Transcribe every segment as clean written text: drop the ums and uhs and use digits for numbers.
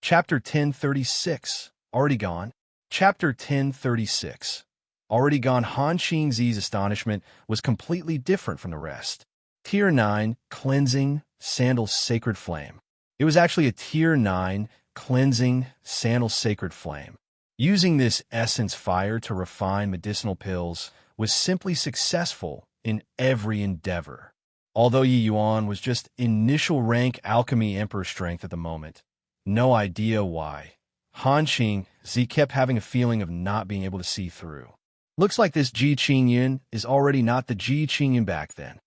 Chapter 1036, Already Gone. Chapter 1036, Already Gone. Han Qingzi's astonishment was completely different from the rest. Tier 9, Cleansing, Sandal Sacred Flame. It was actually a Tier 9, Cleansing, Sandal Sacred Flame. Using this essence fire to refine medicinal pills was simply successful in every endeavor. Although Yi Yuan was just initial rank alchemy emperor strength at the moment, no idea why, Han Qingzi kept having a feeling of not being able to see through. Looks like this Ji Qingyun is already not the Ji Qingyun back then.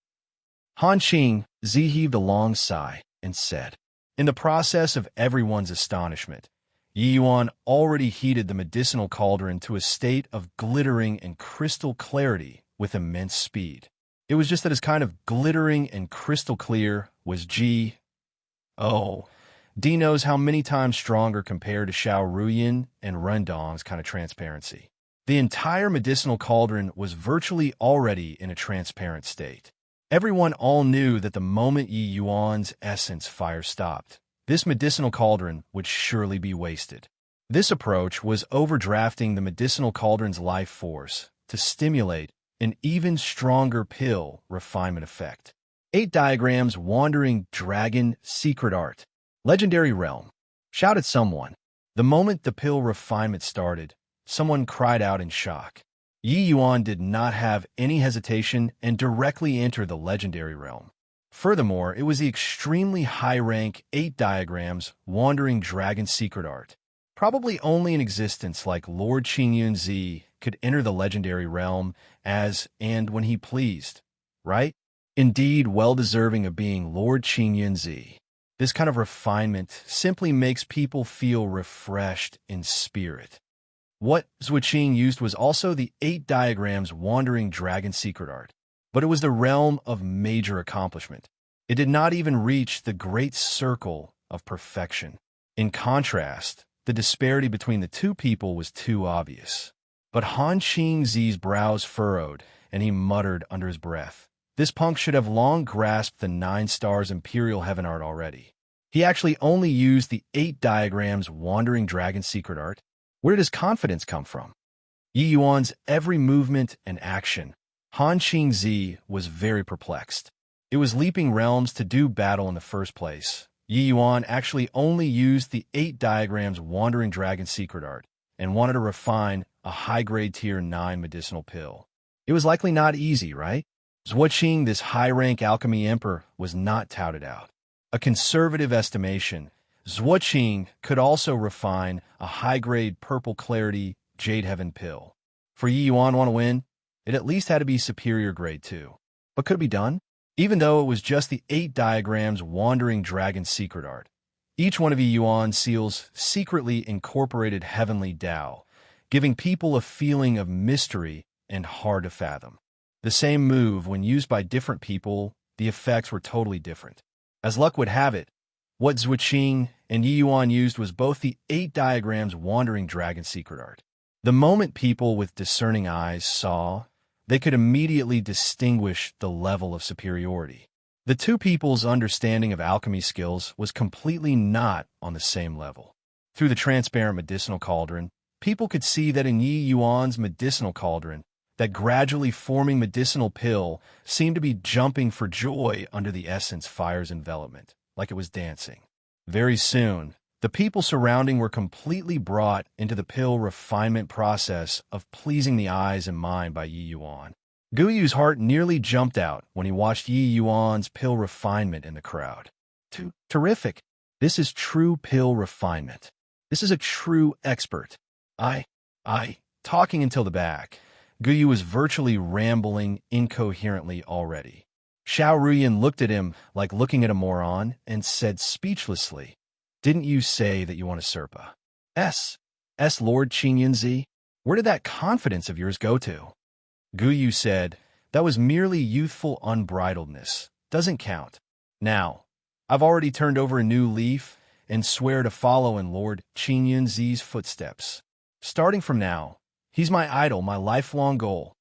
Han Qingzi heaved a long sigh and said, in the process of everyone's astonishment, Yi Yuan already heated the medicinal cauldron to a state of glittering and crystal clarity with immense speed. It was just that his kind of glittering and crystal clear was D knows how many times stronger compared to Xiao Ruyin and Rendong's kind of transparency. The entire medicinal cauldron was virtually already in a transparent state. Everyone all knew that the moment Yi Yuan's essence fire stopped, this medicinal cauldron would surely be wasted. This approach was overdrafting the medicinal cauldron's life force to stimulate an even stronger pill refinement effect. 8 diagrams. Wandering Dragon Secret Art. Legendary Realm. Shouted someone. The moment the pill refinement started, someone cried out in shock. Yi Yuan did not have any hesitation and directly entered the Legendary Realm. Furthermore, it was the extremely high-rank 8 diagrams Wandering Dragon Secret Art. Probably only in existence like Lord Qingyunzi could enter the Legendary Realm as and when he pleased, right? Indeed, well-deserving of being Lord Qingyunzi. This kind of refinement simply makes people feel refreshed in spirit. What Zuoqing used was also the 8 diagrams Wandering Dragon Secret Art, but it was the realm of major accomplishment. It did not even reach the great circle of perfection. In contrast, the disparity between the two people was too obvious. But Han Qingzi's brows furrowed, and he muttered under his breath, this punk should have long grasped the 9 stars Imperial Heaven Art already. He actually only used the 8 diagrams Wandering Dragon Secret Art. Where did his confidence come from? Yi Yuan's every movement and action. Han Qingzi was very perplexed. It was leaping realms to do battle in the first place. Yi Yuan actually only used the 8 diagrams Wandering Dragon Secret Art and wanted to refine a high-grade Tier 9 medicinal pill. It was likely not easy, right? Zuoqing, this high-rank alchemy emperor, was not touted out. A conservative estimation, Zuoqing could also refine a high-grade purple clarity Jade Heaven pill. For Yi Yuan want to win, it at least had to be superior grade too. But could it be done? Even though it was just the 8 diagrams Wandering Dragon Secret Art, each one of Yi Yuan's seals secretly incorporated heavenly Tao, giving people a feeling of mystery and hard to fathom. The same move, when used by different people, the effects were totally different. As luck would have it, what Zuoqing and Yi Yuan used was both the 8 diagrams Wandering Dragon Secret Art. The moment people with discerning eyes saw, they could immediately distinguish the level of superiority. The two people's understanding of alchemy skills was completely not on the same level. Through the transparent medicinal cauldron, people could see that in Yi Yuan's medicinal cauldron, that gradually forming medicinal pill seemed to be jumping for joy under the essence fire's envelopment, like it was dancing. Very soon, the people surrounding were completely brought into the pill refinement process of pleasing the eyes and mind by Yi Yuan. Guyu's heart nearly jumped out when he watched Yi Yuan's pill refinement in the crowd. Terrific! This is true pill refinement. This is a true expert. Talking until the back. Guyu was virtually rambling incoherently already. Xiao Ruyin looked at him like looking at a moron and said speechlessly, didn't you say that you want a Serpa? Lord Qingyunzi? Where did that confidence of yours go to? Guyu said, that was merely youthful unbridledness. Doesn't count. Now, I've already turned over a new leaf and swear to follow in Lord Qingyunzi's footsteps. Starting from now, he's my idol, my lifelong goal.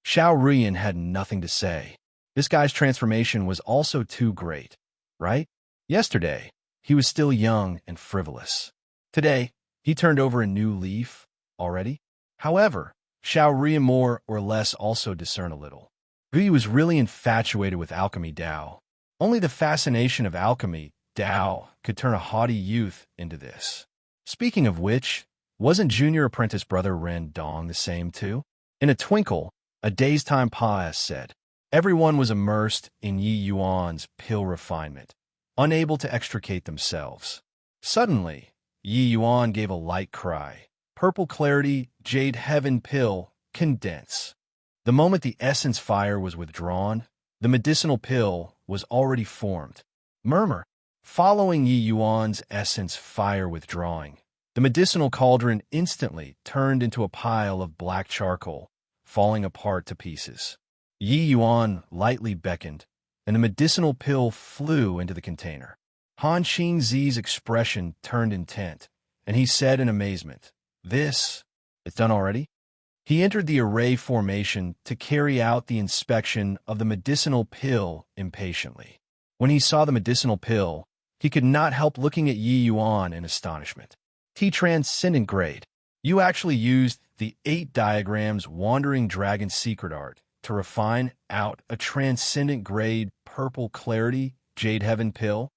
Xiao Ruyin had nothing to say. This guy's transformation was also too great, right? Yesterday, he was still young and frivolous. Today, he turned over a new leaf already. However, Xiao more or less also discern a little. Guyu was really infatuated with alchemy Dao. Only the fascination of alchemy Dao could turn a haughty youth into this. Speaking of which, wasn't junior apprentice brother Ren Dong the same too? In a twinkle, a day's time Pa said. Everyone was immersed in Yi Yuan's pill refinement, unable to extricate themselves. Suddenly, Yi Yuan gave a light cry. Purple clarity, jade heaven pill, condense. The moment the essence fire was withdrawn, the medicinal pill was already formed. Murmur. Following Yi Yuan's essence fire withdrawing, the medicinal cauldron instantly turned into a pile of black charcoal, falling apart to pieces. Yi Yuan lightly beckoned, and the medicinal pill flew into the container. Han Qingzi's expression turned intent, and he said in amazement, "This, it's done already?" He entered the array formation to carry out the inspection of the medicinal pill impatiently. When he saw the medicinal pill, he could not help looking at Yi Yuan in astonishment. Transcendent grade. You actually used the 8 diagrams Wandering Dragon secret art to refine out a transcendent grade purple clarity jade heaven pill?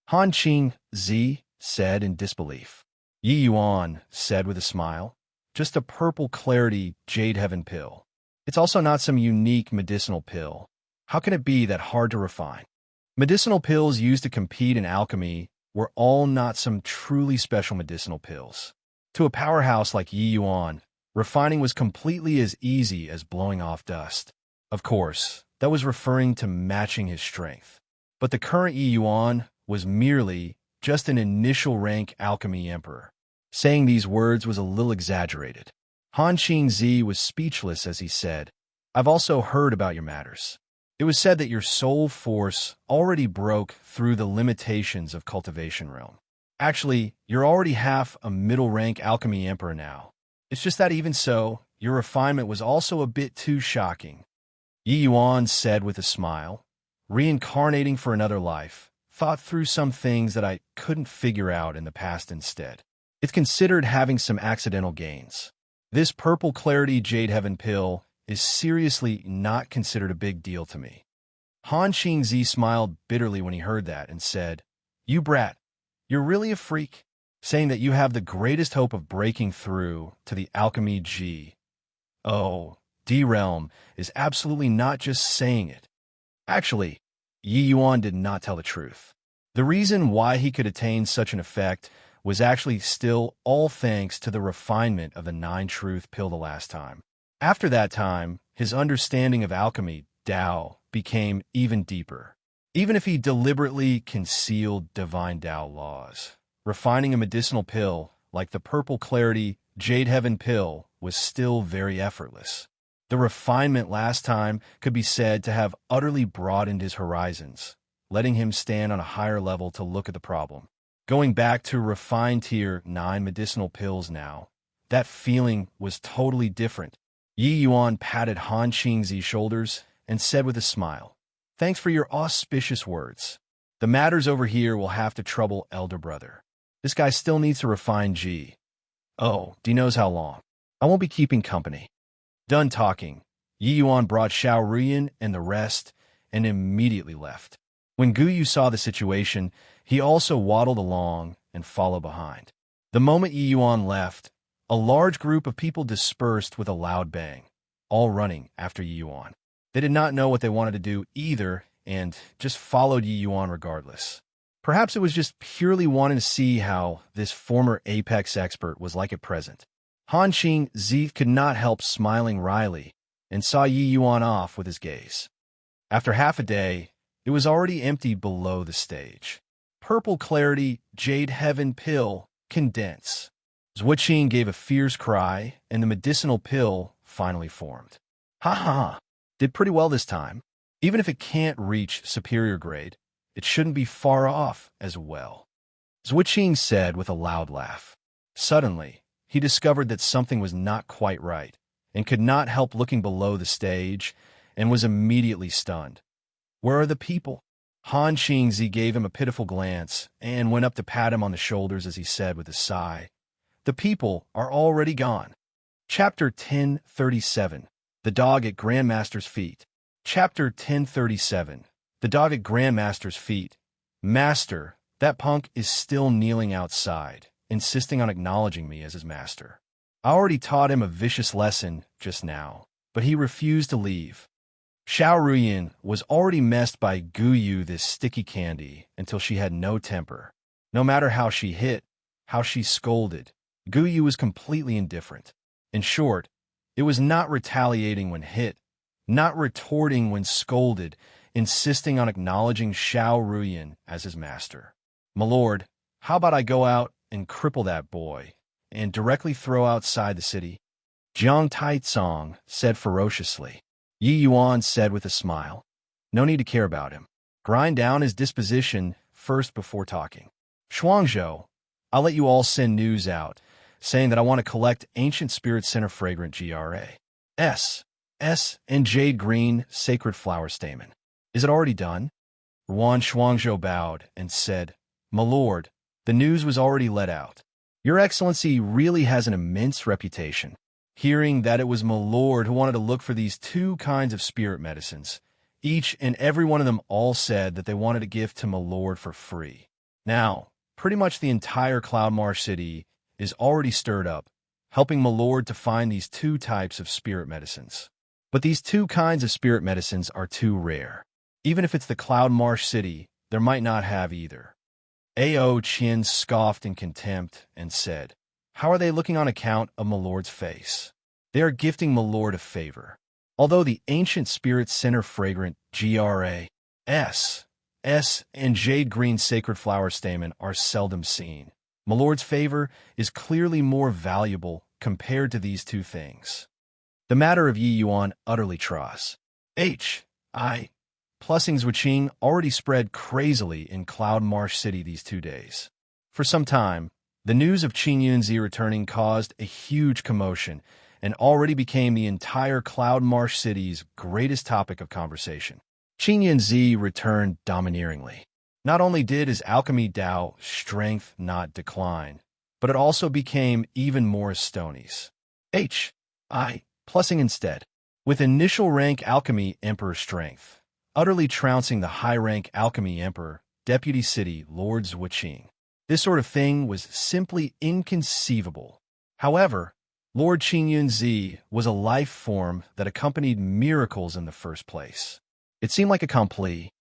Han Qingzi said in disbelief. Yi Yuan said with a smile, "Just a purple clarity jade heaven pill. It's also not some unique medicinal pill. How can it be that hard to refine?" Medicinal pills used to compete in alchemy were all not some truly special medicinal pills. To a powerhouse like Yi Yuan, refining was completely as easy as blowing off dust. Of course, that was referring to matching his strength. But the current Yi Yuan was merely just an initial rank alchemy emperor. Saying these words was a little exaggerated. Han Qingzi was speechless as he said, "I've also heard about your matters. It was said that your soul force already broke through the limitations of cultivation realm. Actually, you're already half a middle-rank alchemy emperor now. It's just that even so, your refinement was also a bit too shocking." Yi Yuan said with a smile, "Reincarnating for another life, thought through some things that I couldn't figure out in the past instead. It's considered having some accidental gains. This purple clarity jade heaven pill is seriously not considered a big deal to me." Han Qingzi smiled bitterly when he heard that and said, "You brat, you're really a freak, saying that you have the greatest hope of breaking through to the alchemy G. Oh, D-Realm is absolutely not just saying it." Actually, Yi Yuan did not tell the truth. The reason why he could attain such an effect was actually still all thanks to the refinement of the 9-truth pill the last time. After that time, his understanding of alchemy, Dao, became even deeper. Even if he deliberately concealed divine Dao laws, refining a medicinal pill like the purple clarity jade heaven pill was still very effortless. The refinement last time could be said to have utterly broadened his horizons, letting him stand on a higher level to look at the problem. Going back to refined tier 9 medicinal pills now, that feeling was totally different. Yi Yuan patted Han Qingzi's shoulders and said with a smile, "Thanks for your auspicious words. The matters over here will have to trouble elder brother. This guy still needs to refine G. Oh, D knows how long. I won't be keeping company." Done talking, Yi Yuan brought Xiao Ruyan and the rest and immediately left. When Guyu saw the situation, he also waddled along and followed behind. The moment Yi Yuan left, a large group of people dispersed with a loud bang, all running after Yi Yuan. They did not know what they wanted to do either and just followed Yi Yuan regardless. Perhaps it was just purely wanting to see how this former Apex expert was like at present. Han Qingzi could not help smiling wryly and saw Yi Yuan off with his gaze. After half a day, it was already empty below the stage. Purple clarity, jade heaven pill, condense. Zhuqing gave a fierce cry, and the medicinal pill finally formed. Ha ha! Did pretty well this time. Even if it can't reach superior grade, it shouldn't be far off as well. Zhuqing said with a loud laugh. Suddenly, he discovered that something was not quite right, and could not help looking below the stage, and was immediately stunned. Where are the people? Han Qingzi gave him a pitiful glance, and went up to pat him on the shoulders as he said with a sigh, The people are already gone. Chapter 1037. The Dog at Grandmaster's Feet. Chapter 1037. The Dog at Grandmaster's Feet. Master, that punk is still kneeling outside, insisting on acknowledging me as his master. I already taught him a vicious lesson just now, but he refused to leave. Xiao Ruyin was already messed by Guyu, this sticky candy, until she had no temper. No matter how she hit, how she scolded, Guyu was completely indifferent. In short, it was not retaliating when hit, not retorting when scolded, insisting on acknowledging Xiao Ruyin as his master. My lord, how about I go out and cripple that boy, and directly throw outside the city? Jiang Taizong said ferociously. Yi Yuan said with a smile, no need to care about him. Grind down his disposition first before talking. Shuangzhou, I'll let you all send news out, saying that I want to collect Ancient Spirit Center Fragrant GRA. And Jade Green Sacred Flower Stamen. Is it already done? Ruan Shuangzhou bowed and said, My lord, the news was already let out. Your Excellency really has an immense reputation. Hearing that it was my lord who wanted to look for these two kinds of spirit medicines, each and every one of them all said that they wanted a gift to my lord for free. Now, pretty much the entire Cloudmarsh city is already stirred up, helping my lord to find these two types of spirit medicines. But these two kinds of spirit medicines are too rare. Even if it's the Cloudmarsh city, there might not have either. A.O. Qian scoffed in contempt and said, How are they looking on account of my lord's face? They are gifting my lord a favor. Although the Ancient Spirit Center Fragrant GRA.S and Jade Green Sacred Flower Stamen are seldom seen, my lord's favor is clearly more valuable compared to these two things. The matter of Yi Yuan utterly tross. Plussing's Wuqing already spread crazily in Cloudmarsh City these 2 days. For some time, the news of Qing Yunzi returning caused a huge commotion and already became the entire Cloudmarsh City's greatest topic of conversation. Qing Yunzi returned domineeringly. Not only did his alchemy Dao strength not decline, but it also became even more stonies. Plussing instead, with initial rank alchemy emperor strength, utterly trouncing the high-rank alchemy emperor, deputy city lords Wuqing. This sort of thing was simply inconceivable. However, Lord Qing Yunzi was a life form that accompanied miracles in the first place. It seemed like a complete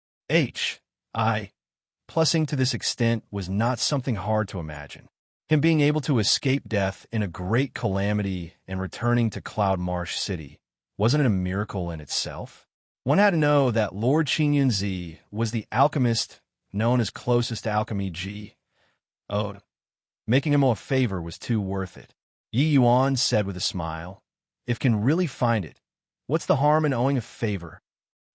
plussing to this extent was not something hard to imagine. Him being able to escape death in a great calamity and returning to Cloudmarsh City, wasn't it a miracle in itself? One had to know that Lord Qing Yunzi was the alchemist known as closest to alchemy Making him a favor was too worth it. Yi Yuan said with a smile, If can really find it, what's the harm in owing a favor?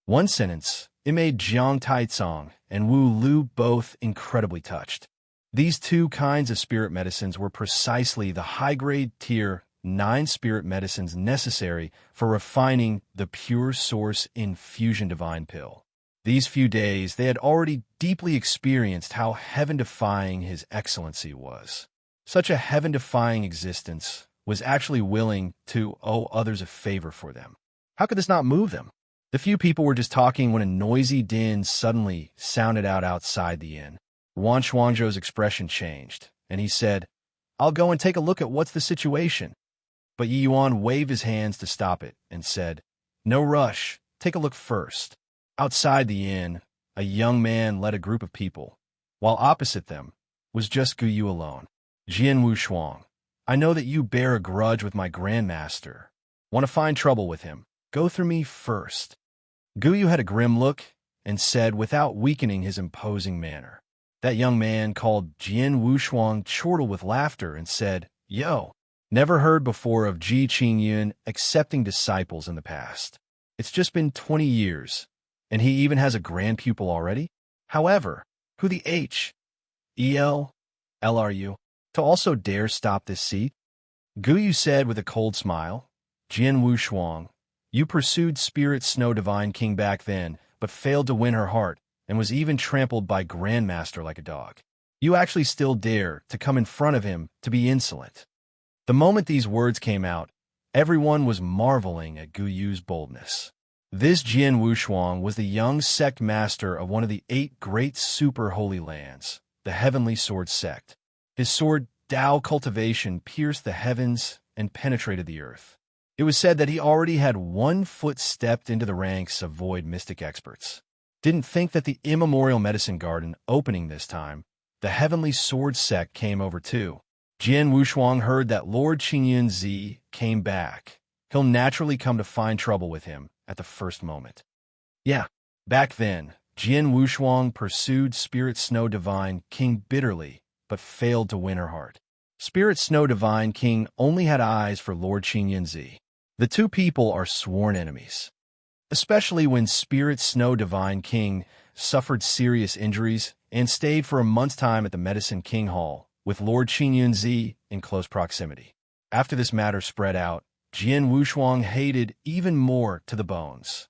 One sentence, it made Jiang Taizong and Wu Lu both incredibly touched. These two kinds of spirit medicines were precisely the high-grade tier 9 spirit medicines necessary for refining the pure source infusion divine pill. These few days they had already deeply experienced how heaven-defying his excellency was. Such a heaven-defying existence was actually willing to owe others a favor for them. How could this not move them? The few people were just talking when a noisy din suddenly sounded out outside the inn. Ruan Shuangzhou's expression changed, and he said, I'll go and take a look at what's the situation. But Yi Yuan waved his hands to stop it and said, No rush, take a look first. Outside the inn, a young man led a group of people, while opposite them was just Guyu alone. Jian Wu Shuang, I know that you bear a grudge with my grandmaster. Want to find trouble with him? Go through me first. Guyu had a grim look and said without weakening his imposing manner. That young man called Jian Wu Shuang chortled with laughter and said, Yo, never heard before of Ji Qingyun accepting disciples in the past. It's just been 20 years, and he even has a grand pupil already? However, who the H.E.L. are you, to also dare stop this seat? Guyu said with a cold smile, Jian Wu Shuang, you pursued Spirit Snow Divine King back then, but failed to win her heart, and was even trampled by Grandmaster like a dog. You actually still dare to come in front of him to be insolent. The moment these words came out, everyone was marveling at Gu Yu's boldness. This Jian Wushuang was the young sect master of one of the 8 great super holy lands, the Heavenly Sword sect. His sword, Tao cultivation, pierced the heavens and penetrated the earth. It was said that he already had 1 foot stepped into the ranks of void mystic experts. Didn't think that the immemorial medicine garden opening this time, the Heavenly Sword sect came over too. Jian Wushuang heard that Lord Qingyun Zi came back. He'll naturally come to find trouble with him at the first moment. Yeah, back then, Jian Wushuang pursued Spirit Snow Divine King bitterly, but failed to win her heart. Spirit Snow Divine King only had eyes for Lord Qingyun Zi. The 2 people are sworn enemies. Especially when Spirit Snow Divine King suffered serious injuries and stayed for a month's time at the Medicine King Hall, with Lord Qingyun Zi in close proximity. After this matter spread out, Jian Wushuang hated even more to the bones.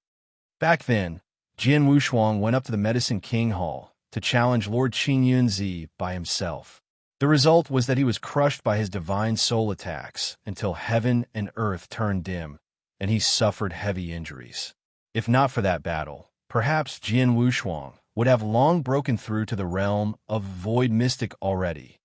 Back then, Jian Wushuang went up to the Medicine King Hall to challenge Lord Qingyun Zi by himself. The result was that he was crushed by his divine soul attacks until heaven and earth turned dim, and he suffered heavy injuries. If not for that battle, perhaps Jian Wushuang would have long broken through to the realm of void mystic already.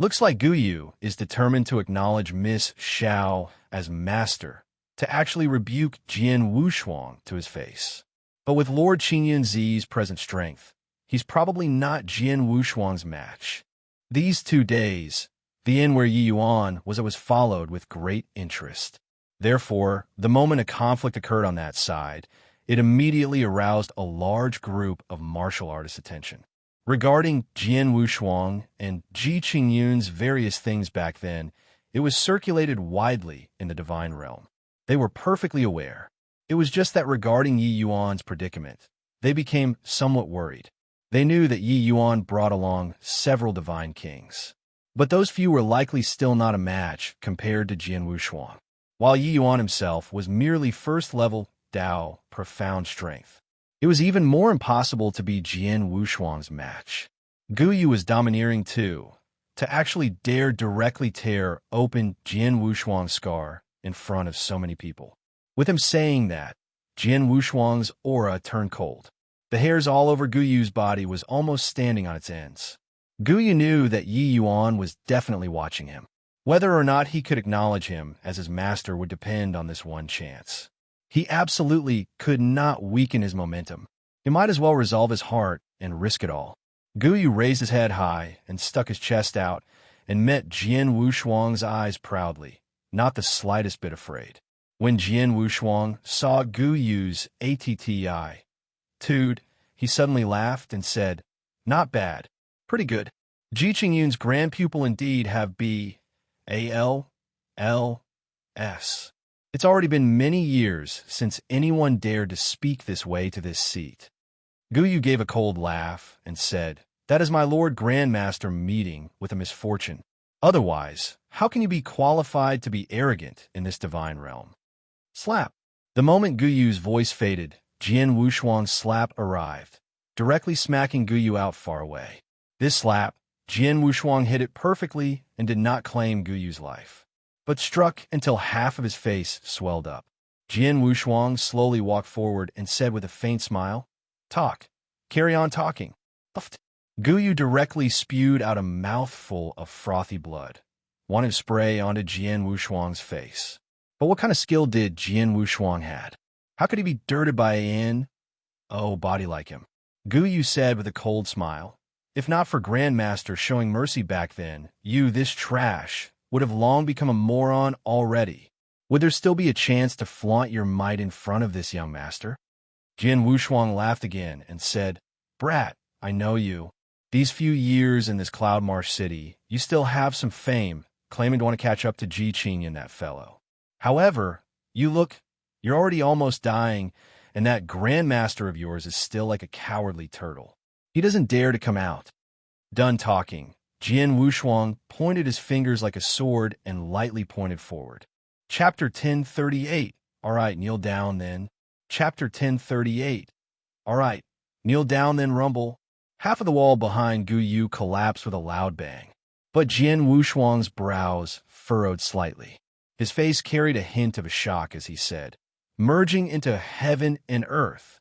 Looks like Gu Yu is determined to acknowledge Miss Xiao as master, to actually rebuke Jian Wushuang to his face. But with Lord Qingyun Zi's present strength, he's probably not Jian Wushuang's match. These 2 days, the inn where Yi Yuan was followed with great interest. Therefore, the moment a conflict occurred on that side, it immediately aroused a large group of martial artists' attention. Regarding Jian Wushuang and Ji Qingyun's various things back then, it was circulated widely in the divine realm. They were perfectly aware. It was just that regarding Yi Yuan's predicament, they became somewhat worried. They knew that Yi Yuan brought along several divine kings. But those few were likely still not a match compared to Jian Wushuang, while Yi Yuan himself was merely first-level Tao, profound strength. It was even more impossible to be Jian Wushuang's match. Gu Yu was domineering too, to actually dare directly tear open Jian Wushuang's scar in front of so many people. With him saying that, Jian Wushuang's aura turned cold. The hairs all over Gu Yu's body was almost standing on its ends. Gu Yu knew that Yi Yuan was definitely watching him. Whether or not he could acknowledge him as his master would depend on this one chance. He absolutely could not weaken his momentum. He might as well resolve his heart and risk it all. Gu Yu raised his head high and stuck his chest out and met Jian Wushuang's eyes proudly, not the slightest bit afraid. When Jian Wushuang saw Gu Yu's attitude, he suddenly laughed and said, "Not bad. Pretty good. Ji Qingyun's grand pupil indeed have B.A.L.L.S. It's already been many years since anyone dared to speak this way to this seat." Gu Yu gave a cold laugh and said, "That is my Lord Grandmaster meeting with a misfortune. Otherwise, how can you be qualified to be arrogant in this divine realm?" Slap. The moment Gu Yu's voice faded, Jian Wushuang's slap arrived, directly smacking Gu Yu out far away. This slap, Jian Wushuang hit it perfectly and did not claim Gu Yu's life, but struck until half of his face swelled up. Jian Wushuang slowly walked forward and said with a faint smile, "Talk. Carry on talking." Gu Yu directly spewed out a mouthful of frothy blood, wanted to spray onto Jian Wushuang's face. But what kind of skill did Jian Wushuang had? How could he be dirted by body like him? Gu Yu said with a cold smile, "If not for Grandmaster showing mercy back then, you, this trash, would have long become a moron already. Would there still be a chance to flaunt your might in front of this young master?" Jian Wushuang laughed again and said, "Brat, I know you. These few years in this Cloud Marsh city, you still have some fame, claiming to want to catch up to Ji Qingyun, that fellow. However, you're already almost dying, and that Grandmaster of yours is still like a cowardly turtle. He doesn't dare to come out." Done talking, Jian Wushuang pointed his fingers like a sword and lightly pointed forward. Chapter 1038. All right, kneel down then. Chapter 1038. All right, kneel down then, rumble. Half of the wall behind Gu Yu collapsed with a loud bang. But Jian Wushuang's brows furrowed slightly. His face carried a hint of a shock as he said, "Merging into heaven and earth."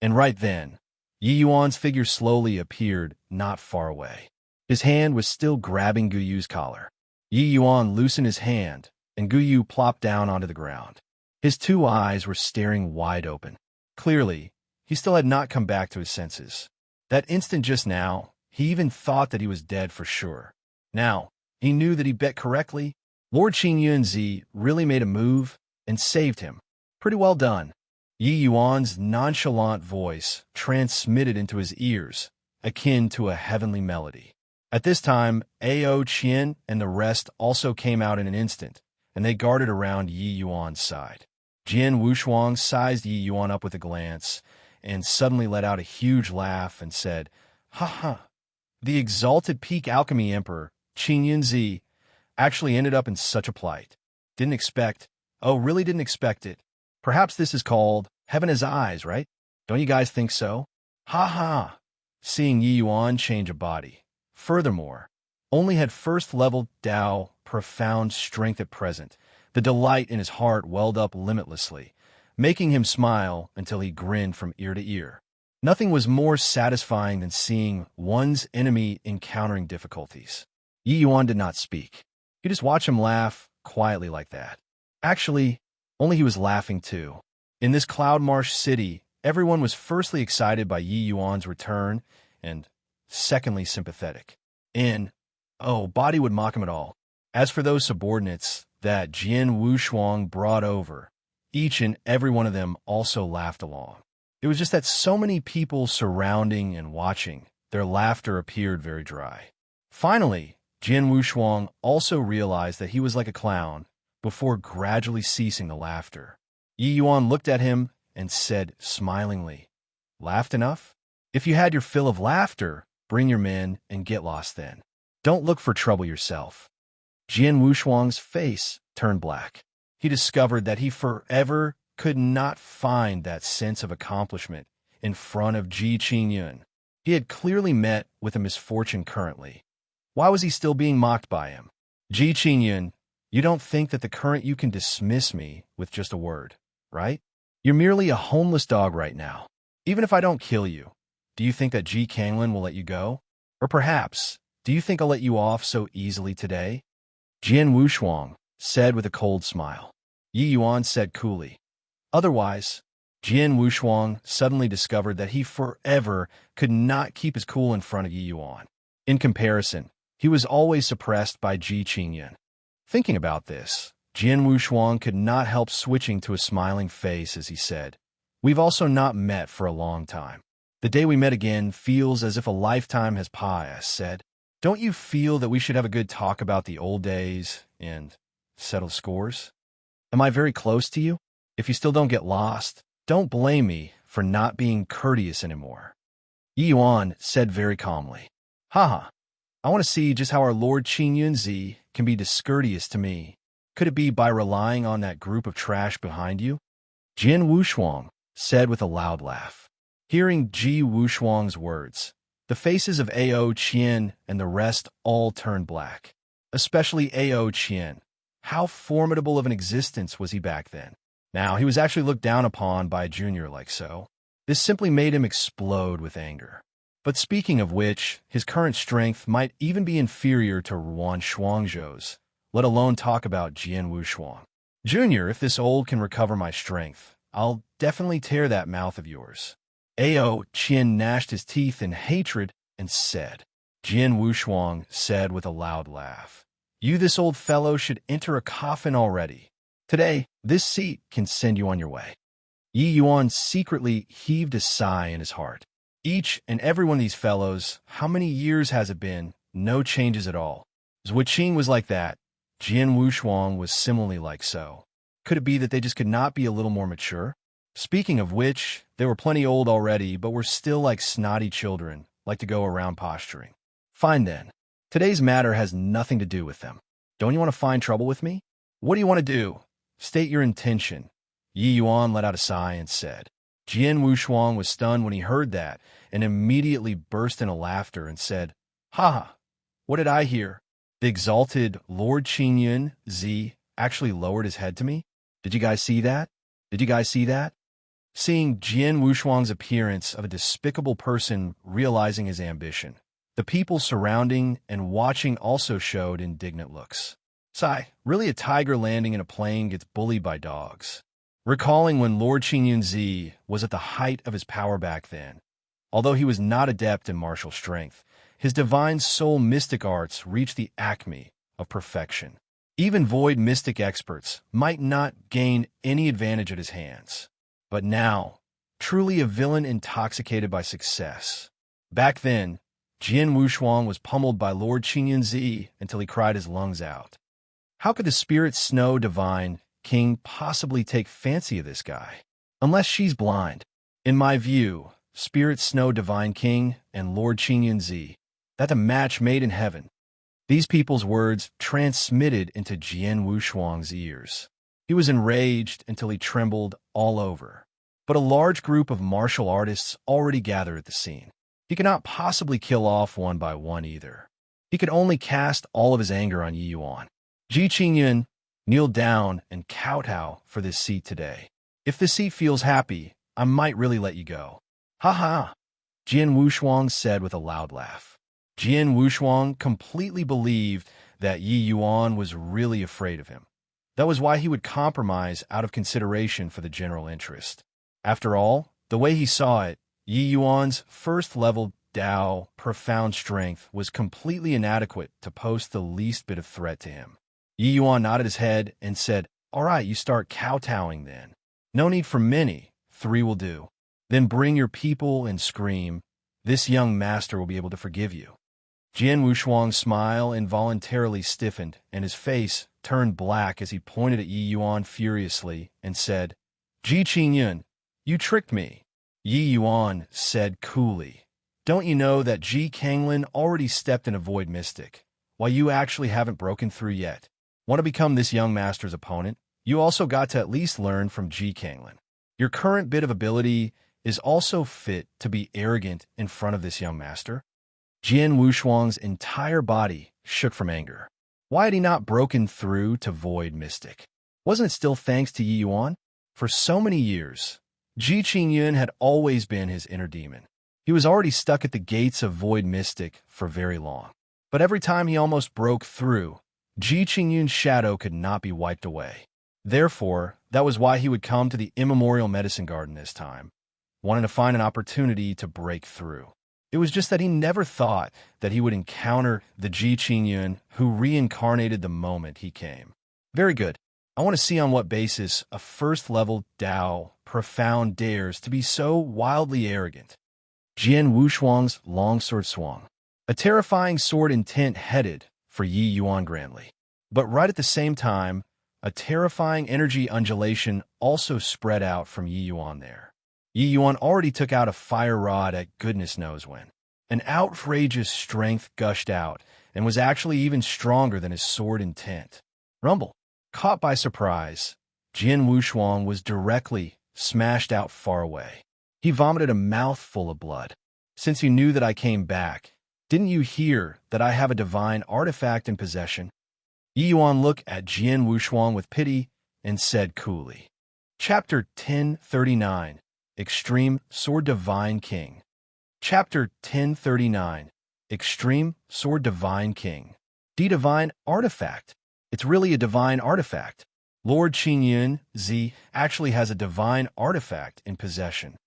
And right then, Yi Yuan's figure slowly appeared not far away. His hand was still grabbing Guyu's collar. Yi Yuan loosened his hand, and Guyu plopped down onto the ground. His two eyes were staring wide open. Clearly, he still had not come back to his senses. That instant just now, he even thought that he was dead for sure. Now, he knew that he bet correctly. Lord Qin Yunzi really made a move and saved him. Pretty well done. Yi Yuan's nonchalant voice transmitted into his ears, akin to a heavenly melody. At this time, Ao Qian and the rest also came out in an instant, and they guarded around Yi Yuan's side. Jian Wushuang sized Yi Yuan up with a glance, and suddenly let out a huge laugh and said, "Ha ha! The exalted peak alchemy emperor, Qin Yunzi, actually ended up in such a plight. Really didn't expect it. Perhaps this is called heaven has eyes, right? Don't you guys think so? Ha ha!" Seeing Yi Yuan change a body. Furthermore, only had first-level Dao profound strength at present. The delight in his heart welled up limitlessly, making him smile until he grinned from ear to ear. Nothing was more satisfying than seeing one's enemy encountering difficulties. Yi Yuan did not speak. You just watch him laugh quietly like that. Actually, only he was laughing too. In this cloud marsh city, everyone was firstly excited by Yi Yuan's return and secondly sympathetic. Body would mock him at all. As for those subordinates that Jian Wushuang brought over, each and every one of them also laughed along. It was just that so many people surrounding and watching, their laughter appeared very dry. Finally, Jian Wushuang also realized that he was like a clown before gradually ceasing the laughter. Yi Yuan looked at him and said smilingly, "Laughed enough? If you had your fill of laughter, bring your men and get lost then. Don't look for trouble yourself." Jian Wushuang's face turned black. He discovered that he forever could not find that sense of accomplishment in front of Ji Qingyun. He had clearly met with a misfortune currently. Why was he still being mocked by him? Ji Qingyun, you don't think that the current you can dismiss me with just a word, right? You're merely a homeless dog right now. Even if I don't kill you, do you think that Ji Kanglin will let you go? Or perhaps, do you think I'll let you off so easily today? Jian Wushuang said with a cold smile. Yi Yuan said coolly. Otherwise, Jian Wushuang suddenly discovered that he forever could not keep his cool in front of Yi Yuan. In comparison, he was always suppressed by Ji Qingyun. Thinking about this, Jian Wushuang could not help switching to a smiling face as he said, "We've also not met for a long time. The day we met again feels as if a lifetime has passed," "Don't you feel that we should have a good talk about the old days and settle scores? Am I very close to you? If you still don't get lost, don't blame me for not being courteous anymore." Yi Yuan said very calmly, "Haha, I want to see just how our Lord Qin Yunzi can be discourteous to me. Could it be by relying on that group of trash behind you?" Jian Wushuang said with a loud laugh. Hearing Ji Wushuang's words, the faces of Ao Qian and the rest all turned black. Especially Ao Qian. How formidable of an existence was he back then? Now, he was actually looked down upon by a junior like so. This simply made him explode with anger. But speaking of which, his current strength might even be inferior to Ruan Shuangzhou's, let alone talk about Jian Wushuang. "Junior, if this old can recover my strength, I'll definitely tear that mouth of yours." Ao Qian gnashed his teeth in hatred and said. Jian Wushuang said with a loud laugh, "You, this old fellow, should enter a coffin already. Today, this seat can send you on your way." Yi Yuan secretly heaved a sigh in his heart. Each and every one of these fellows, how many years has it been? No changes at all. Zhuo Qing was like that. Jian Wushuang was similarly like so. Could it be that they just could not be a little more mature? Speaking of which, they were plenty old already, but were still like snotty children, like to go around posturing. Fine then. Today's matter has nothing to do with them. Don't you want to find trouble with me? What do you want to do? State your intention. Yi Yuan let out a sigh and said. Jian Wushuang was stunned when he heard that and immediately burst into laughter and said, "Ha! What did I hear? The exalted Lord Qingyun Z actually lowered his head to me. Did you guys see that? Did you guys see that? Seeing Jian Wushuang's appearance of a despicable person realizing his ambition, the people surrounding and watching also showed indignant looks. Sigh, really a tiger landing in a plane gets bullied by dogs. Recalling when Lord Qingyun Z was at the height of his power back then, although he was not adept in martial strength, his divine soul mystic arts reached the acme of perfection. Even void mystic experts might not gain any advantage at his hands. But now, truly a villain intoxicated by success. Back then, Jian Wushuang was pummeled by Lord Qingyun Z until he cried his lungs out. How could the Spirit Snow Divine King possibly take fancy of this guy? Unless she's blind. In my view, Spirit Snow Divine King and Lord Qingyun Z, that's a match made in heaven. These people's words transmitted into Jian Wushuang's ears. He was enraged until he trembled all over. But a large group of martial artists already gathered at the scene. He could not possibly kill off one by one either. He could only cast all of his anger on Yi Yuan. Ji Qingyun, kneel down and kowtow for this seat today. If the seat feels happy, I might really let you go. Ha ha! Jian Wushuang said with a loud laugh. Jian Wushuang completely believed that Yi Yuan was really afraid of him. That was why he would compromise out of consideration for the general interest. After all, the way he saw it, Yi Yuan's first-level Dao profound strength was completely inadequate to pose the least bit of threat to him. Yi Yuan nodded his head and said, "All right, you start kowtowing then. No need for many, 3 will do. Then bring your people and scream. This young master will be able to forgive you." Jian Wushuang's smile involuntarily stiffened, and his face turned black as he pointed at Yi Yuan furiously and said, "Ji Qingyun, you tricked me." Yi Yuan said coolly, "Don't you know that Ji Kanglin already stepped in a void mystic, while you actually haven't broken through yet? Want to become this young master's opponent? You also got to at least learn from Ji Kanglin. Your current bit of ability is also fit to be arrogant in front of this young master." Jian Wushuang's entire body shook from anger. Why had he not broken through to void mystic? Wasn't it still thanks to Yi Yuan? For so many years, Ji Qingyun had always been his inner demon. He was already stuck at the gates of void mystic for very long. But every time he almost broke through, Ji Qingyun's shadow could not be wiped away. Therefore, that was why he would come to the immemorial medicine garden this time, wanting to find an opportunity to break through. It was just that he never thought that he would encounter the Ji Qingyun who reincarnated the moment he came. Very good. I want to see on what basis a first-level Dao profound dares to be so wildly arrogant. Jian Wushuang's longsword swung. A terrifying sword intent headed for Yi Yuan grandly. But right at the same time, a terrifying energy undulation also spread out from Yi Yuan there. Yi Yuan already took out a fire rod at goodness knows when. An outrageous strength gushed out and was actually even stronger than his sword intent. Rumble. Caught by surprise, Jian Wushuang was directly smashed out far away. He vomited a mouthful of blood. "Since you knew that I came back, didn't you hear that I have a divine artifact in possession?" Yi Yuan looked at Jian Wushuang with pity and said coolly. Chapter 1039. Extreme Sword Divine King. Chapter 1039. Extreme Sword Divine King. Divine Artifact. It's really a divine artifact. Lord Qingyun Z actually has a divine artifact in possession.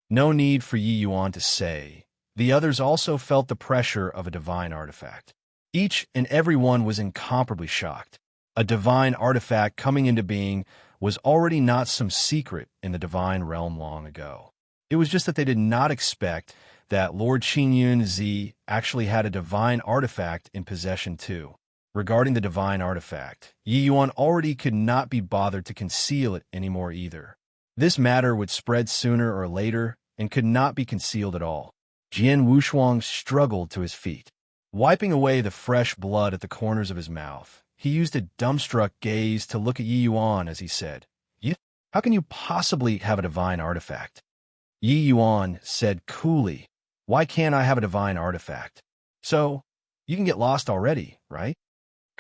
No need for Yi Yuan to say. The others also felt the pressure of a divine artifact. Each and every one was incomparably shocked. A divine artifact coming into being was already not some secret in the divine realm long ago. It was just that they did not expect that Lord Qingyun Z actually had a divine artifact in possession too. Regarding the divine artifact, Yi Yuan already could not be bothered to conceal it anymore either. This matter would spread sooner or later and could not be concealed at all. Jian Wushuang struggled to his feet. Wiping away the fresh blood at the corners of his mouth, he used a dumbstruck gaze to look at Yi Yuan as he said, "How can you possibly have a divine artifact?" Yi Yuan said coolly, "Why can't I have a divine artifact? So, you can get lost already, right?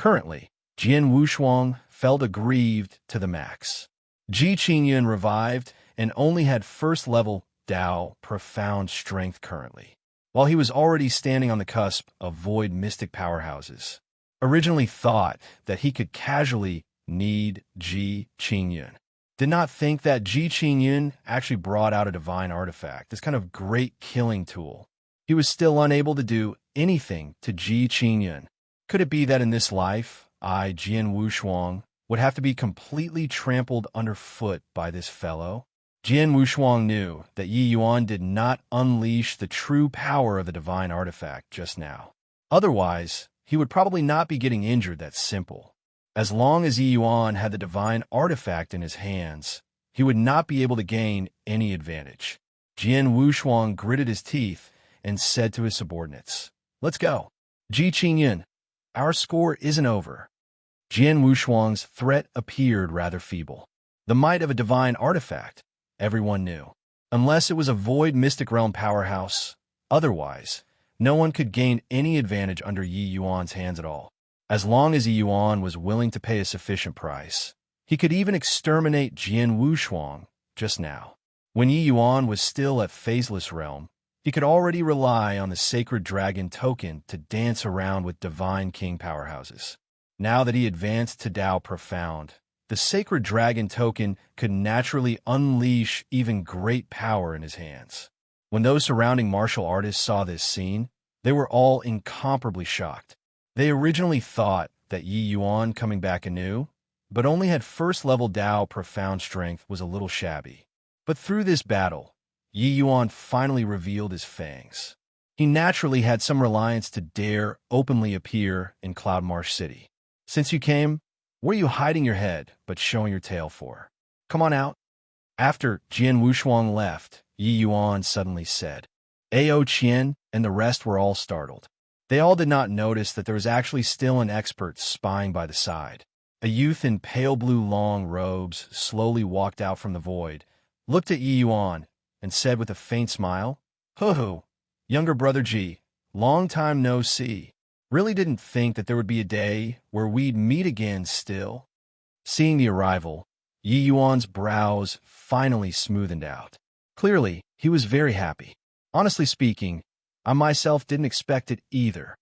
Currently, Jian Wushuang felt aggrieved to the max. Ji Qingyun revived and only had first-level Dao profound strength currently, while he was already standing on the cusp of void mystic powerhouses. Originally thought that he could casually need Ji Qingyun. Did not think that Ji Qingyun actually brought out a divine artifact, this kind of great killing tool. He was still unable to do anything to Ji Qingyun. Could it be that in this life, I, Jian Wushuang, would have to be completely trampled underfoot by this fellow? Jian Wushuang knew that Yi Yuan did not unleash the true power of the divine artifact just now. Otherwise, he would probably not be getting injured that simple. As long as Yi Yuan had the divine artifact in his hands, he would not be able to gain any advantage. Jian Wushuang gritted his teeth and said to his subordinates, "Let's go. Ji Qingyun, our score isn't over." Jian Wushuang's threat appeared rather feeble. The might of a divine artifact, everyone knew. Unless it was a void mystic realm powerhouse, otherwise, no one could gain any advantage under Yi Yuan's hands at all. As long as Yi Yuan was willing to pay a sufficient price, he could even exterminate Jian Wushuang just now. When Yi Yuan was still at Phaseless Realm, he could already rely on the Sacred Dragon token to dance around with Divine King powerhouses. Now that he advanced to Dao Profound, the Sacred Dragon token could naturally unleash even great power in his hands. When those surrounding martial artists saw this scene, they were all incomparably shocked. They originally thought that Yi Yuan coming back anew, but only had first-level Dao Profound strength was a little shabby. But through this battle, Yi Yuan finally revealed his fangs. He naturally had some reliance to dare openly appear in Cloud Marsh City. "Since you came, what are you hiding your head but showing your tail for? Come on out." After Jian Wushuang left, Yi Yuan suddenly said. Ao Qian and the rest were all startled. They all did not notice that there was actually still an expert spying by the side. A youth in pale blue long robes slowly walked out from the void, looked at Yi Yuan, and said with a faint smile, "Ho-ho, younger brother Ji, long time no see. Really didn't think that there would be a day where we'd meet again still." Seeing the arrival, Yi Yuan's brows finally smoothened out. Clearly, he was very happy. Honestly speaking, I myself didn't expect it either.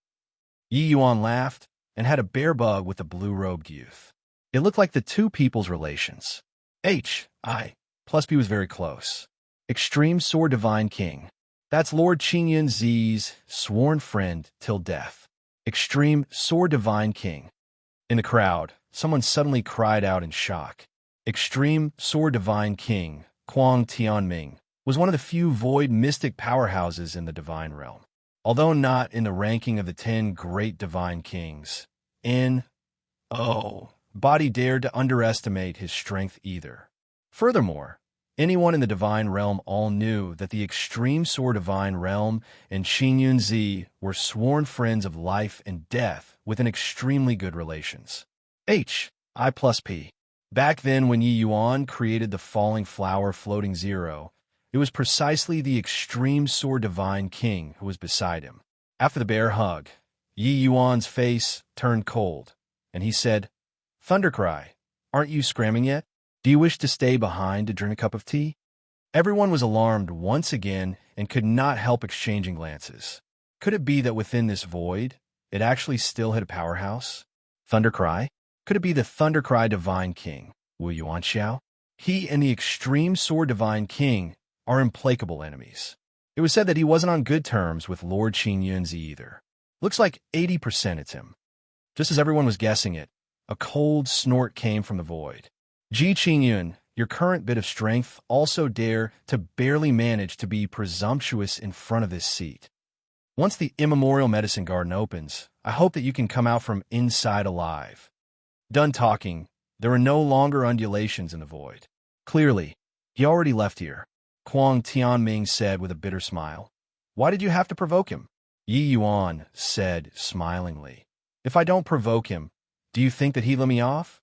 Yi Yuan laughed and had a bear bug with the blue-robed youth. It looked like the two people's relations. I plus B was very close. Extreme Sword Divine King. That's Lord Qingyun Zi's sworn friend till death. Extreme Sword Divine King. In the crowd, someone suddenly cried out in shock. Extreme Sword Divine King, Kuang Tianming, was one of the few void mystic powerhouses in the divine realm. Although not in the ranking of the 10 great divine kings, Body dared to underestimate his strength either. Furthermore, anyone in the divine realm all knew that the Extreme Sword Divine Realm and Qingyun Zi were sworn friends of life and death with an extremely good relations. I plus P. Back then when Yi Yuan created the Falling Flower Floating Zero, it was precisely the Extreme Sword Divine King who was beside him. After the bear hug, Yi Yuan's face turned cold, and he said, "Thundercry, aren't you scramming yet? Do you wish to stay behind to drink a cup of tea?" Everyone was alarmed once again and could not help exchanging glances. Could it be that within this void, it actually still had a powerhouse? Thundercry? Could it be the Thundercry Divine King, Wu Yuanxiao? He and the Extreme Sword Divine King are implacable enemies. It was said that he wasn't on good terms with Lord Qingyunzi either. Looks like 80% it's him. Just as everyone was guessing it, a cold snort came from the void. Ji Qingyun, your current bit of strength also dare to barely manage to be presumptuous in front of this seat. Once the immemorial medicine garden opens, I hope that you can come out from inside alive. Done talking, there were no longer undulations in the void. Clearly, he already left here. Kuang Tianming said with a bitter smile. Why did you have to provoke him? Yi Yuan said smilingly. If I don't provoke him, do you think that he'd let me off?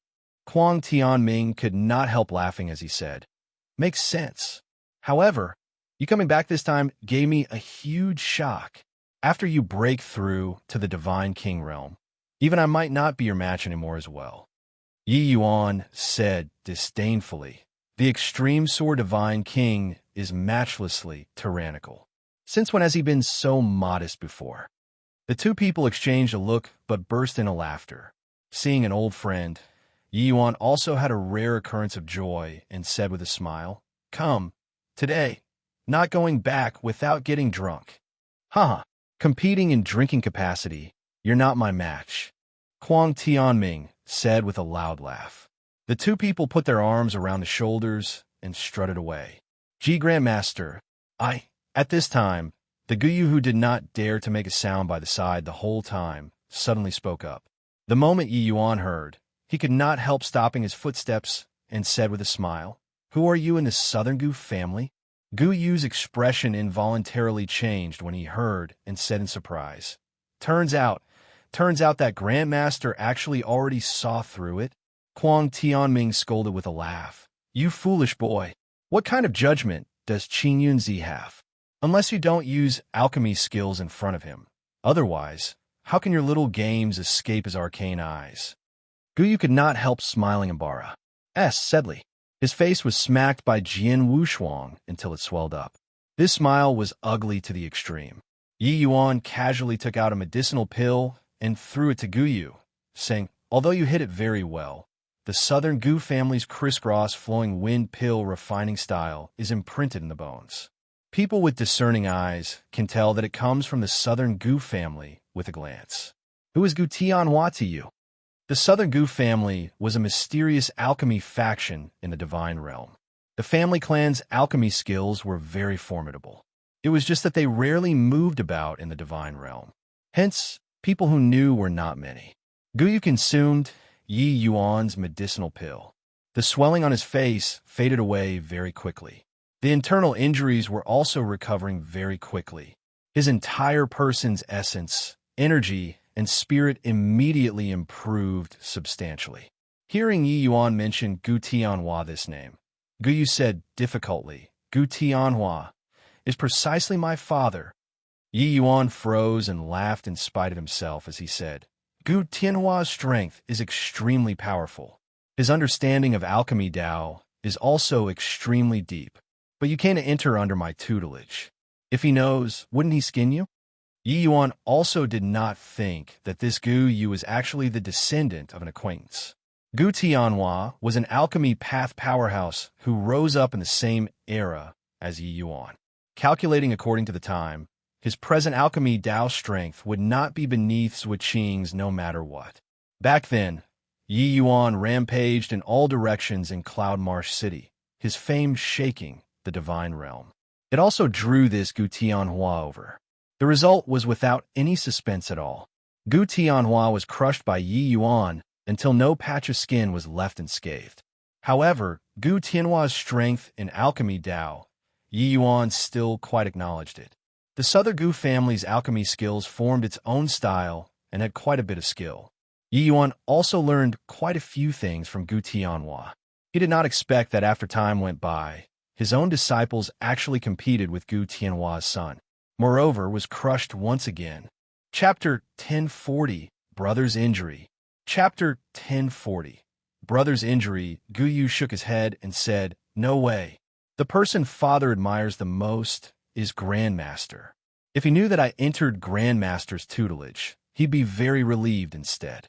Kuang Tianming could not help laughing as he said. Makes sense. However, you coming back this time gave me a huge shock. After you break through to the Divine King realm, Even I might not be your match anymore as well. Yi Yuan said disdainfully, the extreme sword divine king is matchlessly tyrannical. Since when has he been so modest before? The two people exchanged a look but burst into laughter. Seeing an old friend, Yi Yuan also had a rare occurrence of joy and said with a smile, "Come, today, not going back without getting drunk." Haha, competing in drinking capacity, you're not my match. Huang Tianming said with a loud laugh. The two people put their arms around the shoulders and strutted away. G Grandmaster, at this time, the Guyu who did not dare to make a sound by the side the whole time, suddenly spoke up. The moment Yi Yuan heard, he could not help stopping his footsteps and said with a smile, "Who are you in the Southern Gu family?" Gu Yu's expression involuntarily changed when he heard and said in surprise, Turns out that Grandmaster actually already saw through it." Huang Tianming scolded with a laugh. "You foolish boy. What kind of judgment does Qin Yunzi have? Unless you don't use alchemy skills in front of him. Otherwise, how can your little games escape his arcane eyes?" Guyu could not help smiling Imbara. Sedley. His face was smacked by Jian Wushuang until it swelled up. This smile was ugly to the extreme. Yi Yuan casually took out a medicinal pill and threw it to Guyu, saying, "Although you hit it very well, the Southern Gu family's crisscross flowing wind pill refining style is imprinted in the bones. People with discerning eyes can tell that it comes from the Southern Gu family with a glance." "Who is Gu Tianhua to you?" The Southern Gu family was a mysterious alchemy faction in the divine realm. The family clan's alchemy skills were very formidable. It was just that they rarely moved about in the divine realm. Hence, people who knew were not many. Guyu consumed Yi Yuan's medicinal pill. The swelling on his face faded away very quickly. The internal injuries were also recovering very quickly. His entire person's essence, energy, and spirit immediately improved substantially. Hearing Yi Yuan mention Gu Tianhua this name, Guyu said difficultly, "Gu Tianhua is precisely my father." Yi Yuan froze and laughed in spite of himself as he said, "Gu Tianhua's strength is extremely powerful. His understanding of alchemy Dao is also extremely deep, but you can't enter under my tutelage. If he knows, wouldn't he skin you?" Yi Yuan also did not think that this Gu Yu was actually the descendant of an acquaintance. Gu Tianhua was an alchemy path powerhouse who rose up in the same era as Yi Yuan. Calculating according to the time, his present alchemy Dao strength would not be beneath Zhuo Qing's no matter what. Back then, Yi Yuan rampaged in all directions in Cloud Marsh City, his fame shaking the divine realm. It also drew this Gu Tianhua over. The result was without any suspense at all. Gu Tianhua was crushed by Yi Yuan until no patch of skin was left unscathed. However, Gu Tianhua's strength in alchemy Dao, Yi Yuan still quite acknowledged it. The Southern Gu family's alchemy skills formed its own style and had quite a bit of skill. Yi Yuan also learned quite a few things from Gu Tianhua. He did not expect that after time went by, his own disciples actually competed with Gu Tianhua's son. Moreover, was crushed once again. Chapter 1040, Brother's Injury. Chapter 1040, Brother's Injury. Guyu shook his head and said, "No way. The person Father admires the most is Grandmaster. If he knew that I entered Grandmaster's tutelage, he'd be very relieved instead."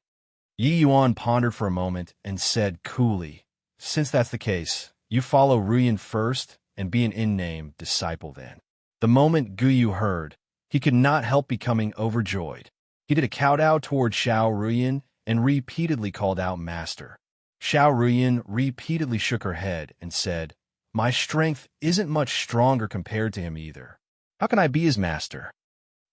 Yi Yuan pondered for a moment and said coolly, "Since that's the case, you follow Ruyan first and be an in-name disciple then." The moment Guyu heard, he could not help becoming overjoyed. He did a kowtow toward Xiao Ruyan and repeatedly called out Master. Xiao Ruyan repeatedly shook her head and said, "My strength isn't much stronger compared to him either. How can I be his master?"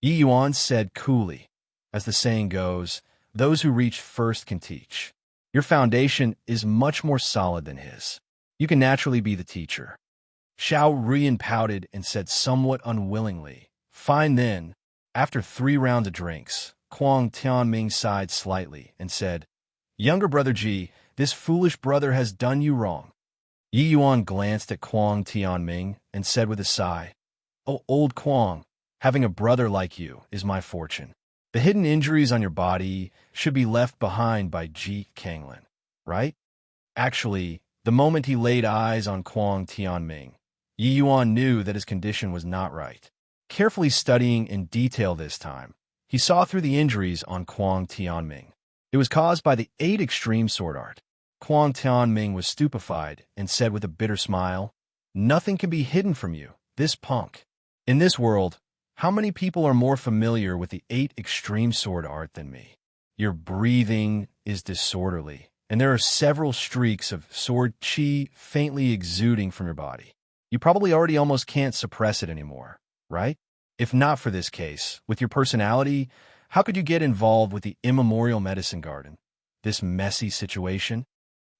Yi Yuan said coolly, "As the saying goes, those who reach first can teach. Your foundation is much more solid than his. You can naturally be the teacher." Xiao Ruyan pouted and said somewhat unwillingly, "Fine then." After 3 rounds of drinks, Huang Tianming sighed slightly and said, "Younger brother Ji, this foolish brother has done you wrong." Yi Yuan glanced at Huang Tianming and said with a sigh, "Oh, old Huang, having a brother like you is my fortune." The hidden injuries on your body should be left behind by Ji Kanglin, right? Actually, the moment he laid eyes on Kwang Tianming, Yi Yuan knew that his condition was not right. Carefully studying in detail this time, he saw through the injuries on Kwang Tianming. It was caused by the 8 extreme sword art. Kwang Tianming was stupefied and said with a bitter smile, "Nothing can be hidden from you, this punk. In this world, how many people are more familiar with the 8 extreme sword art than me? Your breathing is disorderly, and there are several streaks of sword chi faintly exuding from your body. You probably already almost can't suppress it anymore, right? If not for this case, with your personality, how could you get involved with the immemorial medicine garden? This messy situation?"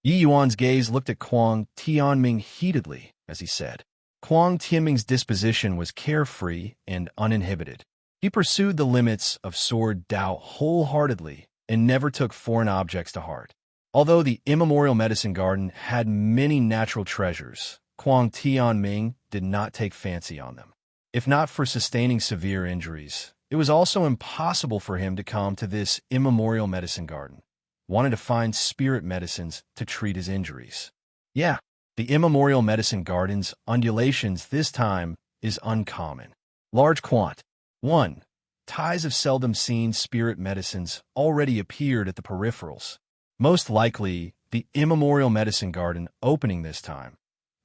Yi Yuan's gaze looked at Kwang Tianming heatedly as he said. Kwang Tianming's disposition was carefree and uninhibited. He pursued the limits of sword Dao wholeheartedly and never took foreign objects to heart. Although the immemorial medicine garden had many natural treasures, Kwang Tianming did not take fancy on them. If not for sustaining severe injuries, it was also impossible for him to come to this immemorial medicine garden. Wanted to find spirit medicines to treat his injuries. Yeah, the immemorial medicine garden's undulations this time is uncommon. Large quant. 1. Ties of seldom seen spirit medicines already appeared at the peripherals. Most likely, the immemorial medicine garden opening this time,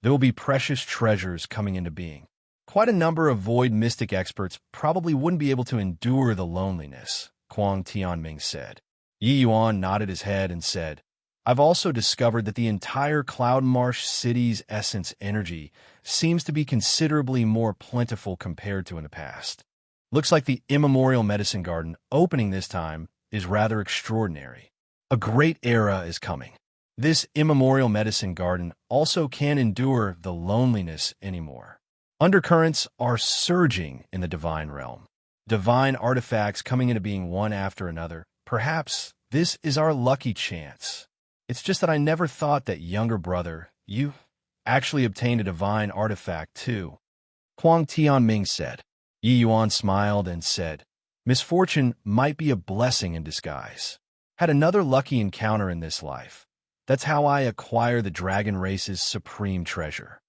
there will be precious treasures coming into being. Quite a number of void mystic experts probably wouldn't be able to endure the loneliness, Kwang Tianming said. Yi Yuan nodded his head and said, "I've also discovered that the entire Cloud Marsh city's essence energy seems to be considerably more plentiful compared to in the past. Looks like the immemorial medicine garden opening this time is rather extraordinary. A great era is coming. This immemorial medicine garden also can't endure the loneliness anymore. Undercurrents are surging in the divine realm. Divine artifacts coming into being one after another. Perhaps this is our lucky chance. It's just that I never thought that younger brother, you, actually obtained a divine artifact too," Kwang Tianming said. Yi Yuan smiled and said, "Misfortune might be a blessing in disguise. Had another lucky encounter in this life. That's how I acquire the dragon race's supreme treasure."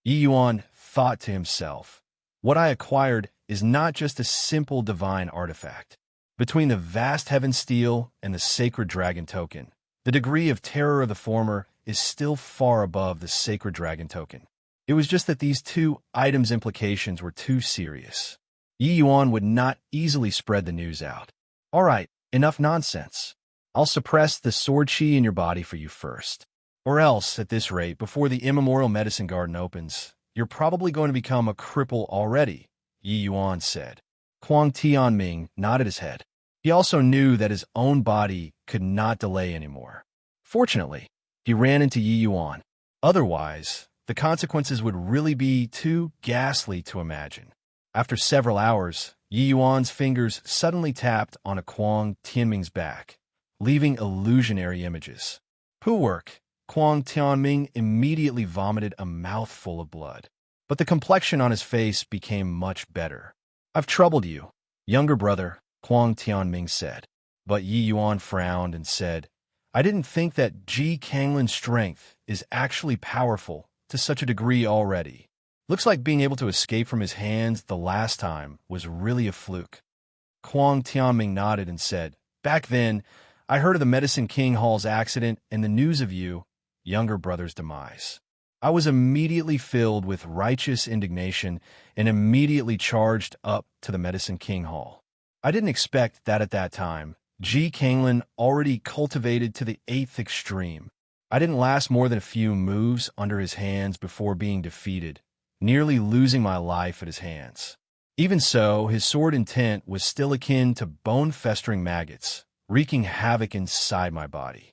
Yi Yuan thought to himself, "What I acquired is not just a simple divine artifact. Between the vast heaven steel and the sacred dragon token, the degree of terror of the former is still far above the sacred dragon token. It was just that these two items' implications were too serious. Yi Yuan would not easily spread the news out. All right, enough nonsense. I'll suppress the sword chi in your body for you first. Or else, at this rate, before the immemorial medicine garden opens, you're probably going to become a cripple already," Yi Yuan said. Kwang Tianming nodded his head. He also knew that his own body could not delay anymore. Fortunately, he ran into Yi Yuan. Otherwise, the consequences would really be too ghastly to imagine. After several hours, Yi Yuan's fingers suddenly tapped on a Kwang Tianming's back, leaving illusionary images. Poo work. Kwang Tianming immediately vomited a mouthful of blood. But the complexion on his face became much better. "I've troubled you, younger brother," Kwang Tianming said. But Yi Yuan frowned and said, "I didn't think that Ji Kanglin's strength is actually powerful to such a degree already. Looks like being able to escape from his hands the last time was really a fluke." Kwang Tianming nodded and said, "Back then, I heard of the Medicine King Hall's accident and the news of you, younger brother's demise. I was immediately filled with righteous indignation and immediately charged up to the Medicine King Hall. I didn't expect that at that time, Ji Kanglin already cultivated to the 8th extreme. I didn't last more than a few moves under his hands before being defeated, nearly losing my life at his hands. Even so, his sword intent was still akin to bone-festering maggots, wreaking havoc inside my body.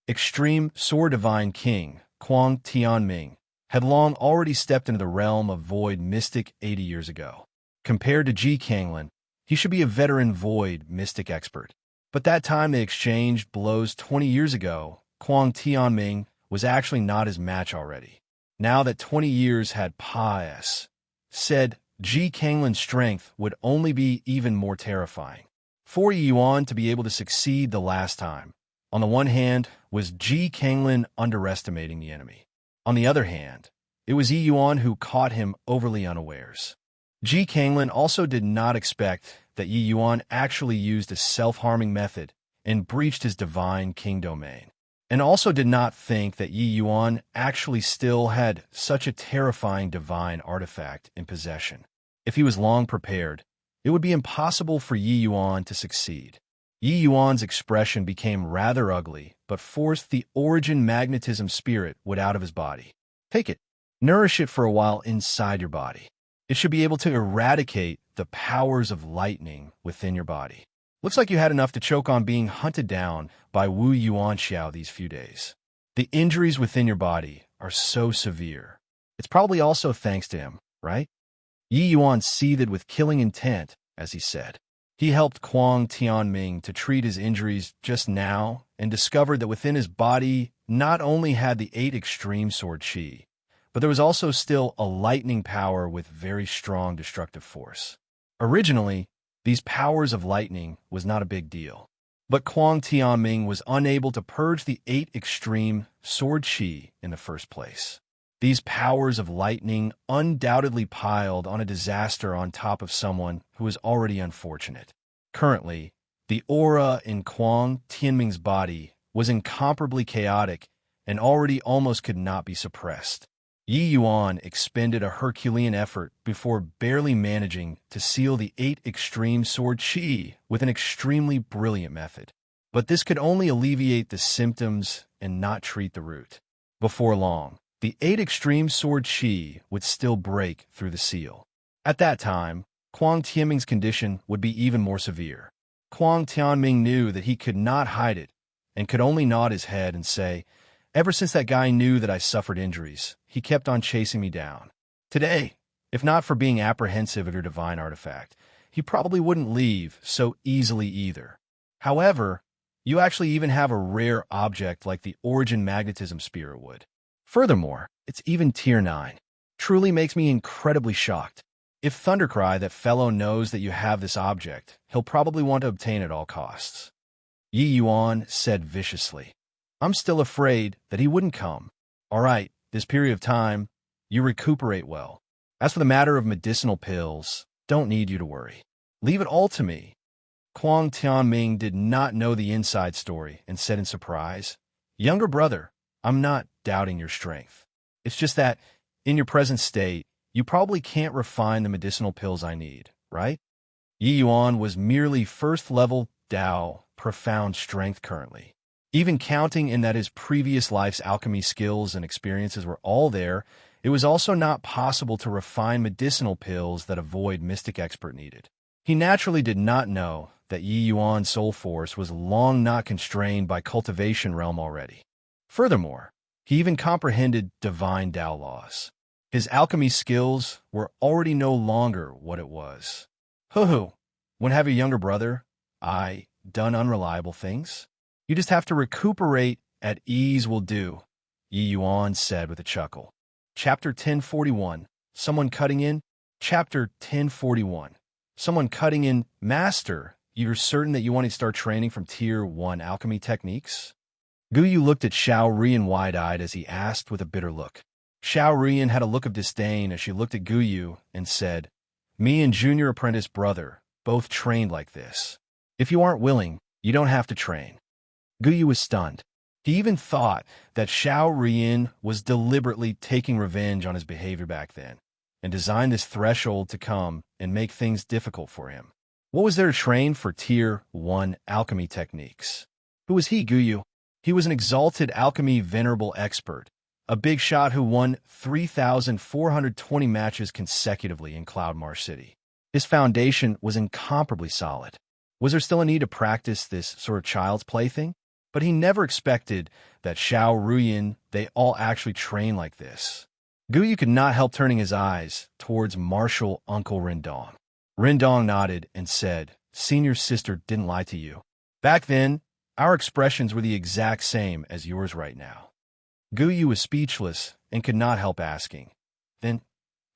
Extreme Sword Divine King, Kwang Tianming, had long already stepped into the realm of void mystic 80 years ago. Compared to Ji Kanglin, he should be a veteran void mystic expert. But that time they exchanged blows 20 years ago, Kwang Tianming was actually not his match already. Now that 20 years had passed, said Ji Kanglin's strength would only be even more terrifying. for Yi Yuan to be able to succeed the last time. On the one hand, was Ji Kanglin underestimating the enemy. On the other hand, it was Yi Yuan who caught him overly unawares. Ji Kanglin also did not expect that Yi Yuan actually used a self-harming method and breached his divine king domain, and also did not think that Yi Yuan actually still had such a terrifying divine artifact in possession. If he was long prepared, it would be impossible for Yi Yuan to succeed. Yi Yuan's expression became rather ugly, but forced the origin magnetism spirit out of his body. Take it. Nourish it for a while inside your body. It should be able to eradicate the powers of lightning within your body. Looks like you had enough to choke on being hunted down by Wu Yuanxiao these few days. The injuries within your body are so severe. It's probably also thanks to him, right? Yi Yuan seethed with killing intent, as he said. He helped Kuang Tianming to treat his injuries just now and discovered that within his body not only had the 8 extreme sword qi, but there was also still a lightning power with very strong destructive force. Originally, these powers of lightning was not a big deal, but Kuang Tianming was unable to purge the 8 extreme sword qi in the first place. These powers of lightning undoubtedly piled on a disaster on top of someone who was already unfortunate. Currently, the aura in Kuang Tianming's body was incomparably chaotic and already almost could not be suppressed. Yi Yuan expended a Herculean effort before barely managing to seal the 8 extreme sword qi with an extremely brilliant method. But this could only alleviate the symptoms and not treat the root. Before long, the 8 extreme sword qi would still break through the seal. At that time, Kuang Tianming's condition would be even more severe. Kuang Tianming knew that he could not hide it and could only nod his head and say, "Ever since that guy knew that I suffered injuries, he kept on chasing me down. Today, if not for being apprehensive of your divine artifact, he probably wouldn't leave so easily either. However, you actually even have a rare object like the origin magnetism spirit would. Furthermore, it's even tier 9. Truly makes me incredibly shocked. If Thundercry, that fellow, knows that you have this object, he'll probably want to obtain it at all costs." Yi Yuan said viciously. "I'm still afraid that he wouldn't come. All right, this period of time, you recuperate well. As for the matter of medicinal pills, don't need you to worry. Leave it all to me." Kuang Tianming did not know the inside story and said in surprise, "Younger brother, I'm not doubting your strength. It's just that, in your present state, you probably can't refine the medicinal pills I need, right?" Yi Yuan was merely first-level Dao, profound strength currently. Even counting in that his previous life's alchemy skills and experiences were all there, it was also not possible to refine medicinal pills that a void mystic expert needed. He naturally did not know that Yi Yuan's soul force was long not constrained by cultivation realm already. Furthermore, he even comprehended divine Dao laws. His alchemy skills were already no longer what it was. Hoo-hoo, when have a younger brother, I, done unreliable things? You just have to recuperate at ease will do, Yi Yuan said with a chuckle. Chapter 1041, Someone Cutting In? Chapter 1041, Someone Cutting In. Master, you're certain that you want to start training from Tier 1 alchemy techniques? Guyu looked at Xiao Rian wide-eyed as he asked with a bitter look. Xiao Rian had a look of disdain as she looked at Guyu and said, "Me and junior apprentice brother both trained like this. If you aren't willing, you don't have to train." Guyu was stunned. He even thought that Xiao Rian was deliberately taking revenge on his behavior back then, and designed this threshold to come and make things difficult for him. What was there to train for Tier 1 alchemy techniques? Who was he, Guyu? He was an exalted alchemy venerable expert, a big shot who won 3,420 matches consecutively in Cloudmarsh City. His foundation was incomparably solid. Was there still a need to practice this sort of child's play thing? But he never expected that Xiao Ruyan, they all actually train like this. Guyu could not help turning his eyes towards Marshal Uncle Rindong. Rindong nodded and said, "Senior sister didn't lie to you. Back then, our expressions were the exact same as yours right now." Guyu was speechless and could not help asking, "Then,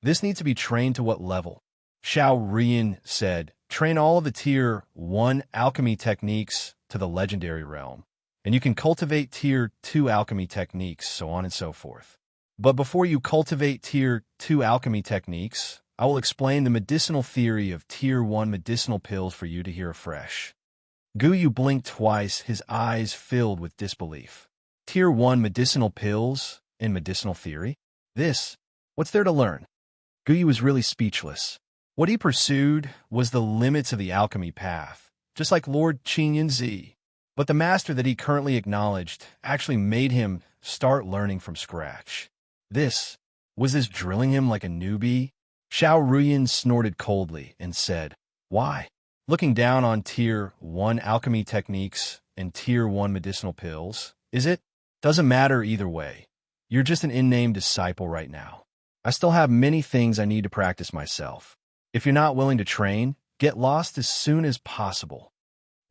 this needs to be trained to what level?" Xiao Rian said, train all of the Tier 1 alchemy techniques to the legendary realm, and you can cultivate Tier 2 alchemy techniques, so on and so forth. But before you cultivate Tier 2 alchemy techniques, I will explain the medicinal theory of Tier 1 medicinal pills for you to hear afresh. Guyu blinked twice, his eyes filled with disbelief. Tier 1 medicinal pills in medicinal theory? What's there to learn? Guyu was really speechless. What he pursued was the limits of the alchemy path, just like Lord Qinyanzi. But the master that he currently acknowledged actually made him start learning from scratch. Was this drilling him like a newbie? Xiao Ruyan snorted coldly and said, "Why?" Looking down on Tier 1 alchemy techniques and Tier 1 medicinal pills, is it? Doesn't matter either way. You're just an in-name disciple right now. I still have many things I need to practice myself. If you're not willing to train, get lost as soon as possible.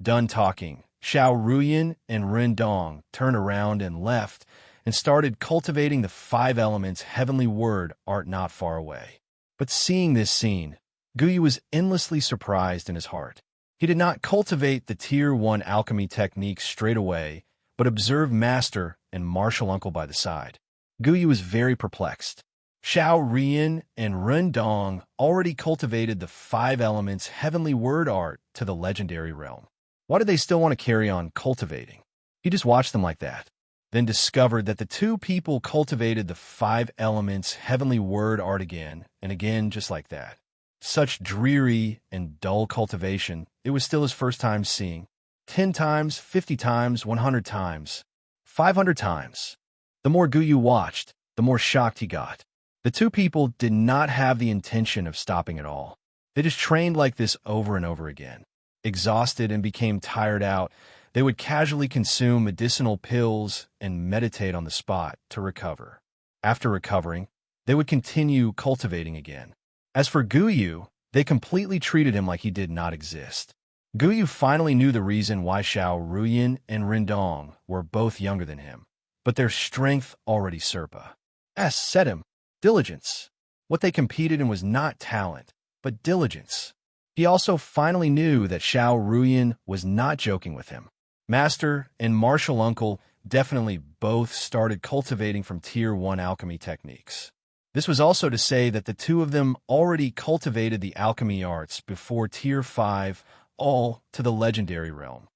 Done talking, Xiao Ruyan and Rendong turned around and left and started cultivating the 5 elements heavenly word art not far away. But seeing this scene, Guyu was endlessly surprised in his heart. He did not cultivate the Tier 1 alchemy techniques straight away, but observed Master and martial uncle by the side. Guyu was very perplexed. Xiao Rian and Rendong already cultivated the 5 elements heavenly word art to the legendary realm. Why did they still want to carry on cultivating? He just watched them like that, then discovered that the 2 people cultivated the 5 elements heavenly word art again and again just like that. Such dreary and dull cultivation, it was still his first time seeing. 10 times, 50 times, 100 times, 500 times. The more Guyu watched, the more shocked he got. The 2 people did not have the intention of stopping at all. They just trained like this over and over again. Exhausted and became tired out, they would casually consume medicinal pills and meditate on the spot to recover. After recovering, they would continue cultivating again. As for Guyu, they completely treated him like he did not exist. Guyu finally knew the reason why Xiao Ruyan and Rendong were both younger than him, but their strength already set him. Diligence. What they competed in was not talent, but diligence. He also finally knew that Xiao Ruyan was not joking with him. Master and martial uncle definitely both started cultivating from Tier 1 alchemy techniques. This was also to say that the 2 of them already cultivated the alchemy arts before Tier 5, all to the legendary realm.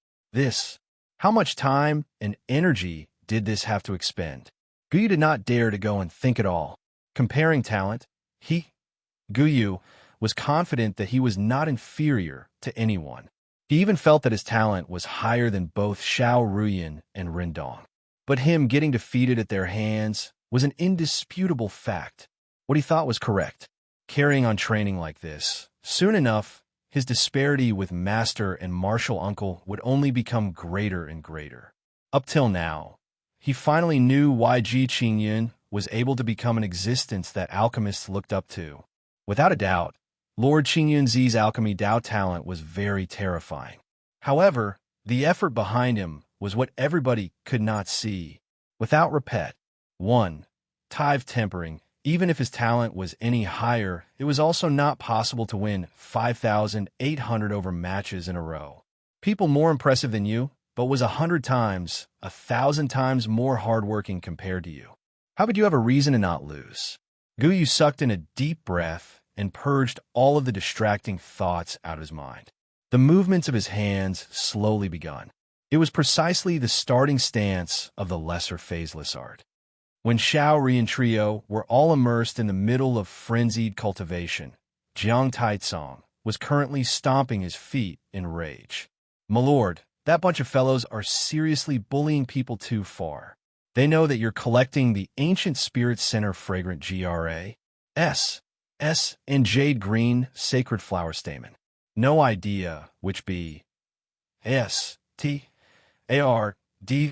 How much time and energy did this have to expend? Guyu did not dare to go and think at all. Comparing talent, Guyu, was confident that he was not inferior to anyone. He even felt that his talent was higher than both Xiao Ruyan and Rendong. But him getting defeated at their hands was an indisputable fact. What he thought was correct. Carrying on training like this, soon enough, his disparity with Master and martial uncle would only become greater and greater. Up till now, he finally knew why Ji Qingyun was able to become an existence that alchemists looked up to. Without a doubt, Lord Qingyunzi's alchemy Dao talent was very terrifying. However, the effort behind him was what everybody could not see. Without repet, 1. Tive tempering. Even if his talent was any higher, it was also not possible to win 5,800 over matches in a row. People more impressive than you, but was 100 times, 1,000 times more hardworking compared to you. How could you have a reason to not lose? Guyu sucked in a deep breath and purged all of the distracting thoughts out of his mind. The movements of his hands slowly begun. It was precisely the starting stance of the lesser phaseless art. When Xiao Ri and Trio were all immersed in the middle of frenzied cultivation, Jiang Taicong was currently stomping his feet in rage. "My lord, that bunch of fellows are seriously bullying people too far. They know that you're collecting the Ancient Spirit Center fragrant GRAS and Jade Green Sacred Flower Stamen. No idea which STARD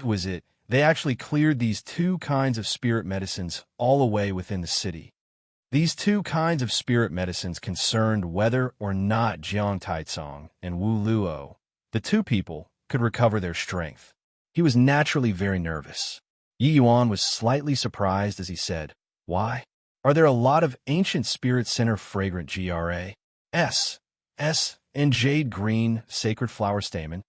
was it. They actually cleared these 2 kinds of spirit medicines all away within the city. These 2 kinds of spirit medicines concerned whether or not Jiang Taicong and Wu Luo, the 2 people, could recover their strength. He was naturally very nervous. Yi Yuan was slightly surprised as he said, "Why? Are there a lot of Ancient Spirit Center fragrant GRAS and jade green, sacred flower stamen.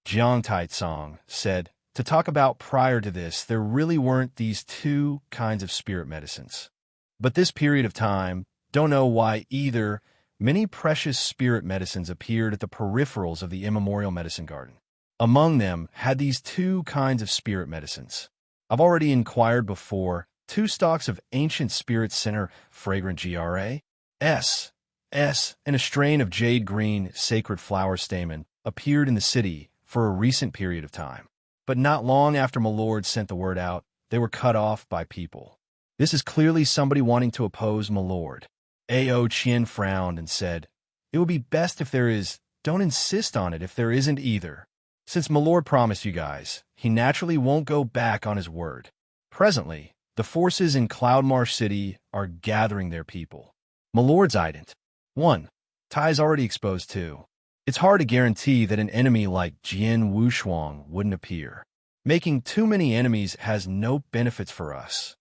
Jiang Taitsong said, to talk about prior to this, there really weren't these two kinds of spirit medicines. But this period of time, don't know why either, many precious spirit medicines appeared at the peripherals of the immemorial medicine garden. Among them had these two kinds of spirit medicines. I've already inquired before, 2 stalks of ancient spirit center, fragrant GRAS, and a strain of jade green, sacred flower stamen appeared in the city for a recent period of time. But not long after my lord sent the word out, they were cut off by people. This is clearly somebody wanting to oppose my lord. Ao Qian frowned and said, it would be best if there is, don't insist on it if there isn't either. Since my lord promised you guys, he naturally won't go back on his word. Presently, the forces in Cloudmarsh City are gathering their people. My lord's ident. 1. Tai's already exposed 2. It's hard to guarantee that an enemy like Jian Wushuang wouldn't appear. Making too many enemies has no benefits for us.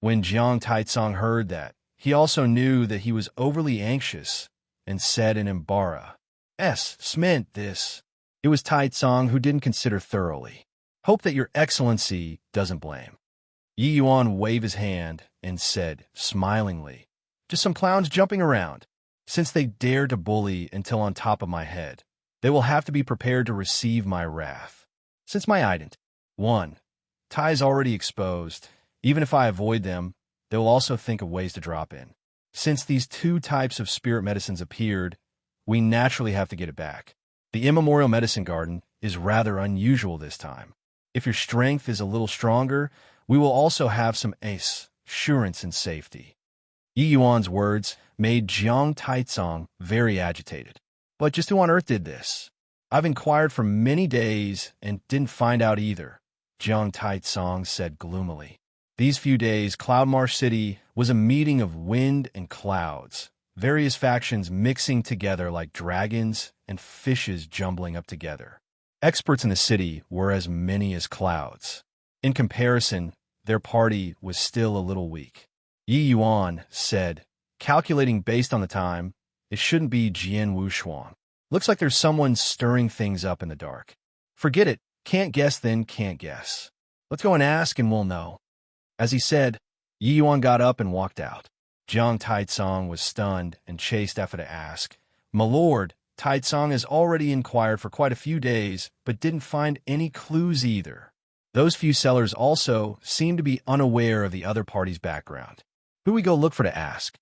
When Jiang Taitsong heard that, he also knew that he was overly anxious and said in Embark, meant this. It was Taitsong who didn't consider thoroughly. Hope that your excellency doesn't blame. Yi Yuan waved his hand and said, smilingly, just some clowns jumping around. Since they dare to bully until on top of my head, they will have to be prepared to receive my wrath. Since my ident. 1. Tai's already exposed. Even if I avoid them, they will also think of ways to drop in. Since these 2 types of spirit medicines appeared, we naturally have to get it back. The immemorial medicine garden is rather unusual this time. If your strength is a little stronger, we will also have some assurance and safety. Yi Yuan's words made Jiang Taitsong very agitated. But just who on earth did this? I've inquired for many days and didn't find out either, Jiang Taitsong said gloomily. These few days, Cloudmarsh City was a meeting of wind and clouds, various factions mixing together like dragons and fishes jumbling up together. Experts in the city were as many as clouds. In comparison, their party was still a little weak. Yi Yuan said, calculating based on the time, it shouldn't be Jian Wushuang. Looks like there's someone stirring things up in the dark. Forget it. Can't guess then can't guess. Let's go and ask and we'll know. As he said, Yi Yuan got up and walked out. Jiang Taitsong was stunned and chased after to ask, my lord, Taitsong has already inquired for quite a few days, but didn't find any clues either. Those few sellers also seemed to be unaware of the other party's background. Who we go look for to ask?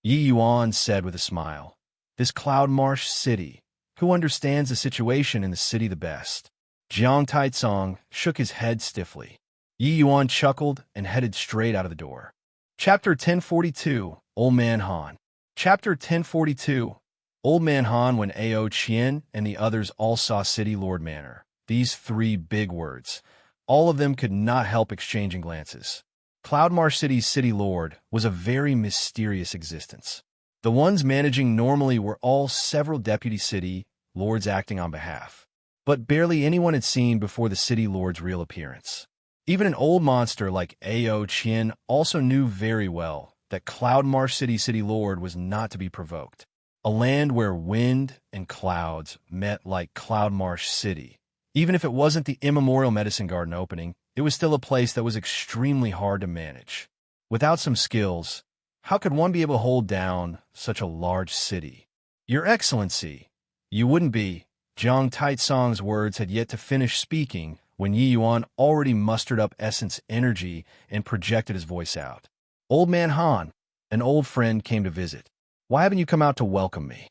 Yi Yuan said with a smile, this Cloudmarsh City. Who understands the situation in the city the best? Jiang Taitsong shook his head stiffly. Yi Yuan chuckled and headed straight out of the door. Chapter 1042, Old Man Han. Chapter 1042, Old Man Han. When Ao Qian and the others all saw City Lord Manor, these 3 big words, all of them could not help exchanging glances. Cloudmarsh City's City Lord was a very mysterious existence. The ones managing normally were all several deputy city lords acting on behalf. But barely anyone had seen before the City Lord's real appearance. Even an old monster like Ao Qian also knew very well that Cloudmarsh City Lord was not to be provoked. A land where wind and clouds met like Cloudmarsh City. Even if it wasn't the immemorial medicine garden opening, it was still a place that was extremely hard to manage. Without some skills, how could one be able to hold down such a large city? Your Excellency, you wouldn't be. Jiang Taitsong's words had yet to finish speaking when Yi Yuan already mustered up essence energy and projected his voice out. Old Man Han, an old friend, came to visit. Why haven't you come out to welcome me?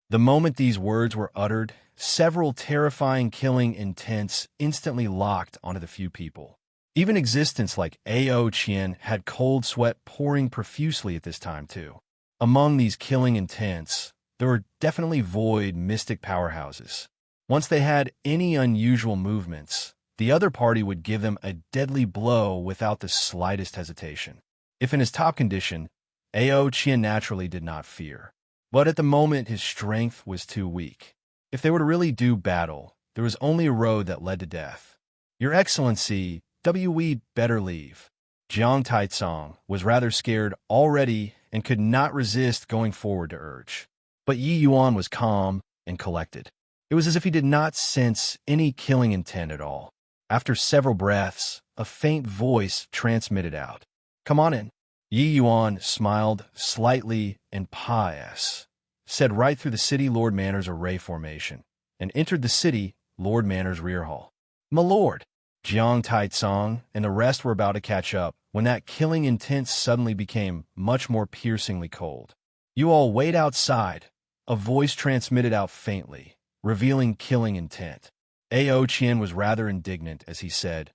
The moment these words were uttered, several terrifying killing intents instantly locked onto the few people. Even existence like Ao Qian had cold sweat pouring profusely at this time too. Among these killing intents, there were definitely void mystic powerhouses. Once they had any unusual movements, the other party would give them a deadly blow without the slightest hesitation. If in his top condition, Ao Qian naturally did not fear. But at the moment his strength was too weak. If they were to really do battle, there was only a road that led to death. Your Excellency, we'd better leave. Jiang Taitsong was rather scared already and could not resist going forward to urge. But Yi Yuan was calm and collected. It was as if he did not sense any killing intent at all. After several breaths, a faint voice transmitted out. "Come on in." Yi Yuan smiled slightly and pious, said right through the city Lord Manor's array formation, and entered the city Lord Manor's rear hall. "My lord," Jiang Taitsong and the rest were about to catch up when that killing intent suddenly became much more piercingly cold. "You all wait outside," a voice transmitted out faintly, revealing killing intent. Ao Qian was rather indignant as he said,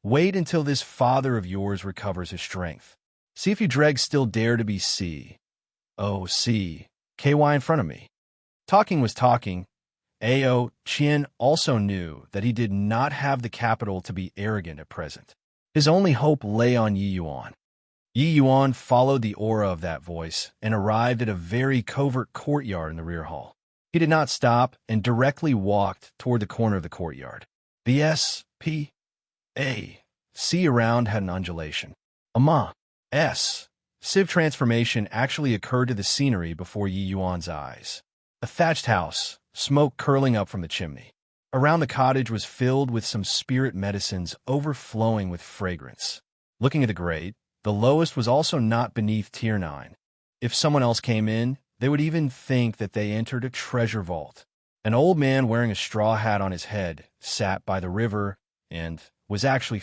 "Wait until this father of yours recovers his strength. See if you dregs still dare to be KY in front of me." Talking was talking. Ao Qian also knew that he did not have the capital to be arrogant at present. His only hope lay on Yi Yuan. Yi Yuan followed the aura of that voice and arrived at a very covert courtyard in the rear hall. He did not stop and directly walked toward the corner of the courtyard. The SPAC around had an undulation. Sieve transformation actually occurred to the scenery before Yi Yuan's eyes. A thatched house, smoke curling up from the chimney. Around the cottage was filled with some spirit medicines overflowing with fragrance. Looking at the grate, the lowest was also not beneath tier 9. If someone else came in, they would even think that they entered a treasure vault. An old man wearing a straw hat on his head sat by the river and was actually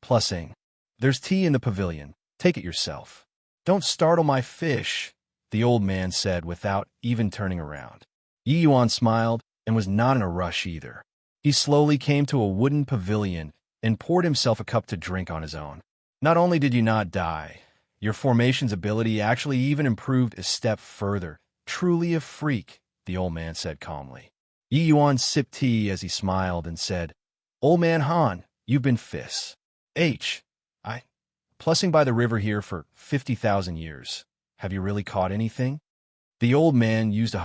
Plusing. "There's tea in the pavilion. Take it yourself." "Don't startle my fish," the old man said without even turning around. Yi Yuan smiled and was not in a rush either. He slowly came to a wooden pavilion and poured himself a cup to drink on his own. "Not only did you not die, your formation's ability actually even improved a step further. Truly a freak," the old man said calmly. Yi Yuan sipped tea as he smiled and said, "Old man Han, you've been plussing by the river here for 50,000 years. Have you really caught anything?" The old man used a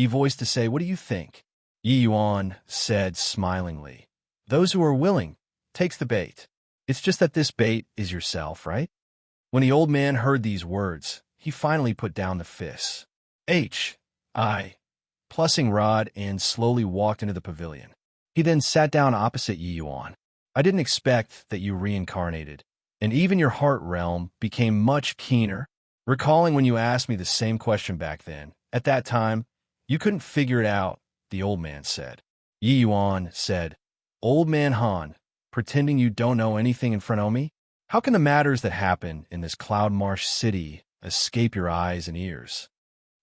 voice to say, "What do you think?" Yi Yuan said smilingly, "Those who are willing takes the bait. It's just that this bait is yourself, right?" When the old man heard these words, he finally put down the plussing rod and slowly walked into the pavilion. He then sat down opposite Yi Yuan. "I didn't expect that you reincarnated, and even your heart realm became much keener. Recalling when you asked me the same question back then, at that time, you couldn't figure it out," the old man said. Yi Yuan said, "Old man Han, pretending you don't know anything in front of me? How can the matters that happen in this cloud marsh city escape your eyes and ears?"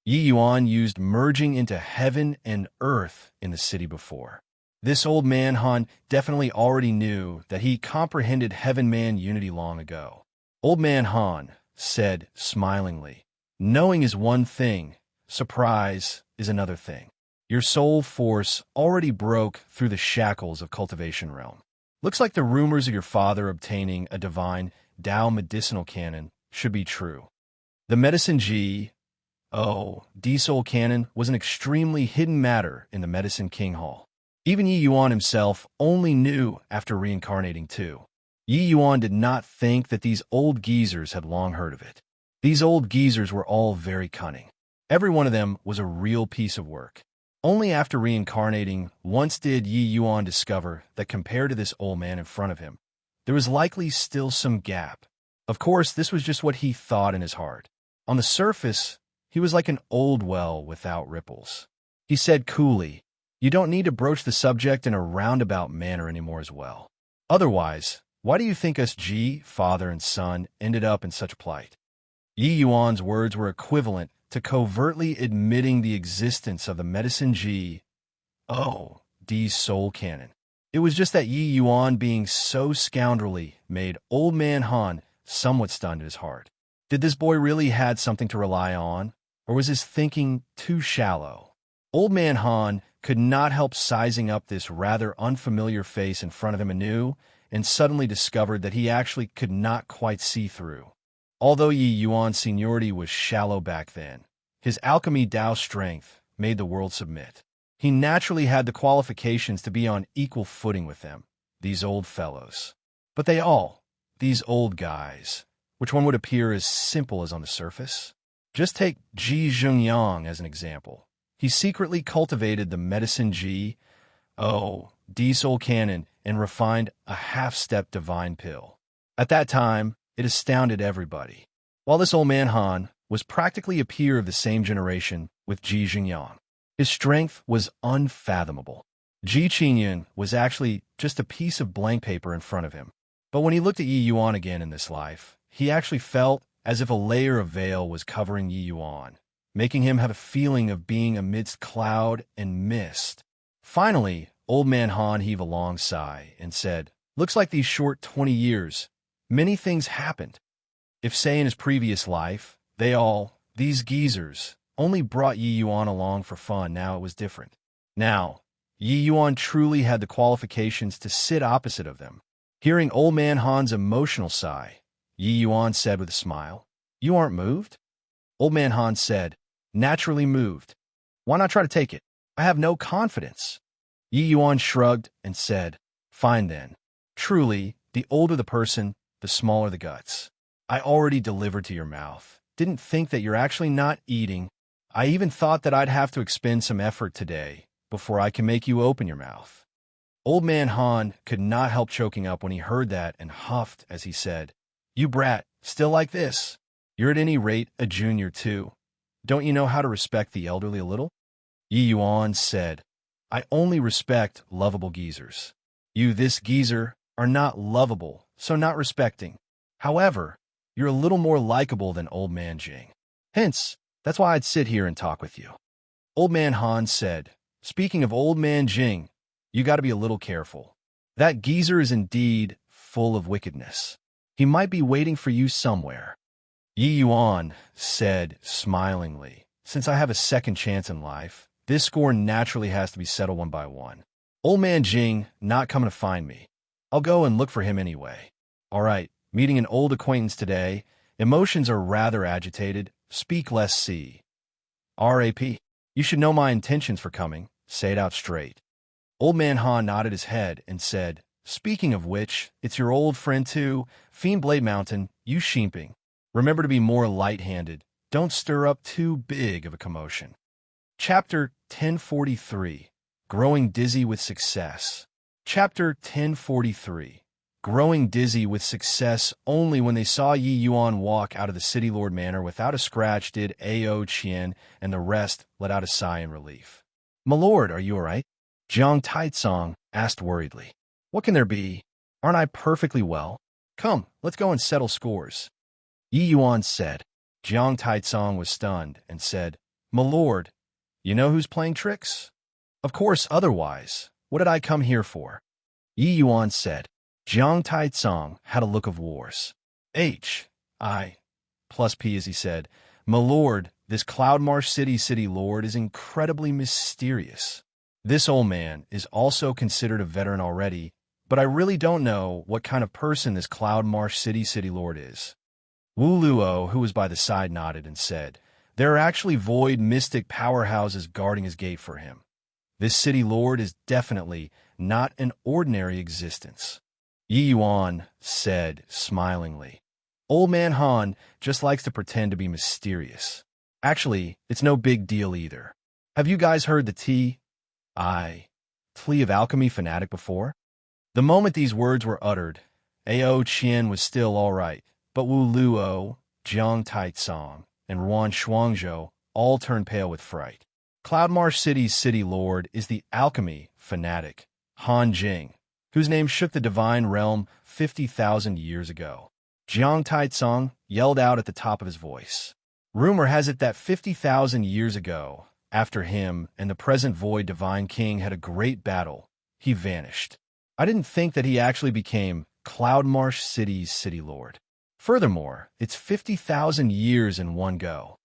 Yi Yuan used merging into heaven and earth in the city before. This old man Han definitely already knew that he comprehended heaven-man unity long ago. Old man Han said smilingly, "Knowing is one thing, surprise is another thing. Your soul force already broke through the shackles of cultivation realm. Looks like the rumors of your father obtaining a divine Tao medicinal canon should be true. The medicine D-Soul canon was an extremely hidden matter in the Medicine King Hall. Even Yi Yuan himself only knew after reincarnating too. Yi Yuan did not think that these old geezers had long heard of it. These old geezers were all very cunning. Every one of them was a real piece of work. Only after reincarnating once did Yi Yuan discover that compared to this old man in front of him, there was likely still some gap. Of course, this was just what he thought in his heart. On the surface, he was like an old well without ripples. He said coolly, "You don't need to broach the subject in a roundabout manner anymore as well. Otherwise, why do you think us father and son, ended up in such plight?" Yi Yuan's words were equivalent to covertly admitting the existence of the medicine D's soul canon. It was just that Yi Yuan being so scoundrelly made old man Han somewhat stunned in his heart. Did this boy really had something to rely on, or was his thinking too shallow? Old man Han could not help sizing up this rather unfamiliar face in front of him anew, and suddenly discovered that he actually could not quite see through. Although Yi Yuan's seniority was shallow back then, his alchemy Tao strength made the world submit. He naturally had the qualifications to be on equal footing with them, these old fellows. But these old guys, which one would appear as simple as on the surface? Just take Ji Zhengyang as an example. He secretly cultivated the medicine Ji, diesel cannon, and refined a half-step divine pill. At that time, it astounded everybody. While this old man Han was practically a peer of the same generation with Ji Zhengyang, his strength was unfathomable. Ji Qingyun was actually just a piece of blank paper in front of him. But when he looked at Yi Yuan again in this life, he actually felt as if a layer of veil was covering Yi Yuan, making him have a feeling of being amidst cloud and mist. Finally, old man Han heaved a long sigh and said, "Looks like these short 20 years, many things happened. If, say, in his previous life, these geezers, only brought Yi Yuan along for fun, now it was different. Now, Yi Yuan truly had the qualifications to sit opposite of them." Hearing old man Han's emotional sigh, Yi Yuan said with a smile, "You aren't moved?" Old man Han said, "Naturally moved. Why not try to take it? I have no confidence." Yi Yuan shrugged and said, "Fine then. Truly, the older the person, the smaller the guts. I already delivered to your mouth. Didn't think that you're actually not eating. I even thought that I'd have to expend some effort today before I can make you open your mouth." Old man Han could not help choking up when he heard that and huffed as he said, "You brat, still like this? You're at any rate a junior too. Don't you know how to respect the elderly a little?" Yi Yuan said, "I only respect lovable geezers. You, this geezer, are not lovable, so not respecting. However, you're a little more likable than old man Jing. Hence, that's why I'd sit here and talk with you." Old man Han said, "Speaking of old man Jing, you got to be a little careful. That geezer is indeed full of wickedness. He might be waiting for you somewhere." Yi Yuan said smilingly, "Since I have a second chance in life, this score naturally has to be settled one by one. Old man Jing not coming to find me. I'll go and look for him anyway. All right, meeting an old acquaintance today. Emotions are rather agitated. Speak less see. RAP. You should know my intentions for coming. Say it out straight." Old man Han nodded his head and said, "Speaking of which, it's your old friend too, Fiend Blade Mountain, you sheeping. Remember to be more light-handed. Don't stir up too big of a commotion." Chapter 1043, Growing Dizzy with Success. Chapter 1043, Growing dizzy with success. Only when they saw Yi Yuan walk out of the City Lord Manor without a scratch did Ao Qian and the rest let out a sigh in relief. "My lord, are you all right?" Jiang Taitsong asked worriedly. "What can there be? Aren't I perfectly well? Come, let's go and settle scores." Yi Yuan said. Jiang Taitsong was stunned and said, "My lord, you know who's playing tricks?" "Of course, otherwise. What did I come here for?" Yi Yuan said. Jiang Taitsong had a look of wars. I plus P as he said, "My lord, this Cloudmarsh City Lord is incredibly mysterious. This old man is also considered a veteran already, but I really don't know what kind of person this Cloudmarsh City Lord is." Wu Luo, who was by the side, nodded and said, "There are actually void mystic powerhouses guarding his gate for him. This City Lord is definitely not an ordinary existence." Yi Yuan said smilingly, "Old man Han just likes to pretend to be mysterious. Actually, it's no big deal either. Have you guys heard the Tlea of Alchemy fanatic before?" The moment these words were uttered, Ao Qian was still all right, but Wu Luo, Jiang Taitsong, and Ruan Shuangzhou all turned pale with fright. Cloudmarsh City's City Lord is the alchemy fanatic, Han Jing, whose name shook the divine realm 50,000 years ago. Jiang Taitsong yelled out at the top of his voice. Rumor has it that 50,000 years ago, after him and the present Void Divine King had a great battle, he vanished. I didn't think that he actually became Cloudmarsh City's City Lord. Furthermore, it's 50,000 years in one go.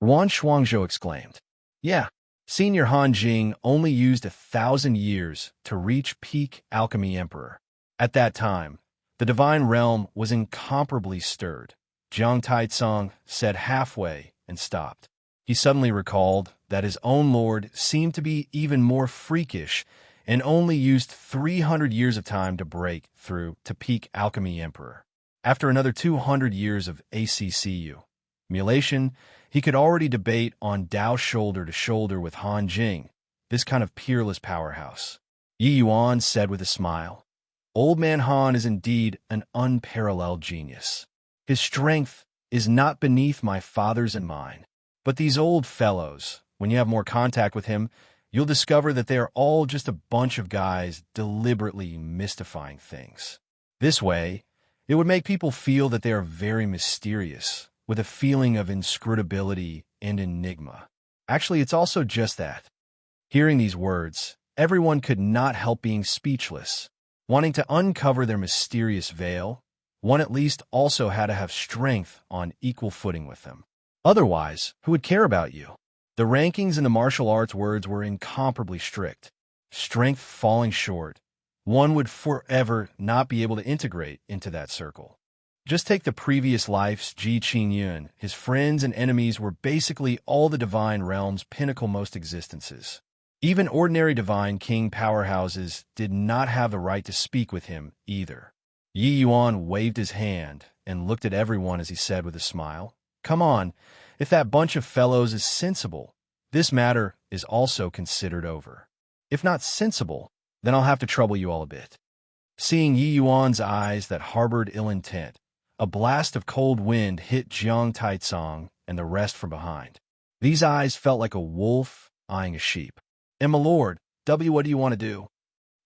Ruan Shuangzhou exclaimed. Yeah, Senior Han Jing only used 1,000 years to reach peak alchemy emperor. At that time, the divine realm was incomparably stirred. Jiang Taitsong said halfway and stopped. He suddenly recalled that his own lord seemed to be even more freakish and only used 300 years of time to break through to peak alchemy emperor. After another 200 years of ACCU, Mulation, he could already debate on Dao shoulder to shoulder with Han Jing, this kind of peerless powerhouse. Yi Yuan said with a smile, "Old man Han is indeed an unparalleled genius. His strength is not beneath my father's and mine. But these old fellows, when you have more contact with him, you'll discover that they are all just a bunch of guys deliberately mystifying things. This way, it would make people feel that they are very mysterious, with a feeling of inscrutability and enigma. Actually, it's also just that." Hearing these words, everyone could not help being speechless. Wanting to uncover their mysterious veil, one at least also had to have strength on equal footing with them. Otherwise, who would care about you? The rankings in the martial arts words were incomparably strict. Strength falling short, one would forever not be able to integrate into that circle. Just take the previous life's Ji Qingyun. His friends and enemies were basically all the divine realm's pinnacle-most existences. Even ordinary divine king powerhouses did not have the right to speak with him either. Yi Yuan waved his hand and looked at everyone as he said with a smile, "Come on, if that bunch of fellows is sensible, this matter is also considered over. If not sensible, then I'll have to trouble you all a bit." Seeing Yi Yuan's eyes that harbored ill intent, a blast of cold wind hit Jiang Taizong and the rest from behind. These eyes felt like a wolf eyeing a sheep. "And my lord, what do you want to do?"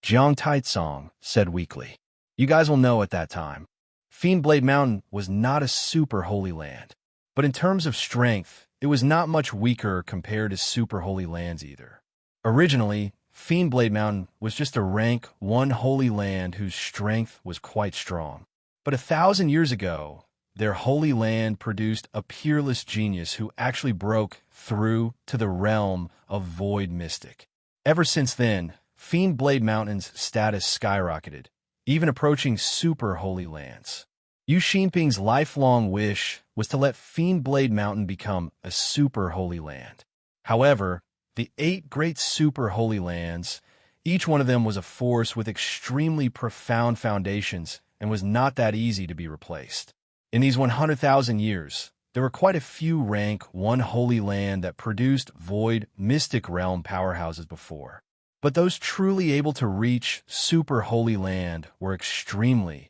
Jiang Taizong said weakly. "You guys will know at that time. Fiendblade Mountain was not a super holy land. But in terms of strength, it was not much weaker compared to super holy lands either. Originally, Fiendblade Mountain was just a rank 1 holy land whose strength was quite strong. But 1,000 years ago, their holy land produced a peerless genius who actually broke through to the realm of Void Mystic. Ever since then, Fiendblade Mountain's status skyrocketed, even approaching super holy lands. Yu Xinping's lifelong wish was to let Fiendblade Mountain become a super holy land. However, the 8 great super holy lands, each one of them was a force with extremely profound foundations and was not that easy to be replaced. In these 100,000 years, there were quite a few rank 1 holy land that produced void mystic realm powerhouses before. But those truly able to reach super holy land were extremely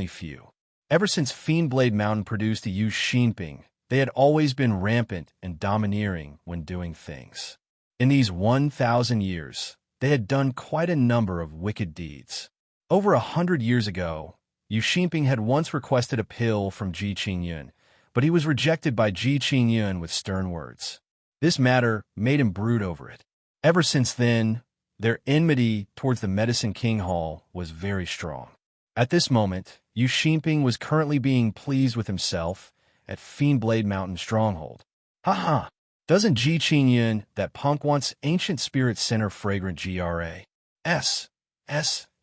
few. Ever since Fiendblade Mountain produced a Yu Xinping, they had always been rampant and domineering when doing things. In these 1,000 years, they had done quite a number of wicked deeds. Over 100 years ago, Yu Xinping had once requested a pill from Ji Qingyun, but he was rejected by Ji Qingyun with stern words. This matter made him brood over it. Ever since then, their enmity towards the Medicine King Hall was very strong. At this moment, Yu Xinping was currently being pleased with himself at Fiendblade Mountain Stronghold. Haha, doesn't Ji Qingyun, that punk, wants Ancient Spirit Center fragrant GRAS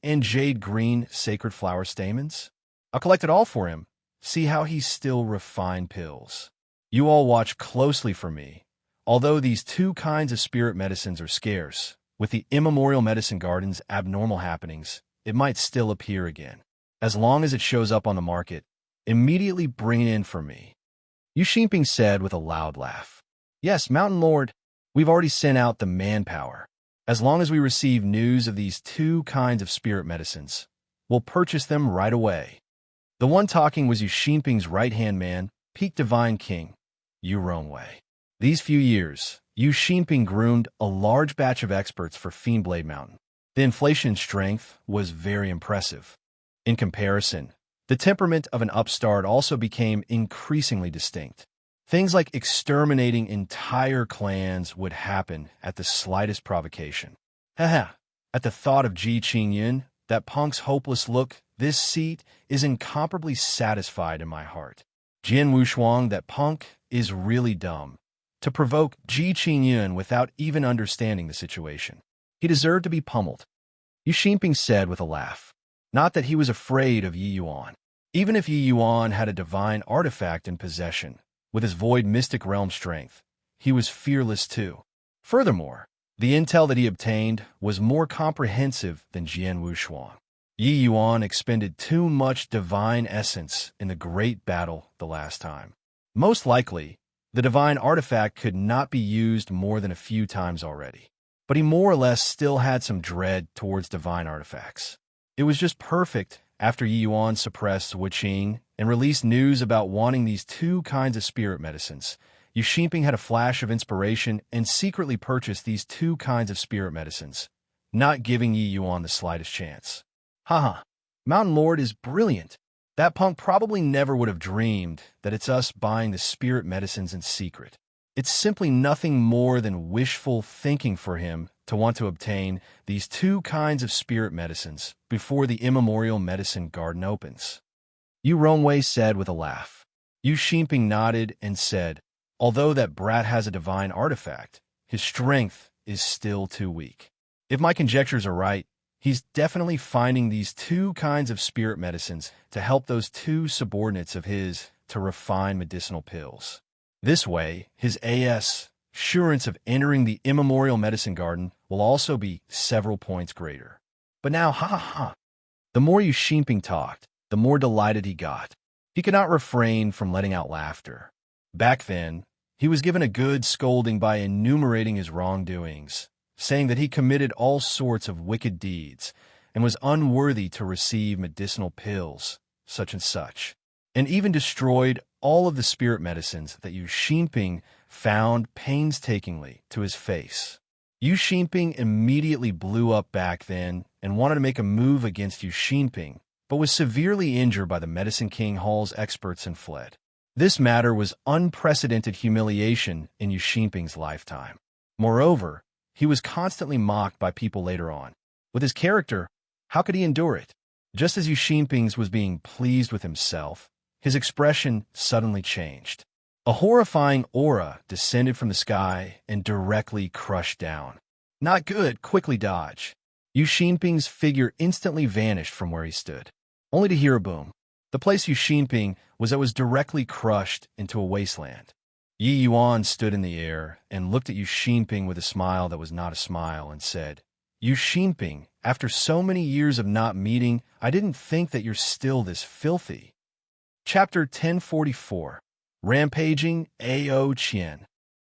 and jade green sacred flower stamens? I'll collect it all for him. See how he still refine pills. You all watch closely for me. Although these 2 kinds of spirit medicines are scarce, with the immemorial medicine garden's abnormal happenings, it might still appear again. As long as it shows up on the market, immediately bring it in for me." Yu Xinping said with a loud laugh. "Yes, Mountain Lord, we've already sent out the manpower. As long as we receive news of these 2 kinds of spirit medicines, we'll purchase them right away." The one talking was Yu Xinping's right-hand man, Peak Divine King, Yu Rongwei. These few years, Yu Xinping groomed a large batch of experts for Fiendblade Mountain. The inflation strength was very impressive. In comparison, the temperament of an upstart also became increasingly distinct. Things like exterminating entire clans would happen at the slightest provocation. Haha, at the thought of Ji Qingyun, that punk's hopeless look, this seat is incomparably satisfied in my heart. Jian Wushuang, that punk, is really dumb. To provoke Ji Qingyun without even understanding the situation. He deserved to be pummeled. Yu Xinping said with a laugh. Not that he was afraid of Yi Yuan. Even if Yi Yuan had a divine artifact in possession, with his void mystic realm strength, he was fearless too. Furthermore, the intel that he obtained was more comprehensive than Jian Wushuang. Yi Yuan expended too much divine essence in the great battle the last time. Most likely, the divine artifact could not be used more than a few times already. But he more or less still had some dread towards divine artifacts. It was just perfect after Yi Yuan suppressed Wuqing and released news about wanting these two kinds of spirit medicines. Yu Xinping had a flash of inspiration and secretly purchased these two kinds of spirit medicines, not giving Yi Yuan the slightest chance. Haha, Mountain Lord is brilliant. That punk probably never would have dreamed that it's us buying the spirit medicines in secret. It's simply nothing more than wishful thinking for him to want to obtain these two kinds of spirit medicines before the immemorial medicine garden opens. Yu Rongwei said with a laugh. Yu Xinping nodded and said, although that brat has a divine artifact, his strength is still too weak. If my conjectures are right, he's definitely finding these two kinds of spirit medicines to help those two subordinates of his to refine medicinal pills. This way, his assurance of entering the immemorial medicine garden will also be several points greater. But now, the more Yu Xinping talked, the more delighted he got. He could not refrain from letting out laughter. Back then, he was given a good scolding by enumerating his wrongdoings, saying that he committed all sorts of wicked deeds and was unworthy to receive medicinal pills, such and such, and even destroyed all of the spirit medicines that Yu Xinping found painstakingly to his face. Yu Xinping immediately blew up back then and wanted to make a move against Yu Xinping, but was severely injured by the Medicine King Hall's experts and fled. This matter was unprecedented humiliation in Yu Xinping's lifetime. Moreover, he was constantly mocked by people later on. With his character, how could he endure it? Just as Yu Xinping's was being pleased with himself, his expression suddenly changed. A horrifying aura descended from the sky and directly crushed down. Not good, quickly dodge. Yu Xinping's figure instantly vanished from where he stood, only to hear a boom. The place Yu Xinping was directly crushed into a wasteland. Yi Yuan stood in the air and looked at Yu Xinping with a smile that was not a smile and said, Yu Xinping, after so many years of not meeting, I didn't think that you're still this filthy. Chapter 1044, Rampaging A.O. Qian.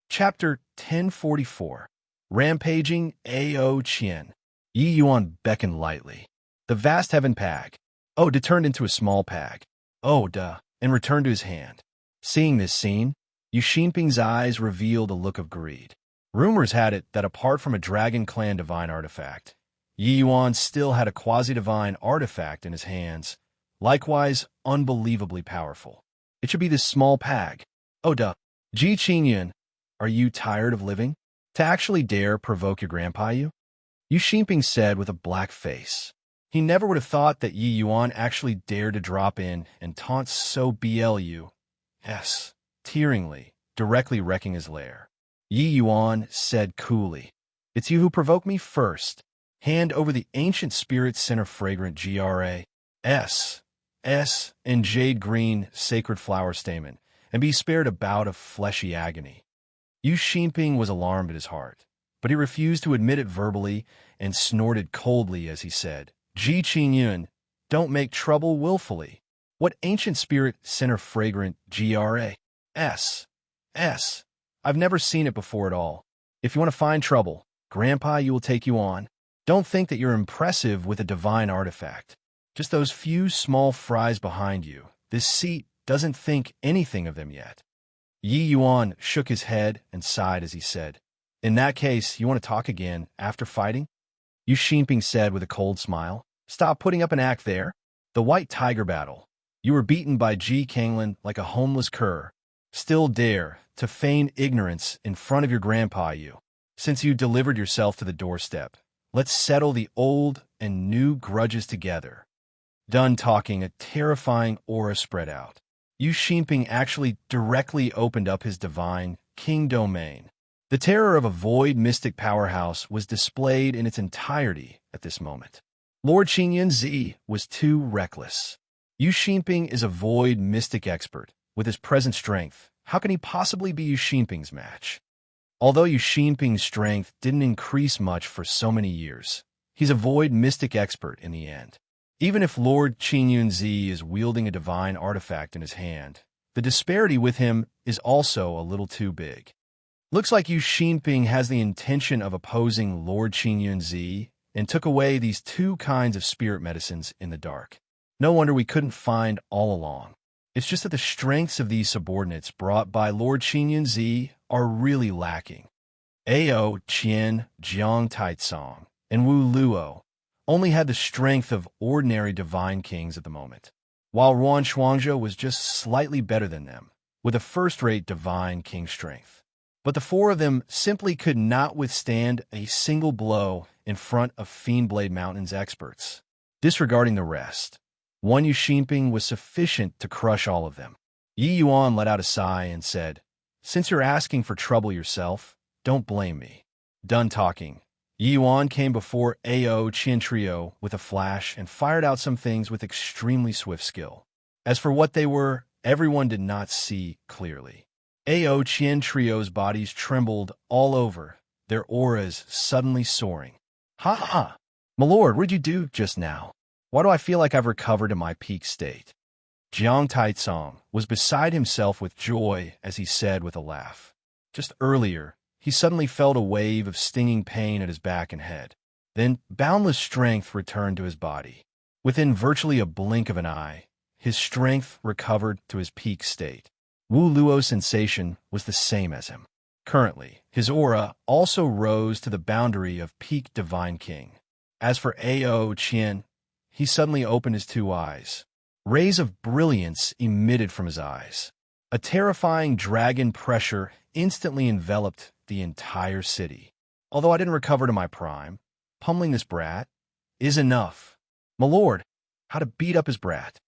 Chapter 1044, Rampaging A.O. Qian. Yi Yuan beckoned lightly. The vast heaven pag, turned into a small pag, and returned to his hand. Seeing this scene, Yu Xinping's eyes revealed a look of greed. Rumors had it that apart from a Dragon Clan divine artifact, Yi Yuan still had a quasi-divine artifact in his hands, likewise unbelievably powerful. It should be this small pag. Ji Qingyun, are you tired of living? To actually dare provoke your grandpa, you? Yu Xinping said with a black face. He never would have thought that Yi Yuan actually dared to drop in and taunt so blu, tearingly, directly wrecking his lair. Yi Yuan said coolly, It's you who provoked me first. Hand over the ancient spirit center fragrant GRAS and jade green sacred flower stamen, and be spared a bout of fleshy agony. Yu Xinping was alarmed at his heart, but he refused to admit it verbally and snorted coldly as he said, Ji Qingyun, don't make trouble willfully. What ancient spirit center fragrant GRAS? I've never seen it before at all. If you want to find trouble, Grandpa, you will take you on. Don't think that you're impressive with a divine artifact. Just those few small fries behind you. This seat doesn't think anything of them yet. Yi Yuan shook his head and sighed as he said, In that case, you want to talk again after fighting? Yu Xinping said with a cold smile. Stop putting up an act there. The White Tiger battle. You were beaten by Ji Kanglin like a homeless cur. Still dare to feign ignorance in front of your grandpa, you. Since you delivered yourself to the doorstep, let's settle the old and new grudges together. Done talking, a terrifying aura spread out. Yu Xinping actually directly opened up his divine king domain. The terror of a void mystic powerhouse was displayed in its entirety at this moment. Lord Qingyun Zi was too reckless. Yu Xinping is a void mystic expert. With his present strength, how can he possibly be Yu Xinping's match? Although Yu Xinping's strength didn't increase much for so many years, he's a void mystic expert in the end. Even if Lord Qingyun Zi is wielding a divine artifact in his hand, The disparity with him is also a little too big. Looks like Yu Xinping has the intention of opposing Lord Qin Yunzi and took away these two kinds of spirit medicines in the dark. No wonder we couldn't find all along. It's just that the strengths of these subordinates brought by Lord Qin Yunzi are really lacking. Ao, Qian, Jiang Taitsong, and Wu Luo only had the strength of ordinary divine kings at the moment, while Ruan Shuangzhe was just slightly better than them, with a first-rate divine king strength. But the four of them simply could not withstand a single blow in front of Fiendblade Mountain's experts. Disregarding the rest, one Yu Xinping was sufficient to crush all of them. Yi Yuan let out a sigh and said, "Since you're asking for trouble yourself, don't blame me." Done talking, Yi Yuan came before Ao Qian Trio with a flash and fired out some things with extremely swift skill. As for what they were, everyone did not see clearly. Ao Qian Trio's bodies trembled all over, their auras suddenly soaring. "Ha ha! My lord, what'd you do just now? Why do I feel like I've recovered to my peak state?" Jiang Taitsong was beside himself with joy as he said with a laugh. Just earlier, he suddenly felt a wave of stinging pain at his back and head. Then boundless strength returned to his body. Within virtually a blink of an eye, his strength recovered to his peak state. Wu Luo's sensation was the same as him. Currently, his aura also rose to the boundary of peak divine king. As for Ao Qian, he suddenly opened his two eyes. Rays of brilliance emitted from his eyes. A terrifying dragon pressure instantly enveloped the entire city. Although I didn't recover to my prime, pummeling this brat is enough. My lord, how to beat up his brat.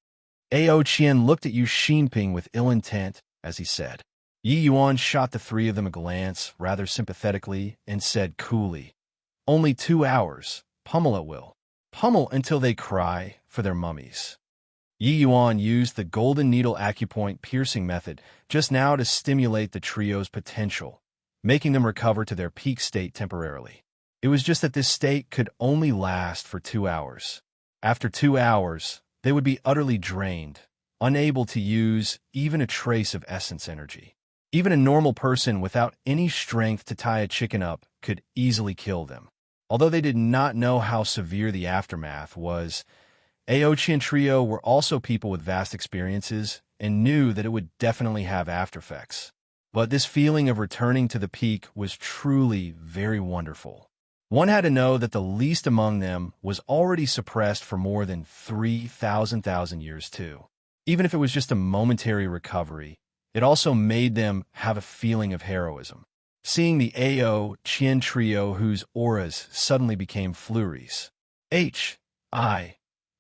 Ao Qian looked at Yu Xinping with ill intent as he said. Yi Yuan shot the three of them a glance rather sympathetically and said coolly, "Only 2 hours. Pummel at will. Pummel until they cry for their mummies." Yi Yuan used the golden needle acupoint piercing method just now to stimulate the trio's potential, making them recover to their peak state temporarily. It was just that this state could only last for 2 hours. After 2 hours, they would be utterly drained, unable to use even a trace of essence energy. Even a normal person without any strength to tie a chicken up could easily kill them. Although they did not know how severe the aftermath was, Ao Qian Trio were also people with vast experiences and knew that it would definitely have aftereffects. But this feeling of returning to the peak was truly very wonderful. One had to know that the least among them was already suppressed for more than 3,000 years too. Even if it was just a momentary recovery, it also made them have a feeling of heroism. Seeing the Ao Qian Trio whose auras suddenly became flurries.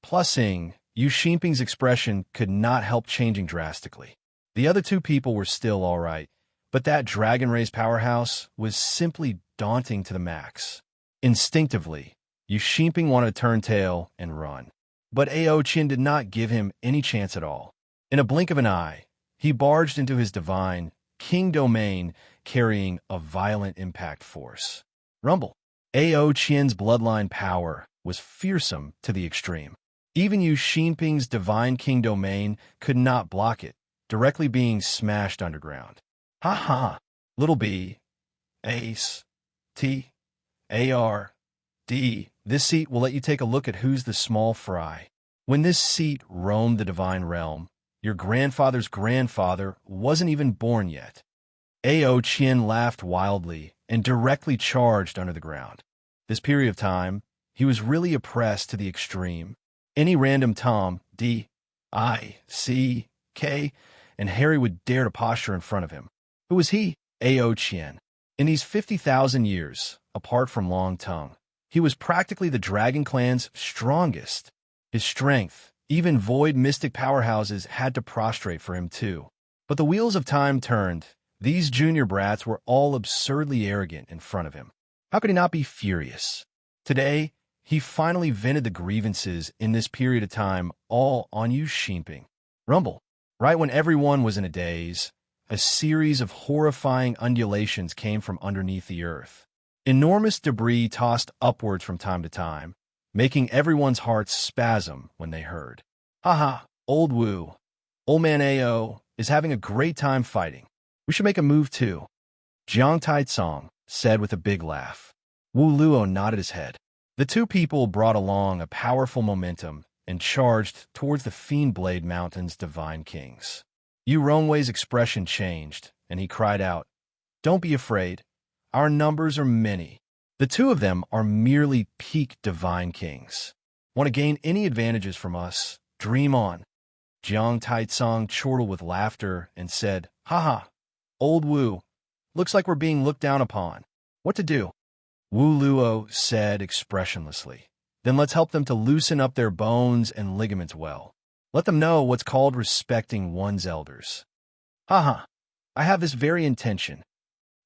Plusing, Yu Xinping's expression could not help changing drastically. The other two people were still all right, but that Dragon Ray's powerhouse was simply daunting to the max. Instinctively, Yu Xinping wanted to turn tail and run. But Ao Qian did not give him any chance at all. In a blink of an eye, he barged into his divine king domain carrying a violent impact force. Rumble. Ao Qian's bloodline power was fearsome to the extreme. Even Yu Xinping's divine king domain could not block it, directly being smashed underground. Ha ha! Little B. Ace. T. A-R. D. This seat will let you take a look at who's the small fry. When this seat roamed the divine realm, your grandfather's grandfather wasn't even born yet. Ao Qian laughed wildly and directly charged under the ground. This period of time, he was really oppressed to the extreme. Any random Tom, D, I, C, K, and Harry would dare to posture in front of him. Who was he? Ao Qian. In these 50,000 years, apart from Long Tongue, he was practically the Dragon Clan's strongest. His strength, even void mystic powerhouses had to prostrate for him too. But the wheels of time turned. These junior brats were all absurdly arrogant in front of him. How could he not be furious? Today, he finally vented the grievances in this period of time all on Yu Xinping. Rumble. Right when everyone was in a daze, a series of horrifying undulations came from underneath the earth. Enormous debris tossed upwards from time to time, making everyone's hearts spasm when they heard. Ha ha, old Wu. Old man Ao, is having a great time fighting. We should make a move too. Jiang Taitsong said with a big laugh. Wu Luo nodded his head. The two people brought along a powerful momentum and charged towards the Fiend Blade Mountain's divine kings. Yu Rongwei's expression changed, and he cried out, "Don't be afraid. Our numbers are many. The two of them are merely peak divine kings. Want to gain any advantages from us? Dream on." Jiang Taitsong chortled with laughter and said, "Haha, old Wu, looks like we're being looked down upon. What to do?" Wu Luo said expressionlessly, "Then let's help them to loosen up their bones and ligaments well. Let them know what's called respecting one's elders." "Haha, I have this very intention."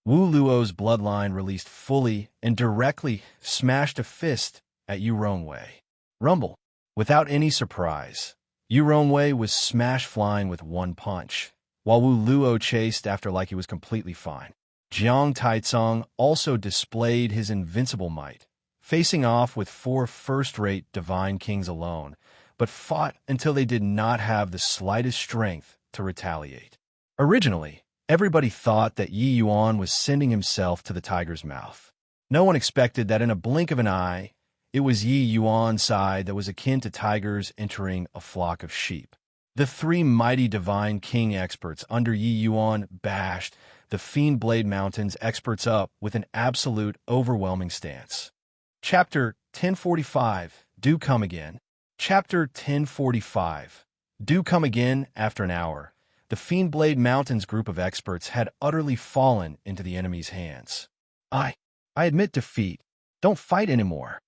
Wu Luo's bloodline released fully and directly smashed a fist at Yu Rongwei. Rumble. Without any surprise, Yu Rongwei was smashed flying with one punch, while Wu Luo chased after like he was completely fine. Jiang Taitsong also displayed his invincible might, facing off with 4 first-rate divine kings alone, but fought until they did not have the slightest strength to retaliate. Originally, everybody thought that Yi Yuan was sending himself to the tiger's mouth. No one expected that in a blink of an eye, it was Yi Yuan's side that was akin to tigers entering a flock of sheep. The 3 mighty divine king experts under Yi Yuan bashed the Fiend Blade Mountain's experts up with an absolute overwhelming stance. Chapter 1045, Do Come Again. Chapter 1045, Do Come Again. After an hour, the Fiend Blade Mountain's group of experts had utterly fallen into the enemy's hands. I admit defeat. Don't fight anymore."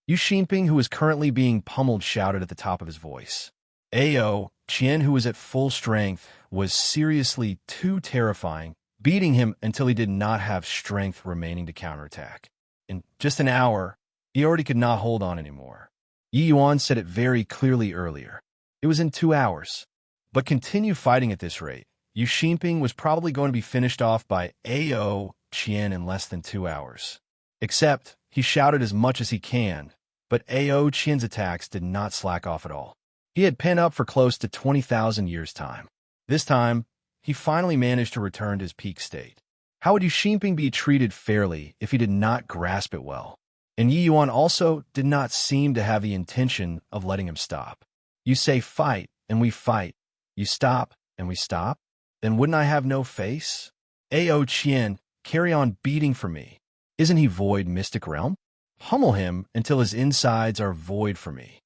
Yu Xinping, who was currently being pummeled, shouted at the top of his voice. Ao Qian, who was at full strength, was seriously too terrifying, beating him until he did not have strength remaining to counterattack. In just an hour, he already could not hold on anymore. Yi Yuan said it very clearly earlier. It was in 2 hours. But continue fighting at this rate. Yu Xinping was probably going to be finished off by Ao Qian in less than 2 hours. Except, he shouted as much as he can, but Ao Qian's attacks did not slack off at all. He had pent up for close to 20,000 years' time. This time, he finally managed to return to his peak state. How would Yu Xinping be treated fairly if he did not grasp it well? And Yi Yuan also did not seem to have the intention of letting him stop. You say fight, and we fight. You stop, and we stop? Then wouldn't I have no face? Ao Qian, carry on beating for me. Isn't he void mystic realm? Pummel him until his insides are void for me.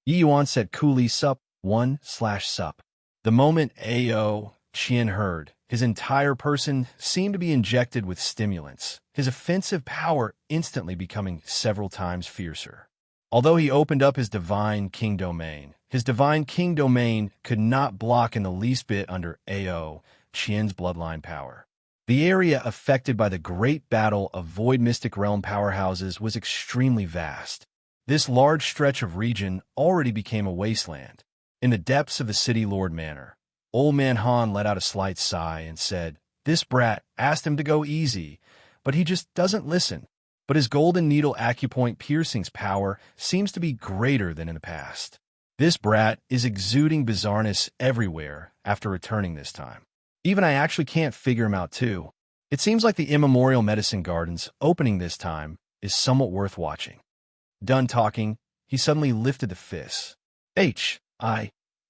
Yi Yuan said coolly, sup, 1/sup. The moment Ao Qian heard, his entire person seemed to be injected with stimulants, his offensive power instantly becoming several times fiercer. Although he opened up his divine king domain, his divine king domain could not block in the least bit under Ao Qian's bloodline power. The area affected by the great battle of void mystic realm powerhouses was extremely vast. This large stretch of region already became a wasteland. In the depths of the city lord manor, Old Man Han let out a slight sigh and said, "This brat asked him to go easy, but he just doesn't listen." But his golden needle acupoint piercing's power seems to be greater than in the past. This brat is exuding bizarreness everywhere after returning this time. Even I actually can't figure him out too. It seems like the Immemorial Medicine Garden's opening this time is somewhat worth watching. Done talking, he suddenly lifted the fist.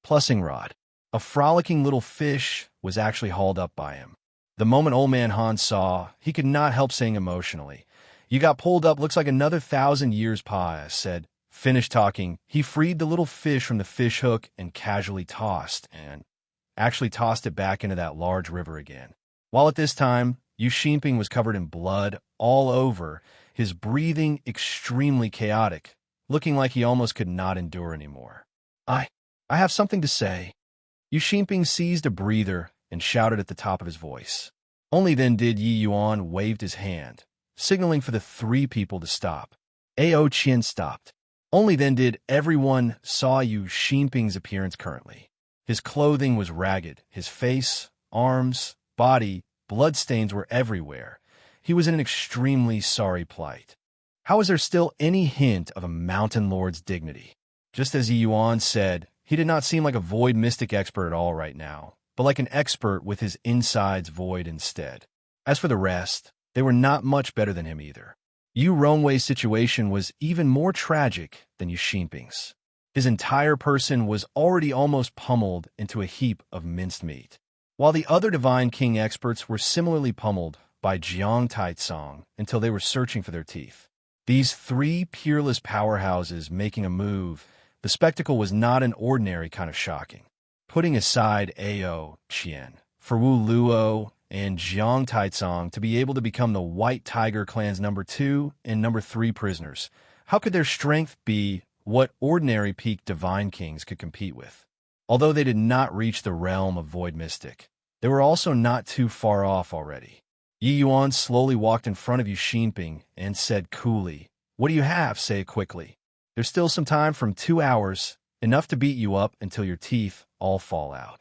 Plussing rod. A frolicking little fish was actually hauled up by him. The moment Old Man Han saw, he could not help saying emotionally, "You got pulled up, looks like another 1,000 years pa," said. Finished talking, he freed the little fish from the fish hook and casually tossed it back into that large river again. While at this time, Yu Xinping was covered in blood all over, his breathing extremely chaotic, looking like he almost could not endure anymore. I have something to say." Yu Xinping seized a breather and shouted at the top of his voice. Only then did Yi Yuan waved his hand, signaling for the 3 people to stop. Ao Qian stopped. Only then did everyone saw Yu Xinping's appearance currently. His clothing was ragged, his face, arms, body, bloodstains were everywhere. He was in an extremely sorry plight. How is there still any hint of a mountain lord's dignity? Just as Yi Yuan said, he did not seem like a void mystic expert at all right now, but like an expert with his insides void instead. As for the rest, they were not much better than him either. Yu Rongwei's situation was even more tragic than Yu Xinping's. His entire person was already almost pummeled into a heap of minced meat, while the other Divine King experts were similarly pummeled by Jiang Taitsong until they were searching for their teeth. These three peerless powerhouses making a move, the spectacle was not an ordinary kind of shocking. Putting aside Ao Qian, for Wu Luo, and Jiang Taitsong to be able to become the White Tiger clan's number 2 and number 3 prisoners, how could their strength be what ordinary peak Divine Kings could compete with? Although they did not reach the realm of Void Mystic, they were also not too far off already. Yi Yuan slowly walked in front of Yu Xinping and said coolly, "What do you have? Say it quickly. There's still some time from 2 hours, enough to beat you up until your teeth all fall out."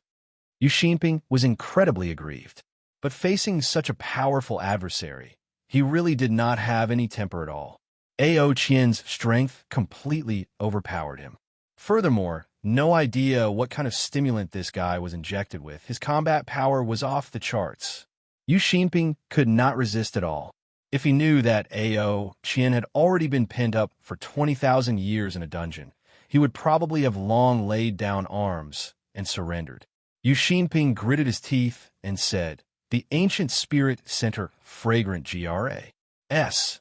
Yu Xinping was incredibly aggrieved, but facing such a powerful adversary, he really did not have any temper at all. Ao Qian's strength completely overpowered him. Furthermore, no idea what kind of stimulant this guy was injected with. His combat power was off the charts. Yu Xinping could not resist at all. If he knew that Ao Qian had already been pinned up for 20,000 years in a dungeon, he would probably have long laid down arms and surrendered. Yu Xinping gritted his teeth and said, "The ancient spirit center fragrant GRAS.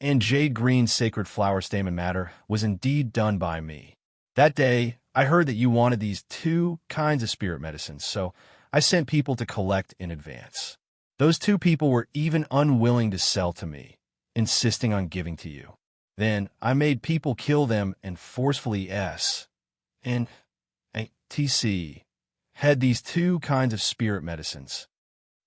And jade green sacred flower stamen matter was indeed done by me. That day, I heard that you wanted these 2 kinds of spirit medicines, so I sent people to collect in advance. Those 2 people were even unwilling to sell to me, insisting on giving to you. Then I made people kill them and forcefully and TC had these 2 kinds of spirit medicines."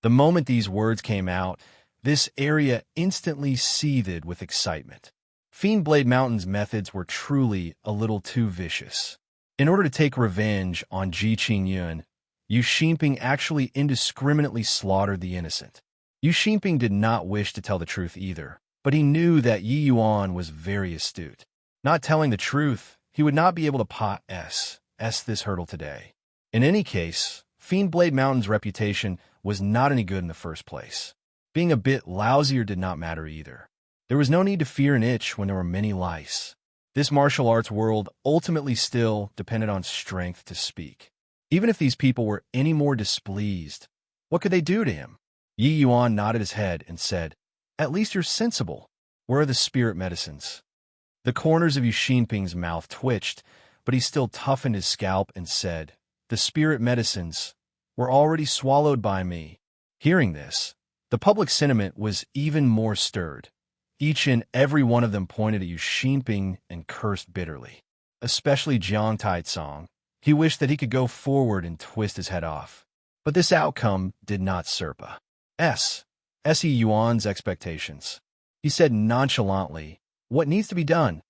The moment these words came out, this area instantly seethed with excitement. Fiendblade Mountain's methods were truly a little too vicious. In order to take revenge on Ji Qingyun, Yu Xinping actually indiscriminately slaughtered the innocent. Yu Xinping did not wish to tell the truth either, but he knew that Yi Yuan was very astute. Not telling the truth, he would not be able to pass this hurdle today. In any case, Fiendblade Mountain's reputation was not any good in the first place. Being a bit lousier did not matter either. There was no need to fear an itch when there were many lice. This martial arts world ultimately still depended on strength to speak. Even if these people were any more displeased, what could they do to him? Yi Yuan nodded his head and said, "At least you're sensible. Where are the spirit medicines?" The corners of Yu Xinping's mouth twitched, but he still toughened his scalp and said, "The spirit medicines were already swallowed by me." Hearing this, the public sentiment was even more stirred. Each and every one of them pointed at Yu Xinping and cursed bitterly. Especially Jiang Taitsong. He wished that he could go forward and twist his head off. But this outcome did not surpass Yi Yuan's expectations. He said nonchalantly, "What needs to be done?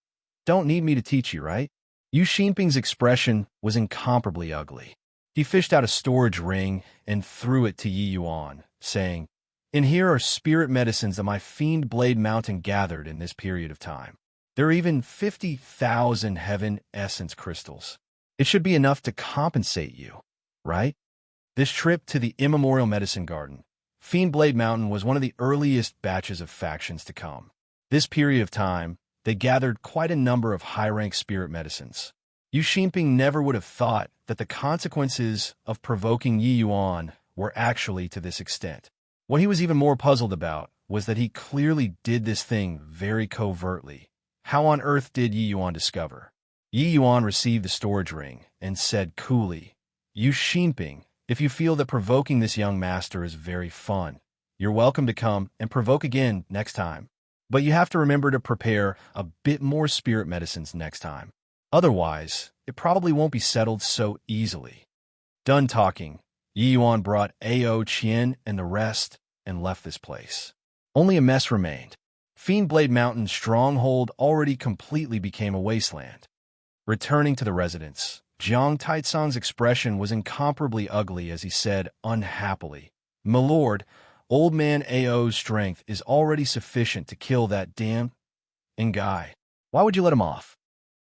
Don't need me to teach you, right?" Yu Xinping's expression was incomparably ugly. He fished out a storage ring and threw it to Yi Yuan, saying, "In here are spirit medicines that my Fiend Blade Mountain gathered in this period of time. There are even 50,000 heaven essence crystals. It should be enough to compensate you, right?" This trip to the immemorial medicine garden, Fiend Blade Mountain, was one of the earliest batches of factions to come. This period of time, they gathered quite a number of high-rank spirit medicines. Yu Xinping never would have thought that the consequences of provoking Yi Yuan were actually to this extent. What he was even more puzzled about was that he clearly did this thing very covertly. How on earth did Yi Yuan discover? Yi Yuan received the storage ring and said coolly, "Yu Xinping, if you feel that provoking this young master is very fun, you're welcome to come and provoke again next time. But you have to remember to prepare a bit more spirit medicines next time. Otherwise, it probably won't be settled so easily." Done talking, Yi Yuan brought Ao Qian and the rest and left this place. Only a mess remained. Fiendblade Mountain's stronghold already completely became a wasteland. Returning to the residence, Jiang Taitsong's expression was incomparably ugly as he said unhappily, "My lord, old man Ao's strength is already sufficient to kill that damn guy. Why would you let him off?"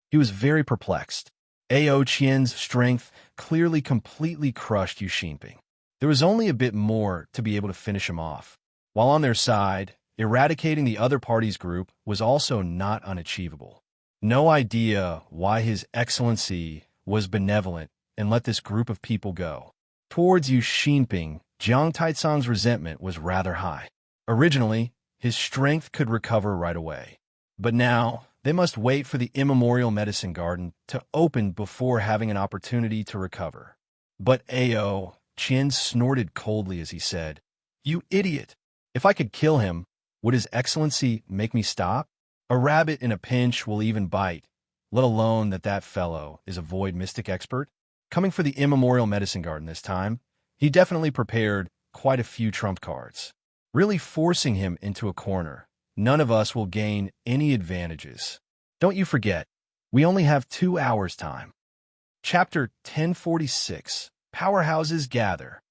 He was very perplexed. Ao Qian's strength clearly completely crushed Yu Xinping. There was only a bit more to be able to finish him off. While on their side, eradicating the other party's group was also not unachievable. No idea why His Excellency was benevolent and let this group of people go. Towards Yu Xinping, Jiang Taizong's resentment was rather high. Originally, his strength could recover right away. But now, they must wait for the immemorial medicine garden to open before having an opportunity to recover. But Ao Qian snorted coldly as he said, "You idiot! If I could kill him, would His Excellency make me stop? A rabbit in a pinch will even bite, let alone that fellow is a void mystic expert." Coming for the immemorial medicine garden this time, he definitely prepared quite a few trump cards, really forcing him into a corner. None of us will gain any advantages. Don't you forget, we only have 2 hours' time. Chapter 1046, Powerhouses Gather.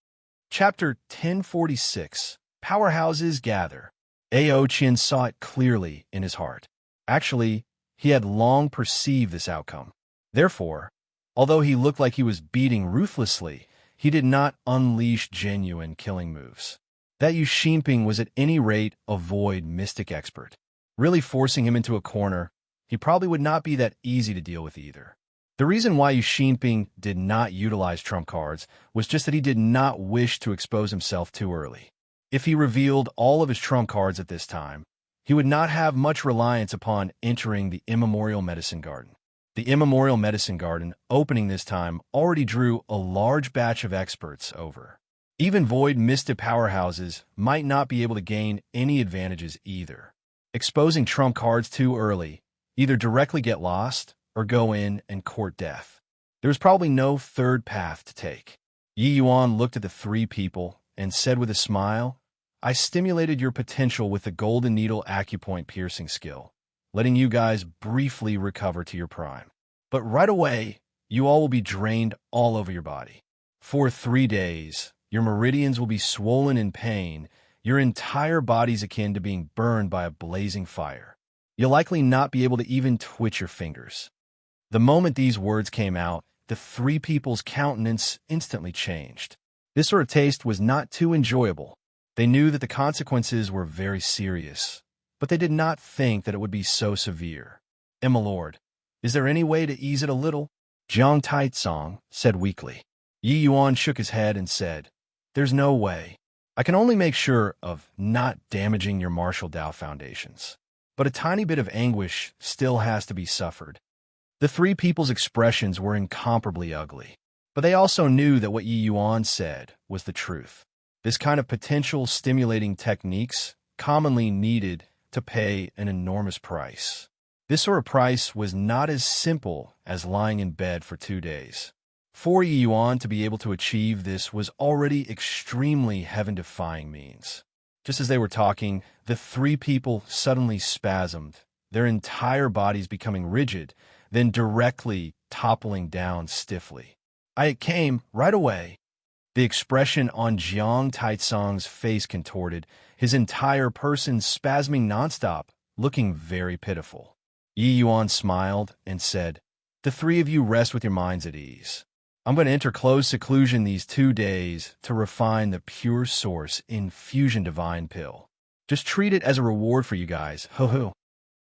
Chapter 1046, Powerhouses Gather. Ao Qian saw it clearly in his heart. Actually, he had long perceived this outcome. Therefore, although he looked like he was beating ruthlessly, he did not unleash genuine killing moves. That Yu Xinping was at any rate a void mystic expert. Really forcing him into a corner, he probably would not be that easy to deal with either. The reason why Yu Xinping did not utilize trump cards was just that he did not wish to expose himself too early. If he revealed all of his trump cards at this time, he would not have much reliance upon entering the immemorial medicine garden. The immemorial medicine garden opening this time already drew a large batch of experts over. Even void mystic powerhouses might not be able to gain any advantages either. Exposing trump cards too early, either directly get lost or go in and court death. There was probably no third path to take. Yi Yuan looked at the 3 people and said with a smile, "I stimulated your potential with the golden needle acupoint piercing skill, letting you guys briefly recover to your prime. But right away, you all will be drained all over your body. For 3 days, your meridians will be swollen in pain. Your entire body's akin to being burned by a blazing fire. You'll likely not be able to even twitch your fingers." The moment these words came out, the 3 people's countenance instantly changed. This sort of taste was not too enjoyable. They knew that the consequences were very serious, but they did not think that it would be so severe. "My lord, is there any way to ease it a little?" Jiang Taizong said weakly. Yi Yuan shook his head and said, "There's no way. I can only make sure of not damaging your martial Dao foundations. But a tiny bit of anguish still has to be suffered." The 3 people's expressions were incomparably ugly, but they also knew that what Yi Yuan said was the truth. This kind of potential stimulating techniques commonly needed to pay an enormous price. This sort of price was not as simple as lying in bed for 2 days. For Yi Yuan to be able to achieve this was already extremely heaven-defying means. Just as they were talking, the 3 people suddenly spasmed, their entire bodies becoming rigid, then directly toppling down stiffly. It came right away. The expression on Jiang Taizong's face contorted, his entire person spasming nonstop, looking very pitiful. Yi Yuan smiled and said, "The 3 of you rest with your minds at ease. I'm going to enter closed seclusion these 2 days to refine the pure source infusion divine pill. Just treat it as a reward for you guys, ho-ho."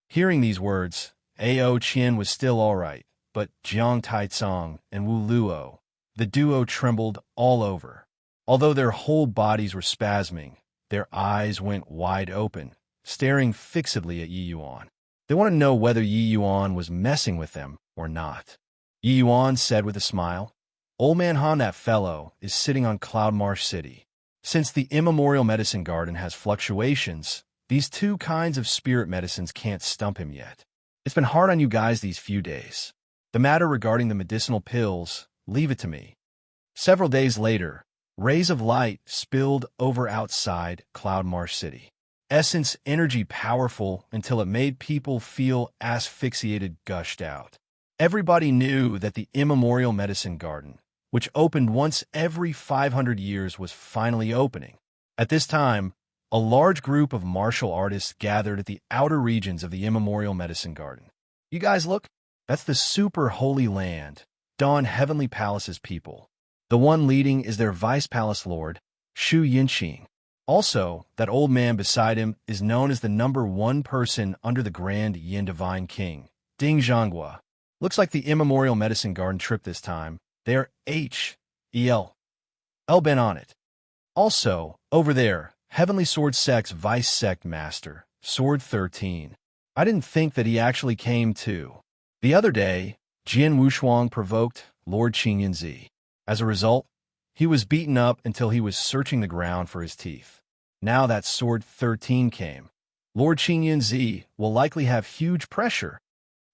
Hearing these words, Ao Qian was still all right, but Jiang Taizong and Wu Luo, the duo trembled all over. Although their whole bodies were spasming, their eyes went wide open, staring fixedly at Yi Yuan. They wanted to know whether Yi Yuan was messing with them or not. Yi Yuan said with a smile, "Old Man Han, that fellow, is sitting on Cloud Marsh City. Since the immemorial medicine garden has fluctuations, these 2 kinds of spirit medicines can't stump him yet. It's been hard on you guys these few days. The matter regarding the medicinal pills, leave it to me." Several days later, rays of light spilled over outside Cloud Marsh City. Essence energy powerful until it made people feel asphyxiated gushed out. Everybody knew that the immemorial medicine garden, which opened once every 500 years, was finally opening. At this time, a large group of martial artists gathered at the outer regions of the immemorial medicine garden. "You guys look, that's the super holy land. Dawn Heavenly Palace's people. The one leading is their Vice Palace Lord, Shu Yinqing. Also, that old man beside him is known as the #1 person under the Grand Yin Divine King, Ding Zhanghua. Looks like the Immemorial Medicine Garden trip this time. They are H.E.L. been on it. Also, over there, Heavenly Sword Sect's Vice Sect Master, Sword 13. I didn't think that he actually came too. The other day, Jian Wushuang provoked Lord Qingyunzi. As a result, he was beaten up until he was searching the ground for his teeth. Now that Sword 13 came, Lord Qingyunzi will likely have huge pressure.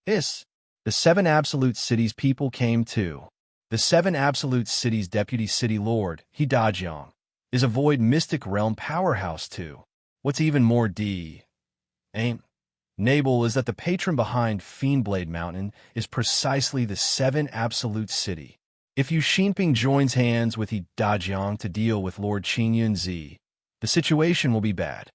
The 7 Absolute Cities people came too. The 7 Absolute Cities Deputy City Lord, He Dajiang, is a Void Mystic Realm powerhouse too. What's even more Nable is that the patron behind Fiendblade Mountain is precisely the 7 Absolute City. If Yu Xinping joins hands with He Dajiang to deal with Lord Qingyunzi, the situation will be bad.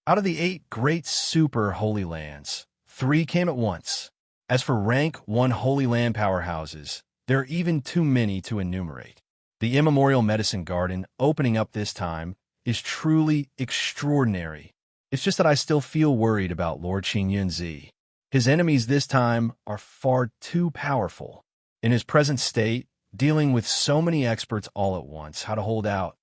Out of the 8 great super Holy Lands, 3 came at once. As for rank 1 Holy Land powerhouses, there are even too many to enumerate. The Immemorial Medicine Garden opening up this time is truly extraordinary. It's just that I still feel worried about Lord Qingyunzi. His enemies this time are far too powerful. In his present state, dealing with so many experts all at once, how to hold out.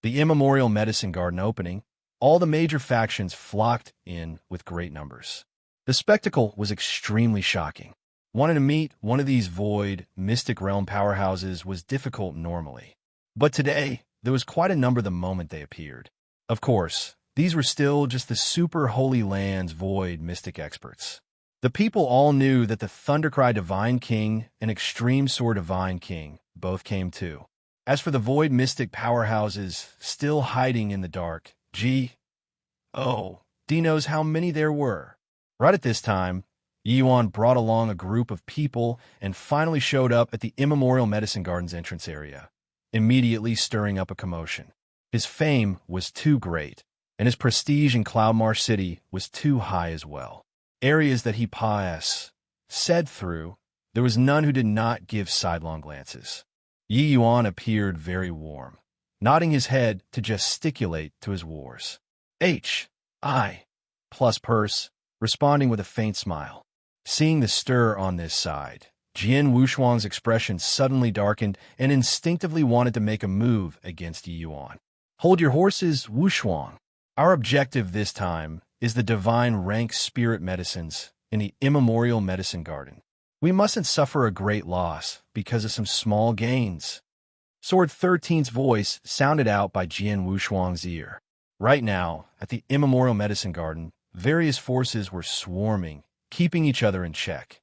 The Immemorial Medicine Garden opening, all the major factions flocked in with great numbers. The spectacle was extremely shocking. Wanting to meet one of these void, mystic realm powerhouses was difficult normally. But today, there was quite a number the moment they appeared. Of course, these were still just the super Holy Lands void mystic experts. The people all knew that the Thundercry Divine King and Extreme Sword Divine King both came too. As for the void mystic powerhouses still hiding in the dark, D knows how many there were. Right at this time, Yuan brought along a group of people and finally showed up at the Immemorial Medicine Garden's entrance area, immediately stirring up a commotion. His fame was too great, and his prestige in Cloudmarsh City was too high as well. Areas that he said through, there was none who did not give sidelong glances. Yi Yuan appeared very warm, nodding his head to gesticulate to his wars. H.I. plus purse, responding with a faint smile. Seeing the stir on this side, Jian Wushuang's expression suddenly darkened and instinctively wanted to make a move against Yi Yuan. Hold your horses, Wushuang. Our objective this time is the divine rank spirit medicines in the Immemorial Medicine Garden. We mustn't suffer a great loss because of some small gains. Sword 13's voice sounded out by Jian Wushuang's ear. Right now, at the Immemorial Medicine Garden, various forces were swarming, keeping each other in check.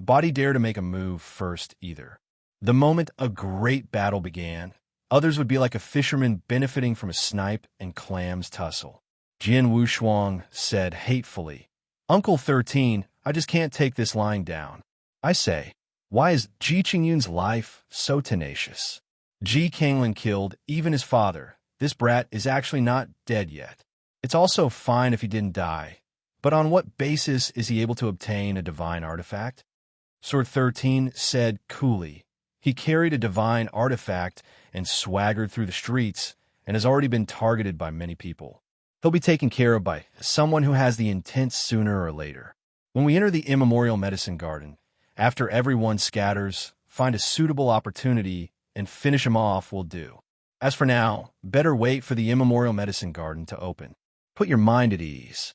Body dare to make a move first either. The moment a great battle began, others would be like a fisherman benefiting from a snipe and clams tussle. Jian Wushuang said hatefully, Uncle 13, I just can't take this lying down. I say, why is Ji Qingyun's life so tenacious? Ji Kanglin killed even his father. This brat is actually not dead yet. It's also fine if he didn't die, but on what basis is he able to obtain a divine artifact? Sword 13 said coolly. He carried a divine artifact and swaggered through the streets and has already been targeted by many people. He'll be taken care of by someone who has the intent sooner or later. When we enter the Immemorial Medicine Garden, after everyone scatters, find a suitable opportunity and finish him off will do. As for now, better wait for the Immemorial Medicine Garden to open. Put your mind at ease.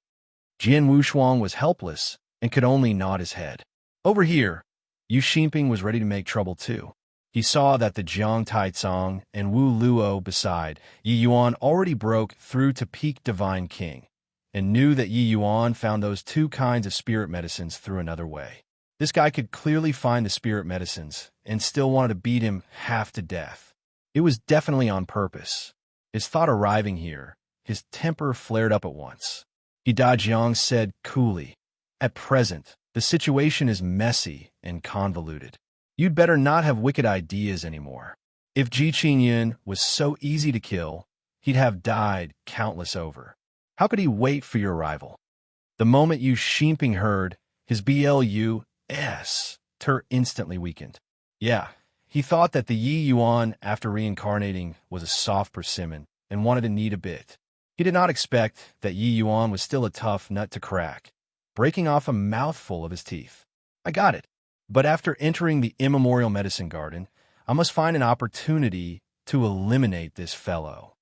Jian Wushuang was helpless and could only nod his head. Over here, Yu Xinping was ready to make trouble too. He saw that the Jiang Taicong and Wu Luo beside Yi Yuan already broke through to peak Divine King, and knew that Yi Yuan found those 2 kinds of spirit medicines through another way. This guy could clearly find the spirit medicines and still wanted to beat him half to death. It was definitely on purpose. His thought arriving here, his temper flared up at once. He Dajiang said coolly, At present, the situation is messy and convoluted. You'd better not have wicked ideas anymore. If Ji Qingyun was so easy to kill, he'd have died countless over. How could he wait for your arrival? The moment Yu Xinping heard, his BLUS Tur instantly weakened. Yeah, he thought that the Yi Yuan, after reincarnating, was a soft persimmon and wanted to knead a bit. He did not expect that Yi Yuan was still a tough nut to crack, breaking off a mouthful of his teeth. I got it. But after entering the immemorial medicine garden, I must find an opportunity to eliminate this fellow.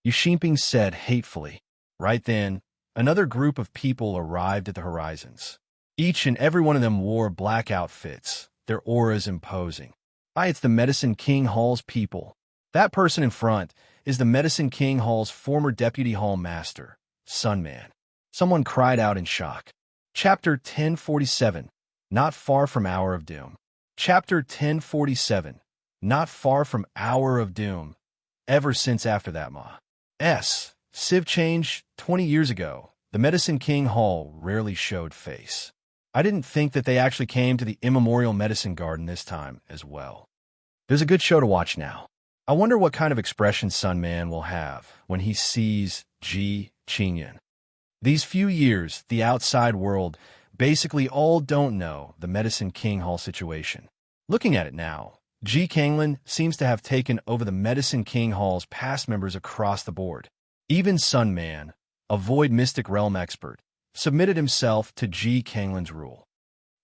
Yu Xinping said hatefully. Right then, another group of people arrived at the horizons. Each and every one of them wore black outfits, their auras imposing. It's the Medicine King Hall's people. That person in front is the Medicine King Hall's former Deputy Hall Master, Sunman. Someone cried out in shock. Chapter 1047, Not Far from Hour of Doom. Chapter 1047, Not Far from Hour of Doom. Ever since after that Civ change 20 years ago, the Medicine King Hall rarely showed face. I didn't think that they actually came to the immemorial medicine garden this time as well. There's a good show to watch now. I wonder what kind of expression Sunman will have when he sees Ji Qingyun. These few years, the outside world basically all don't know the Medicine King Hall situation. Looking at it now, Ji Kanglin seems to have taken over the Medicine King Hall's past members across the board. Even Sunman, a Void Mystic Realm expert, submitted himself to Ji Kanglin's rule.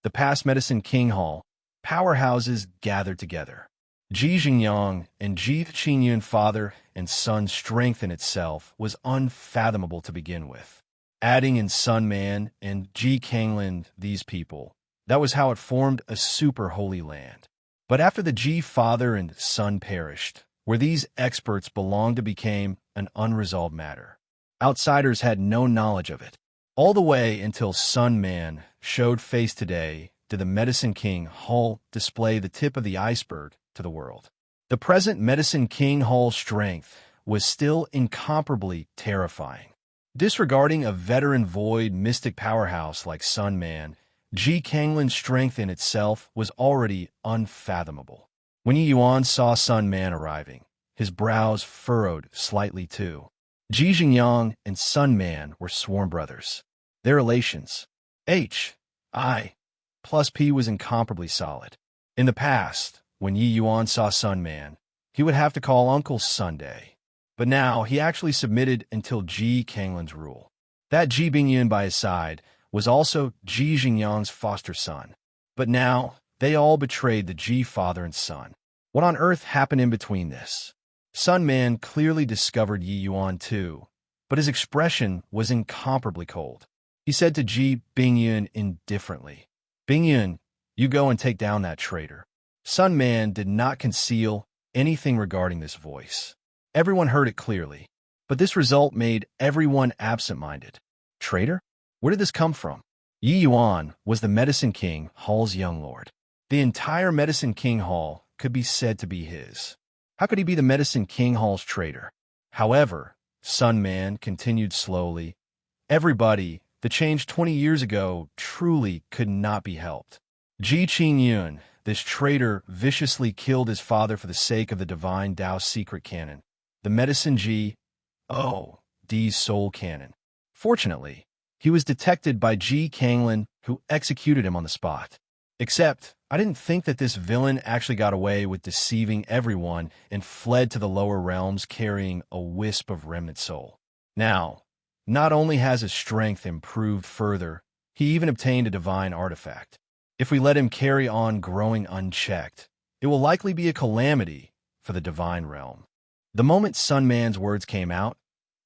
The past Medicine King Hall powerhouses gathered together. Ji Xingyang and Ji Qingyun father and son strength in itself was unfathomable to begin with. Adding in Sunman and Ji Kanglin these people, that was how it formed a super holy land. But after the Ji father and son perished, where these experts belonged to became an unresolved matter. Outsiders had no knowledge of it. All the way until Sunman showed face today did the Medicine King Hall display the tip of the iceberg to the world. The present Medicine King Hall strength was still incomparably terrifying. Disregarding a veteran void mystic powerhouse like Sunman, Ji Kanglin's strength in itself was already unfathomable. When Yi Yuan saw Sunman arriving, his brows furrowed slightly too. Ji Xingyang and Sunman were sworn brothers. Their relations, H.I. plus P, was incomparably solid. In the past, when Yi Yuan saw Sunman, he would have to call Uncle Sunday. But now he actually submitted until Ji Kanglin's rule. That Ji Bingyun by his side was also Ji Xingyang's foster son. But now, they all betrayed the Ji father and son. What on earth happened in between this? Sunman clearly discovered Yi Yuan too, but his expression was incomparably cold. He said to Ji Bingyun indifferently, "Bingyun, you go and take down that traitor." Sunman did not conceal anything regarding this voice. Everyone heard it clearly, but this result made everyone absent-minded. Traitor? Where did this come from? Yi Yuan was the Medicine King Hall's young lord. The entire Medicine King Hall could be said to be his. How could he be the Medicine King Hall's traitor? However, Sunman continued slowly. Everybody, the change 20 years ago truly could not be helped. Ji Qingyun, this traitor, viciously killed his father for the sake of the divine Tao secret canon, the Medicine D's soul canon. Fortunately, he was detected by Ji Kanglin, who executed him on the spot. Except, I didn't think that this villain actually got away with deceiving everyone and fled to the lower realms carrying a wisp of remnant soul. Now, not only has his strength improved further, he even obtained a divine artifact. If we let him carry on growing unchecked, it will likely be a calamity for the divine realm. The moment Sunman's words came out,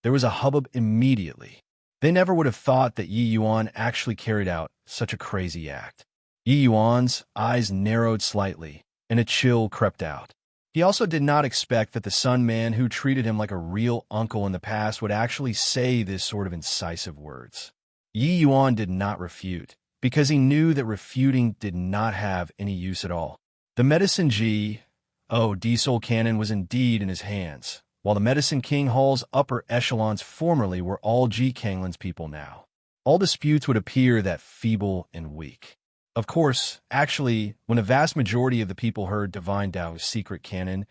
there was a hubbub immediately. They never would have thought that Yi Yuan actually carried out such a crazy act. Yi Yuan's eyes narrowed slightly, and a chill crept out. He also did not expect that the Sunman who treated him like a real uncle in the past would actually say this sort of incisive words. Yi Yuan did not refute, because he knew that refuting did not have any use at all. The Medicine D-Soul Cannon was indeed in his hands, while the Medicine King Hall's upper echelons formerly were all Ji Kanglin's people now. All disputes would appear that feeble and weak. Of course, actually, when a vast majority of the people heard Divine Tao's secret canon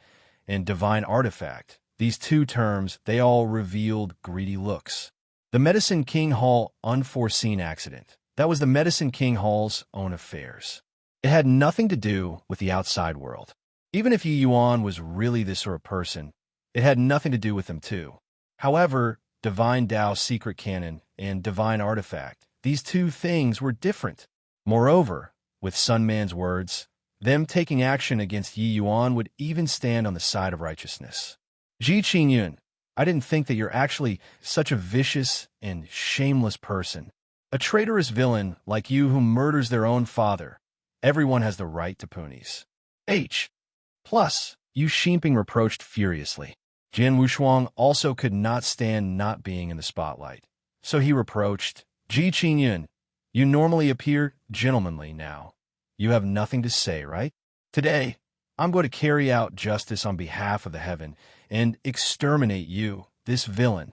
and divine artifact, these two terms, they all revealed greedy looks. The Medicine King Hall unforeseen accident. That was the Medicine King Hall's own affairs. It had nothing to do with the outside world. Even if Yi Yuan was really this sort of person, it had nothing to do with them too. However, Divine Tao Secret Canon and Divine Artifact, these two things were different. Moreover, with Sun Man's words, them taking action against Yi Yuan would even stand on the side of righteousness. Ji Qingyun, I didn't think that you're actually such a vicious and shameless person. A traitorous villain like you who murders their own father. Everyone has the right to punies. H. Plus, Yu Xinping reproached furiously. Jian Wushuang also could not stand not being in the spotlight. So he reproached, Ji Qingyun, you normally appear gentlemanly now. You have nothing to say, right? Today, I'm going to carry out justice on behalf of the heaven and exterminate you, this villain.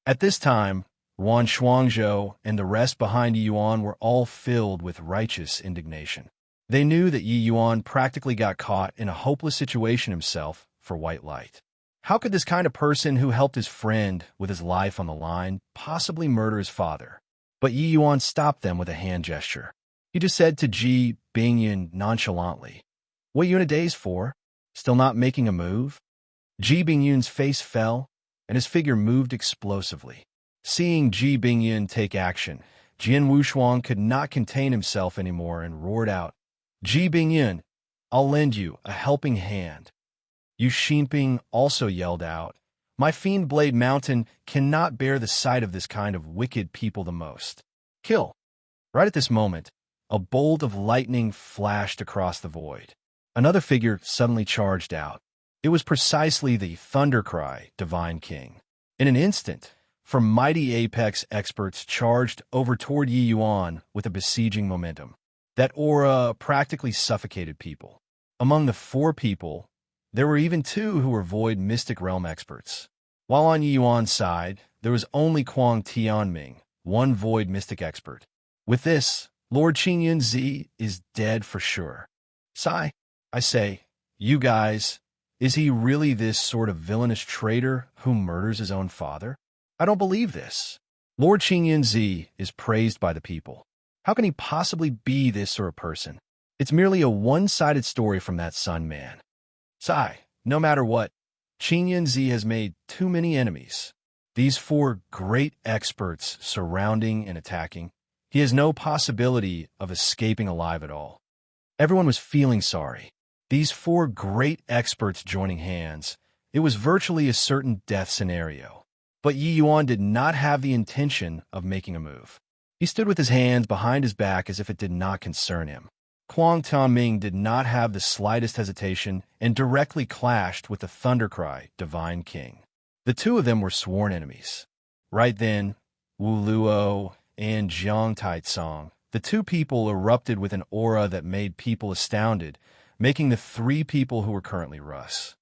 At this time, Wan Shuangzhou and the rest behind Yi Yuan were all filled with righteous indignation. They knew that Yi Yuan practically got caught in a hopeless situation himself for white light. How could this kind of person who helped his friend with his life on the line possibly murder his father? But Yi Yuan stopped them with a hand gesture. He just said to Ji Bingyun nonchalantly, what are you in a daze for? Still not making a move? Ji Bingyun's face fell, and his figure moved explosively. Seeing Ji Bingyun take action, Jian Wushuang could not contain himself anymore and roared out, Ji Bingyun, I'll lend you a helping hand. Yu Xinping also yelled out, my Fiend Blade Mountain cannot bear the sight of this kind of wicked people the most. Kill. Right at this moment, a bolt of lightning flashed across the void. Another figure suddenly charged out. It was precisely the Thundercry Divine King. In an instant, from mighty apex experts charged over toward Yi Yuan with a besieging momentum. That aura practically suffocated people. Among the 4 people, there were even 2 who were Void Mystic Realm experts. While on Yi Yuan's side, there was only Kuang Tianming, 1 Void Mystic expert. With this, Lord Qingyun Zi is dead for sure. Sigh, I say, you guys, is he really this sort of villainous traitor who murders his own father? I don't believe this. Lord Qingyun Zi is praised by the people. How can he possibly be this sort of person? It's merely a one-sided story from that Sun Man. Sigh, no matter what, Qingyun Zi has made too many enemies. These 4 great experts surrounding and attacking. He has no possibility of escaping alive at all. Everyone was feeling sorry. These 4 great experts joining hands, it was virtually a certain death scenario. But Yi Yuan did not have the intention of making a move. He stood with his hands behind his back as if it did not concern him. Kuang Tianming did not have the slightest hesitation and directly clashed with the Thundercry Divine King. The 2 of them were sworn enemies. Right then, Wu Luo and Jiang Taitsong, the 2 people erupted with an aura that made people astounded, making the 3 people who were currently Russ.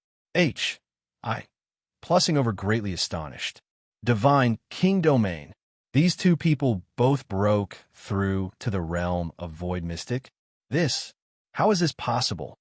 Plussing over greatly astonished. Divine King Domain. These 2 people both broke through to the realm of Void Mystic. How is this possible?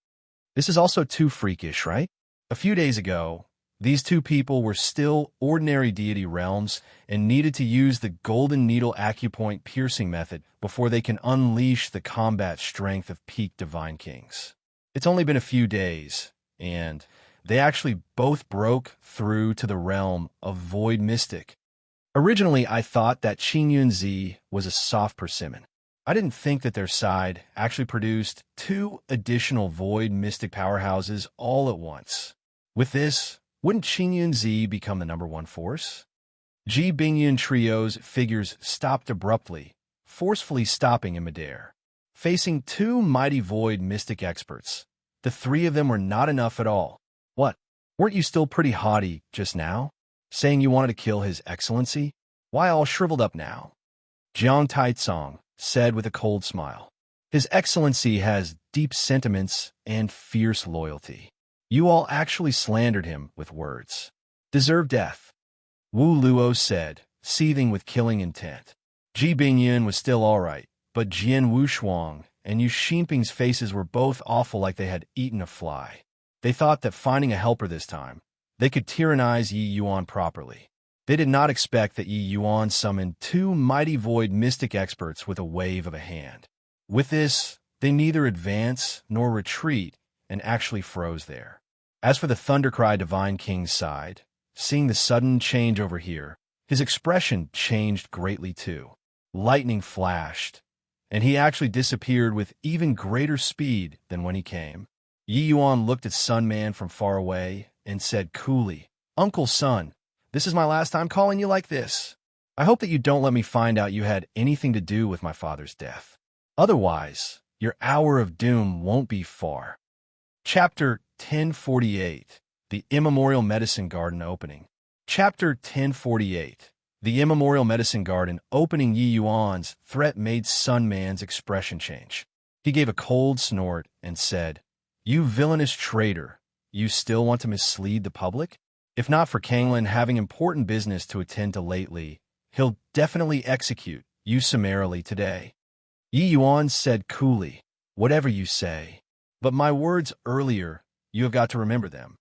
This is also too freakish, right? A few days ago, these 2 people were still ordinary deity realms and needed to use the Golden Needle Acupoint piercing method before they can unleash the combat strength of peak Divine Kings. It's only been a few days, and they actually both broke through to the realm of Void Mystic. Originally, I thought that Qingyun Zi was a soft persimmon. I didn't think that their side actually produced 2 additional Void Mystic powerhouses all at once. With this, wouldn't Qingyun Zi become the #1 force? Ji Bingyun Trio's figures stopped abruptly, forcefully stopping in midair. Facing 2 mighty Void Mystic experts, the 3 of them were not enough at all. What? Weren't you still pretty haughty just now? Saying you wanted to kill His Excellency? Why all shriveled up now? Jiang Taitsong said with a cold smile. His Excellency has deep sentiments and fierce loyalty. You all actually slandered him with words. Deserve death. Wu Luo said, seething with killing intent. Ji Bingyun was still all right, but Jian Wushuang and Yu Xinping's faces were both awful like they had eaten a fly. They thought that finding a helper this time, they could tyrannize Yi Yuan properly. They did not expect that Yi Yuan summoned 2 mighty Void Mystic experts with a wave of a hand. With this, They neither advance nor retreat and actually froze there. As for the Thundercry Divine King sighed, seeing the sudden change over here, his expression changed greatly too. Lightning flashed, and he actually disappeared with even greater speed than when he came. Yi Yuan looked at Sun Man from far away and said coolly, "Uncle Sun, this is my last time calling you like this. I hope that you don't let me find out you had anything to do with my father's death. Otherwise, your hour of doom won't be far." Chapter 1048, The Immemorial Medicine Garden Opening. Chapter 1048, The Immemorial Medicine Garden Opening. Yi Yuan's threat made Sun Man's expression change. He gave a cold snort and said, "You villainous traitor, you still want to mislead the public? If not for Kanglin having important business to attend to lately, he'll definitely execute you summarily today." Yi Yuan said coolly, "Whatever you say, but my words earlier, you have got to remember them."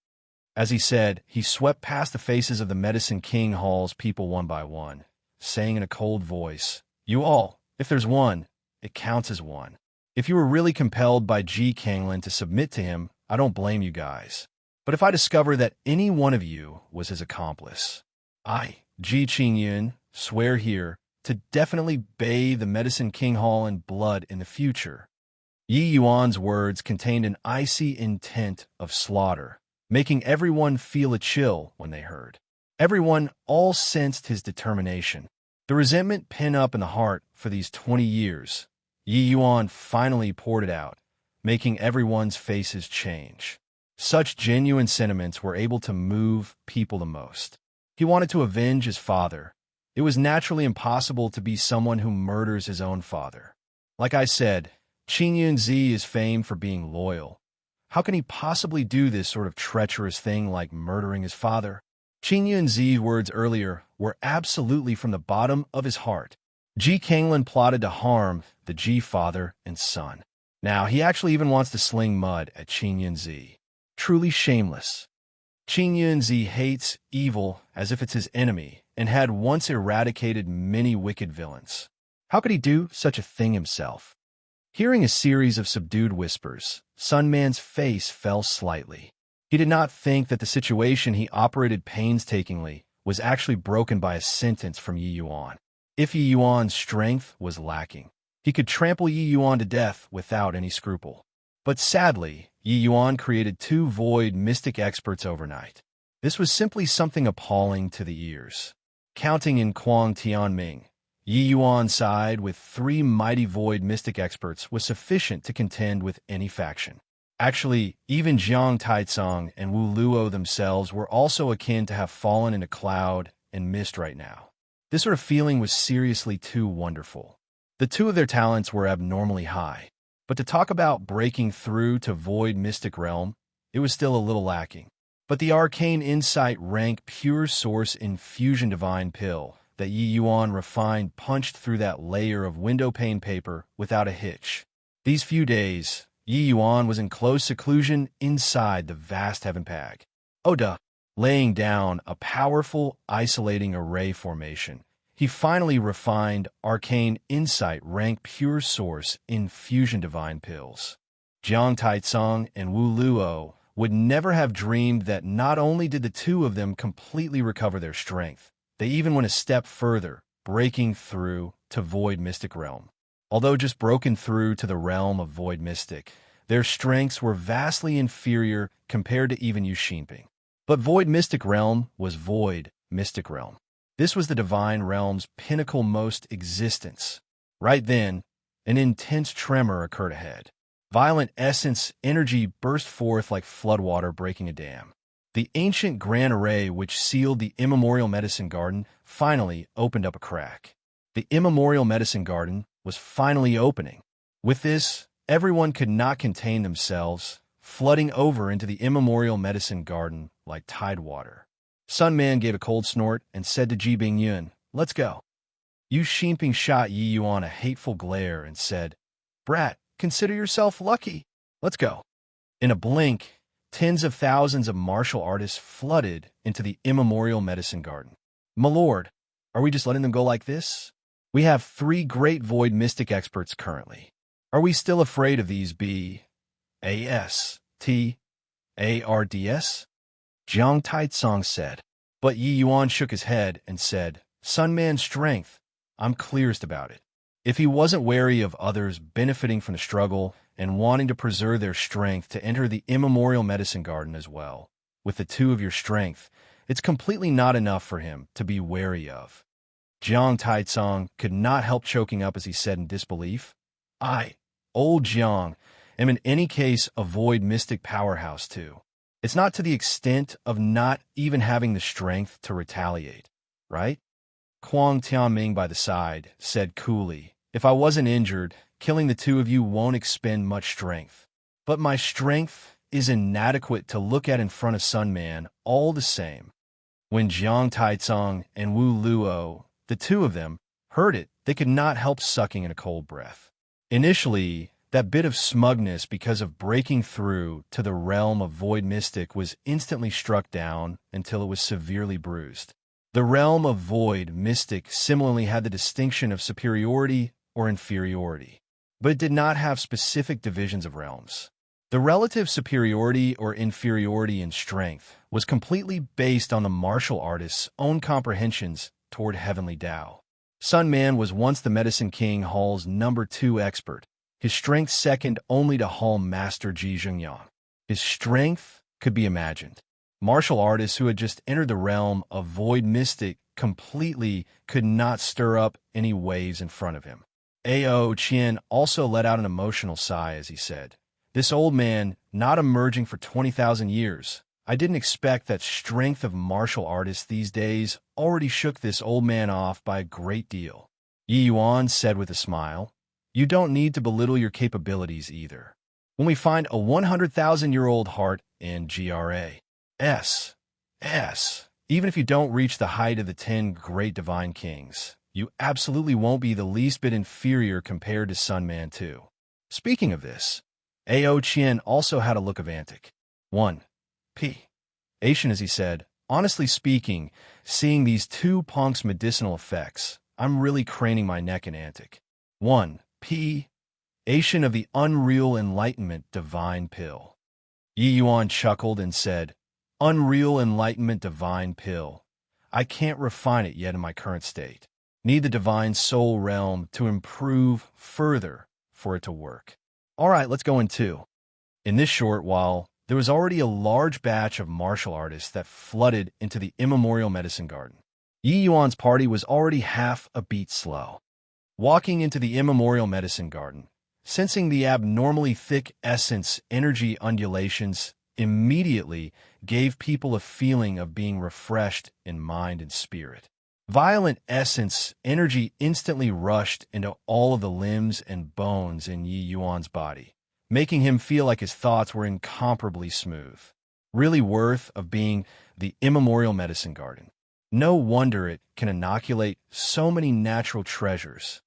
As he said, he swept past the faces of the Medicine King Hall's people one by one, saying in a cold voice, "You all, if there's one, it counts as one. If you were really compelled by Ji Kanglin to submit to him, I don't blame you guys. But if I discover that any one of you was his accomplice, I, Ji Qingyun, swear here to definitely bathe the Medicine King Hall in blood in the future." Yi Yuan's words contained an icy intent of slaughter, making everyone feel a chill when they heard. Everyone all sensed his determination. The resentment pent up in the heart for these 20 years. Yi Yuan finally poured it out, making everyone's faces change. Such genuine sentiments were able to move people the most. He wanted to avenge his father. It was naturally impossible to be someone who murders his own father. Like I said, Qin Yunzi is famed for being loyal. How can he possibly do this sort of treacherous thing like murdering his father? Qin Yunzi's words earlier were absolutely from the bottom of his heart. Ji Kanglin plotted to harm the Ji father and son. Now he actually even wants to sling mud at Qin Yunzi. Truly shameless. Qin Yunzi hates evil as if it's his enemy and had once eradicated many wicked villains. How could he do such a thing himself? Hearing a series of subdued whispers, Sun Man's face fell slightly. He did not think that the situation he operated painstakingly was actually broken by a sentence from Yi Yuan. If Yi Yuan's strength was lacking, he could trample Yi Yuan to death without any scruple. But sadly, Yi Yuan created 2 void mystic experts overnight. This was simply something appalling to the ears. Counting in Kuang Tianming, Yi Yuan's side with 3 mighty void mystic experts was sufficient to contend with any faction. Actually, even Jiang Taicong and Wu Luo themselves were also akin to have fallen in a cloud and mist right now. This sort of feeling was seriously too wonderful. The 2 of their talents were abnormally high, but to talk about breaking through to void mystic realm, it was still a little lacking. But the arcane insight rank pure source infusion divine pill that Yi Yuan refined punched through that layer of window pane paper without a hitch. These few days, Yi Yuan was in close seclusion inside the vast heaven pag. Oda, laying down a powerful, isolating array formation, he finally refined arcane insight rank pure source infusion divine pills. Jiang Taicong and Wu Luo would never have dreamed that not only did the 2 of them completely recover their strength, they even went a step further, breaking through to Void Mystic Realm. Although just broken through to the realm of Void Mystic, their strengths were vastly inferior compared to even Yu Xinping. But Void Mystic Realm was Void Mystic Realm. This was the divine realm's pinnacle most existence. Right then, an intense tremor occurred ahead. Violent essence energy burst forth like floodwater breaking a dam. The ancient grand array which sealed the immemorial medicine garden finally opened up a crack. The immemorial medicine garden was finally opening. With this, everyone could not contain themselves, flooding over into the immemorial medicine garden like tidewater. Sun Man gave a cold snort and said to Ji Bingyun, "Let's go." Yu Xinping shot Yi Yuan a hateful glare and said, "Brat, consider yourself lucky. Let's go." In a blink, tens of thousands of martial artists flooded into the immemorial medicine garden. "My lord, are we just letting them go like this? We have 3 great void mystic experts currently. Are we still afraid of these B-A-S-T-A-R-D-S? Jiang Taitsong said. But Yi Yuan shook his head and said, Sun Man's strength, I'm clearest about it. If he wasn't wary of others benefiting from the struggle and wanting to preserve their strength to enter the immemorial medicine garden as well, with the two of your strength, it's completely not enough for him to be wary of. Jiang Taitsong could not help choking up as he said in disbelief, I, old Jiang, am in any case a void mystic powerhouse too. It's not to the extent of not even having the strength to retaliate, right? Kuang Tianming by the side said coolly, if I wasn't injured, killing the two of you won't expend much strength. But my strength is inadequate to look at in front of Sun Man all the same. When Jiang Taitsong and Wu Luo, the two of them, heard it, they could not help sucking in a cold breath. Initially, that bit of smugness because of breaking through to the realm of void mystic was instantly struck down until it was severely bruised. The realm of void mystic similarly had the distinction of superiority or inferiority, but it did not have specific divisions of realms. The relative superiority or inferiority in strength was completely based on the martial artist's own comprehensions toward heavenly Tao. Sun Man was once the Medicine King Hall's #2 expert, his strength second only to Hall Master Ji Zhengyang. His strength could be imagined. Martial artists who had just entered the realm of void mystic completely could not stir up any waves in front of him. Ao Qian also let out an emotional sigh as he said, This old man, not emerging for 20,000 years, I didn't expect that strength of martial artists these days already shook this old man off by a great deal. Yi Yuan said with a smile, You don't need to belittle your capabilities either. When we find a 100,000-year-old heart in GRAS, even if you don't reach the height of the 10 great divine kings, you absolutely won't be the least bit inferior compared to Sun Man too. Speaking of this, Ao Qian also had a look of antic. 1. P. Asian as he said, honestly speaking, seeing these two punks' medicinal effects, I'm really craning my neck in antic. 1. P. Asian of the unreal enlightenment divine pill. Yi Yuan chuckled and said, Unreal enlightenment divine pill. I can't refine it yet in my current state. Need the divine soul realm to improve further for it to work. All right, let's go in 2. In this short while, there was already a large batch of martial artists that flooded into the immemorial medicine garden. Yi Yuan's party was already half a beat slow. Walking into the immemorial medicine garden, sensing the abnormally thick essence energy undulations immediately gave people a feeling of being refreshed in mind and spirit. Violent essence energy instantly rushed into all of the limbs and bones in Yi Yuan's body, making him feel like his thoughts were incomparably smooth. Really worth of being the immemorial medicine garden. No wonder it can inoculate so many natural treasures.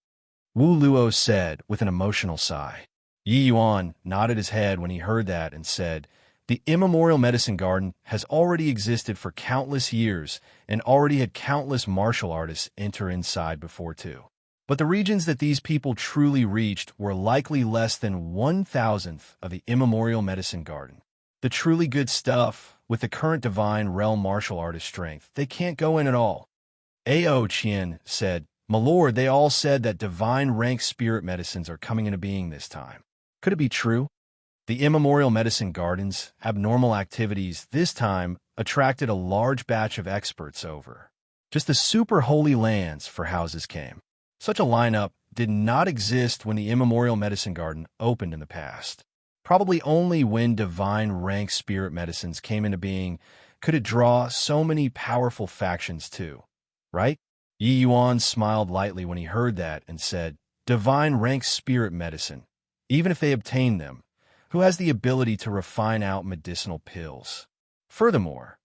Wu Luo said with an emotional sigh. Yi Yuan nodded his head when he heard that and said, The immemorial medicine garden has already existed for countless years and already had countless martial artists enter inside before too. But the regions that these people truly reached were likely less than 1,000th of the immemorial medicine garden. The truly good stuff, with the current divine realm martial artist strength, they can't go in at all. Ao Qian said, My lord, they all said that divine rank spirit medicines are coming into being this time. Could it be true? The immemorial medicine garden's abnormal activities this time attracted a large batch of experts over. Just the super holy lands for houses came. Such a lineup did not exist when the immemorial medicine garden opened in the past. Probably only when divine rank spirit medicines came into being could it draw so many powerful factions too, right? Yi Yuan smiled lightly when he heard that and said, Divine rank spirit medicine, even if they obtain them, who has the ability to refine out medicinal pills. Furthermore,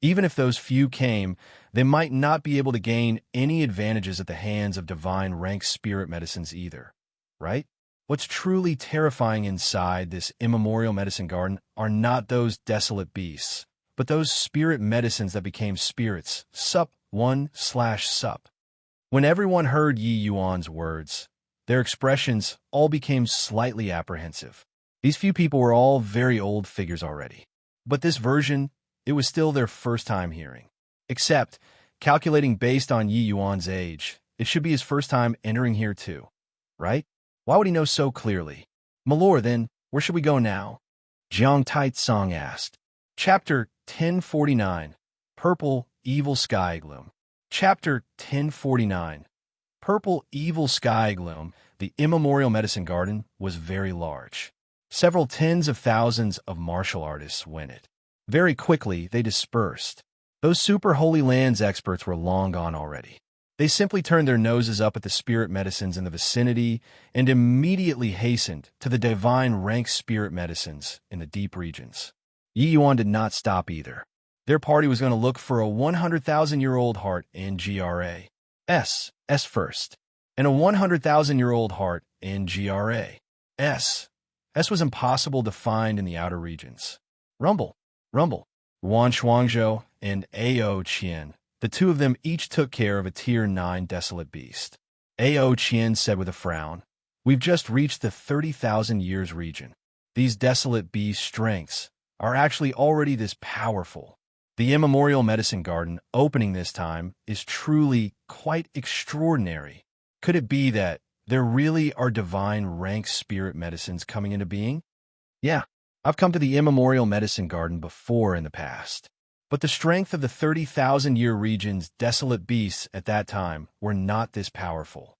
even if those few came, they might not be able to gain any advantages at the hands of divine rank spirit medicines either, right? What's truly terrifying inside this immemorial medicine garden are not those desolate beasts, but those spirit medicines that became spirits, sup 1/sup. When everyone heard Yi Yuan's words, Their expressions all became slightly apprehensive. These few people were all very old figures already. But this version, it was still their first time hearing. Except, calculating based on Yi Yuan's age, it should be his first time entering here too. Right? Why would he know so clearly? Malor, then, where should we go now? Jiang Taitsong asked. Chapter 1049, Purple Evil Sky Gloom. Chapter 1049, Purple Evil Sky Gloom. The immemorial medicine garden was very large. Several tens of thousands of martial artists went it. Very quickly, they dispersed. Those super Holy Lands experts were long gone already. They simply turned their noses up at the spirit medicines in the vicinity and immediately hastened to the divine rank spirit medicines in the deep regions. Yi Yuan did not stop either. Their party was going to look for a 100,000-year-old heart in GRA. S first, and a 100,000-year-old heart in GRA. S was impossible to find in the outer regions. Rumble. Wan Shuangzhou and Ao Qian. The two of them each took care of a Tier 9 desolate beast. Ao Qian said with a frown, "We've just reached the 30,000 years region. These desolate beast strengths are actually already this powerful. The immemorial medicine garden opening this time is truly quite extraordinary. Could it be that there really are divine rank spirit medicines coming into being? Yeah, I've come to the immemorial medicine garden before in the past. But the strength of the 30,000-year region's desolate beasts at that time were not this powerful."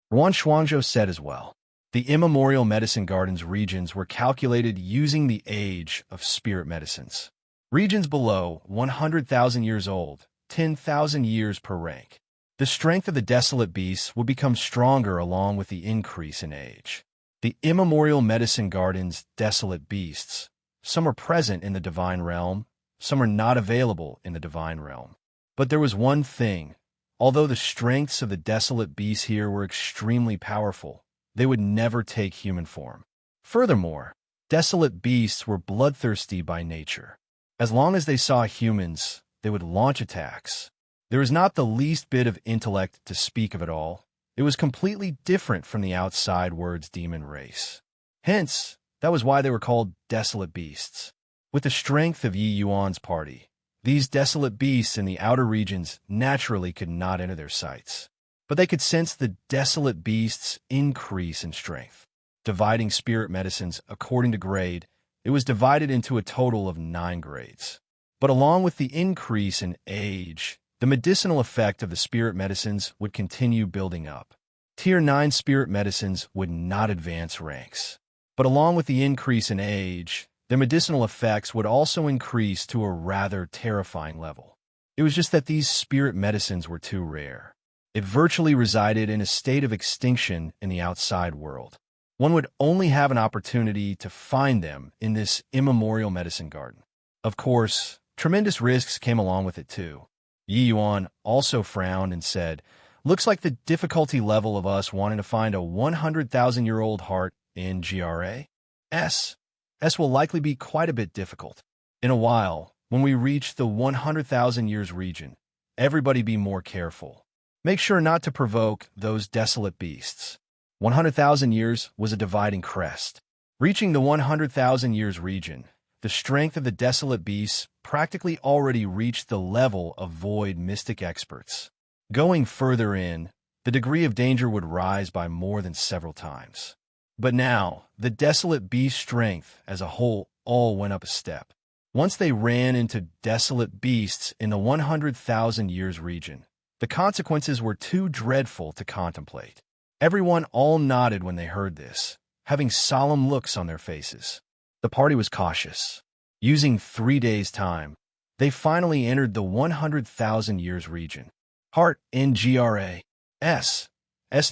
Wan Shuangzhou said as well. The immemorial medicine garden's regions were calculated using the age of spirit medicines. Regions below 100,000 years old, 10,000 years per rank. The strength of the desolate beasts would become stronger along with the increase in age. The immemorial medicine garden's desolate beasts, some are present in the divine realm, some are not available in the divine realm. But there was one thing. Although the strengths of the desolate beasts here were extremely powerful, they would never take human form. Furthermore, desolate beasts were bloodthirsty by nature. As long as they saw humans, they would launch attacks. There was not the least bit of intellect to speak of at all. It was completely different from the outside world's demon race. Hence, that was why they were called desolate beasts. With the strength of Yi Yuan's party, these desolate beasts in the outer regions naturally could not enter their sights. But they could sense the desolate beasts' increase in strength. Dividing spirit medicines according to grade, it was divided into a total of 9 grades. But along with the increase in age, the medicinal effect of the spirit medicines would continue building up. Tier 9 spirit medicines would not advance ranks. But along with the increase in age, their medicinal effects would also increase to a rather terrifying level. It was just that these spirit medicines were too rare. It virtually resided in a state of extinction in the outside world. One would only have an opportunity to find them in this immemorial medicine garden. Of course, tremendous risks came along with it too. Yi Yuan also frowned and said, "Looks like the difficulty level of us wanting to find a 100,000-year-old heart in GRA. S will likely be quite a bit difficult. In a while, when we reach the 100,000 years region, everybody be more careful. Make sure not to provoke those desolate beasts." 100,000 years was a dividing crest. Reaching the 100,000 years region, the strength of the desolate beasts practically already reached the level of void mystic experts. Going further in, the degree of danger would rise by more than several times. But now, the desolate beast strength as a whole all went up a step. Once they ran into desolate beasts in the 100,000 years region, the consequences were too dreadful to contemplate. Everyone all nodded when they heard this, having solemn looks on their faces. The party was cautious. Using 3 days' time, they finally entered the 100,000 years region. Heart in GRA. S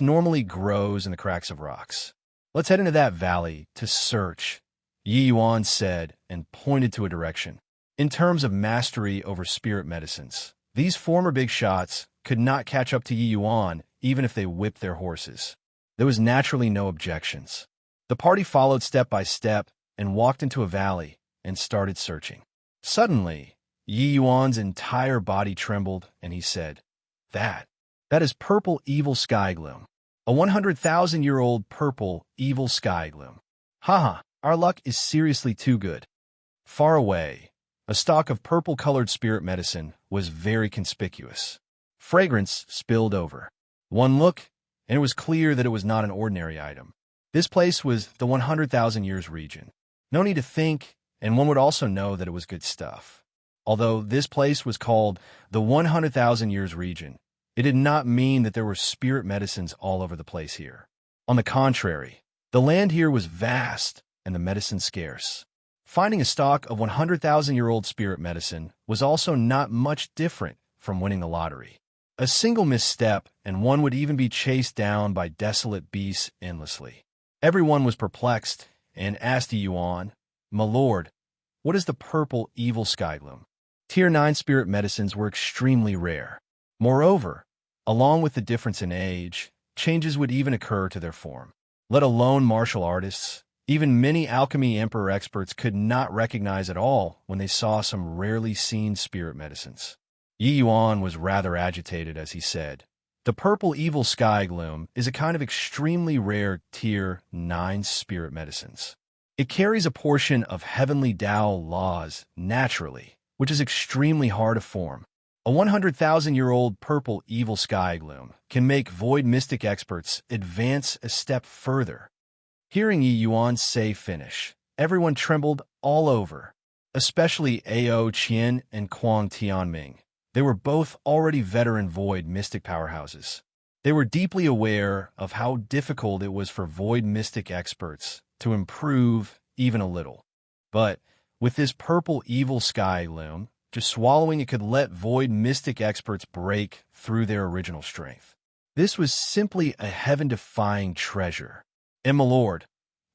normally grows in the cracks of rocks. Let's head into that valley to search, Yi Yuan said and pointed to a direction. In terms of mastery over spirit medicines, these former big shots could not catch up to Yi Yuan even if they whipped their horses. There was naturally no objections. The party followed step by step and walked into a valley and started searching. Suddenly, Yi Yuan's entire body trembled and he said, That is purple evil sky gloom. A 100,000-year-old purple, evil sky gloom. Haha, our luck is seriously too good. Far away, a stalk of purple-colored spirit medicine was very conspicuous. Fragrance spilled over. One look, and it was clear that it was not an ordinary item. This place was the 100,000 years region. No need to think, and one would also know that it was good stuff. Although this place was called the 100,000 years region, it did not mean that there were spirit medicines all over the place here. On the contrary, the land here was vast and the medicine scarce. Finding a stock of 100,000-year-old spirit medicine was also not much different from winning the lottery. A single misstep, and one would even be chased down by desolate beasts endlessly. Everyone was perplexed and asked Yuan, "My lord, what is the purple evil sky gloom?" Tier 9 spirit medicines were extremely rare. Moreover, along with the difference in age, changes would even occur to their form. Let alone martial artists, even many alchemy emperor experts could not recognize at all when they saw some rarely seen spirit medicines. Yi Yuan was rather agitated as he said, "The purple evil sky gloom is a kind of extremely rare Tier 9 spirit medicines. It carries a portion of heavenly Tao laws naturally, which is extremely hard to form. A 100,000-year-old purple evil sky gloom can make void mystic experts advance a step further." Hearing Yi Yuan say finish, everyone trembled all over, especially Ao Qian and Kuang Tianming. They were both already veteran void mystic powerhouses. They were deeply aware of how difficult it was for void mystic experts to improve even a little. But with this purple evil sky gloom, just swallowing it could let void mystic experts break through their original strength. This was simply a heaven-defying treasure. And my lord,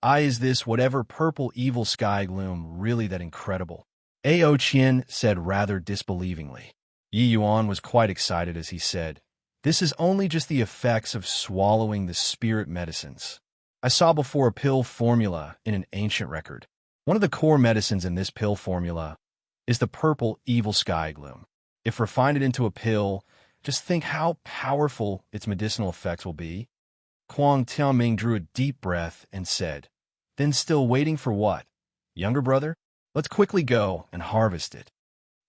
is this whatever purple evil sky gloom really that incredible? Ao Qian said rather disbelievingly. Yi Yuan was quite excited as he said, "This is only just the effects of swallowing the spirit medicines. I saw before a pill formula in an ancient record. One of the core medicines in this pill formula is the purple evil sky gloom. If refined into a pill, just think how powerful its medicinal effects will be." Kuang Tianming drew a deep breath and said, "Then still waiting for what? Younger brother? Let's quickly go and harvest it."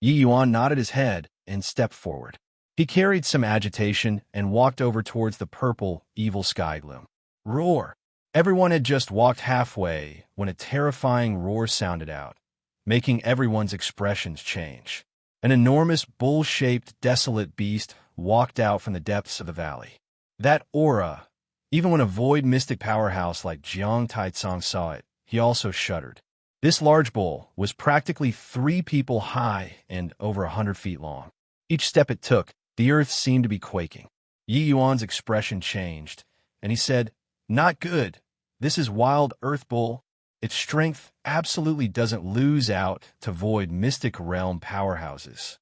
Yi Yuan nodded his head and stepped forward. He carried some agitation and walked over towards the purple evil sky gloom. Roar! Everyone had just walked halfway when a terrifying roar sounded out, making everyone's expressions change. An enormous bull-shaped desolate beast walked out from the depths of the valley. That aura, even when a void mystic powerhouse like Jiang Taicong saw it, he also shuddered. This large bull was practically 3 people high and over 100 feet long. Each step it took, the earth seemed to be quaking. Yi Yuan's expression changed, and he said, "Not good. This is wild earth bull. Its strength absolutely doesn't lose out to void mystic realm powerhouses.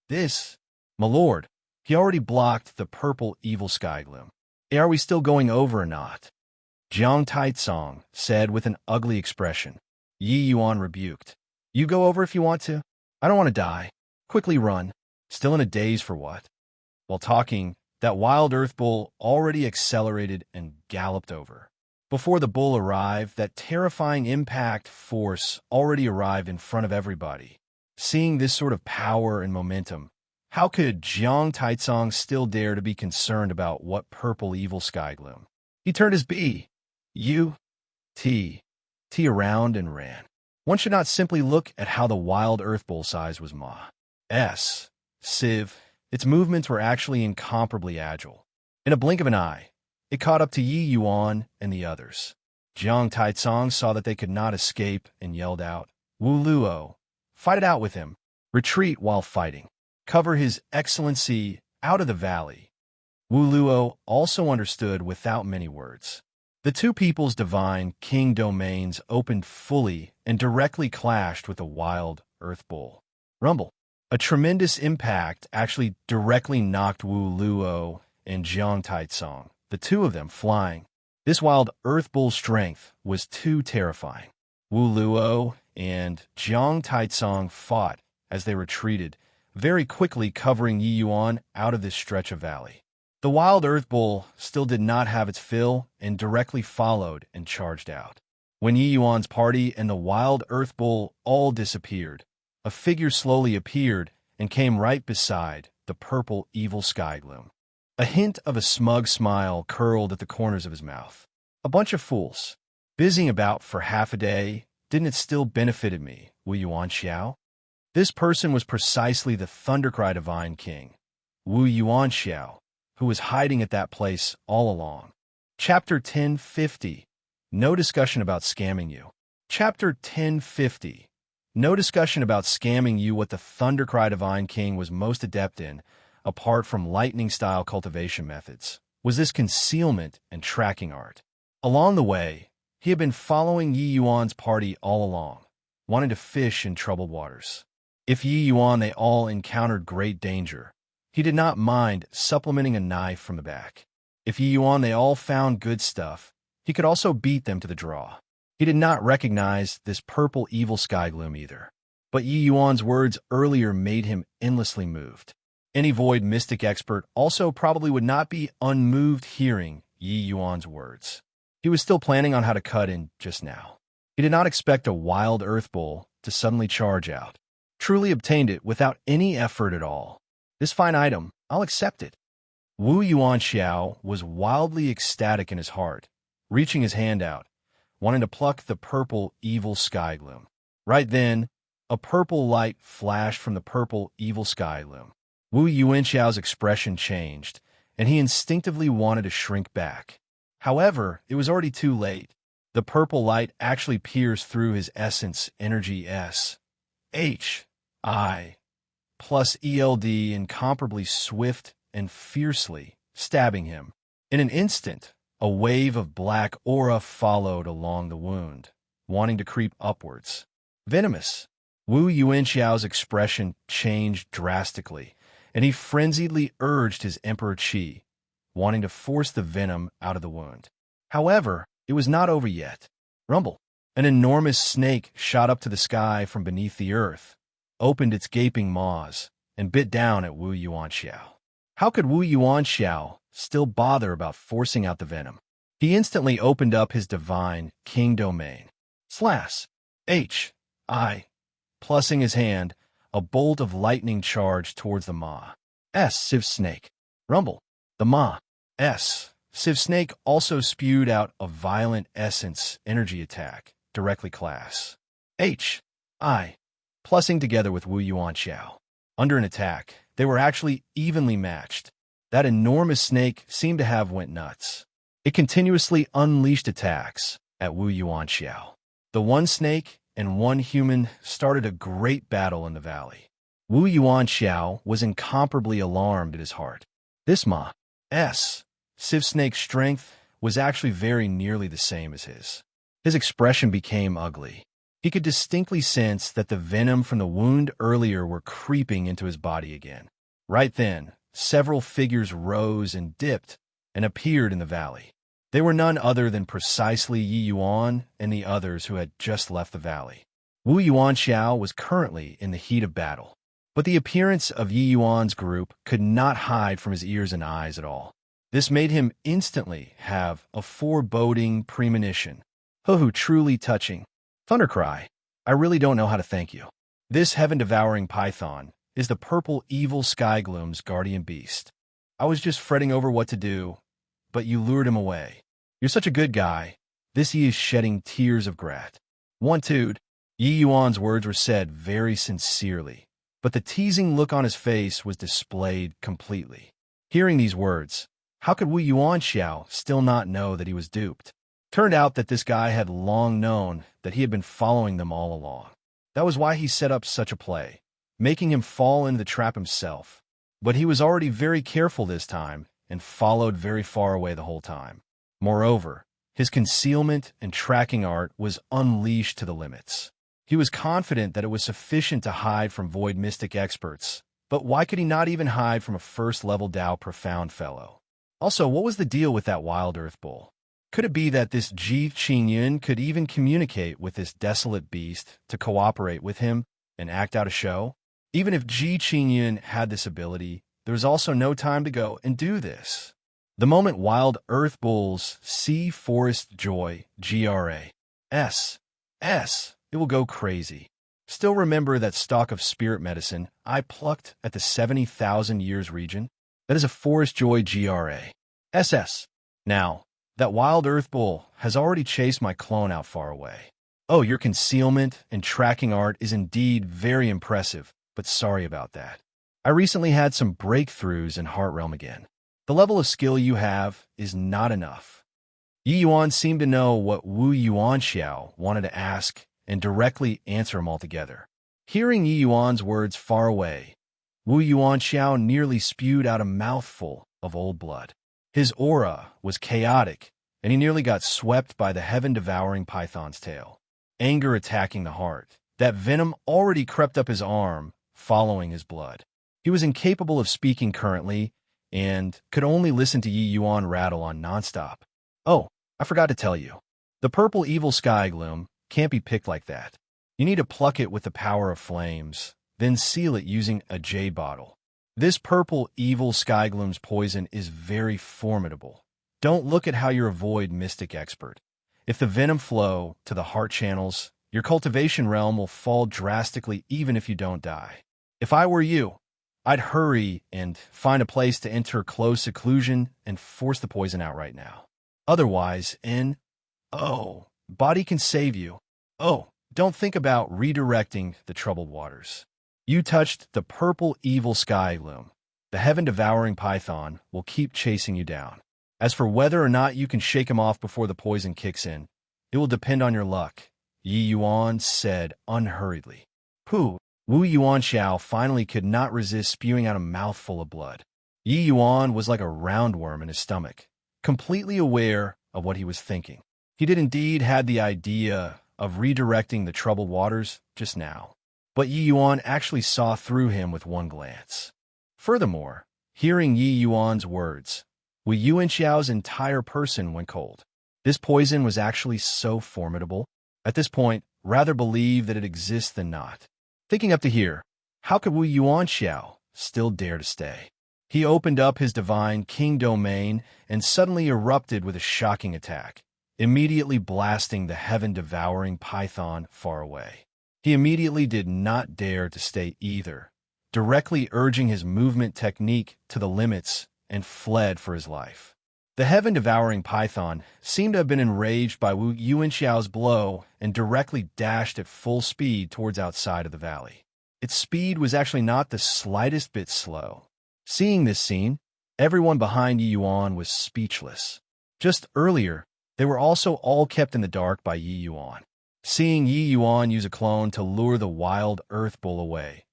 This, my lord, he already blocked the purple evil sky gloom. Are we still going over or not?" Jiang Taicong said with an ugly expression. Yi Yuan rebuked. "You go over if you want to. I don't want to die. Quickly run. Still in a daze for what?" While talking, that wild earth bull already accelerated and galloped over. Before the bull arrived, that terrifying impact force already arrived in front of everybody. Seeing this sort of power and momentum, how could Jiang Taicong still dare to be concerned about what purple evil sky gloom? He turned his T around and ran. One should not simply look at how the wild earth bull size was Civ. Its movements were actually incomparably agile. In a blink of an eye, it caught up to Yi Yuan and the others. Jiang Taicong saw that they could not escape and yelled out, "Wu Luo, fight it out with him. Retreat while fighting. Cover his excellency out of the valley." Wu Luo also understood without many words. The two people's divine king domains opened fully and directly clashed with a wild earth bull. Rumble. A tremendous impact actually directly knocked Wu Luo and Jiang Taicong, the two of them flying. This wild earth bull strength was too terrifying. Wu Luo and Jiang Taicong fought as they retreated, very quickly covering Yi Yuan out of this stretch of valley. The wild earth bull still did not have its fill and directly followed and charged out. When Yi Yuan's party and the wild earth bull all disappeared, a figure slowly appeared and came right beside the purple evil sky gloom. A hint of a smug smile curled at the corners of his mouth. A bunch of fools. Busying about for half a day, didn't it still benefited me, Wu Yuan Xiao? This person was precisely the Thundercry Divine King, Wu Yuan Xiao, who was hiding at that place all along. Chapter 1050. No discussion about scamming you. Chapter 1050. No discussion about scamming you. What the Thundercry Divine King was most adept in, apart from lightning-style cultivation methods, was this concealment and tracking art. Along the way, he had been following Yi Yuan's party all along, wanting to fish in troubled waters. If Yi Yuan they all encountered great danger, he did not mind supplementing a knife from the back. If Yi Yuan they all found good stuff, he could also beat them to the draw. He did not recognize this purple evil sky gloom either. But Yi Yuan's words earlier made him endlessly moved. Any void mystic expert also probably would not be unmoved hearing Yi Yuan's words. He was still planning on how to cut in just now. He did not expect a wild earth bull to suddenly charge out. Truly obtained it without any effort at all. This fine item, I'll accept it. Wu Yuan Xiao was wildly ecstatic in his heart, reaching his hand out, wanting to pluck the purple evil sky gloom. Right then, a purple light flashed from the purple evil sky gloom. Wu Yuan Xiao's expression changed, and he instinctively wanted to shrink back. However, it was already too late. The purple light actually pierced through his essence energy S. H. I. plus ELD incomparably swift and fiercely, stabbing him. In an instant, a wave of black aura followed along the wound, wanting to creep upwards. Venomous. Wu Yuan Xiao's expression changed drastically, and he frenziedly urged his Emperor Qi, wanting to force the venom out of the wound. However, it was not over yet. Rumble. An enormous snake shot up to the sky from beneath the earth, opened its gaping maws, and bit down at Wu Yuan Xiao. How could Wu Yuan Xiao still bother about forcing out the venom? He instantly opened up his divine king domain. Slash. H. I. Plussing his hand, a bolt of lightning charged towards the Ma. S. Civ Snake. Rumble. The Ma. S. Civ Snake also spewed out a violent essence energy attack, directly class. H. I. Plussing together with Wu Yuan Xiao. Under an attack, they were actually evenly matched. That enormous snake seemed to have went nuts. It continuously unleashed attacks at Wu Yuan Xiao. The one snake and one human started a great battle in the valley. Wu Yuan Xiao was incomparably alarmed at his heart. This Ma. S. Civ Snake's strength was actually very nearly the same as his. His expression became ugly. He could distinctly sense that the venom from the wound earlier were creeping into his body again. Right then, several figures rose and dipped and appeared in the valley. They were none other than precisely Yi Yuan and the others who had just left the valley. Wu Yuan Xiao was currently in the heat of battle, but the appearance of Yi Yuan's group could not hide from his ears and eyes at all. This made him instantly have a foreboding premonition. Oh, truly touching. Thundercry, I really don't know how to thank you. This heaven-devouring python is the purple evil sky gloom's guardian beast. I was just fretting over what to do, but you lured him away. You're such a good guy. This he is shedding tears of gratitude. Yi Yuan's words were said very sincerely, but the teasing look on his face was displayed completely. Hearing these words, how could Wu Yuan Xiao still not know that he was duped? Turned out that this guy had long known that he had been following them all along. That was why he set up such a play, making him fall into the trap himself. But he was already very careful this time and followed very far away the whole time. Moreover, his concealment and tracking art was unleashed to the limits. He was confident that it was sufficient to hide from void mystic experts, but why could he not even hide from a first-level Dao profound fellow? Also, what was the deal with that wild earth bull? Could it be that this Ji Qingyun could even communicate with this desolate beast to cooperate with him and act out a show? Even if Ji Qingyun had this ability, there was also no time to go and do this. The moment wild earth bulls see forest joy, GRAS, it will go crazy. Still remember that stalk of spirit medicine I plucked at the 70,000 years region? That is a forest joy, GRAS. Now, that wild earth bull has already chased my clone out far away. Oh, your concealment and tracking art is indeed very impressive, but sorry about that. I recently had some breakthroughs in Heart Realm again. The level of skill you have is not enough. Yi Yuan seemed to know what Wu Yuanxiao wanted to ask and directly answer him altogether. Hearing Yi Yuan's words far away, Wu Yuanxiao nearly spewed out a mouthful of old blood. His aura was chaotic, and he nearly got swept by the heaven-devouring python's tail. Anger attacking the heart. That venom already crept up his arm, following his blood. He was incapable of speaking currently, and could only listen to Yi Yuan rattle on nonstop. Oh, I forgot to tell you. The purple evil sky gloom can't be picked like that. You need to pluck it with the power of flames, then seal it using a jade bottle. This purple evil sky gloom's poison is very formidable. Don't look at how you're a void mystic expert. If the venom flow to the heart channels, your cultivation realm will fall drastically even if you don't die. If I were you, I'd hurry and find a place to enter close seclusion and force the poison out right now. Otherwise, body can save you. Oh, don't think about redirecting the troubled waters. You touched the purple evil sky gloom. The heaven-devouring python will keep chasing you down. As for whether or not you can shake him off before the poison kicks in, it will depend on your luck, Yi Yuan said unhurriedly. Wu Yuanxiao finally could not resist spewing out a mouthful of blood. Yi Yuan was like a roundworm in his stomach, completely aware of what he was thinking. He did indeed had the idea of redirecting the troubled waters just now, but Yi Yuan actually saw through him with one glance. Furthermore, hearing Yi Yuan's words, Wu Yuanxiao's entire person went cold. This poison was actually so formidable. At this point, rather believe that it exists than not. Thinking up to here, how could Wu Yuanxiao still dare to stay? He opened up his divine king domain and suddenly erupted with a shocking attack, immediately blasting the heaven-devouring python far away. He immediately did not dare to stay either, directly urging his movement technique to the limits and fled for his life. The heaven-devouring python seemed to have been enraged by Wu Yuanxiao's blow and directly dashed at full speed towards outside of the valley. Its speed was actually not the slightest bit slow. Seeing this scene, everyone behind Yi Yuan was speechless. Just earlier, they were also all kept in the dark by Yi Yuan. Seeing Yi Yuan use a clone to lure the wild earth bull away,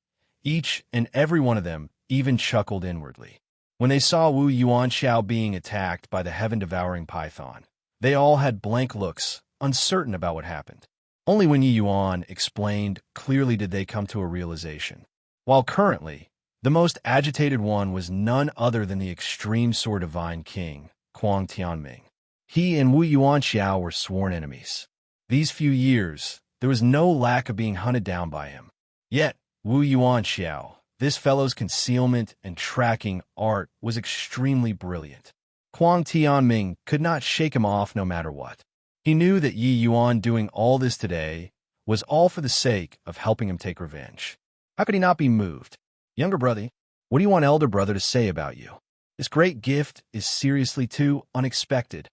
each and every one of them even chuckled inwardly. When they saw Wu Yuanxiao being attacked by the heaven-devouring python, they all had blank looks, uncertain about what happened. Only when Yi Yuan explained clearly did they come to a realization. While currently, the most agitated one was none other than the extreme sword divine king, Kuang Tianming. He and Wu Yuanxiao were sworn enemies. These few years, there was no lack of being hunted down by him. Yet, Wu Yuanxiao, this fellow's concealment and tracking art was extremely brilliant. Kuang Tianming could not shake him off no matter what. He knew that Yi Yuan doing all this today was all for the sake of helping him take revenge. How could he not be moved? Younger brother, what do you want elder brother to say about you? This great gift is seriously too unexpected.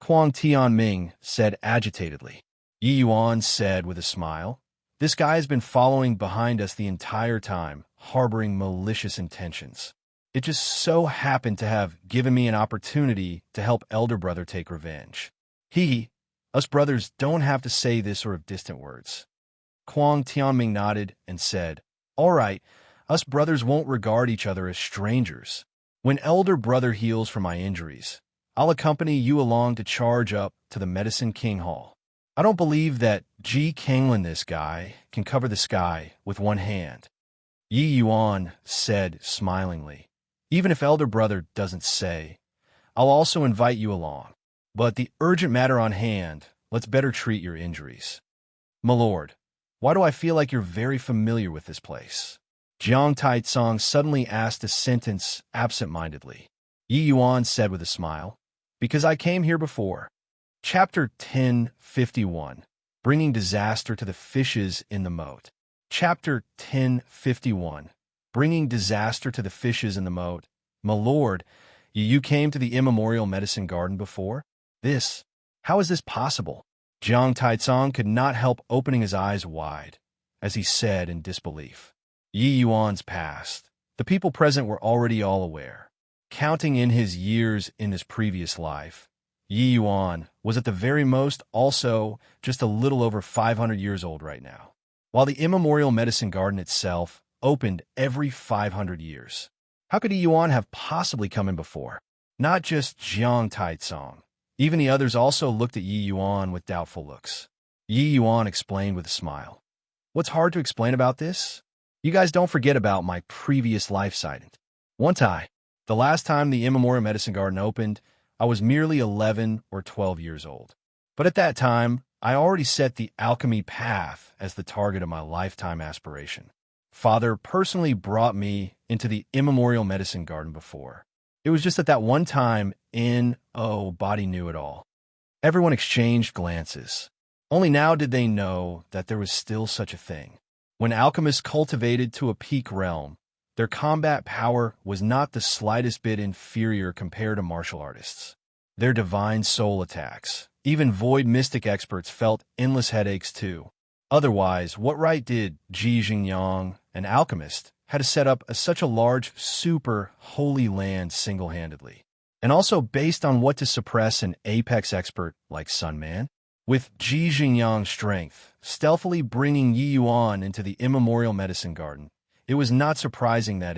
Kuang Tianming said agitatedly. Yi Yuan said with a smile, this guy has been following behind us the entire time, harboring malicious intentions. It just so happened to have given me an opportunity to help elder brother take revenge. Us brothers don't have to say this sort of distant words. Kuang Tianming nodded and said, all right, us brothers won't regard each other as strangers. When elder brother heals from my injuries, I'll accompany you along to charge up to the Medicine King Hall. I don't believe that Ji Kanglin, this guy, can cover the sky with one hand. Yi Yuan said smilingly, even if elder brother doesn't say, I'll also invite you along. But the urgent matter on hand, let's better treat your injuries. My lord, why do I feel like you're very familiar with this place? Jiang Taitsong suddenly asked a sentence absent-mindedly. Yi Yuan said with a smile, "Because I came here before." Chapter 1051, Bringing Disaster to the Fishes in the Moat. Chapter 1051, Bringing Disaster to the Fishes in the Moat. My lord, you came to the immemorial medicine garden before? How is this possible? Jiang Taitsong could not help opening his eyes wide, as he said in disbelief. Yi Yuan's past. The people present were already all aware. Counting in his years in his previous life, Yi Yuan was at the very most also just a little over 500 years old right now, while the immemorial medicine garden itself opened every 500 years. How could Yi Yuan have possibly come in before? Not just Jiang Taitsong. Even the others also looked at Yi Yuan with doubtful looks. Yi Yuan explained with a smile. What's hard to explain about this? You guys don't forget about my previous life sighting. The last time the immemorial medicine garden opened, I was merely 11 or 12 years old. But at that time, I already set the alchemy path as the target of my lifetime aspiration. Father personally brought me into the immemorial medicine garden before. It was just at that one time body knew it all. Everyone exchanged glances. Only now did they know that there was still such a thing. When alchemists cultivated to a peak realm, their combat power was not the slightest bit inferior compared to martial artists. Their divine soul attacks, even void mystic experts felt endless headaches too. Otherwise, what right did Ji Xingyang, an alchemist, had to set up such a large, super holy land single-handedly? And also based on what to suppress an apex expert like Sun Man? With Ji Xingyang's strength, stealthily bringing Yi Yuan into the immemorial medicine garden, it was not surprising that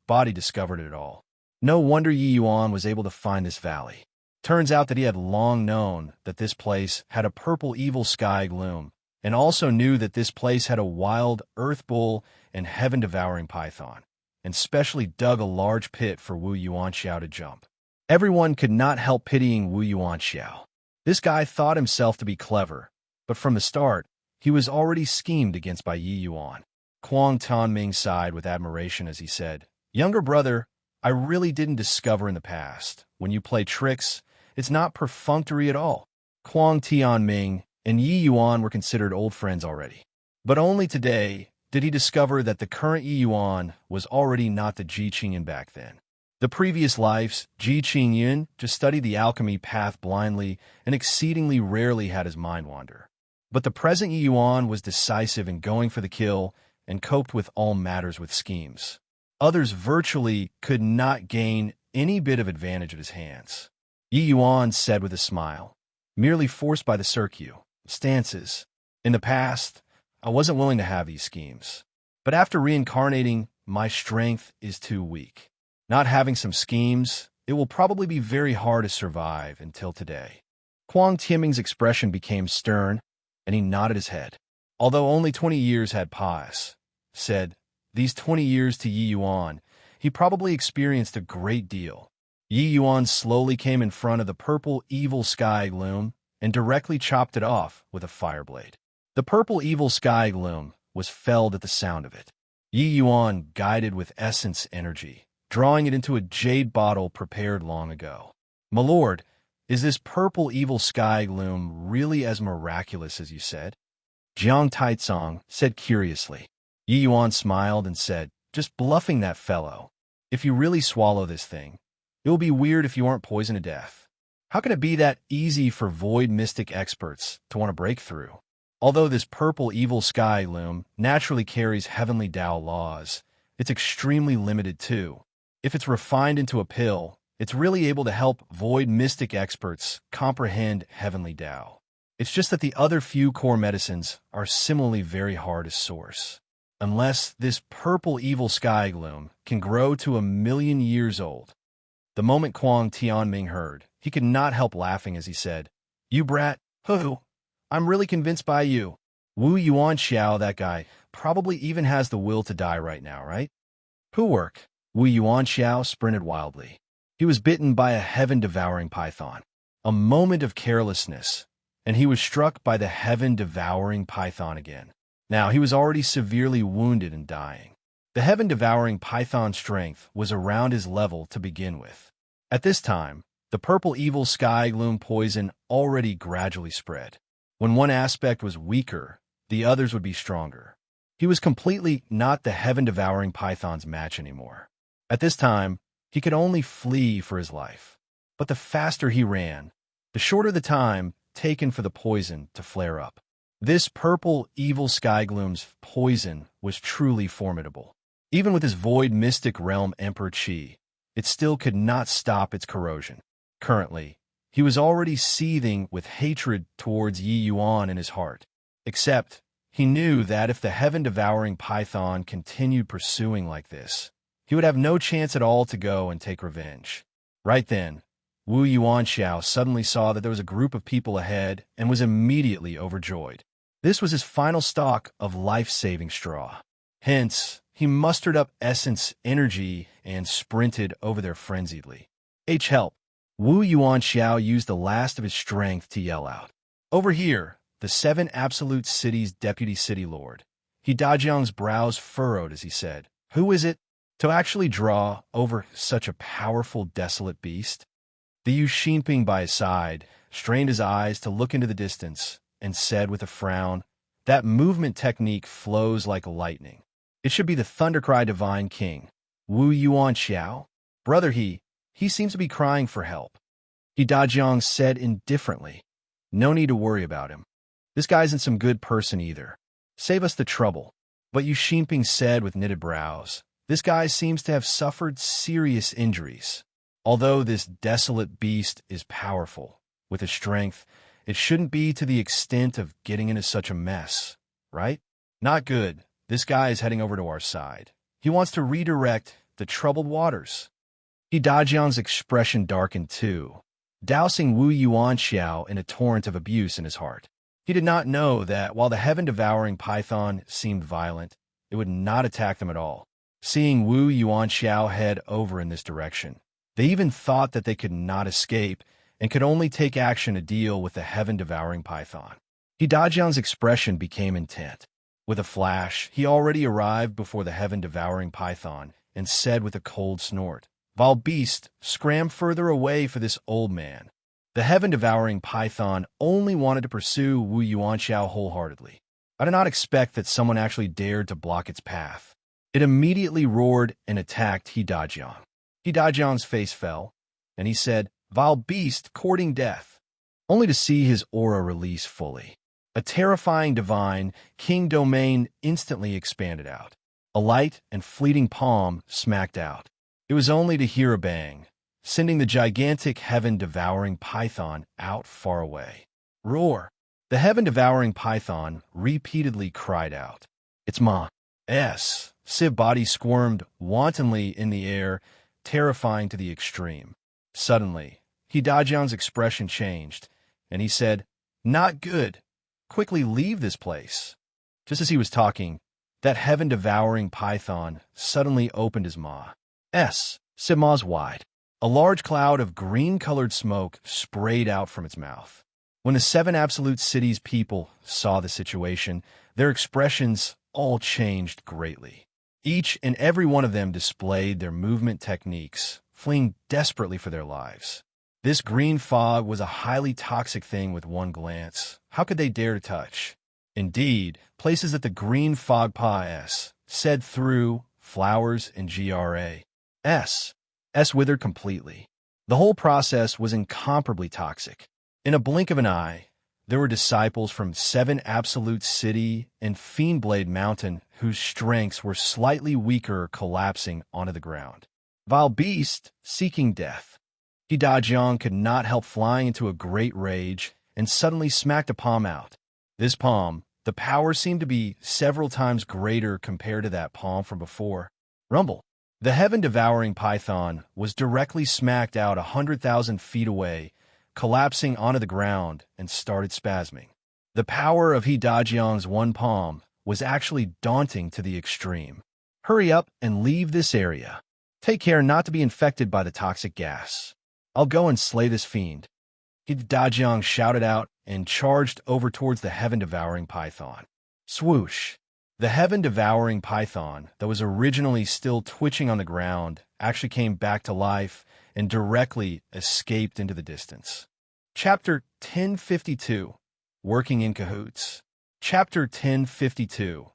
body discovered it all. No wonder Yi Yuan was able to find this valley. Turns out that he had long known that this place had a purple evil sky gloom, and also knew that this place had a wild earth bull and heaven-devouring python, and specially dug a large pit for Wu Yuanxiao to jump. Everyone could not help pitying Wu Yuanxiao. This guy thought himself to be clever, but from the start, he was already schemed against by Yi Yuan. Kuang Tanming sighed with admiration as he said, "Younger brother, I really didn't discover in the past. When you play tricks, it's not perfunctory at all." Kuang Tianming and Yi Yuan were considered old friends already. But only today did he discover that the current Yi Yuan was already not the Ji Qingyan back then. The previous lives, Ji Qingyan just studied the alchemy path blindly and exceedingly rarely had his mind wander. But the present Yi Yuan was decisive in going for the kill and coped with all matters with schemes. Others virtually could not gain any bit of advantage at his hands. Yi Yuan said with a smile, merely forced by the circumstances. In the past, I wasn't willing to have these schemes. But after reincarnating, my strength is too weak. Not having some schemes, it will probably be very hard to survive until today. Kuang Tianming's expression became stern, and he nodded his head. Although only 20 years had passed, said, these 20 years to Yi Yuan, he probably experienced a great deal. Yi Yuan slowly came in front of the purple evil sky gloom and directly chopped it off with a fire blade. The purple evil sky gloom was felled at the sound of it. Yi Yuan guided with essence energy, drawing it into a jade bottle prepared long ago. My lord, is this purple evil sky gloom really as miraculous as you said? Jiang Taitsong said curiously. Yi Yuan smiled and said, just bluffing that fellow. If you really swallow this thing, it will be weird if you aren't poisoned to death. How can it be that easy for void mystic experts to want to break through? Although this purple evil sky loom naturally carries heavenly Tao laws, it's extremely limited too. If it's refined into a pill, it's really able to help void mystic experts comprehend heavenly Tao. It's just that the other few core medicines are similarly very hard to source. Unless this purple evil sky gloom can grow to 1,000,000 years old. The moment Kuang Tianming heard, he could not help laughing as he said, "You brat, who? I'm really convinced by you. Wu Yuanxiao, that guy, probably even has the will to die right now, right?" "Who work?" Wu Yuanxiao sprinted wildly. He was bitten by a heaven-devouring python. A moment of carelessness, and he was struck by the heaven-devouring python again. Now, he was already severely wounded and dying. The heaven-devouring python strength was around his level to begin with. At this time, the purple evil sky gloom poison already gradually spread. When one aspect was weaker, the others would be stronger. He was completely not the heaven-devouring python's match anymore. At this time, he could only flee for his life. But the faster he ran, the shorter the time taken for the poison to flare up. This purple evil sky gloom's poison was truly formidable. Even with his void mystic realm Emperor Qi, it still could not stop its corrosion. Currently, he was already seething with hatred towards Yi Yuan in his heart. Except, he knew that if the heaven-devouring python continued pursuing like this, he would have no chance at all to go and take revenge. Right then, Wu Yuanxiao suddenly saw that there was a group of people ahead and was immediately overjoyed. This was his final stock of life-saving straw. Hence, he mustered up essence, energy, and sprinted over there frenziedly. Help! Wu Yuanxiao used the last of his strength to yell out. Over here, the 7 Absolute Cities' deputy city lord. He Dajiang's brows furrowed as he said, "Who is it to actually draw over such a powerful, desolate beast?" The Yu Xinping by his side strained his eyes to look into the distance and said with a frown, "That movement technique flows like lightning. It should be the Thundercry Divine King. Wu Yuanxiao? Brother, he seems to be crying for help." He Dajiang said indifferently, "No need to worry about him. This guy isn't some good person either. Save us the trouble." But Yu Xinping said with knitted brows, "This guy seems to have suffered serious injuries. Although this desolate beast is powerful, with his strength, it shouldn't be to the extent of getting into such a mess, right? Not good. This guy is heading over to our side. He wants to redirect the troubled waters." He Dajiang's expression darkened too, dousing Wu Yuanxiao in a torrent of abuse in his heart. He did not know that while the heaven-devouring python seemed violent, it would not attack them at all. Seeing Wu Yuanxiao head over in this direction, they even thought that they could not escape and could only take action to deal with the heaven-devouring python. He Dajiang's expression became intent. With a flash, he already arrived before the heaven-devouring python and said with a cold snort, "Vile beast, scram further away for this old man." The heaven-devouring python only wanted to pursue Wu Yuanxiao wholeheartedly. I did not expect that someone actually dared to block its path. It immediately roared and attacked He Dajiang. He Dajiang's face fell, and he said, "Vile beast, courting death," only to see his aura release fully. A terrifying divine king domain instantly expanded out. A light and fleeting palm smacked out. It was only to hear a bang, sending the gigantic heaven-devouring python out far away. Roar! The heaven-devouring python repeatedly cried out. "It's Ma." Siv body squirmed wantonly in the air, terrifying to the extreme. Suddenly, He Dajiang's expression changed, and he said, "Not good. Quickly leave this place." Just as he was talking, that heaven-devouring python suddenly opened his maw. Sibma's wide. A large cloud of green-colored smoke sprayed out from its mouth. When the 7 Absolute Cities people saw the situation, their expressions all changed greatly. Each and every one of them displayed their movement techniques, fleeing desperately for their lives. This green fog was a highly toxic thing with one glance. How could they dare to touch? Indeed, places that the green fog said through, flowers and GRAs withered completely. The whole process was incomparably toxic. In a blink of an eye, there were disciples from 7 Absolute City and Fiendblade Mountain whose strengths were slightly weaker collapsing onto the ground. Vile beast, seeking death. He Dajiang could not help flying into a great rage and suddenly smacked a palm out. This palm, the power seemed to be several times greater compared to that palm from before. Rumble. The heaven-devouring python was directly smacked out 100,000 feet away, collapsing onto the ground and started spasming. The power of He Dajiang's one palm was actually daunting to the extreme. "Hurry up and leave this area. Take care not to be infected by the toxic gas. I'll go and slay this fiend." He Dajiang shouted out and charged over towards the heaven-devouring python. Swoosh! The heaven-devouring python that was originally still twitching on the ground actually came back to life and directly escaped into the distance. Chapter 1052, Working in Cahoots. Chapter 1052,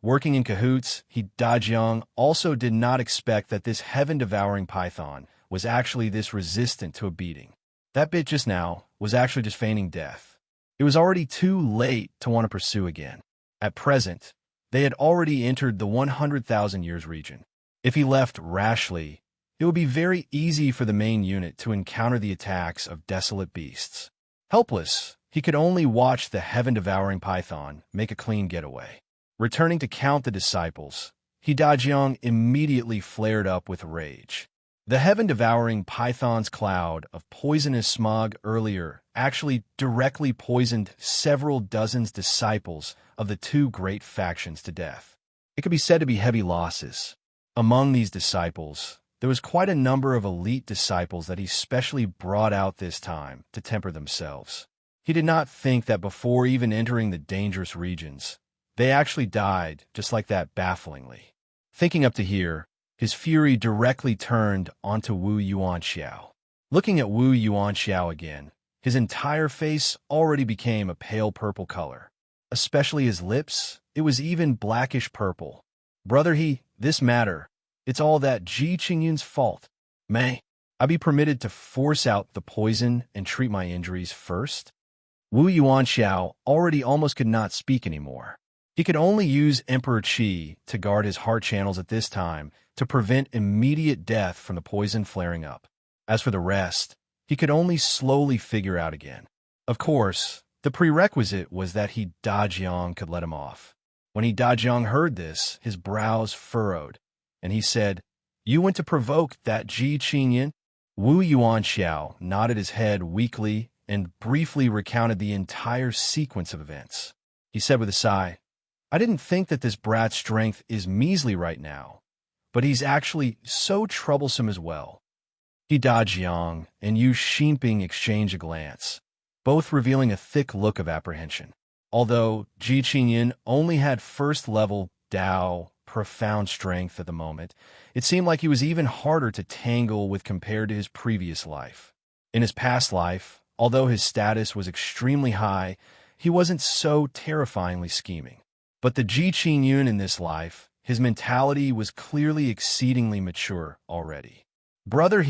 Working in Cahoots. Dajiang also did not expect that this heaven-devouring python was actually this resistant to a beating. That bit just now was actually just feigning death. It was already too late to want to pursue again. At present, they had already entered the 100,000 years region. If he left rashly, it would be very easy for the main unit to encounter the attacks of desolate beasts. Helpless, he could only watch the heaven-devouring python make a clean getaway. Returning to count the disciples, Dajiang immediately flared up with rage. The heaven-devouring python's cloud of poisonous smog earlier actually directly poisoned several dozens disciples of the two great factions to death. It could be said to be heavy losses. Among these disciples, there was quite a number of elite disciples that he specially brought out this time to temper themselves. He did not think that before even entering the dangerous regions, they actually died just like that bafflingly. Thinking up to here, his fury directly turned onto Wu Yuanxiao. Looking at Wu Yuanxiao again, his entire face already became a pale purple color. Especially his lips, it was even blackish purple. Brother this matter, it's all that Ji Qingyun's fault. May I be permitted to force out the poison and treat my injuries first? Wu Yuanxiao already almost could not speak anymore. He could only use Emperor Qi to guard his heart channels at this time to prevent immediate death from the poison flaring up. As for the rest, he could only slowly figure out again. Of course, the prerequisite was that Dajiang could let him off. When Dajiang heard this, his brows furrowed, and he said, "You went to provoke that Ji Qingyun?" Wu Yuanxiao nodded his head weakly and briefly recounted the entire sequence of events. He said with a sigh, "I didn't think that this brat's strength is measly right now, but he's actually so troublesome as well." Dajiang and Yu Xinping exchanged a glance, both revealing a thick look of apprehension. Although Ji Qingyun only had first-level Dao profound strength at the moment, it seemed like he was even harder to tangle with compared to his previous life. In his past life, although his status was extremely high, he wasn't so terrifyingly scheming. But the Ji Qingyun in this life, his mentality was clearly exceedingly mature already. "Brother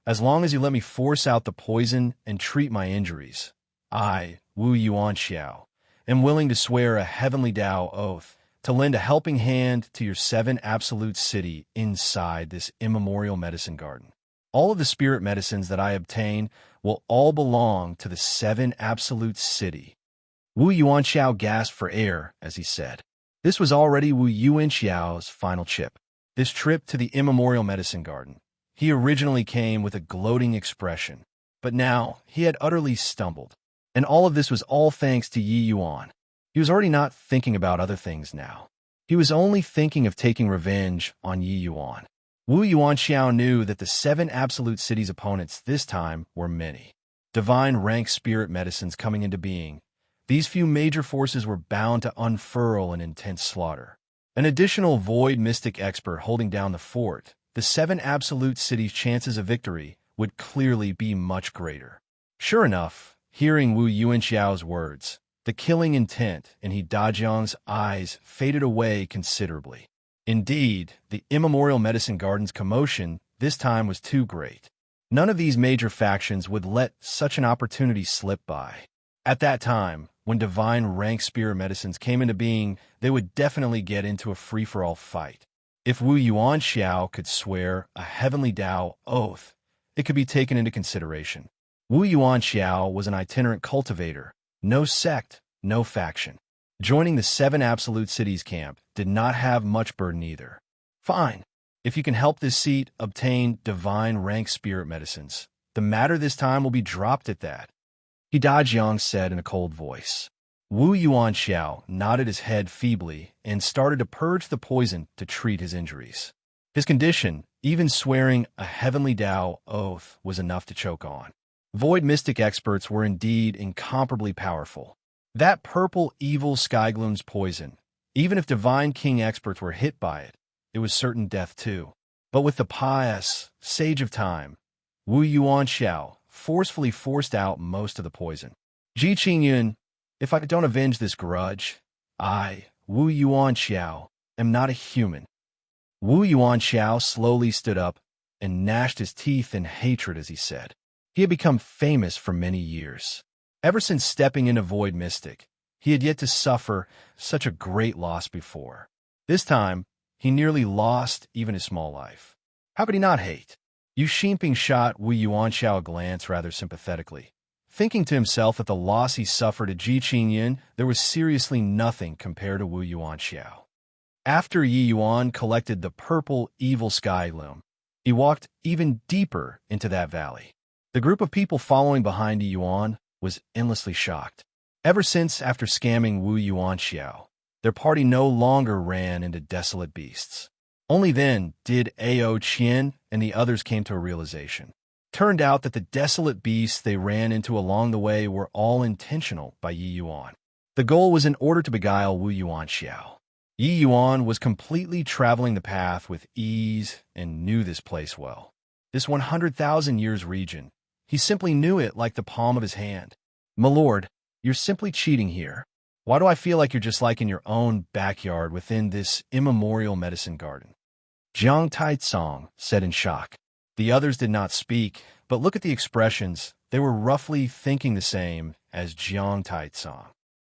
as long as you let me force out the poison and treat my injuries, I, Wu Yuanxiao, am willing to swear a heavenly Dao oath to lend a helping hand to your 7 absolute city inside this immemorial medicine garden. All of the spirit medicines that I obtain will all belong to the 7 absolute city." Wu Yuanxiao gasped for air as he said. This was already Wu Yuanxiao's final chip. This trip to the immemorial medicine garden. He originally came with a gloating expression, but now he had utterly stumbled. And all of this was all thanks to Yi Yuan. He was already not thinking about other things now. He was only thinking of taking revenge on Yi Yuan. Wu Yuanxiao knew that the 7 absolute cities' opponents this time were many. Divine rank spirit medicines coming into being, these few major forces were bound to unfurl an intense slaughter. An additional void mystic expert holding down the fort, the 7 absolute cities' chances of victory would clearly be much greater. Sure enough, hearing Wu Yuanxiao's words, the killing intent in Dajiang's eyes faded away considerably. Indeed, the immemorial medicine garden's commotion this time was too great. None of these major factions would let such an opportunity slip by. At that time, when divine rank spirit medicines came into being, they would definitely get into a free-for-all fight. If Wu Yuanxiao could swear a heavenly Dao oath, it could be taken into consideration. Wu Yuanxiao was an itinerant cultivator, no sect, no faction. Joining the 7 absolute cities camp did not have much burden either. Fine. If you can help this seat obtain divine rank spirit medicines, the matter this time will be dropped at that. Dajiang said in a cold voice. Wu Yuanxiao nodded his head feebly and started to purge the poison to treat his injuries. His condition, even swearing a heavenly Dao oath, was enough to choke on. Void mystic experts were indeed incomparably powerful. That purple evil sky gloom's poison. Even if divine king experts were hit by it, it was certain death too. But with the pious sage of time, Wu Yuanxiao forcefully forced out most of the poison. Ji Qingyun, if I don't avenge this grudge, I, Wu Yuanxiao, am not a human. Wu Yuanxiao slowly stood up and gnashed his teeth in hatred as he said. He had become famous for many years. Ever since stepping into Void Mystic, he had yet to suffer such a great loss before. This time, he nearly lost even his small life. How could he not hate? Yu Xinping shot Wu Yuanxiao a glance rather sympathetically. Thinking to himself that the loss he suffered at Ji Qingyun, there was seriously nothing compared to Wu Yuanxiao. After Yi Yuan collected the purple evil sky loom, he walked even deeper into that valley. The group of people following behind Yi Yuan was endlessly shocked. Ever since, after scamming Wu Yuanxiao, their party no longer ran into desolate beasts. Only then did Ao Qian and the others came to a realization. Turned out that the desolate beasts they ran into along the way were all intentional by Yi Yuan. The goal was in order to beguile Wu Yuanxiao. Yi Yuan was completely traveling the path with ease and knew this place well. This 100,000 years region, he simply knew it like the palm of his hand. My lord, you're simply cheating here. Why do I feel like you're just like in your own backyard within this immemorial medicine garden? Jiang Taitsong said in shock. The others did not speak, but look at the expressions. They were roughly thinking the same as Jiang Taitsong.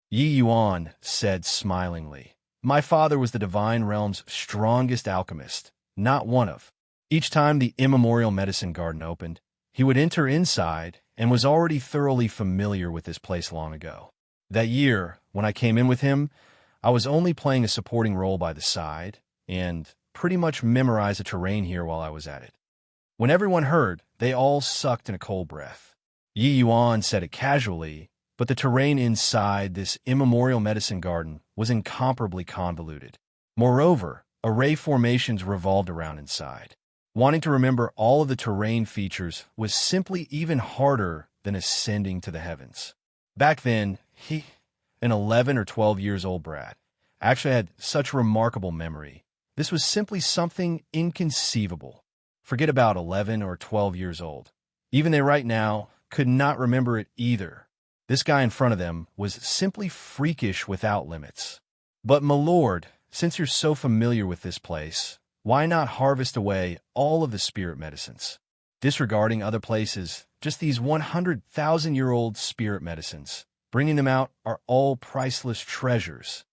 Yi Yuan said smilingly, my father was the divine realm's strongest alchemist, not one of. Each time the immemorial medicine garden opened, he would enter inside and was already thoroughly familiar with this place long ago. That year, when I came in with him, I was only playing a supporting role by the side and pretty much memorized the terrain here while I was at it. When everyone heard, they all sucked in a cold breath. Yi Yuan said it casually, but the terrain inside this immemorial medicine garden was incomparably convoluted. Moreover, array formations revolved around inside. Wanting to remember all of the terrain features was simply even harder than ascending to the heavens. Back then, he, an 11 or 12 years old brat, actually had such remarkable memory. This was simply something inconceivable. Forget about 11 or 12 years old. Even they right now could not remember it either. This guy in front of them was simply freakish without limits. But my lord, since you're so familiar with this place, why not harvest away all of the spirit medicines? Disregarding other places, just these 100,000-year-old spirit medicines. Bringing them out are all priceless treasures.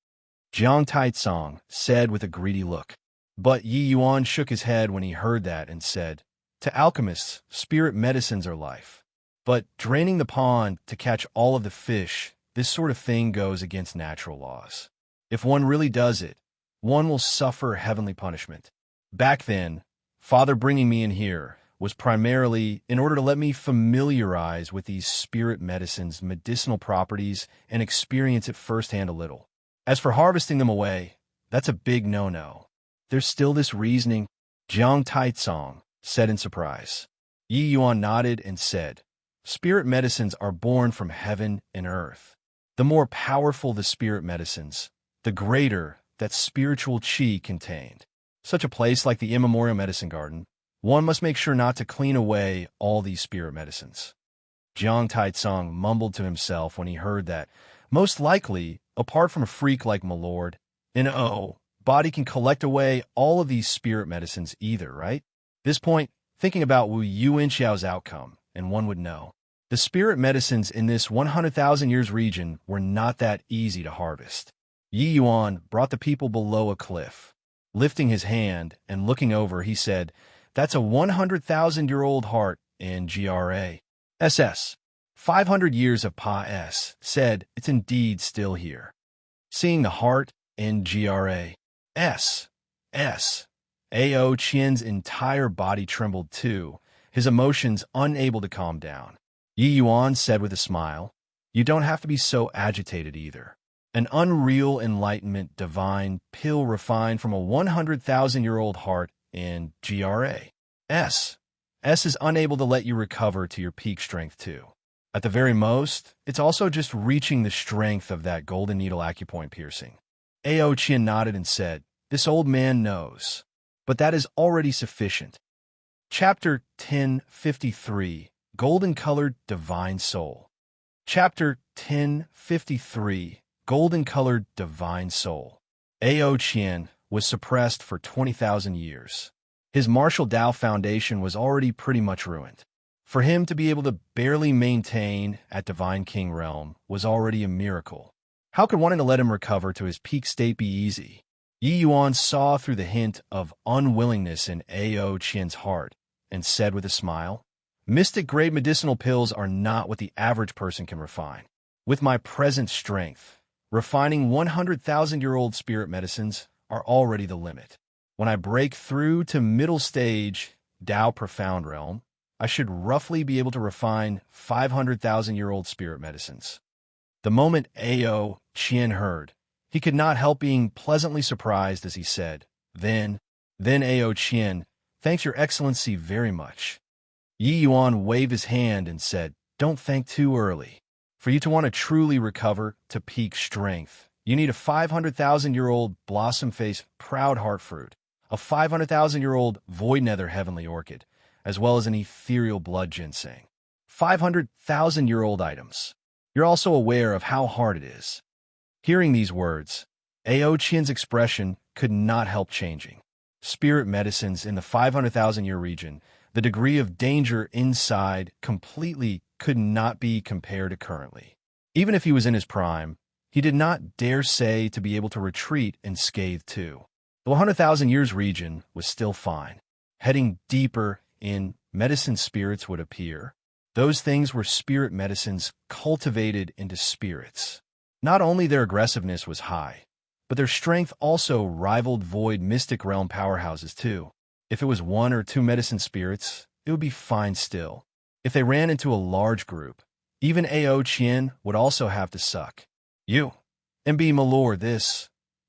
Jiang Taitsong said with a greedy look. But Yi Yuan shook his head when he heard that and said, to alchemists, spirit medicines are life. But draining the pond to catch all of the fish, this sort of thing goes against natural laws. If one really does it, one will suffer heavenly punishment. Back then, Father bringing me in here was primarily in order to let me familiarize with these spirit medicines' medicinal properties and experience it firsthand a little. As for harvesting them away, that's a big no-no. There's still this reasoning, Jiang Taitsong said in surprise. Yi Yuan nodded and said, spirit medicines are born from heaven and earth. The more powerful the spirit medicines, the greater that spiritual qi contained. Such a place like the immemorial medicine garden, one must make sure not to clean away all these spirit medicines. Jiang Taitsong mumbled to himself when he heard that, most likely, apart from a freak like my lord, body can collect away all of these spirit medicines either, right? This point, thinking about Wu Yuanxiao's outcome, and one would know. The spirit medicines in this 100,000 years region were not that easy to harvest. Yi Yuan brought the people below a cliff. Lifting his hand and looking over, he said, that's a 100,000-year-old heart in GRA. SS. 500 years of Pa S said it's indeed still here. Seeing the heart in GRA. S. Ao Qian's entire body trembled too, his emotions unable to calm down. Yi Yuan said with a smile, you don't have to be so agitated either. An unreal enlightenment divine pill refined from a 100,000-year-old heart in GRA. S is unable to let you recover to your peak strength too. At the very most, it's also just reaching the strength of that golden needle acupoint piercing. Ao Qian nodded and said, "This old man knows. But that is already sufficient." Chapter 1053, Golden-Colored Divine Soul. Chapter 1053, Golden-Colored Divine Soul. Ao Qian was suppressed for 20,000 years. His martial Dao foundation was already pretty much ruined. For him to be able to barely maintain at Divine King realm was already a miracle. How could wanting to let him recover to his peak state be easy? Yi Yuan saw through the hint of unwillingness in Ao Qian's heart and said with a smile, "Mystic-grade medicinal pills are not what the average person can refine. With my present strength, refining 100,000-year-old spirit medicines are already the limit. When I break through to middle stage Dao Profound realm, I should roughly be able to refine 500,000-year-old spirit medicines." The moment Ao Qian heard, he could not help being pleasantly surprised as he said, Then Ao Qian, thanks your excellency very much." Yi Yuan waved his hand and said, "Don't thank too early. For you to want to truly recover to peak strength, you need a 500,000-year-old blossom-face proud heart fruit, a 500,000-year-old void nether heavenly orchid, as well as an ethereal blood ginseng. 500,000-year-old items. You're also aware of how hard it is." Hearing these words, Ao Qian's expression could not help changing. Spirit medicines in the 500,000-year region, the degree of danger inside completely could not be compared to currently. Even if he was in his prime, he did not dare say to be able to retreat unscathed too. The 100,000 years region was still fine. Heading deeper in, medicine spirits would appear. Those things were spirit medicines cultivated into spirits. Not only their aggressiveness was high, but their strength also rivaled void mystic realm powerhouses too. If it was one or two medicine spirits, it would be fine still. If they ran into a large group, even Ao Qian would also have to suck. "You, MB Malor, this,"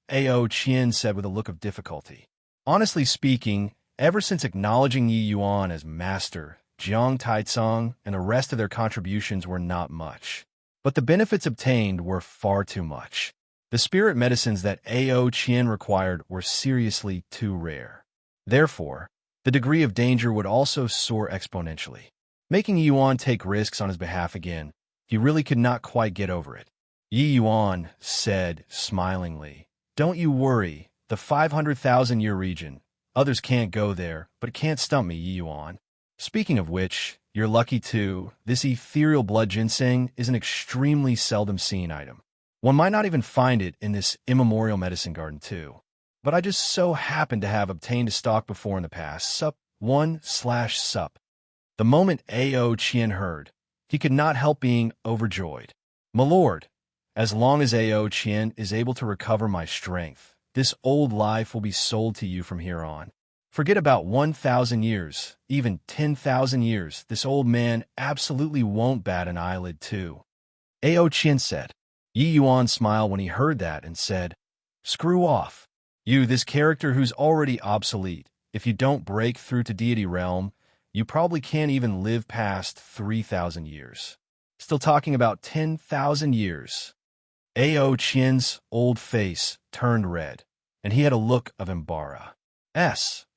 Ao Qian said with a look of difficulty. Honestly speaking, ever since acknowledging Yi Yuan as master, Jiang Taicong and the rest of their contributions were not much. But the benefits obtained were far too much. The spirit medicines that Ao Qian required were seriously too rare. Therefore, the degree of danger would also soar exponentially. Making Yi Yuan take risks on his behalf again, he really could not quite get over it. Yi Yuan said smilingly, "Don't you worry, the 500,000-year region. Others can't go there, but it can't stump me, Yi Yuan. Speaking of which, you're lucky too. This ethereal blood ginseng is an extremely seldom seen item. One might not even find it in this immemorial medicine garden too. But I just so happen to have obtained a stock before in the past. Sup 1/sup." The moment Ao Qian heard, he could not help being overjoyed. "My lord, as long as Ao Qian is able to recover my strength, this old life will be sold to you from here on. Forget about 1,000 years, even 10,000 years. This old man absolutely won't bat an eyelid too." Ao Qian said. Yi Yuan smiled when he heard that and said, "Screw off. You, this character who's already obsolete. If you don't break through to deity realm, you probably can't even live past 3,000 years. Still talking about 10,000 years." Ao Qian's old face turned red, and he had a look of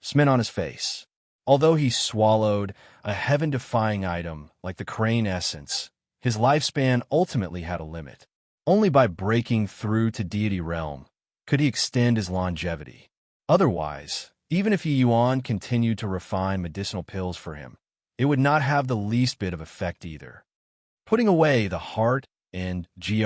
smit on his face. Although he swallowed a heaven-defying item like the crane essence, his lifespan ultimately had a limit. Only by breaking through to deity realm could he extend his longevity. Otherwise, even if Yi Yuan continued to refine medicinal pills for him, it would not have the least bit of effect either. Putting away the heart and Yi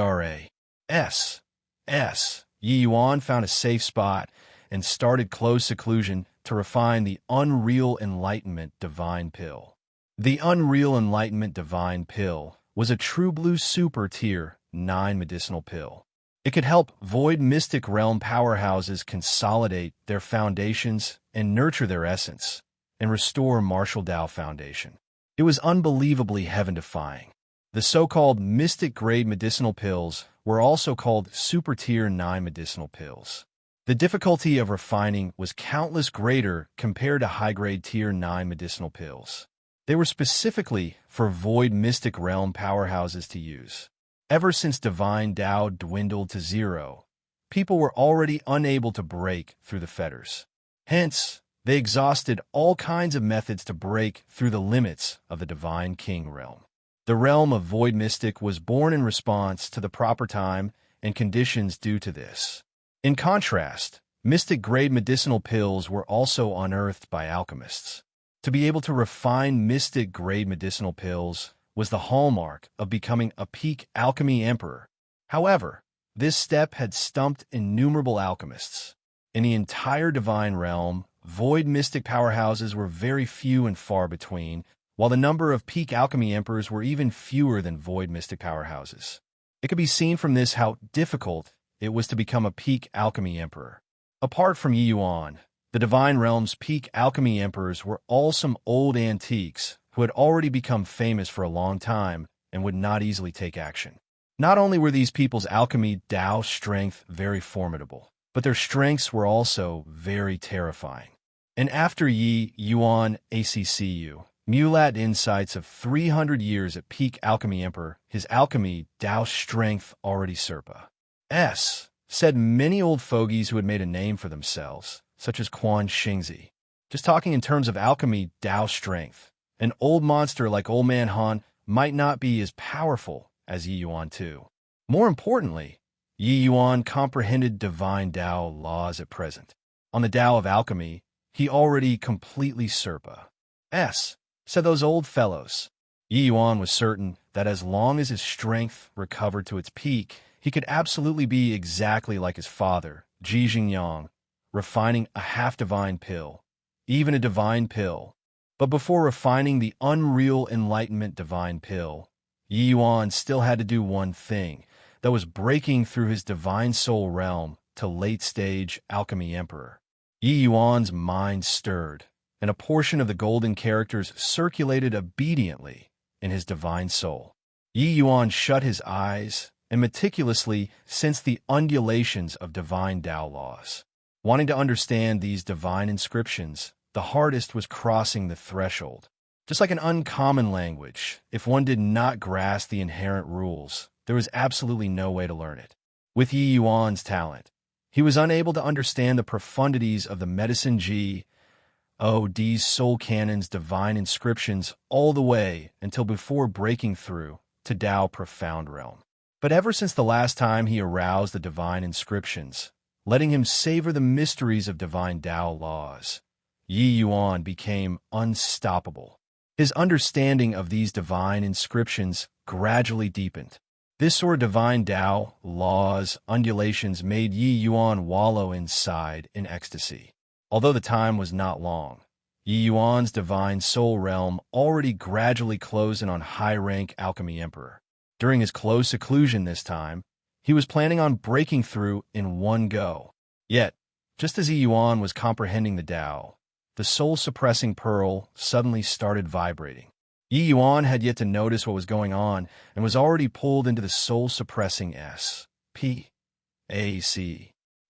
Yuan found a safe spot and started close seclusion to refine the Unreal Enlightenment Divine Pill. The Unreal Enlightenment Divine Pill was a true blue super tier 9 medicinal pill. It could help void mystic realm powerhouses consolidate their foundations and nurture their essence, and restore martial Dao foundation. It was unbelievably heaven-defying. The so-called mystic-grade medicinal pills were also called super tier 9 medicinal pills. The difficulty of refining was countless greater compared to high-grade tier 9 medicinal pills. They were specifically for void mystic realm powerhouses to use. Ever since divine Tao dwindled to zero, people were already unable to break through the fetters. Hence, they exhausted all kinds of methods to break through the limits of the divine king realm. The realm of void mystic was born in response to the proper time and conditions due to this. In contrast, mystic-grade medicinal pills were also unearthed by alchemists. To be able to refine mystic-grade medicinal pills was the hallmark of becoming a peak alchemy emperor. However, this step had stumped innumerable alchemists. In the entire divine realm, void mystic powerhouses were very few and far between, while the number of peak alchemy emperors were even fewer than void mystic powerhouses. It could be seen from this how difficult it was to become a peak alchemy emperor. Apart from Yi Yuan, the divine realm's peak alchemy emperors were all some old antiques who had already become famous for a long time and would not easily take action. Not only were these people's alchemy Tao strength very formidable, but their strengths were also very terrifying. And after Yi Yuan ACCU, Mulat insights of 300 years at peak alchemy emperor, his alchemy Tao strength already Serpa S, said many old fogies who had made a name for themselves, such as Quan Xingzi. Just talking in terms of alchemy Tao strength, an old monster like Old Man Han might not be as powerful as Yi Yuan too. More importantly, Yi Yuan comprehended divine Tao laws at present. On the Tao of alchemy, he already completely Serpa S, said those old fellows. Yi Yuan was certain that as long as his strength recovered to its peak, he could absolutely be exactly like his father, Ji Xingyang, refining a half-divine pill, even a divine pill. But before refining the unreal enlightenment divine pill, Yi Yuan still had to do one thing, that was breaking through his divine soul realm to late-stage alchemy emperor. Yi Yuan's mind stirred, and a portion of the golden characters circulated obediently in his divine soul. Yi Yuan shut his eyes and meticulously sensed the undulations of divine Tao laws. Wanting to understand these divine inscriptions, the hardest was crossing the threshold. Just like an uncommon language, if one did not grasp the inherent rules, there was absolutely no way to learn it. With Yi Yuan's talent, he was unable to understand the profundities of the medicine G.O.D's soul canon's divine inscriptions all the way until before breaking through to Tao profound realm. But ever since the last time he aroused the divine inscriptions, letting him savor the mysteries of divine Tao laws, Yi Yuan became unstoppable. His understanding of these divine inscriptions gradually deepened. This sort of divine Tao laws undulations made Yi Yuan wallow inside in ecstasy. Although the time was not long, Yi Yuan's divine soul realm already gradually closed in on high-rank alchemy emperor. During his close seclusion this time, he was planning on breaking through in one go. Yet, just as Yi Yuan was comprehending the Tao, the soul-suppressing pearl suddenly started vibrating. Yi Yuan had yet to notice what was going on and was already pulled into the soul-suppressing S.P.A.C.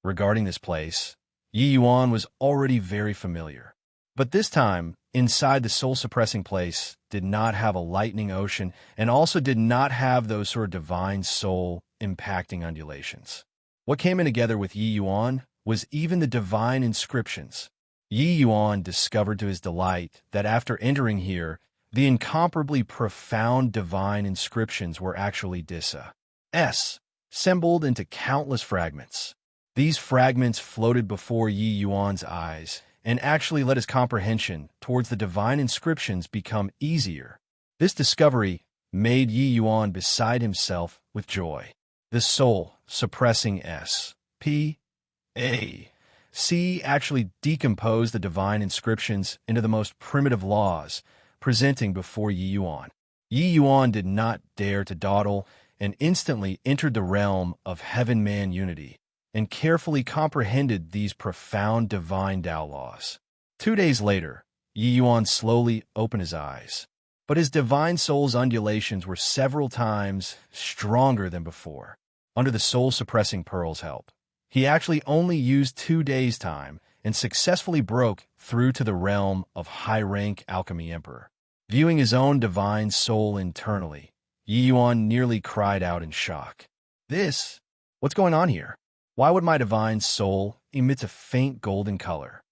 Regarding this place, Yi Yuan was already very familiar. But this time, inside the soul-suppressing place did not have a lightning ocean and also did not have those sort of divine soul-impacting undulations. What came in together with Yi Yuan was even the divine inscriptions. Yi Yuan discovered to his delight that after entering here, the incomparably profound divine inscriptions were actually assembled into countless fragments. These fragments floated before Yi Yuan's eyes and actually let his comprehension towards the divine inscriptions become easier. This discovery made Yi Yuan beside himself with joy. The soul-suppressing S.P.A.C. actually decomposed the divine inscriptions into the most primitive laws, presenting before Yi Yuan. Yi Yuan did not dare to dawdle and instantly entered the realm of heaven-man unity and carefully comprehended these profound divine Tao laws. 2 days later, Yi Yuan slowly opened his eyes, but his divine soul's undulations were several times stronger than before. Under the soul-suppressing pearl's help, he actually only used 2 days' time and successfully broke through to the realm of high-rank alchemy emperor. Viewing his own divine soul internally, Yi Yuan nearly cried out in shock. This? What's going on here? Why would my divine soul emit a faint golden color?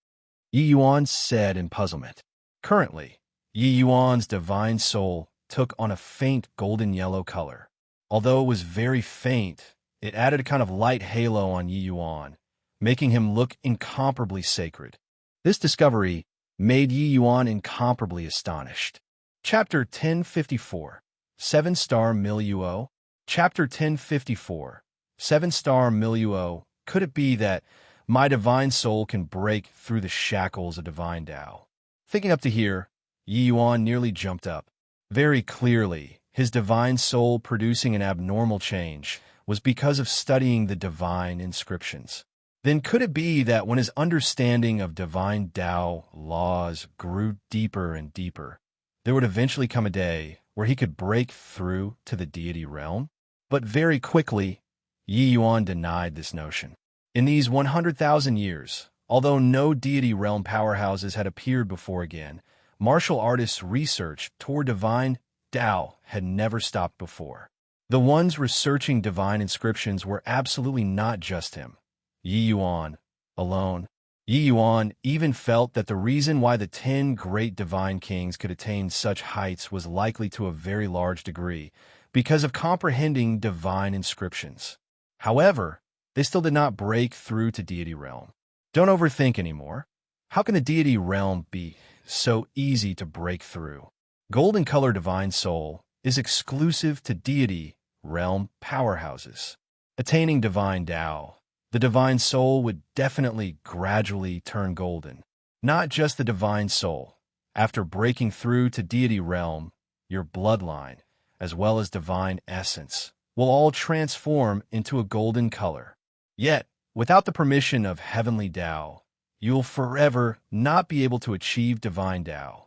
Yi Yuan said in puzzlement. Currently, Yi Yuan's divine soul took on a faint golden yellow color. Although it was very faint, it added a kind of light halo on Yi Yuan, making him look incomparably sacred. This discovery made Yi Yuan incomparably astonished. Chapter 1054, 7-star milieu. Chapter 1054, 7-star milieu. Could it be that my divine soul can break through the shackles of divine Tao? Thinking up to here, Yi Yuan nearly jumped up. Very clearly, his divine soul producing an abnormal change was because of studying the divine inscriptions. Then could it be that when his understanding of divine Tao laws grew deeper and deeper, there would eventually come a day where he could break through to the deity realm? But very quickly, Yi Yuan denied this notion. In these 100,000 years, although no deity realm powerhouses had appeared before again, martial artists' research toward divine Tao had never stopped before. The ones researching divine inscriptions were absolutely not just him, Yi Yuan, alone. Yi Yuan even felt that the reason why the 10 great divine kings could attain such heights was likely to a very large degree because of comprehending divine inscriptions. However, they still did not break through to deity realm. Don't overthink anymore. How can the deity realm be so easy to break through? Golden color divine soul is exclusive to deity realm powerhouses. Attaining divine Tao, the divine soul would definitely gradually turn golden. Not just the divine soul. After breaking through to deity realm, your bloodline, as well as divine essence, will all transform into a golden color. Yet, without the permission of heavenly Tao, you'll forever not be able to achieve divine Tao.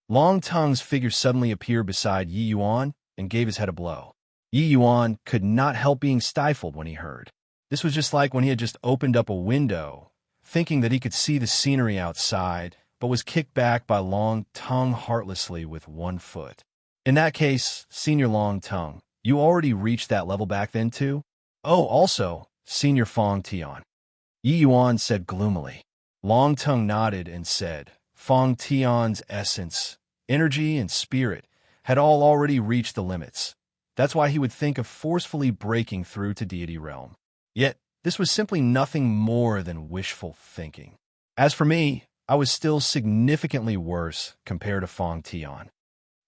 Long Tongue's figure suddenly appeared beside Yi Yuan and gave his head a blow. Yi Yuan could not help being stifled when he heard. This was just like when he had just opened up a window, thinking that he could see the scenery outside, but was kicked back by Long Tongue heartlessly with one foot. In that case, Senior Long Tongue, you already reached that level back then too? Oh, also, Senior Fong Tian. Yi Yuan said gloomily. Long Tongue nodded and said, Fong Tian's essence, energy, and spirit had all already reached the limits. That's why he would think of forcefully breaking through to deity realm. Yet, this was simply nothing more than wishful thinking. As for me, I was still significantly worse compared to Fong Tian.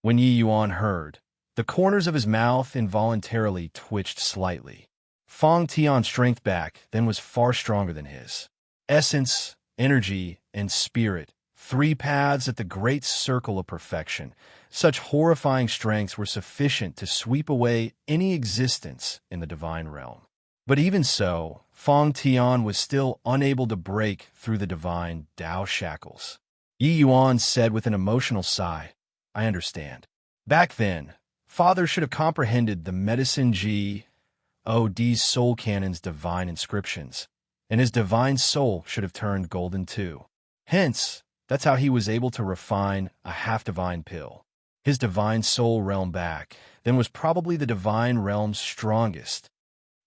When Yi Yuan heard, the corners of his mouth involuntarily twitched slightly. Fong Tian's strength back then was far stronger than his. Essence, energy, and spirit, 3 paths at the great circle of perfection. Such horrifying strengths were sufficient to sweep away any existence in the divine realm. But even so, Fong Tian was still unable to break through the divine Tao shackles. Yi Yuan said with an emotional sigh, I understand. Back then, Father should have comprehended the medicine G.O.D.'s soul canon's divine inscriptions, and his divine soul should have turned golden too. Hence, that's how he was able to refine a half-divine pill. His divine soul realm back then was probably the divine realm's strongest.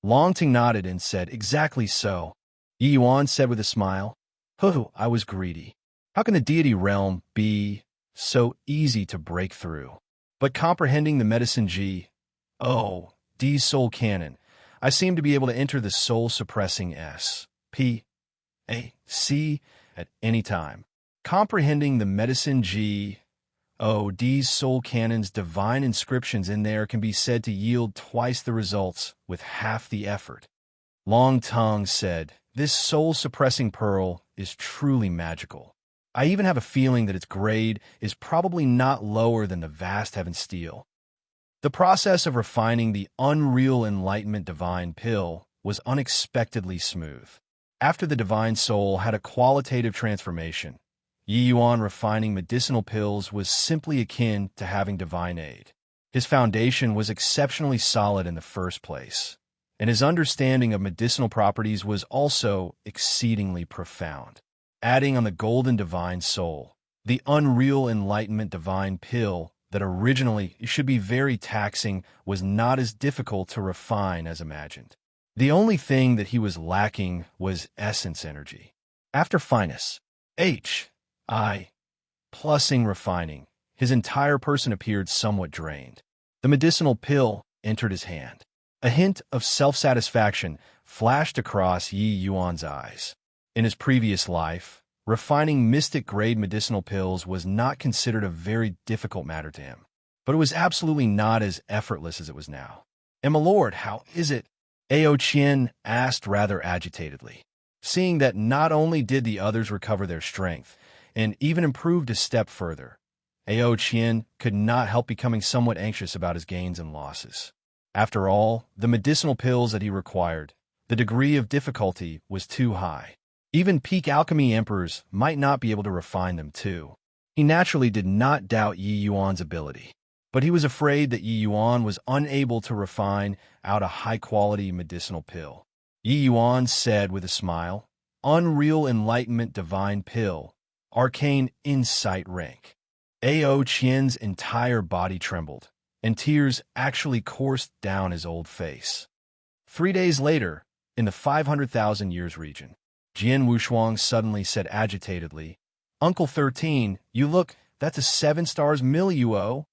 Long Ting nodded and said, exactly so. Yi Yuan said with a smile, I was greedy. How can the deity realm be so easy to break through? But comprehending the medicine G.O.D.'s soul canon, I seem to be able to enter the soul-suppressing S.P.A.C. at any time. Comprehending the medicine G.O.D.'s soul canon's divine inscriptions in there can be said to yield twice the results with half the effort. Long Tongue said, this soul-suppressing pearl is truly magical. I even have a feeling that its grade is probably not lower than the vast heaven steel. The process of refining the unreal enlightenment divine pill was unexpectedly smooth. After the divine soul had a qualitative transformation, Yi Yuan refining medicinal pills was simply akin to having divine aid. His foundation was exceptionally solid in the first place, and his understanding of medicinal properties was also exceedingly profound. Adding on the golden divine soul, The unreal enlightenment divine pill that originally should be very taxing was not as difficult to refine as imagined. The only thing that he was lacking was essence energy. After finesse, plusing refining, his entire person appeared somewhat drained. The medicinal pill entered his hand. A hint of self-satisfaction flashed across Yi Yuan's eyes. In his previous life, refining mystic-grade medicinal pills was not considered a very difficult matter to him, but it was absolutely not as effortless as it was now. "And my lord, how is it?" Ao Qian asked rather agitatedly. Seeing that not only did the others recover their strength, and even improved a step further, Ao Qian could not help becoming somewhat anxious about his gains and losses. After all, the medicinal pills that he required, the degree of difficulty was too high. Even peak alchemy emperors might not be able to refine them too. He naturally did not doubt Yi Yuan's ability, but he was afraid that Yi Yuan was unable to refine out a high-quality medicinal pill. Yi Yuan said with a smile, "Unreal enlightenment divine pill, arcane insight rank." Ao Qian's entire body trembled, and tears actually coursed down his old face. 3 days later, in the 500,000 years region, Jian Wushuang suddenly said agitatedly, "Uncle 13, you look, that's a 7 stars mill you owe."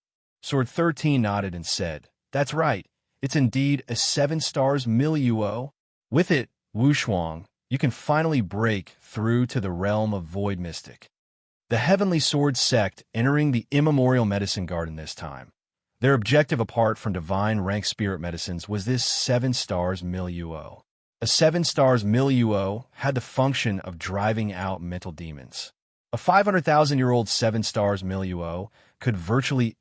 Sword 13 nodded and said, "That's right, it's indeed a 7 stars mill you owe. With it, Wushuang, you can finally break through to the realm of Void Mystic." The Heavenly Sword sect entering the immemorial medicine garden this time. Their objective apart from divine rank spirit medicines was this 7 stars milieu. A 7 stars milieu had the function of driving out mental demons. A 500,000-year-old 7 stars milieu could virtually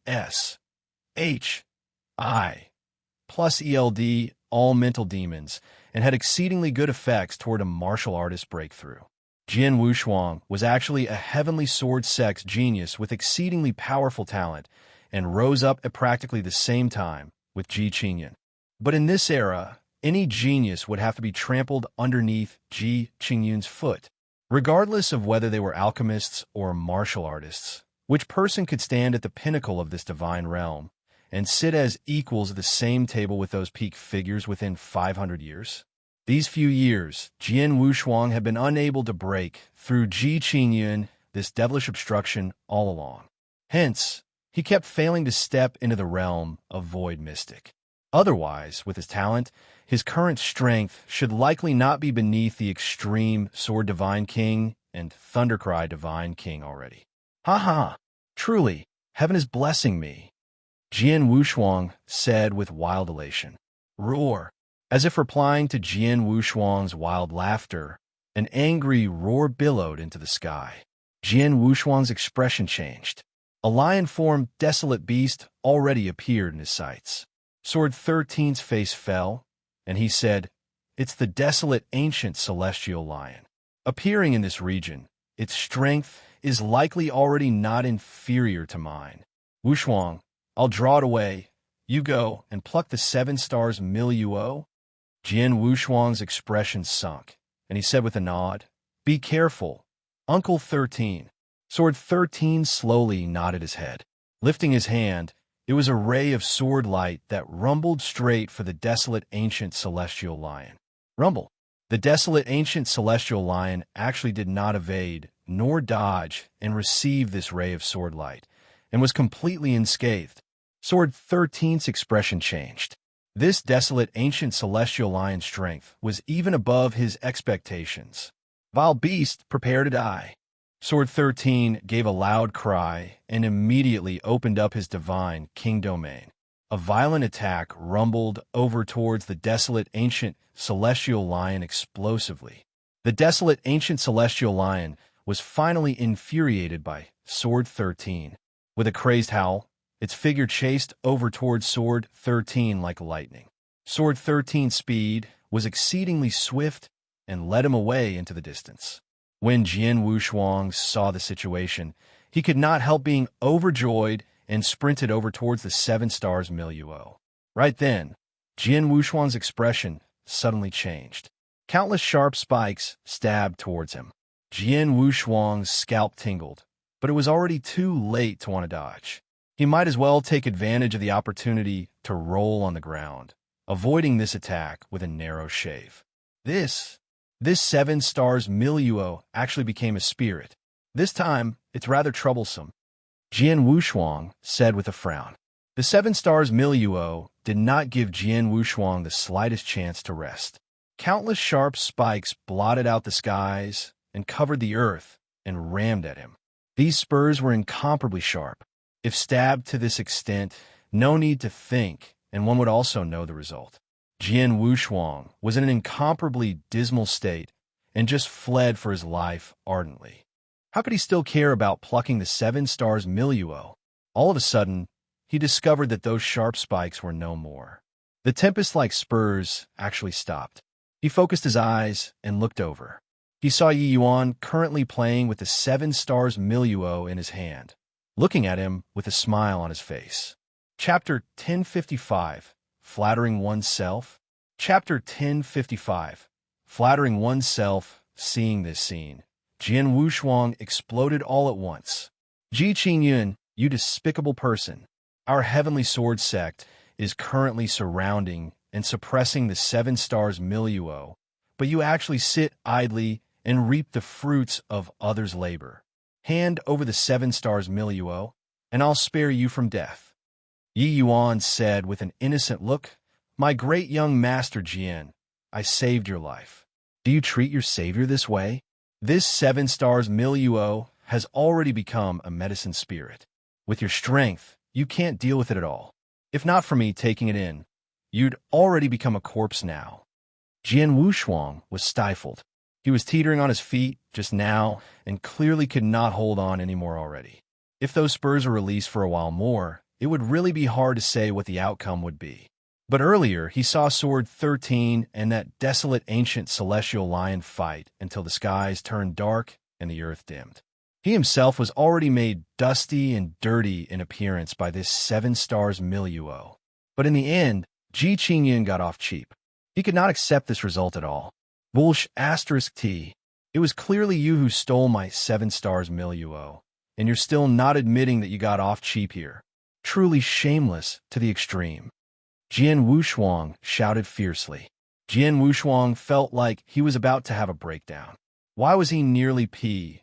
plus ELD all mental demons and had exceedingly good effects toward a martial artist breakthrough. Jian Wushuang was actually a Heavenly Sword sect genius with exceedingly powerful talent and rose up at practically the same time with Ji Qingyun. But in this era, any genius would have to be trampled underneath Ji Qingyun's foot. Regardless of whether they were alchemists or martial artists, which person could stand at the pinnacle of this divine realm and sit as equals at the same table with those peak figures within 500 years? These few years, Jian Wushuang had been unable to break through Ji Qingyun, this devilish obstruction, all along. Hence, he kept failing to step into the realm of Void Mystic. Otherwise, with his talent, his current strength should likely not be beneath the extreme Sword Divine King and Thundercry Divine King already. "Ha! Truly, heaven is blessing me," Jian Wushuang said with wild elation. "Roar!" As if replying to Jian Wushuang's wild laughter, an angry roar billowed into the sky. Jian Wushuang's expression changed. A lion-formed, desolate beast already appeared in his sights. Sword 13's face fell, and he said, "It's the desolate ancient celestial lion. Appearing in this region, its strength is likely already not inferior to mine. Wushuang, I'll draw it away. You go and pluck the 7 stars milieu." Jian Wushuang's expression sunk, and he said with a nod, "Be careful, Uncle 13. Sword 13 slowly nodded his head. Lifting his hand, it was a ray of sword light that rumbled straight for the desolate ancient celestial lion. Rumble. The desolate ancient celestial lion actually did not evade, nor dodge, and receive this ray of sword light, and was completely unscathed. Sword 13's expression changed. This desolate ancient celestial lion's strength was even above his expectations. Vile beast, prepare to die. Sword 13 gave a loud cry and immediately opened up his divine king domain. A violent attack rumbled over towards the desolate ancient celestial lion explosively. The desolate ancient celestial lion was finally infuriated by Sword 13. With a crazed howl, its figure chased over towards Sword 13 like lightning. Sword 13's speed was exceedingly swift and led him away into the distance. When Jian Wushuang saw the situation, he could not help being overjoyed and sprinted over towards the 7 stars milieu. Right then, Jian Wushuang's expression suddenly changed. Countless sharp spikes stabbed towards him. Jian Wushuang's scalp tingled, but it was already too late to want to dodge. He might as well take advantage of the opportunity to roll on the ground, avoiding this attack with a narrow shave. This 7 stars milieu actually became a spirit. This time, it's rather troublesome, Jian Wushuang said with a frown. The 7 stars milieu did not give Jian Wushuang the slightest chance to rest. Countless sharp spikes blotted out the skies and covered the earth and rammed at him. These spurs were incomparably sharp. If stabbed to this extent, no need to think, and one would also know the result. Jian Wushuang was in an incomparably dismal state and just fled for his life ardently. How could he still care about plucking the 7 stars milieu? All of a sudden, he discovered that those sharp spikes were no more. The tempest-like spurs actually stopped. He focused his eyes and looked over. He saw Yi Yuan currently playing with the 7 stars milieu in his hand, looking at him with a smile on his face. Chapter 1055, Flattering Oneself. Chapter 1055, Flattering Oneself. Seeing this scene, Jian Wushuang exploded all at once. Ji Qingyun, you despicable person. Our heavenly sword sect is currently surrounding and suppressing the 7 stars milieu, but you actually sit idly and reap the fruits of others' labor. Hand over the 7 stars milieu, and I'll spare you from death. Yi Yuan said with an innocent look, My great young master Jian, I saved your life. Do you treat your savior this way? This 7 stars milieu has already become a medicine spirit. With your strength, you can't deal with it at all. If not for me taking it in, you'd already become a corpse now. Jian Wushuang was stifled. He was teetering on his feet just now and clearly could not hold on anymore already. If those spurs were released for a while more, it would really be hard to say what the outcome would be. But earlier, he saw Sword 13 and that desolate ancient celestial lion fight until the skies turned dark and the earth dimmed. He himself was already made dusty and dirty in appearance by this 7 stars milieu. But in the end, Ji Qingyun got off cheap. He could not accept this result at all. Bullsh *T. It was clearly you who stole my 7 stars milieu, and you're still not admitting that you got off cheap here. Truly shameless to the extreme. Jian Wushuang shouted fiercely. Jian Wushuang felt like he was about to have a breakdown. Why was he nearly KIC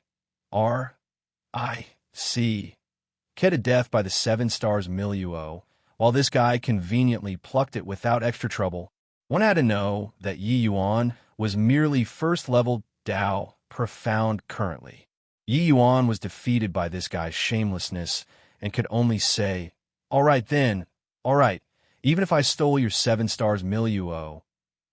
to death by the 7 stars milieu, while this guy conveniently plucked it without extra trouble? One had to know that Yi Yuan was merely first-level Dao profound currently. Yi Yuan was defeated by this guy's shamelessness and could only say, All right then, all right, even if I stole your 7 stars milieu,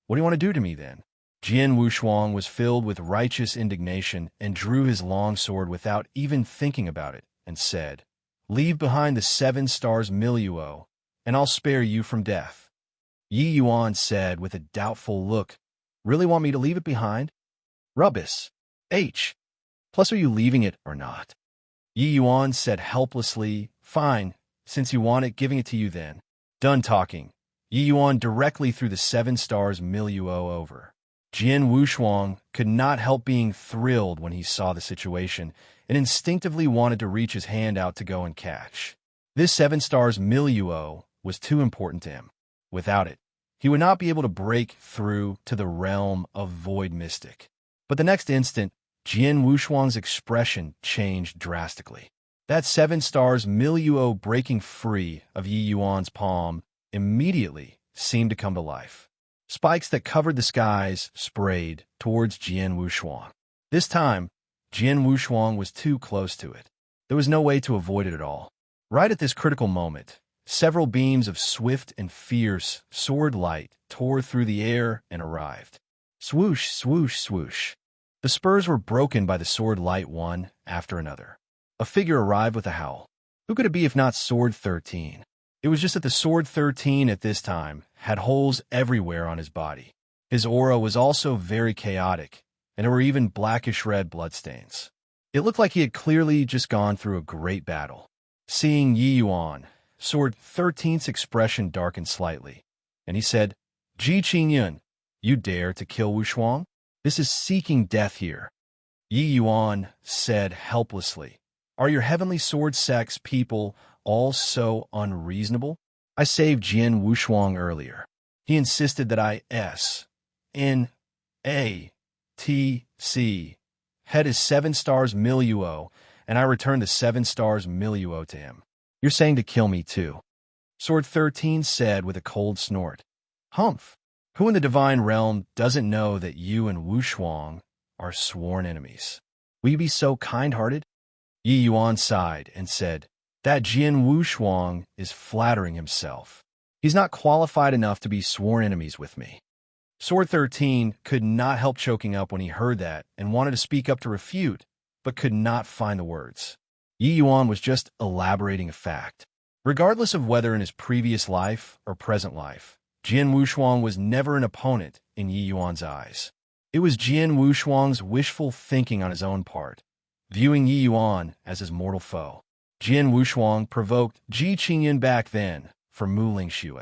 what do you want to do to me then? Jian Wushuang was filled with righteous indignation and drew his long sword without even thinking about it and said, Leave behind the 7 stars milieu, and I'll spare you from death. Yi Yuan said with a doubtful look, Really want me to leave it behind? Rubbish. Plus, are you leaving it or not? Yi Yuan said helplessly, Fine, since you want it, giving it to you then. Done talking. Yi Yuan directly threw the 7 stars milieu over. Jian Wushuang could not help being thrilled when he saw the situation and instinctively wanted to reach his hand out to go and catch. This 7 stars milieu was too important to him. Without it, he would not be able to break through to the realm of Void Mystic. But the next instant, Jian Wushuang's expression changed drastically. That 7 stars milieu breaking free of Yi Yuan's palm immediately seemed to come to life. Spikes that covered the skies sprayed towards Jian Wushuang. This time, Jian Wushuang was too close to it. There was no way to avoid it at all. Right at this critical moment, several beams of swift and fierce sword light tore through the air and arrived. Swoosh, swoosh, swoosh. The spurs were broken by the sword light one after another. A figure arrived with a howl. Who could it be if not Sword 13? It was just that the Sword 13 at this time had holes everywhere on his body. His aura was also very chaotic, and there were even blackish-red bloodstains. It looked like he had clearly just gone through a great battle. Seeing Yi Yuan, Sword 13's expression darkened slightly, and he said, Ji Qingyun, you dare to kill Wushuang? This is seeking death here. Yi Yuan said helplessly, Are your heavenly sword sex people all so unreasonable? I saved Jian Wushuang earlier. He insisted that I S-N-A-T-C head is 7 stars miliuo, and I returned the 7 stars miliuo to him. You're saying to kill me too. Sword 13 said with a cold snort. Humph! Who in the divine realm doesn't know that you and Wushuang are sworn enemies? Will you be so kind-hearted? Yi Yuan sighed and said, that Jian Wushuang is flattering himself. He's not qualified enough to be sworn enemies with me. Sword 13 could not help choking up when he heard that and wanted to speak up to refute, but could not find the words. Yi Yuan was just elaborating a fact. Regardless of whether in his previous life or present life, Jian Wushuang was never an opponent in Yi Yuan's eyes. It was Jian Wushuang's wishful thinking on his own part, viewing Yi Yuan as his mortal foe. Jian Wushuang provoked Ji Qingyan back then for Mu Lingxue.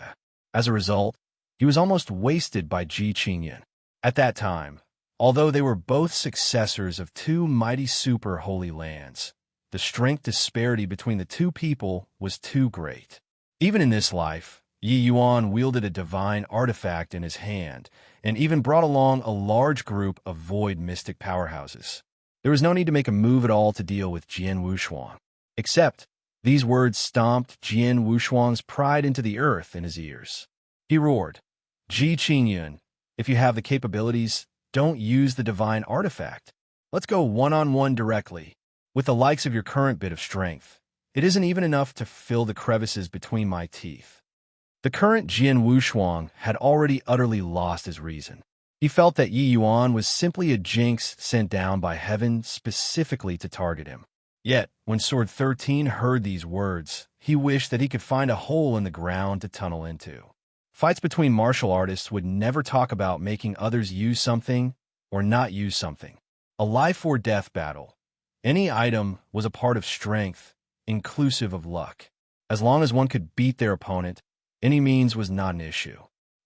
As a result, he was almost wasted by Ji Qingyan. At that time, although they were both successors of two mighty super holy lands, the strength disparity between the two people was too great. Even in this life, Yi Yuan wielded a divine artifact in his hand and even brought along a large group of void mystic powerhouses. There was no need to make a move at all to deal with Jian Wushuang. Except, these words stomped Jian Wushuang's pride into the earth in his ears. He roared, Ji Qingyun, if you have the capabilities, don't use the divine artifact. Let's go one-on-one directly. With the likes of your current bit of strength, it isn't even enough to fill the crevices between my teeth. The current Jian Wushuang had already utterly lost his reason. He felt that Yi Yuan was simply a jinx sent down by heaven specifically to target him. Yet, when Sword 13 heard these words, he wished that he could find a hole in the ground to tunnel into. Fights between martial artists would never talk about making others use something or not use something. A life or death battle. Any item was a part of strength, inclusive of luck. As long as one could beat their opponent, any means was not an issue.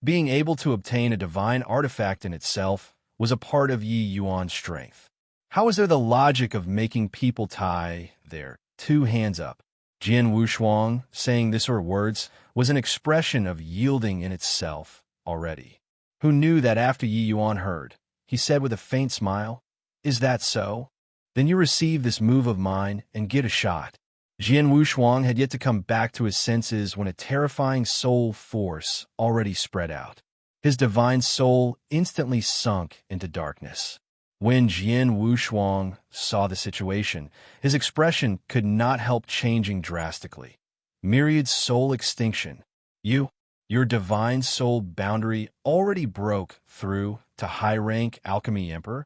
Being able to obtain a divine artifact in itself was a part of Yi Yuan's strength. How is there the logic of making people tie their 2 hands up? Jian Wushuang, saying this or words, was an expression of yielding in itself already. Who knew that after Yi Yuan heard, he said with a faint smile, Is that so? Then you receive this move of mine and get a shot. Jian Wushuang had yet to come back to his senses when a terrifying soul force already spread out. His divine soul instantly sunk into darkness. When Jian Wushuang saw the situation, his expression could not help changing drastically. Myriad soul extinction. Your divine soul boundary already broke through to high-rank alchemy emperor?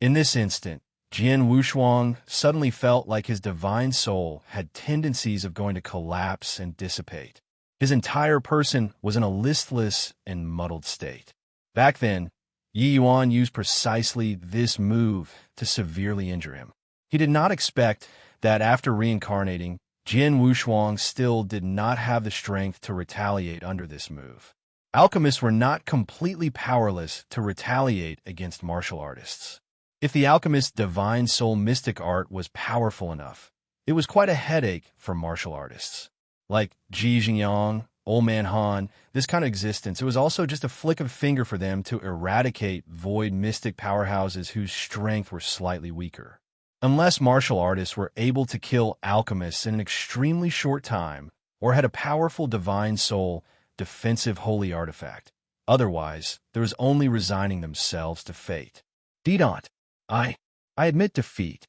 In this instant, Jian Wushuang suddenly felt like his divine soul had tendencies of going to collapse and dissipate. His entire person was in a listless and muddled state. Back then, Yi Yuan used precisely this move to severely injure him. He did not expect that after reincarnating, Jian Wushuang still did not have the strength to retaliate under this move. Alchemists were not completely powerless to retaliate against martial artists. If the alchemist's divine soul mystic art was powerful enough, it was quite a headache for martial artists. Like Ji Jingyang, Old Man Han, this kind of existence, it was also just a flick of a finger for them to eradicate void mystic powerhouses whose strength were slightly weaker. Unless martial artists were able to kill alchemists in an extremely short time, or had a powerful divine soul defensive holy artifact. Otherwise, there was only resigning themselves to fate. Didant. I admit defeat.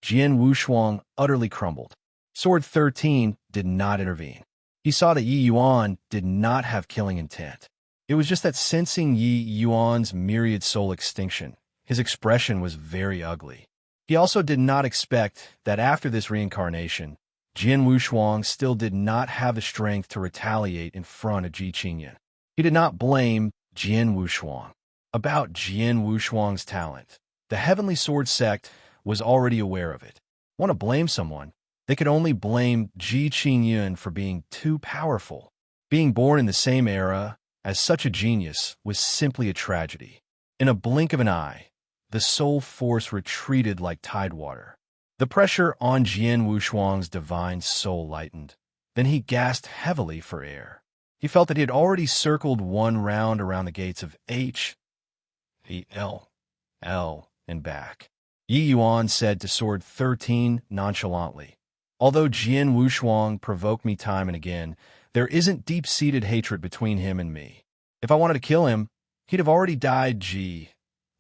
Jian Wushuang utterly crumbled. Sword 13 did not intervene. He saw that Yi Yuan did not have killing intent. It was just that sensing Yi Yuan's myriad soul extinction, his expression was very ugly. He also did not expect that after this reincarnation, Jian Wushuang still did not have the strength to retaliate in front of Ji Qingyan. He did not blame Jian Wushuang. About Jian Wushuang's talent, the Heavenly Sword sect was already aware of it. Want to blame someone? They could only blame Ji Qingyan for being too powerful. Being born in the same era as such a genius was simply a tragedy. In a blink of an eye, the soul force retreated like tidewater. The pressure on Jian Wushuang's divine soul lightened. Then he gasped heavily for air. He felt that he had already circled one round around the gates of H, the L, and back. Yi Yuan said to Sword 13 nonchalantly, "Although Jian Wushuang provoked me time and again, there isn't deep-seated hatred between him and me. If I wanted to kill him, he'd have already died D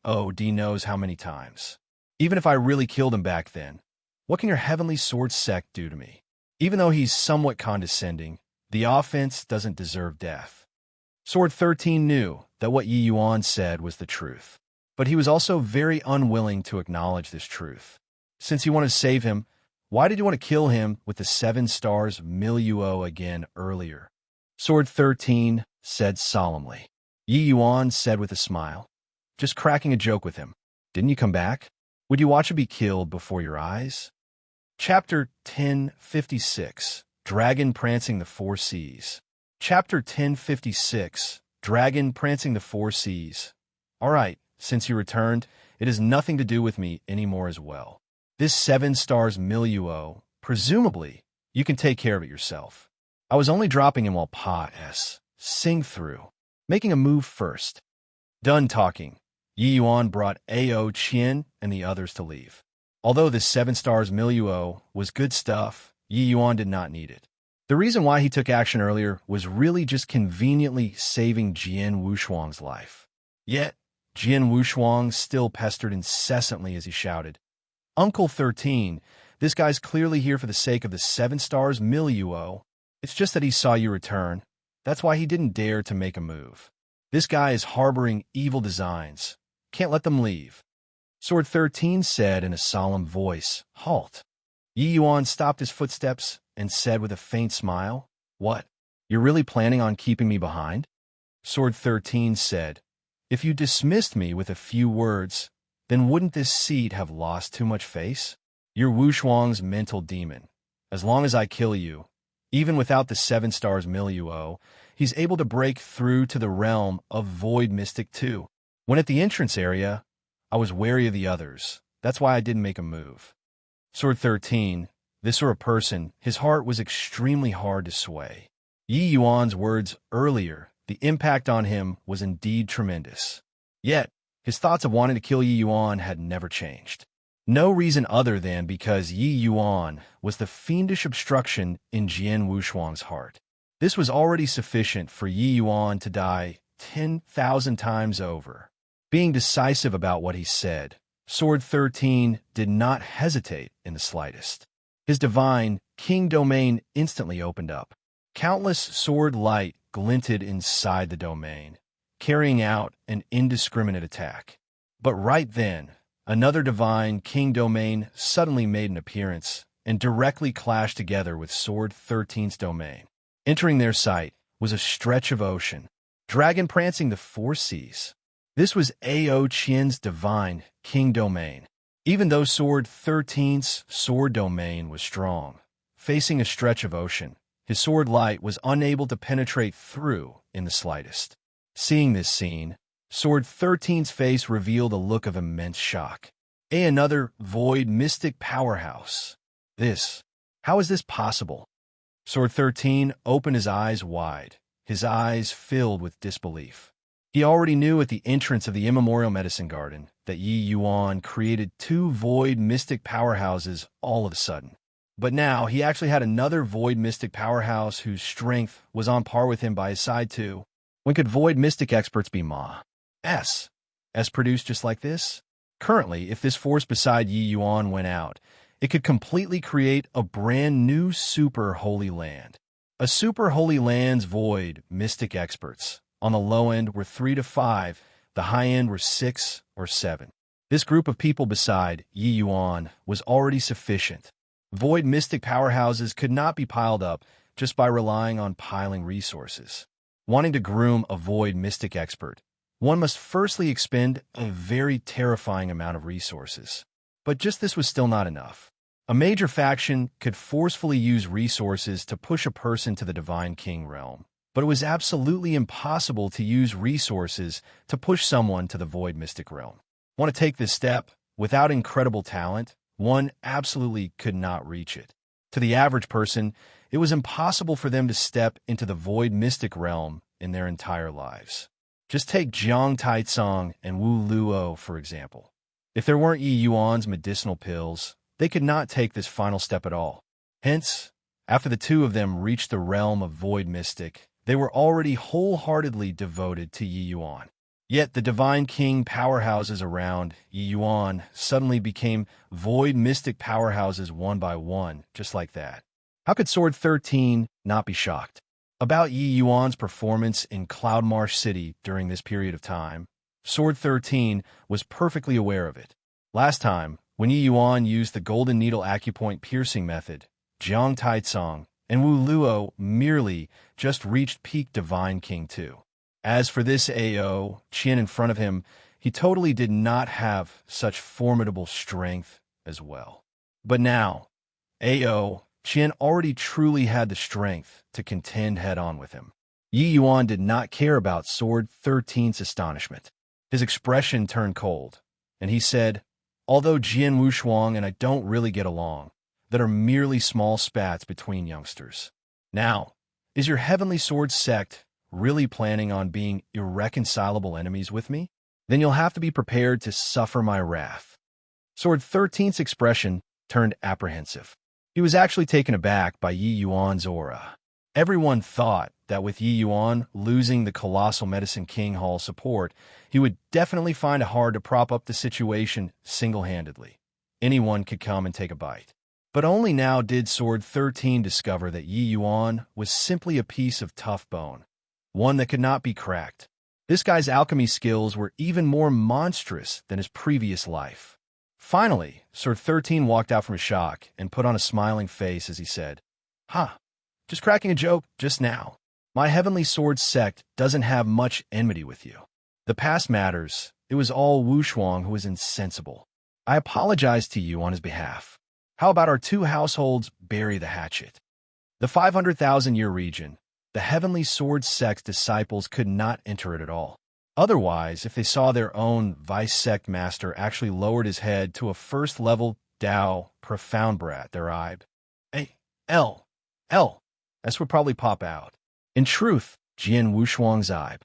knows how many times. Even if I really killed him back then, what can your heavenly sword sect do to me? Even though he's somewhat condescending, the offense doesn't deserve death." Sword 13 knew that what Yi Yuan said was the truth, but he was also very unwilling to acknowledge this truth. Since he wanted to save him, why did he want to kill him with the 7 stars milieu again earlier? Sword 13 said solemnly. Yi Yuan said with a smile, "Just cracking a joke with him. Didn't you come back? Would you watch him be killed before your eyes?" Chapter 1056, Dragon Prancing the Four Seas. Chapter 1056, Dragon Prancing the Four Seas. All right, since you returned, it has nothing to do with me anymore as well. This 7 stars milieu, presumably, you can take care of it yourself. I was only dropping him while sing through, making a move first. Done talking, Yi Yuan brought Ao Qian and the others to leave. Although this 7 stars milieu was good stuff, Yi Yuan did not need it. The reason why he took action earlier was really just conveniently saving Jian Wushuang's life. Yet, Jian Wushuang still pestered incessantly as he shouted, "Uncle 13, this guy's clearly here for the sake of the 7 stars milieu. It's just that he saw you return. That's why he didn't dare to make a move. This guy is harboring evil designs. Can't let them leave." Sword 13 said in a solemn voice, "Halt." Yi Yuan stopped his footsteps and said with a faint smile, "What? You're really planning on keeping me behind?" Sword 13 said, "If you dismissed me with a few words, then wouldn't this seat have lost too much face? You're Wushuang's mental demon. As long as I kill you, even without the 7 stars milieu, he's able to break through to the realm of Void Mystic too. When at the entrance area, I was wary of the others. That's why I didn't make a move." Sword 13, this were a person, his heart was extremely hard to sway. Yi Yuan's words earlier, the impact on him was indeed tremendous. Yet, his thoughts of wanting to kill Yi Yuan had never changed. No reason other than because Yi Yuan was the fiendish obstruction in Jian Wushuang's heart. This was already sufficient for Yi Yuan to die 10,000 times over. Being decisive about what he said, Sword 13 did not hesitate in the slightest. His divine king domain instantly opened up. Countless sword light glinted inside the domain, carrying out an indiscriminate attack. But right then, another divine king domain suddenly made an appearance and directly clashed together with Sword 13's domain. Entering their sight was a stretch of ocean, dragon prancing the 4 seas. This was Ao Qian's divine king domain. Even though Sword 13's sword domain was strong, facing a stretch of ocean, his sword light was unable to penetrate through in the slightest. Seeing this scene, Sword 13's face revealed a look of immense shock. Another void mystic powerhouse. How is this possible? Sword 13 opened his eyes wide, his eyes filled with disbelief. He already knew at the entrance of the immemorial medicine garden that Yi Yuan created 2 void mystic powerhouses all of a sudden. But now he actually had another void mystic powerhouse whose strength was on par with him by his side too. When could void mystic experts be S produced just like this? Currently, if this force beside Yi Yuan went out, it could completely create a brand new super holy land. A super holy land's void mystic experts on the low end were 3 to 5, the high end were 6 or 7. This group of people beside Yi Yuan was already sufficient. Void mystic powerhouses could not be piled up just by relying on piling resources. Wanting to groom a void mystic expert, one must firstly expend a very terrifying amount of resources. But just this was still not enough. A major faction could forcefully use resources to push a person to the Divine King realm. But it was absolutely impossible to use resources to push someone to the Void Mystic realm. Want to take this step? Without incredible talent, One absolutely could not reach it. To the average person, it was impossible for them to step into the void mystic realm in their entire lives. Just take Jiang Taitsong and Wu Luo, for example. If there weren't Yi Yuan's medicinal pills, they could not take this final step at all. Hence, after the two of them reached the realm of void mystic, they were already wholeheartedly devoted to Yi Yuan. Yet the divine king powerhouses around Yi Yuan suddenly became void mystic powerhouses one by one, just like that. How could Sword 13 not be shocked? About Yi Yuan's performance in Cloudmarsh City during this period of time, Sword 13 was perfectly aware of it. Last time, when Yi Yuan used the Golden Needle Acupoint piercing method, Jiang Taitsong and Wu Luo merely just reached peak Divine King 2. As for this AO, Qian in front of him, he totally did not have such formidable strength as well. But now, AO, Qian already truly had the strength to contend head-on with him. Yi Yuan did not care about Sword 13's astonishment. His expression turned cold, and he said, "Although Jian Wushuang and I don't really get along, that are merely small spats between youngsters. Now, is your Heavenly Sword sect really planning on being irreconcilable enemies with me? Then you'll have to be prepared to suffer my wrath." Sword 13's expression turned apprehensive. He was actually taken aback by Yi Yuan's aura. Everyone thought that with Yi Yuan losing the Colossal Medicine King Hall support, he would definitely find it hard to prop up the situation single-handedly. Anyone could come and take a bite. But only now did Sword 13 discover that Yi Yuan was simply a piece of tough bone, one that could not be cracked. This guy's alchemy skills were even more monstrous than his previous life. Finally, Sword 13 walked out from his shock and put on a smiling face as he said, "Ha, just cracking a joke just now. My Heavenly Sword sect doesn't have much enmity with you. The past matters. It was all Wushuang who was insensible. I apologize to you on his behalf. How about our two households bury the hatchet?" The 500,000-year region, the Heavenly Sword sect's disciples could not enter it at all. Otherwise, if they saw their own vice sect master actually lowered his head to a first-level Dao profound brat, their ibe, L, S would probably pop out. In truth, Jian Wushuang's ibe,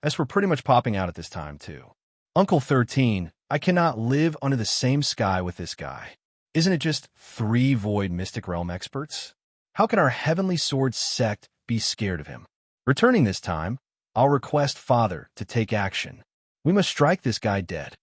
S were pretty much popping out at this time, too. Uncle 13, I cannot live under the same sky with this guy. Isn't it just 3 void mystic realm experts? How can our Heavenly Sword sect be scared of him? Returning this time, I'll request Father to take action. We must strike this guy dead.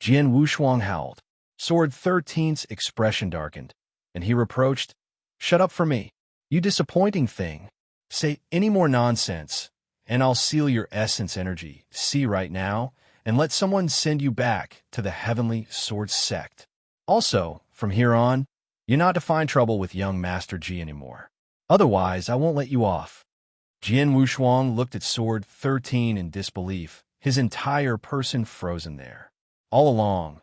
Jian Wushuang howled. Sword 13's expression darkened, and he reproached, "Shut up for me, you disappointing thing. Say any more nonsense, and I'll seal your essence energy, see right now, and let someone send you back to the Heavenly Sword sect. Also, from here on, you're not to find trouble with young Master Ji anymore. Otherwise, I won't let you off." Jian Wushuang looked at Sword 13 in disbelief, his entire person frozen there. All along,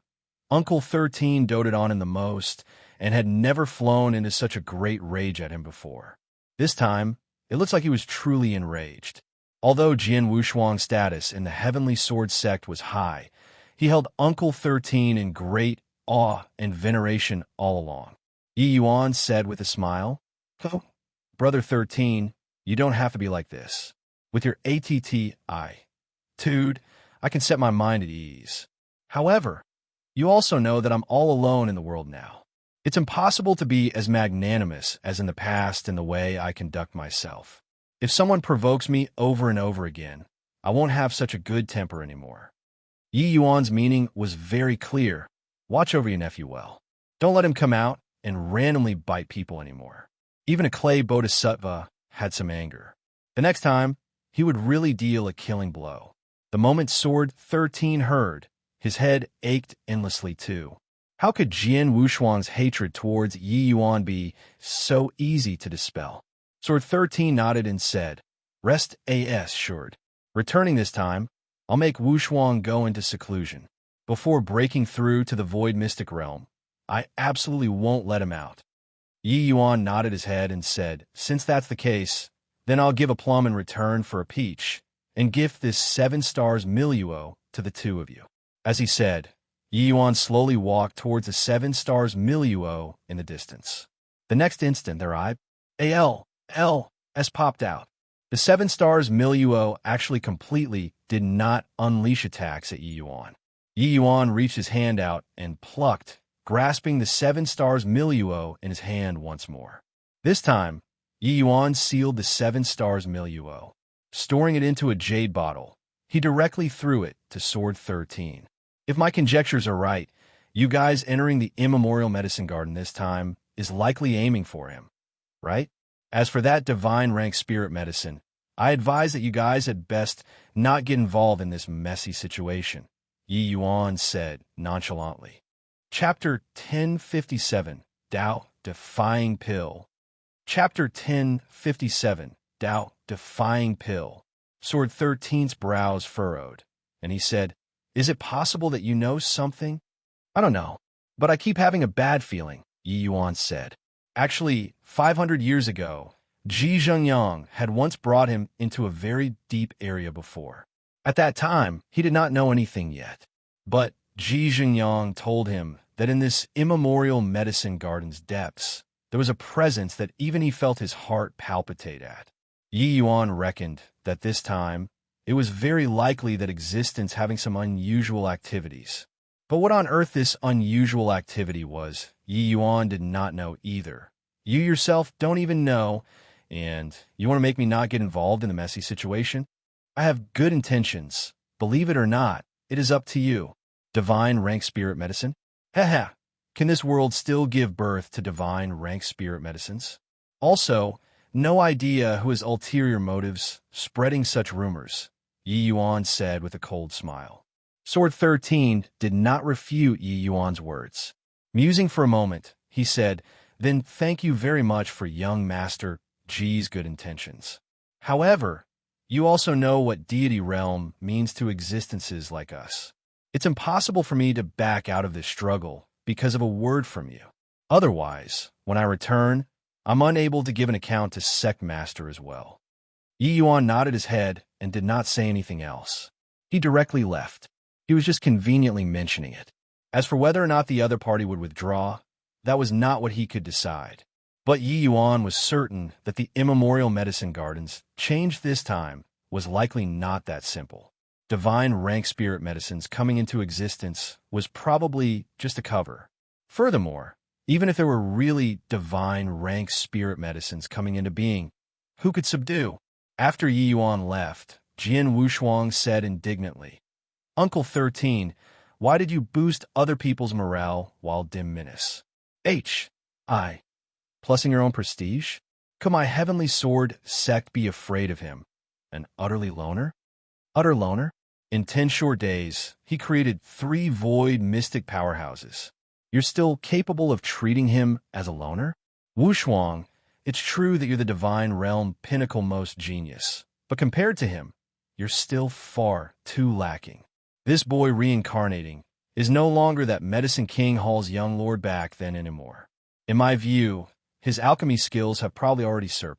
Uncle 13 doted on him the most and had never flown into such a great rage at him before. This time, it looks like he was truly enraged. Although Jian Wushuang's status in the Heavenly Sword sect was high, he held Uncle 13 in great awe and veneration all along. Yi Yuan said with a smile, "Oh, Brother 13, you don't have to be like this. With your attitude, I can set my mind at ease. However, you also know that I'm all alone in the world now. It's impossible to be as magnanimous as in the past in the way I conduct myself. If someone provokes me over and over again, I won't have such a good temper anymore." Yi Yuan's meaning was very clear. Watch over your nephew well. Don't let him come out and randomly bite people anymore. Even a clay bodhisattva had some anger. The next time, he would really deal a killing blow. The moment Sword 13 heard, his head ached endlessly too. How could Jian Wushuang's hatred towards Yi Yuan be so easy to dispel? Sword 13 nodded and said, "Rest assured. Returning this time, I'll make Wushuang go into seclusion. Before breaking through to the void mystic realm, I absolutely won't let him out." Yi Yuan nodded his head and said, "Since that's the case, then I'll give a plum in return for a peach, and gift this 7 stars milieu to the two of you." As he said, Yi Yuan slowly walked towards the 7 stars milieu in the distance. The next instant, their eye, ALS popped out. The 7 stars milieu actually completely did not unleash attacks at Yi Yuan. Yi Yuan reached his hand out and plucked, grasping the 7 stars milieu in his hand once more. This time, Yi Yuan sealed the 7 stars milieu. Storing it into a jade bottle, he directly threw it to Sword 13. If my conjectures are right, you guys entering the immemorial medicine garden this time is likely aiming for him, right? As for that divine rank spirit medicine, I advise that you guys had best not get involved in this messy situation, Yi Yuan said nonchalantly. Chapter 1057, Tao Defying Pill. Chapter 1057, Tao Defying Pill. Sword 13's brows furrowed, and he said, "Is it possible that you know something?" "I don't know, but I keep having a bad feeling," Yi Yuan said. Actually, 500 years ago, Ji Zhengyang had once brought him into a very deep area before. At that time, he did not know anything yet. But Ji Zhengyang told him that in this immemorial medicine garden's depths, there was a presence that even he felt his heart palpitate at. Yi Yuan reckoned that this time, it was very likely that existence having some unusual activities. But what on earth this unusual activity was, Yi Yuan did not know either. You yourself don't even know, and you want to make me not get involved in the messy situation? I have good intentions. Believe it or not, it is up to you. Divine rank spirit medicine? Haha. Can this world still give birth to divine rank spirit medicines? Also, no idea who has ulterior motives spreading such rumors, Yi Yuan said with a cold smile. Sword 13 did not refute Yi Yuan's words. Musing for a moment, he said, "Then thank you very much for young Master Ji's good intentions. However, you also know what deity realm means to existences like us. It's impossible for me to back out of this struggle because of a word from you. Otherwise, when I return, I'm unable to give an account to Sect Master as well." Yi Yuan nodded his head and did not say anything else. He directly left. He was just conveniently mentioning it. As for whether or not the other party would withdraw, that was not what he could decide. But Yi Yuan was certain that the immemorial medicine gardens, changed this time, was likely not that simple. Divine rank spirit medicines coming into existence was probably just a cover. Furthermore, even if there were really divine rank spirit medicines coming into being, who could subdue? After Yi Yuan left, Jian Wushuang said indignantly, "Uncle 13, why did you boost other people's morale while diminish? I. Plussing your own prestige? Could my heavenly sword sect be afraid of him? An utterly loner? Utter loner? In 10 short days, he created 3 void mystic powerhouses. You're still capable of treating him as a loner? Wushuang, it's true that you're the divine realm pinnacle most genius, but compared to him, you're still far too lacking. This boy reincarnating is no longer that Medicine King Hall's young lord back then anymore. In my view, his alchemy skills have probably already said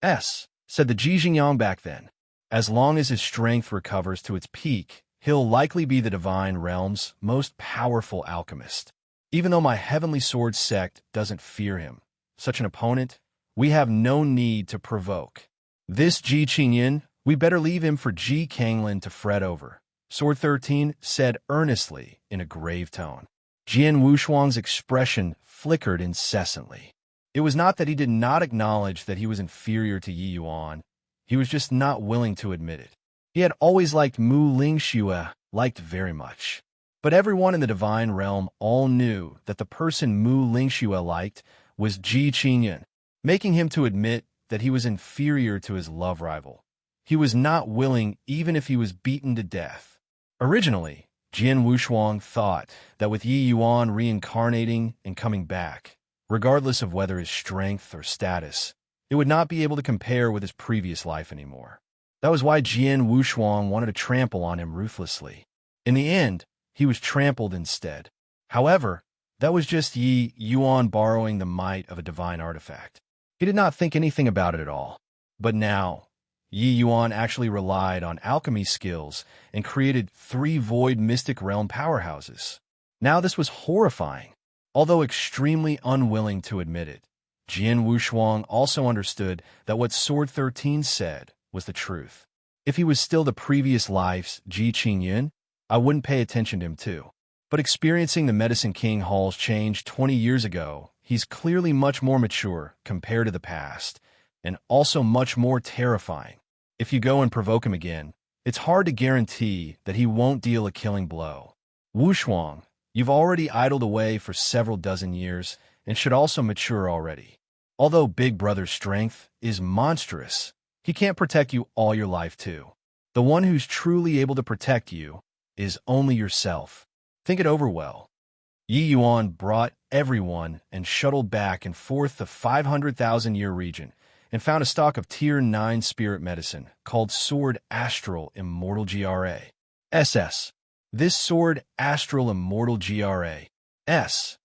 the Ji Xingyang back then. As long as his strength recovers to its peak, he'll likely be the divine realm's most powerful alchemist. Even though my heavenly sword sect doesn't fear him, such an opponent, we have no need to provoke. This Ji Qingyan, we better leave him for Ji Kanglin to fret over," Sword 13 said earnestly in a grave tone. Jian Wushuang's expression flickered incessantly. It was not that he did not acknowledge that he was inferior to Yi Yuan. He was just not willing to admit it. He had always liked Mu Lingxue, liked very much. But everyone in the divine realm all knew that the person Mu Lingxue liked was Ji Qingyan, making him to admit that he was inferior to his love rival. He was not willing even if he was beaten to death. Originally, Jian Wushuang thought that with Yi Yuan reincarnating and coming back, regardless of whether his strength or status, it would not be able to compare with his previous life anymore. That was why Jian Wushuang wanted to trample on him ruthlessly. In the end, he was trampled instead. However, that was just Yi Yuan borrowing the might of a divine artifact. He did not think anything about it at all. But now, Yi Yuan actually relied on alchemy skills and created 3 void mystic realm powerhouses. Now this was horrifying. Although extremely unwilling to admit it, Jian Wushuang also understood that what Sword 13 said was the truth. If he was still the previous life's Ji Qingyun, I wouldn't pay attention to him too. But experiencing the Medicine King Hall's change 20 years ago, he's clearly much more mature compared to the past, and also much more terrifying. If you go and provoke him again, it's hard to guarantee that he won't deal a killing blow. Wushuang, you've already idled away for several dozen years and should also mature already. Although Big Brother's strength is monstrous, he can't protect you all your life too. The one who's truly able to protect you is only yourself. Think it over well. Yi Yuan brought everyone and shuttled back and forth the 500,000-year region and found a stock of Tier 9 spirit medicine called Sword Astral Immortal GRA. SS. This Sword Astral Immortal GRA. S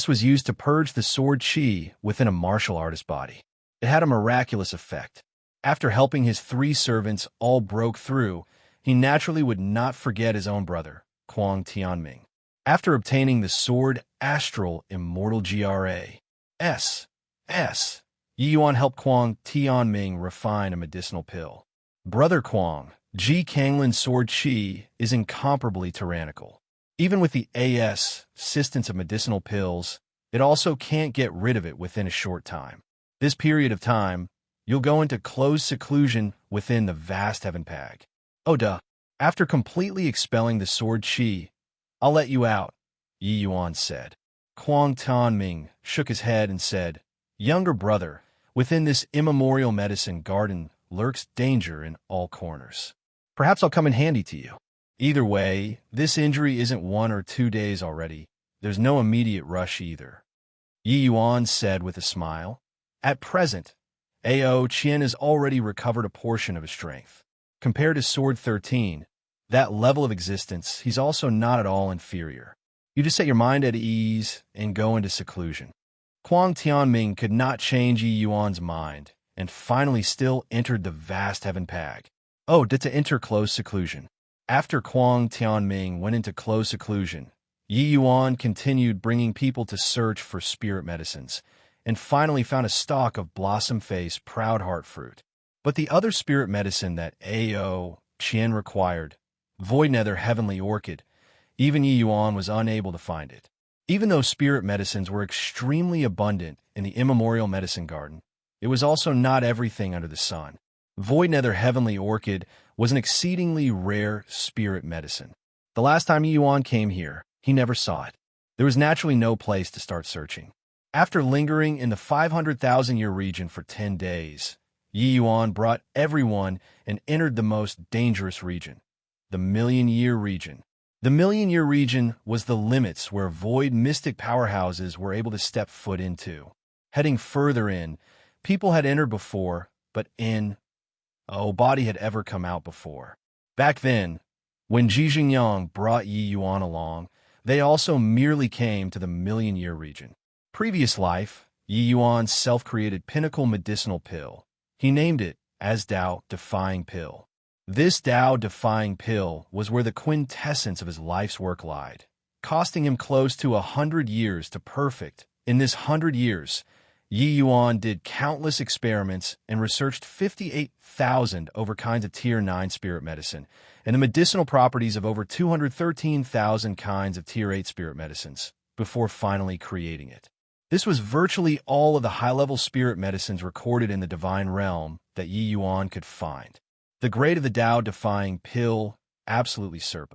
was used to purge the sword chi within a martial artist's body. It had a miraculous effect. After helping his 3 servants all broke through, he naturally would not forget his own brother, Kuang Tianming. After obtaining the Sword Astral Immortal GRA. S. Yi Yuan helped Kuang Tianming refine a medicinal pill. Brother Kuang, Ji Kanglin's sword chi is incomparably tyrannical. Even with the assistance of medicinal pills, it also can't get rid of it within a short time. This period of time, you'll go into closed seclusion within the vast heaven pag. Oh duh. After completely expelling the sword chi, I'll let you out, Yi Yuan said. Kuang Tianming shook his head and said, Younger brother, within this immemorial medicine garden lurks danger in all corners. Perhaps I'll come in handy to you. Either way, this injury isn't 1 or 2 days already. There's no immediate rush either. Yi Yuan said with a smile. At present, Ao Qian has already recovered a portion of his strength. Compared to Sword 13, that level of existence, he's also not at all inferior. You just set your mind at ease and go into seclusion. Kuang Tianming could not change Yi Yuan's mind, and finally still entered the vast heaven pag. To enter closed seclusion. After Kuang Tianming went into closed seclusion, Yi Yuan continued bringing people to search for spirit medicines, and finally found a stalk of blossom-face proud heart fruit. But the other spirit medicine that Ao Qian required, Void Nether Heavenly Orchid, even Yi Yuan was unable to find it. Even though spirit medicines were extremely abundant in the immemorial medicine garden, it was also not everything under the sun. Void Nether Heavenly Orchid was an exceedingly rare spirit medicine. The last time Yi Yuan came here, he never saw it. There was naturally no place to start searching. After lingering in the 500,000-year region for 10 days, Yi Yuan brought everyone and entered the most dangerous region, the Million-Year region. The Million-Year region was the limits where void mystic powerhouses were able to step foot into. Heading further in, people had entered before, but body had ever come out before. Back then, when Ji Xingyang brought Yi Yuan along, they also merely came to the Million-Year region. Previous life, Yi Yuan's self-created pinnacle medicinal pill. He named it as Tao-defying pill. This Tao-defying pill was where the quintessence of his life's work lied, costing him close to 100 years to perfect. In this 100 years, Yi Yuan did countless experiments and researched 58,000 over kinds of Tier 9 spirit medicine and the medicinal properties of over 213,000 kinds of Tier 8 spirit medicines before finally creating it. This was virtually all of the high-level spirit medicines recorded in the divine realm that Yi Yuan could find. The grade of the Tao-defying pill absolutely said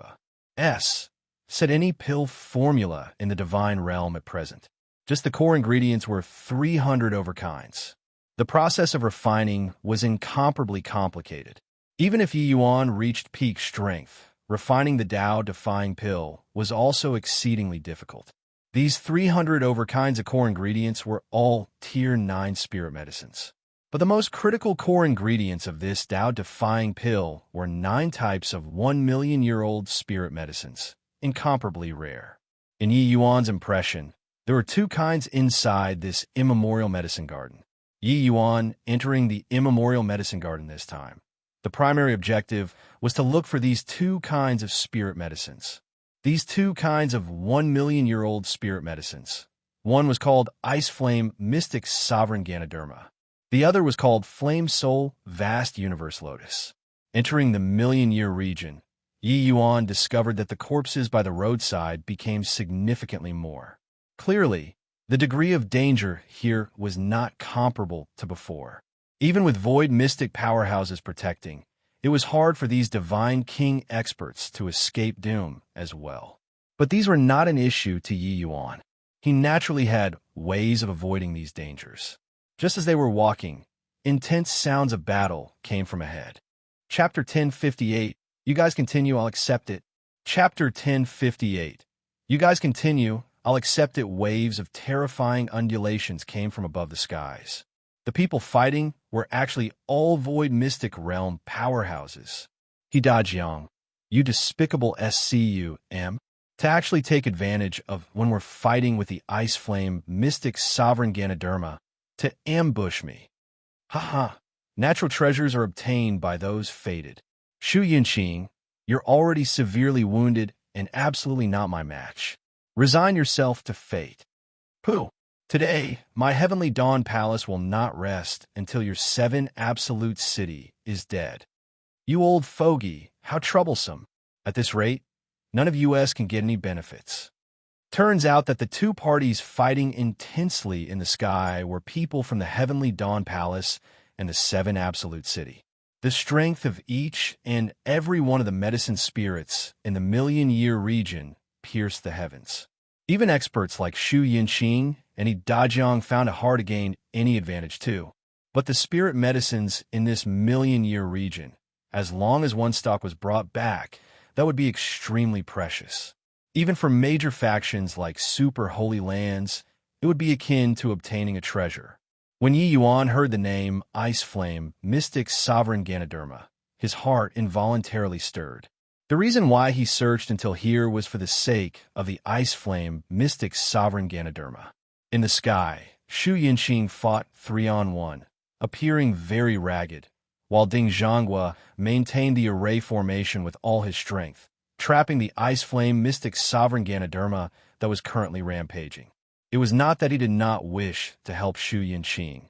any pill formula in the divine realm at present. Just the core ingredients were 300 overkinds. The process of refining was incomparably complicated. Even if Yi Yuan reached peak strength, refining the Tao-defying pill was also exceedingly difficult. These 300 overkinds of core ingredients were all Tier 9 spirit medicines. But the most critical core ingredients of this Tao-defying pill were 9 types of 1,000,000-year-old spirit medicines, incomparably rare. In Yi Yuan's impression, there were 2 kinds inside this immemorial medicine garden. Yi Yuan entering the immemorial medicine garden this time. The primary objective was to look for these 2 kinds of spirit medicines. these two kinds of 1 million-year-old spirit medicines. One was called Ice Flame Mystic Sovereign Ganoderma. The other was called Flame Soul Vast Universe Lotus. Entering the million-year region, Yi Yuan discovered that the corpses by the roadside became significantly more. Clearly, the degree of danger here was not comparable to before. Even with void mystic powerhouses protecting, it was hard for these divine king experts to escape doom as well. But these were not an issue to Yi Yuan. He naturally had ways of avoiding these dangers. Just as they were walking, intense sounds of battle came from ahead. Chapter 1058. You guys continue, I'll accept it. Chapter 1058. You guys continue, I'll accept it. Waves of terrifying undulations came from above the skies. The people fighting were actually all void mystic realm powerhouses. Hidajiang, you despicable SCUM, to actually take advantage of when we're fighting with the Ice Flame Mystic Sovereign Ganoderma, to ambush me. Haha, natural treasures are obtained by those fated. Shu Yinqing, you're already severely wounded and absolutely not my match. Resign yourself to fate. Pooh. Today, my heavenly dawn palace will not rest until your 7 absolute city is dead. You old fogey, how troublesome. At this rate, none of US can get any benefits. Turns out that the two parties fighting intensely in the sky were people from the heavenly dawn palace and the 7 absolute city. The strength of each and every one of the medicine spirits in the million-year region pierced the heavens. Even experts like Shu Yinqing and Hidajiang found it hard to gain any advantage too. But the spirit medicines in this million-year region, as long as one stock was brought back, that would be extremely precious. Even for major factions like Super Holy Lands, it would be akin to obtaining a treasure. When Yi Yuan heard the name Ice Flame Mystic Sovereign Ganoderma, his heart involuntarily stirred. The reason why he searched until here was for the sake of the Ice Flame Mystic Sovereign Ganoderma. In the sky, Shu Yinqing fought 3-on-1, appearing very ragged, while Ding Zhonghua maintained the array formation with all his strength, trapping the Ice Flame Mystic Sovereign Ganoderma that was currently rampaging. It was not that he did not wish to help Shu Yinqing,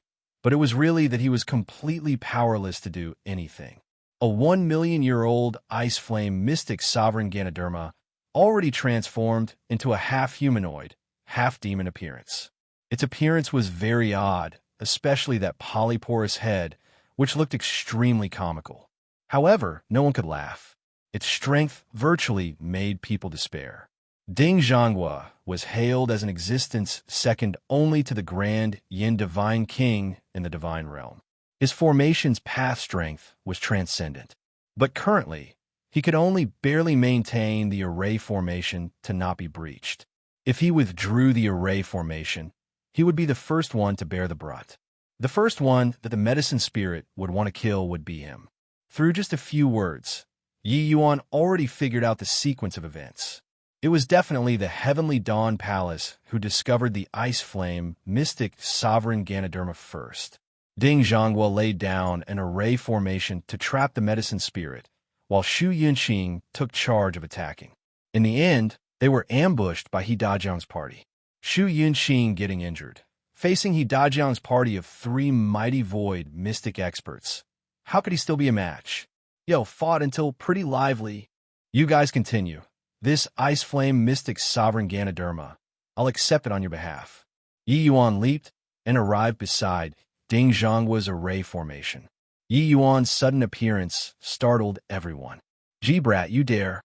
but it was really that he was completely powerless to do anything. A 1 million-year-old Ice Flame Mystic Sovereign Ganoderma already transformed into a half-humanoid, half-demon appearance. Its appearance was very odd, especially that polyporous head, which looked extremely comical. However, no one could laugh. Its strength virtually made people despair. Ding Zhonghua was hailed as an existence second only to the grand Yin Divine King in the Divine Realm. His formation's path strength was transcendent. But currently, he could only barely maintain the array formation to not be breached. If he withdrew the array formation, he would be the first one to bear the brunt. The first one that the medicine spirit would want to kill would be him. Through just a few words, Yi Yuan already figured out the sequence of events. It was definitely the Heavenly Dawn Palace who discovered the Ice Flame Mystic Sovereign Ganoderma first. Ding Zhonghua laid down an array formation to trap the medicine spirit, while Shu Yinqing took charge of attacking. In the end, they were ambushed by Hidajiang's party. Shu Yinqing getting injured, facing Hidajiang's party of 3 mighty void mystic experts. How could he still be a match? Yo, fought until pretty lively. You guys continue. This Ice Flame Mystic Sovereign Ganoderma, I'll accept it on your behalf. Yi Yuan leaped and arrived beside Ding Zhonghua's array formation. Yi Yuan's sudden appearance startled everyone. G-Brat, you dare.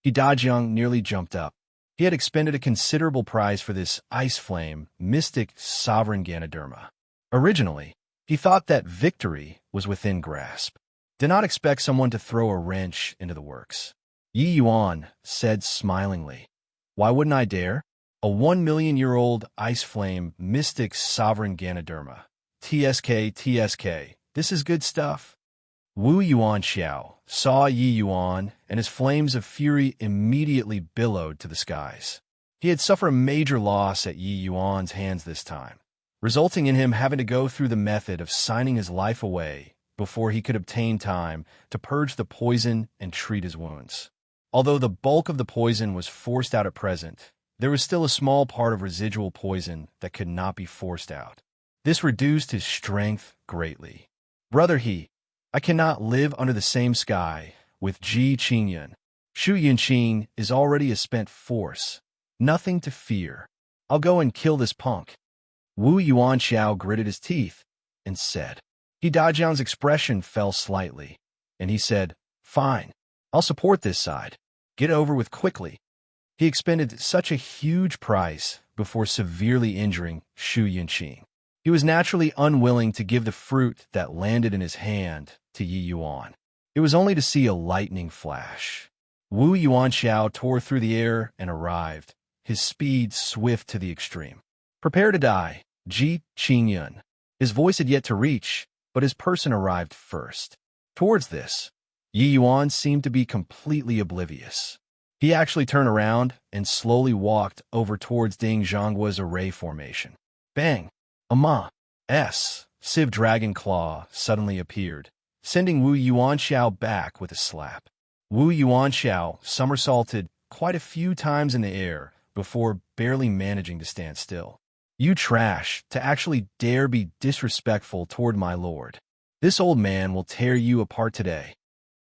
Hidajiang nearly jumped up. He had expended a considerable price for this Ice Flame Mystic Sovereign Ganoderma. Originally, he thought that victory was within grasp. Did not expect someone to throw a wrench into the works. Yi Yuan said smilingly, "Why wouldn't I dare? A 1 million-year-old Ice Flame Mystic Sovereign Ganoderma. TSK, this is good stuff." Wu Yuan Xiao saw Yi Yuan, and his flames of fury immediately billowed to the skies. He had suffered a major loss at Yi Yuan's hands this time, resulting in him having to go through the method of signing his life away before he could obtain time to purge the poison and treat his wounds. Although the bulk of the poison was forced out at present, there was still a small part of residual poison that could not be forced out. This reduced his strength greatly. Brother I cannot live under the same sky with Ji Qingyun. Shu Yunqing is already a spent force. Nothing to fear. I'll go and kill this punk. Wu Yuanxiao gritted his teeth and said. He Dajiang's expression fell slightly, and he said, Fine, I'll support this side. Get over with quickly. He expended such a huge price before severely injuring Shu Yunqing. He was naturally unwilling to give the fruit that landed in his hand to Yi Yuan. It was only to see a lightning flash. Wu Yuanxiao tore through the air and arrived, his speed swift to the extreme. Prepare to die, Ji Qingyun. His voice had yet to reach, but his person arrived first. Towards this, Yi Yuan seemed to be completely oblivious. He actually turned around and slowly walked over towards Ding Zhanggua's array formation. Bang! Civ Dragon Claw suddenly appeared, sending Wu Yuanxiao back with a slap. Wu Yuanxiao somersaulted quite a few times in the air before barely managing to stand still. You trash, to actually dare be disrespectful toward my lord. This old man will tear you apart today.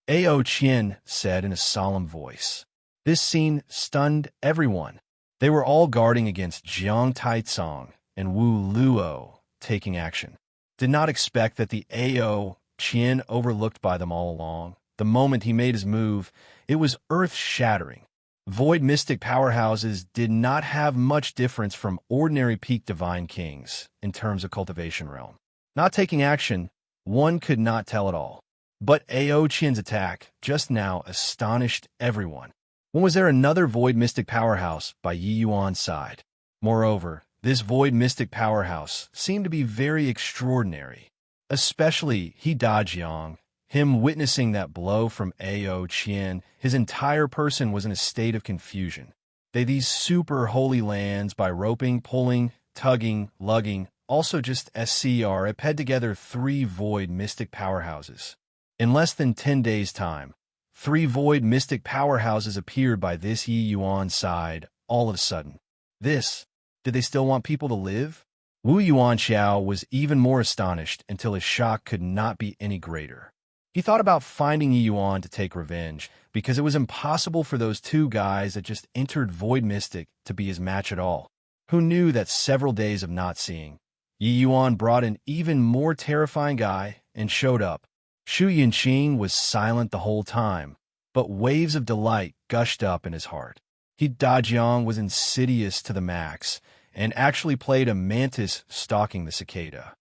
Ao Qian said in a solemn voice. This scene stunned everyone. They were all guarding against Jiang Taicong and Wu Luo taking action. Did not expect that the Ao Qian overlooked by them all along. The moment he made his move, it was earth-shattering. Void mystic powerhouses did not have much difference from ordinary peak divine kings in terms of cultivation realm. Not taking action, one could not tell at all. But Ao Qian's attack just now astonished everyone. When was there another void mystic powerhouse by Yi Yuan's side? Moreover, this void mystic powerhouse seemed to be very extraordinary, especially He Dajiang. Him witnessing that blow from Ao Qian, his entire person was in a state of confusion. These super holy lands by roping, pulling, tugging, lugging, also just SCR had together 3 void mystic powerhouses. In less than 10 days' time, 3 void mystic powerhouses appeared by this Yi Yuan side all of a sudden. Did they still want people to live? Wu Yuanxiao was even more astonished until his shock could not be any greater. He thought about finding Yi Yuan to take revenge, because it was impossible for those 2 guys that just entered Void Mystic to be his match at all. Who knew that several days of not seeing, Yi Yuan brought an even more terrifying guy and showed up. Shu Yunqing was silent the whole time, but waves of delight gushed up in his heart. He Dajiang was insidious to the max, and actually played a mantis stalking the cicada.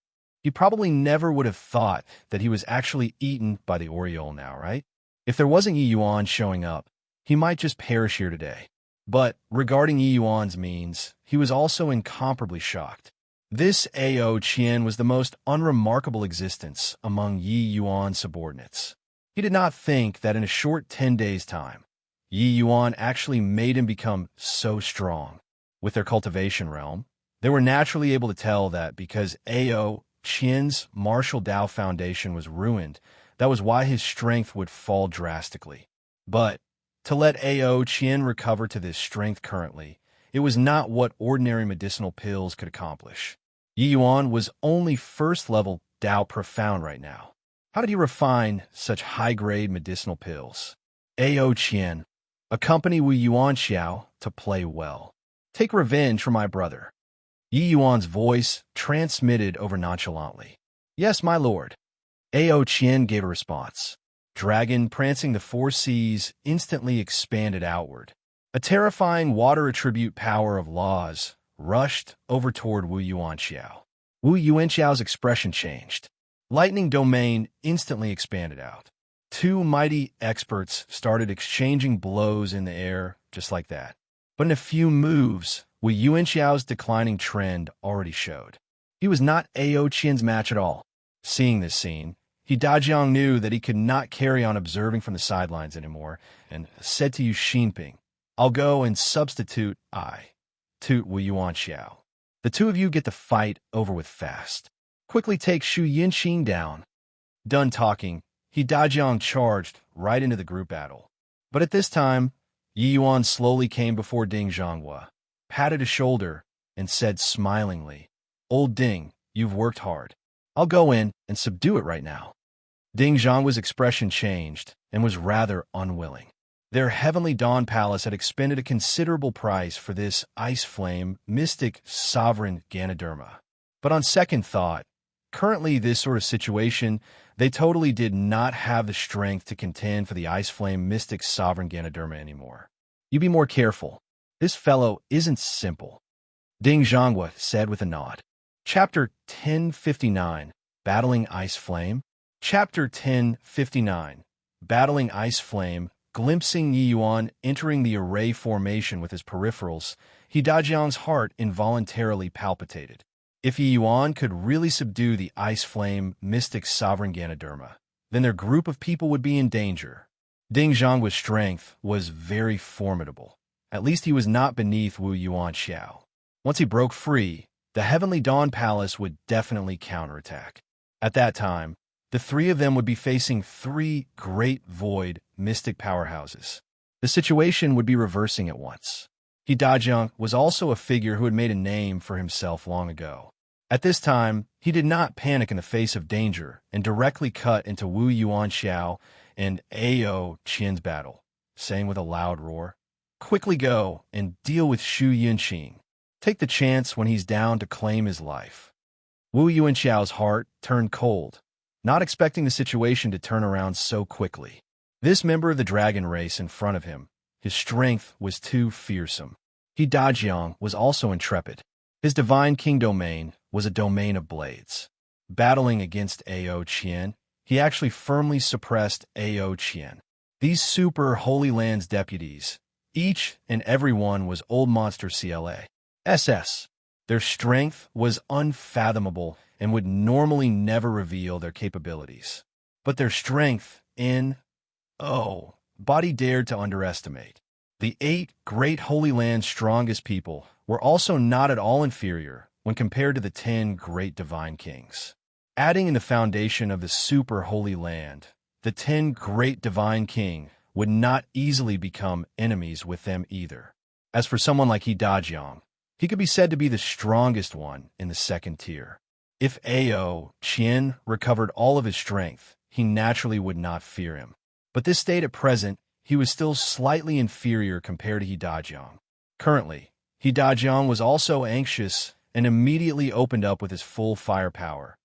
He probably never would have thought that he was actually eaten by the Oriole now, right? If there wasn't Yi Yuan showing up, he might just perish here today. But regarding Yi Yuan's means, he was also incomparably shocked. This Ao Qian was the most unremarkable existence among Yi Yuan's subordinates. He did not think that in a short 10 days' time, Yi Yuan actually made him become so strong. With their cultivation realm, they were naturally able to tell that because Ao Qian's martial Dao foundation was ruined, that was why his strength would fall drastically. But to let Ao Qian recover to this strength currently, it was not what ordinary medicinal pills could accomplish. Yi Yuan was only first-level Dao profound right now. How did he refine such high-grade medicinal pills? Ao Qian, accompany Wu Yuanxiao to play well. Take revenge for my brother. Yi Yuan's voice transmitted over nonchalantly. Yes, my lord. Ao Qian gave a response. Dragon, prancing the 4 seas, instantly expanded outward. A terrifying water attribute power of laws rushed over toward Wu Yuanxiao. Wu Yuanxiao's expression changed. Lightning domain instantly expanded out. 2 mighty experts started exchanging blows in the air just like that. But in a few moves, Wu Yuanxiao's declining trend already showed. He was not Ao Qian's match at all. Seeing this scene, He Dajiang knew that he could not carry on observing from the sidelines anymore, and said to Yu Xinping, I'll go and substitute Toot Wu Yuanxiao. The 2 of you get the fight over with fast. Quickly take Shu Yunqing down. Done talking, He Dajiang charged right into the group battle. But at this time, Yi Yuan slowly came before Ding Zhonghua, patted his shoulder, and said smilingly, "Old Ding, you've worked hard. I'll go in and subdue it right now." Ding Zhonghua's expression changed and was rather unwilling. Their Heavenly Dawn Palace had expended a considerable price for this ice flame mystic sovereign Ganoderma. But on second thought, currently this sort of situation, they totally did not have the strength to contend for the ice flame mystic sovereign Ganoderma anymore. "You be more careful. This fellow isn't simple," Ding Zhonghua said with a nod. Chapter 1059, Battling Ice Flame. Chapter 1059, Battling Ice Flame. Glimpsing Yi Yuan entering the array formation with his peripherals, He Dajiang's heart involuntarily palpitated. If Yi Yuan could really subdue the ice flame mystic sovereign Ganoderma, then their group of people would be in danger. Ding Zhonghua's strength was very formidable. At least he was not beneath Wu Yuan Xiao. Once he broke free, the Heavenly Dawn Palace would definitely counterattack. At that time, the three of them would be facing three great void mystic powerhouses. The situation would be reversing at once. He Dajiang was also a figure who had made a name for himself long ago. At this time, he did not panic in the face of danger and directly cut into Wu Yuan Xiao and Ao Qian's battle, saying with a loud roar, "Quickly go and deal with Shu Yunqing. Take the chance when he's down to claim his life." Wu Yuanxiao's heart turned cold, not expecting the situation to turn around so quickly. This member of the dragon race in front of him, his strength was too fearsome. He Dajiang was also intrepid. His divine king domain was a domain of blades. Battling against Ao Qian, he actually firmly suppressed Ao Qian. These super Holy Lands deputies, each and every one was Old Monster CLA. SS. Their strength was unfathomable and would normally never reveal their capabilities. But their strength body dared to underestimate. The 8 great Holy Land's strongest people were also not at all inferior when compared to the 10 great divine kings. Adding in the foundation of the super Holy Land, the 10 great divine king would not easily become enemies with them either. As for someone like He Dajiang, he could be said to be the strongest one in the second tier. If Ao Qian recovered all of his strength, he naturally would not fear him. But this state at present, he was still slightly inferior compared to He Dajiang. Currently, He Dajiang was also anxious and immediately opened up with his full firepower,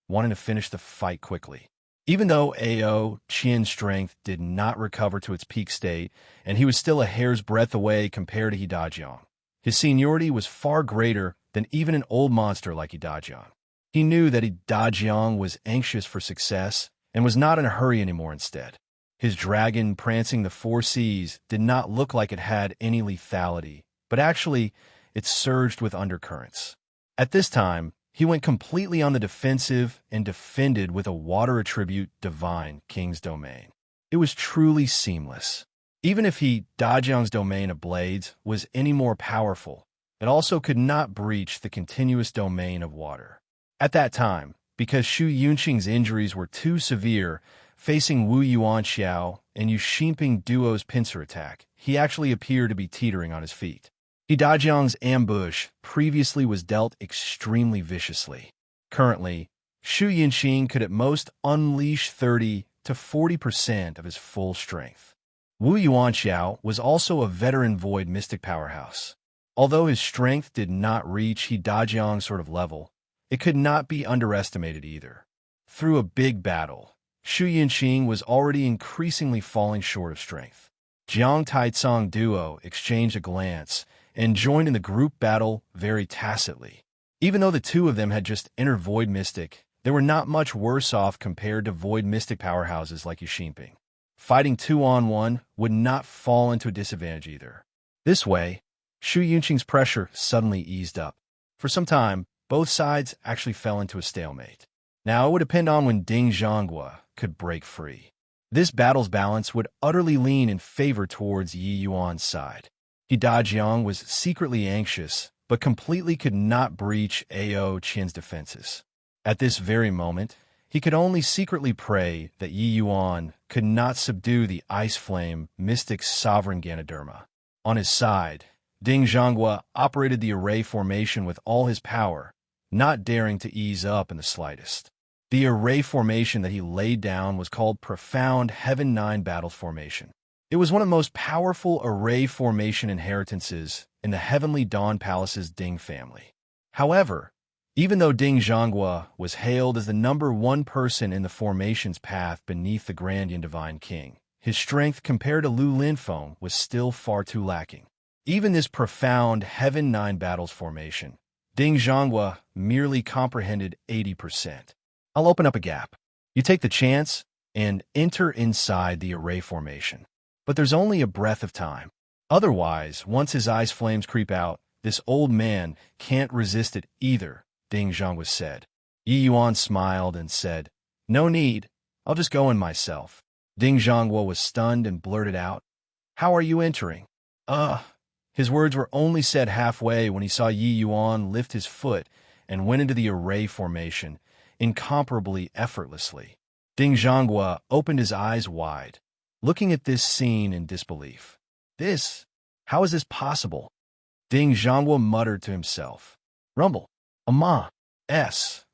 wanting to finish the fight quickly. Even though Ao Qian's strength did not recover to its peak state, and he was still a hair's breadth away compared to He Dajiang, his seniority was far greater than even an old monster like He Dajiang. He knew that He Dajiang was anxious for success and was not in a hurry anymore instead. His dragon prancing the 4 seas did not look like it had any lethality, but actually, it surged with undercurrents. At this time, he went completely on the defensive and defended with a water attribute divine king's domain. It was truly seamless. Even if He Dajiang's domain of blades was any more powerful, it also could not breach the continuous domain of water. At that time, because Shu Yunqing's injuries were too severe, facing Wu Yuan Xiao and Yu Xinping duo's pincer attack, he actually appeared to be teetering on his feet. He Dajiang's ambush previously was dealt extremely viciously. Currently, Shu Yunqing could at most unleash 30 to 40% of his full strength. Wu Yuan Xiao was also a veteran void mystic powerhouse. Although his strength did not reach He Dajiang's sort of level, it could not be underestimated either. Through a big battle, Shu Yunqing was already increasingly falling short of strength. Jiang Taicong duo exchanged a glance and joined in the group battle very tacitly. Even though the two of them had just entered Void Mystic, they were not much worse off compared to Void Mystic powerhouses like Yu Xinping. Fighting 2-on-1 would not fall into a disadvantage either. This way, Shu Yunqing's pressure suddenly eased up. For some time, both sides actually fell into a stalemate. Now it would depend on when Ding Zhonghua could break free. This battle's balance would utterly lean in favor towards Yi Yuan's side. He Dajiang was secretly anxious, but completely could not breach Ao Qian's defenses. At this very moment, He could only secretly pray that Yi Yuan could not subdue the ice flame mystic sovereign Ganoderma. On his side, Ding Zhonghua operated the array formation with all his power, not daring to ease up in the slightest. The array formation that he laid down was called Profound Heaven 9 Battles Formation. It was one of the most powerful array formation inheritances in the Heavenly Dawn Palace's Ding family. However, even though Ding Zhonghua was hailed as the #1 person in the formation's path beneath the Grandian Divine King, his strength compared to Lu Linfeng was still far too lacking. Even this Profound Heaven 9 Battles Formation, Ding Zhonghua merely comprehended 80%. I'll open up a gap. You take the chance and enter inside the array formation. But there's only a breath of time. Otherwise, once his ice flames creep out, this old man can't resist it either, Ding Zhonghua said. Yi Yuan smiled and said, "No need. I'll just go in myself." Ding Zhonghua was stunned and blurted out, "How are you entering?" His words were only said halfway when he saw Yi Yuan lift his foot and went into the array formation, incomparably effortlessly. Ding Zhonghua opened his eyes wide, looking at this scene in disbelief. How is this possible? Ding Zhonghua muttered to himself. Rumble.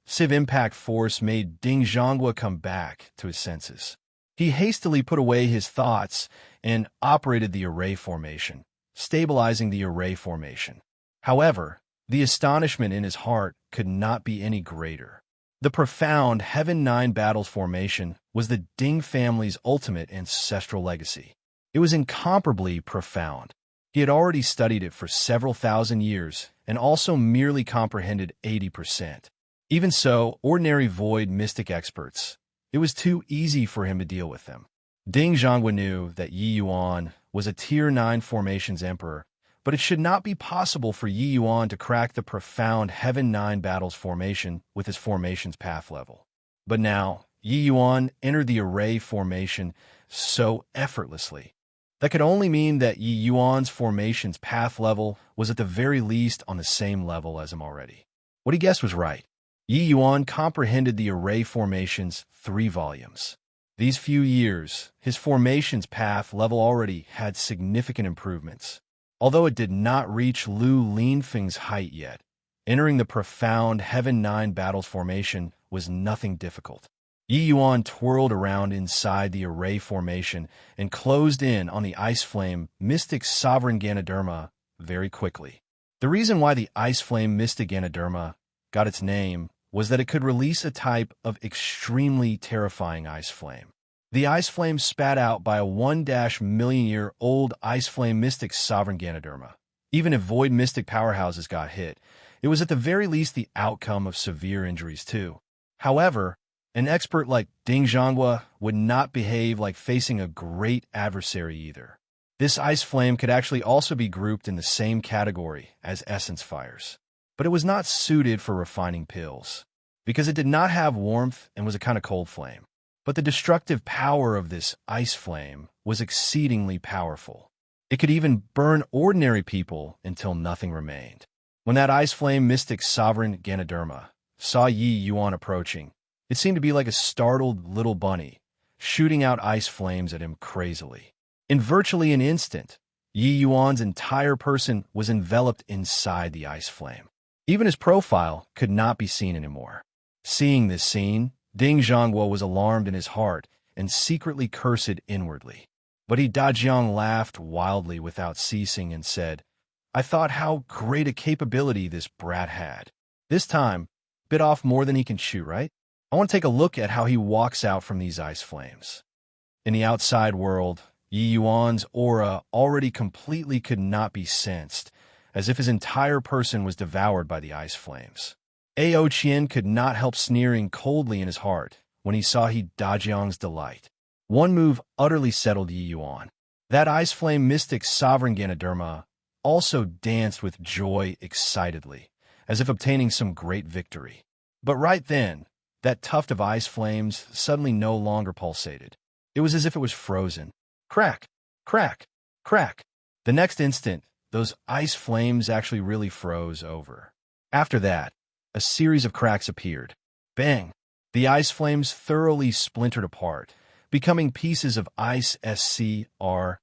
Civ impact force made Ding Zhonghua come back to his senses. He hastily put away his thoughts and operated the array formation, stabilizing the array formation. However, the astonishment in his heart could not be any greater. The Profound Heaven 9 Battles Formation was the Ding family's ultimate ancestral legacy. It was incomparably profound. He had already studied it for several thousand years and also merely comprehended 80%. Even so, ordinary void mystic experts, it was too easy for him to deal with them. Ding Zhonghua knew that Yi Yuan was a Tier 9 formations emperor, but it should not be possible for Yi Yuan to crack the Profound Heaven 9 Battles Formation with his formation's path level. But now, Yi Yuan entered the array formation so effortlessly. That could only mean that Yi Yuan's formation's path level was at the very least on the same level as him already. What he guessed was right. Yi Yuan comprehended the array formation's 3 volumes. These few years, his formation's path level already had significant improvements. Although it did not reach Lu Linfeng's height yet, entering the Profound Heaven 9 Battles Formation was nothing difficult. Yi Yuan twirled around inside the array formation and closed in on the ice flame mystic sovereign Ganoderma very quickly. The reason why the ice flame mystic Ganoderma got its name was that it could release a type of extremely terrifying ice flame. The ice flame spat out by a 1-million-year-old ice flame mystic sovereign Ganoderma. Even if void mystic powerhouses got hit, it was at the very least the outcome of severe injuries too. However, an expert like Ding Zhonghua would not behave like facing a great adversary either. This ice flame could actually also be grouped in the same category as essence fires. But it was not suited for refining pills, because it did not have warmth and was a kind of cold flame. But the destructive power of this ice flame was exceedingly powerful. It could even burn ordinary people until nothing remained. When that ice flame mystic sovereign Ganoderma saw Yi Yuan approaching, it seemed to be like a startled little bunny, shooting out ice flames at him crazily. In virtually an instant, Yi Yuan's entire person was enveloped inside the ice flame. Even his profile could not be seen anymore. Seeing this scene, Ding Zhonghua was alarmed in his heart and secretly cursed inwardly. But he Dajiang laughed wildly without ceasing and said, "I thought how great a capability this brat had. This time, bit off more than he can chew, right? I want to take a look at how he walks out from these ice flames." In the outside world, Yi Yuan's aura already completely could not be sensed, as if his entire person was devoured by the ice flames. Ao Qian could not help sneering coldly in his heart when he saw Dajiang's delight. One move utterly settled Yi Yuan. That ice flame mystic sovereign Ganoderma also danced with joy excitedly, as if obtaining some great victory. But right then, that tuft of ice flames suddenly no longer pulsated. It was as if it was frozen. Crack, crack, crack. The next instant, those ice flames actually really froze over. After that, a series of cracks appeared. Bang, The ice flames thoroughly splintered apart, becoming pieces of ice SCRAPS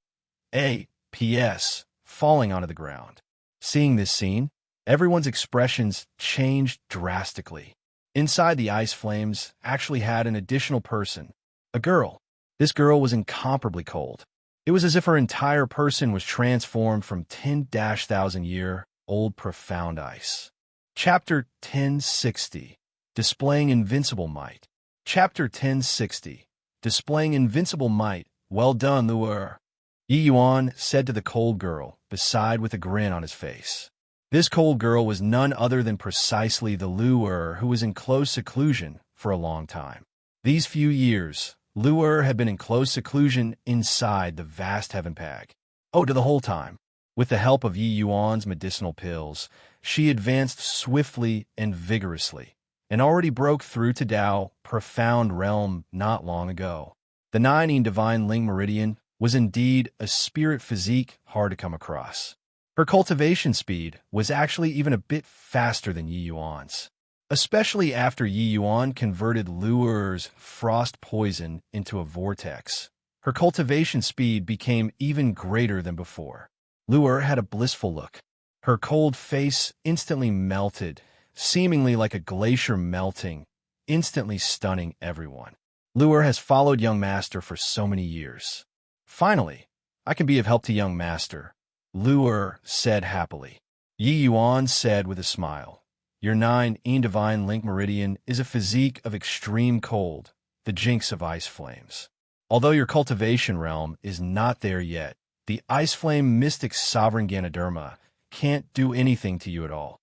falling onto the ground. Seeing this scene, everyone's expressions changed drastically. Inside the ice flames actually had an additional person, a girl. This girl was incomparably cold. It was as if her entire person was transformed from 10,000-year-old profound ice. Chapter 1060, Displaying Invincible Might. Chapter 1060, Displaying Invincible Might. Well done, Luer, Yi Yuan said to the cold girl, beside with a grin on his face. This cold girl was none other than precisely the Luer who was in close seclusion for a long time. These few years, Luer had been in close seclusion inside the vast heaven pag. Oh, to the whole time. With the help of Yi Yuan's medicinal pills, she advanced swiftly and vigorously, and already broke through to Tao profound realm not long ago. The 9 divine Ling Meridian was indeed a spirit physique hard to come across. Her cultivation speed was actually even a bit faster than Yi Yuan's, especially after Yi Yuan converted Luer's frost poison into a vortex. Her cultivation speed became even greater than before. Luer had a blissful look. Her cold face instantly melted, seemingly like a glacier melting, instantly stunning everyone. Luer has followed young master for so many years. Finally, I can be of help to young master, Luer said happily. Yi Yuan said with a smile, Your 9 divine link meridian is a physique of extreme cold, the jinx of ice flames. Although your cultivation realm is not there yet, the ice flame mystic sovereign Ganoderma can't do anything to you at all.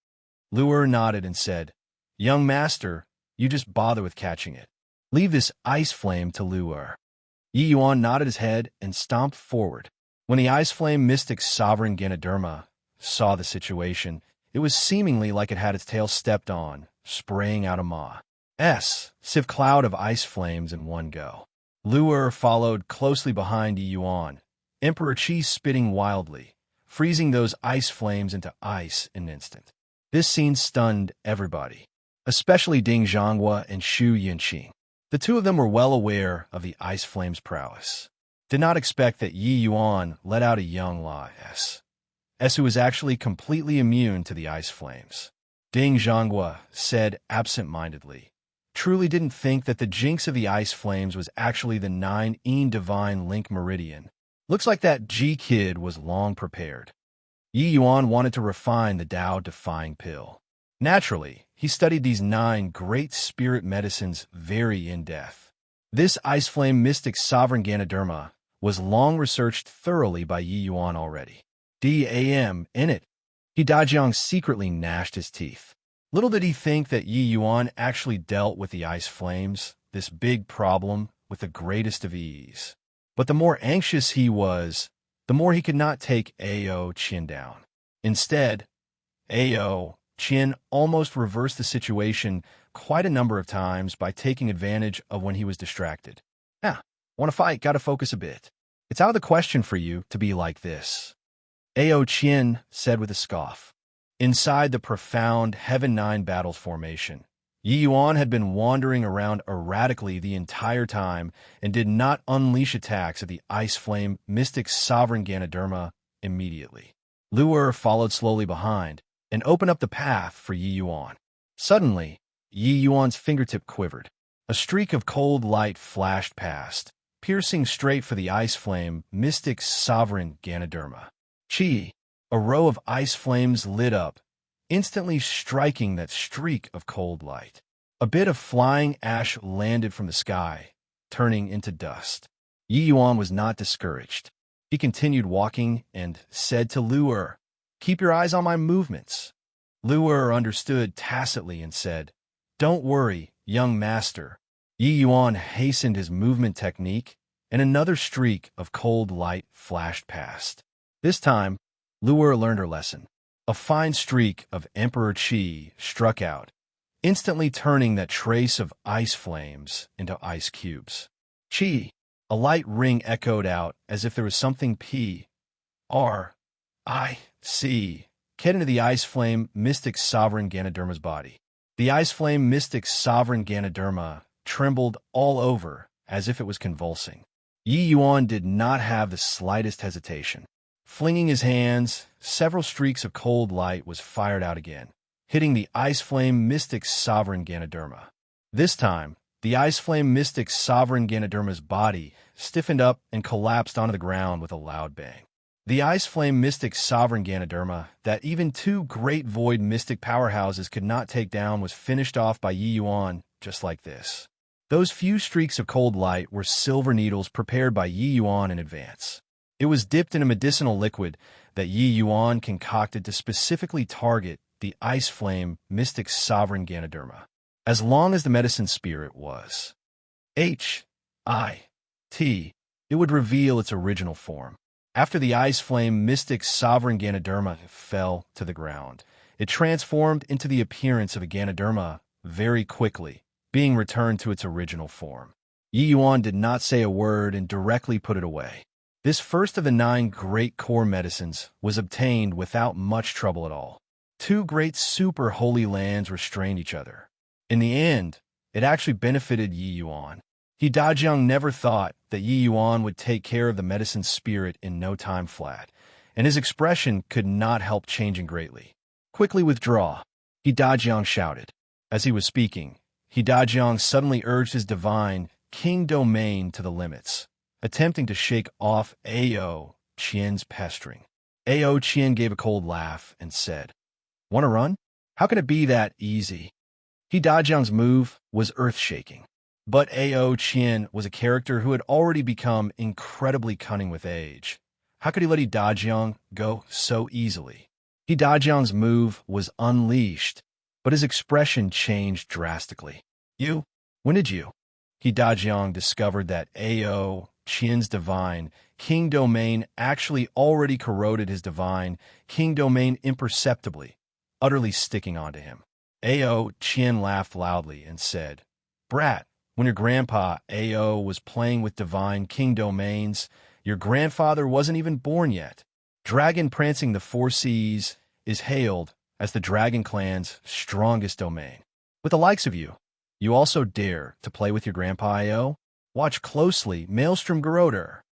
Luer nodded and said, Young master, you just bother with catching it. Leave this ice flame to Luer. Yi Yuan nodded his head and stomped forward. When the ice flame mystic sovereign Ganoderma saw the situation, it was seemingly like it had its tail stepped on, spraying out a sieve cloud of ice flames in one go. Luer followed closely behind Yi Yuan, Emperor Qi spitting wildly, freezing those ice flames into ice in an instant. This scene stunned everybody, especially Ding Zhonghua and Xu Yinqing. The two of them were well aware of the ice flame's prowess. Did not expect that Yi Yuan let out a young who was actually completely immune to the ice flames. Ding Zhonghua said absent-mindedly, truly didn't think that the jinx of the ice flames was actually the 9 divine link meridian. Looks like that G-kid was long prepared. Yi Yuan wanted to refine the Tao-defying pill. Naturally, he studied these 9 great spirit medicines very in-depth. This ice flame mystic sovereign Ganoderma was long researched thoroughly by Yi Yuan already. DAM in it. He Dajiang secretly gnashed his teeth. Little did he think that Yi Yuan actually dealt with the ice flames, this big problem, with the greatest of ease. But the more anxious he was, the more he could not take Ao Qin down. Instead, Ao Qin almost reversed the situation quite a number of times by taking advantage of when he was distracted. Want to fight, gotta focus a bit. It's out of the question for you to be like this, Ao Qin said with a scoff. Inside the profound Heaven 9 battles formation, Yi Yuan had been wandering around erratically the entire time and did not unleash attacks at the ice flame mystic sovereign Ganoderma immediately. Luer followed slowly behind and opened up the path for Yi Yuan. Suddenly, Yi Yuan's fingertip quivered. A streak of cold light flashed past, piercing straight for the ice flame mystic sovereign Ganoderma. Chi! A row of ice flames lit up, instantly striking that streak of cold light. A bit of flying ash landed from the sky, turning into dust. Yi Yuan was not discouraged. He continued walking and said to Luer, Keep your eyes on my movements. Luer understood tacitly and said, Don't worry, young master. Yi Yuan hastened his movement technique, and another streak of cold light flashed past. This time, Luer learned her lesson. A fine streak of Emperor Qi struck out, instantly turning that trace of ice flames into ice cubes. Qi! A light ring echoed out as if there was something P-R-I-C get into the ice flame mystic sovereign Ganoderma's body. The ice flame mystic sovereign Ganoderma trembled all over as if it was convulsing. Yi Yuan did not have the slightest hesitation. Flinging his hands, several streaks of cold light was fired out again, hitting the Ice Flame Mystic's sovereign Ganoderma. This time, the Ice Flame Mystic's sovereign Ganoderma's body stiffened up and collapsed onto the ground with a loud bang. The Ice Flame Mystic's sovereign Ganoderma, that even two great Void Mystic powerhouses could not take down, was finished off by Yi Yuan just like this. Those few streaks of cold light were silver needles prepared by Yi Yuan in advance. It was dipped in a medicinal liquid that Yi Yuan concocted to specifically target the Ice Flame Mystic's sovereign Ganoderma. As long as the medicine spirit was H-I-T, it would reveal its original form. After the Ice Flame Mystic's sovereign Ganoderma fell to the ground, it transformed into the appearance of a Ganoderma very quickly, being returned to its original form. Yi Yuan did not say a word and directly put it away. This first of the 9 great core medicines was obtained without much trouble at all. 2 great super holy lands restrained each other. In the end, it actually benefited Yi Yuan. He Dajiang never thought that Yi Yuan would take care of the medicine spirit in no time flat, and his expression could not help changing greatly. "Quickly withdraw," He Dajiang shouted. As he was speaking, He Dajiang suddenly urged his divine king domain to the limits, attempting to shake off Ao Qian's pestering. Ao Qian gave a cold laugh and said, "Want to run? How can it be that easy?" He Dajiang's move was earth-shaking. But Ao Qian was a character who had already become incredibly cunning with age. How could he let He Dajiang go so easily? He Dajiang's move was unleashed, but his expression changed drastically. "You? When did you?" He Dajiang discovered that Ao Qian's divine king domain actually already corroded his divine king domain imperceptibly, utterly sticking onto him. Ao Qian laughed loudly and said, "Brat, when your grandpa Ao was playing with divine king domains, your grandfather wasn't even born yet. Dragon prancing the 4 seas is hailed as the Dragon Clan's strongest domain. With the likes of you, you also dare to play with your grandpa Ao? Watch closely, Maelstrom Garoder."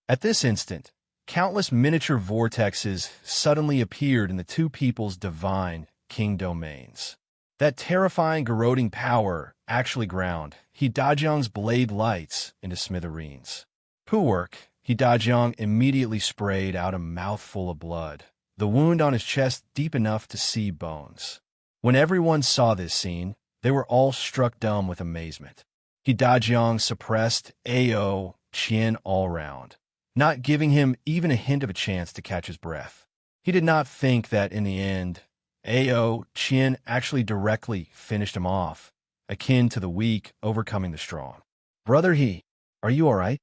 At this instant, countless miniature vortexes suddenly appeared in the 2 people's divine king domains. That terrifying garroting power actually ground He Dajiang's blade lights into smithereens. "Poo work," He Dajiang immediately sprayed out a mouthful of blood, the wound on his chest deep enough to see bones. When everyone saw this scene, they were all struck dumb with amazement. He Dajiang suppressed Ao Qian all round, not giving him even a hint of a chance to catch his breath. He did not think that in the end, Ao Qian actually directly finished him off, akin to the weak overcoming the strong. "Brother He, are you all right?"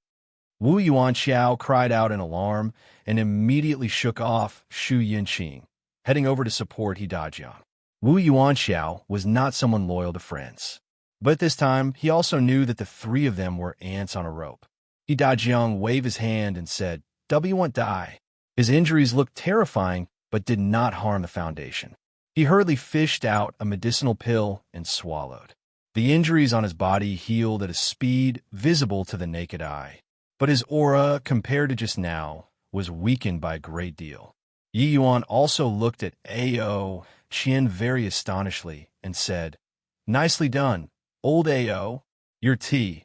Wu Yuanxiao cried out in alarm and immediately shook off Shu Yinqing, heading over to support He Dajiang. Wu Yuanxiao was not someone loyal to friends, but this time he also knew that the 3 of them were ants on a rope. He Dajiang waved his hand and said, "W won't die." His injuries looked terrifying, but did not harm the foundation. He hurriedly fished out a medicinal pill and swallowed. The injuries on his body healed at a speed visible to the naked eye, but his aura, compared to just now, was weakened by a great deal. Yi Yuan also looked at Ao Qian very astonishedly and said, "Nicely done, old Ao. Your T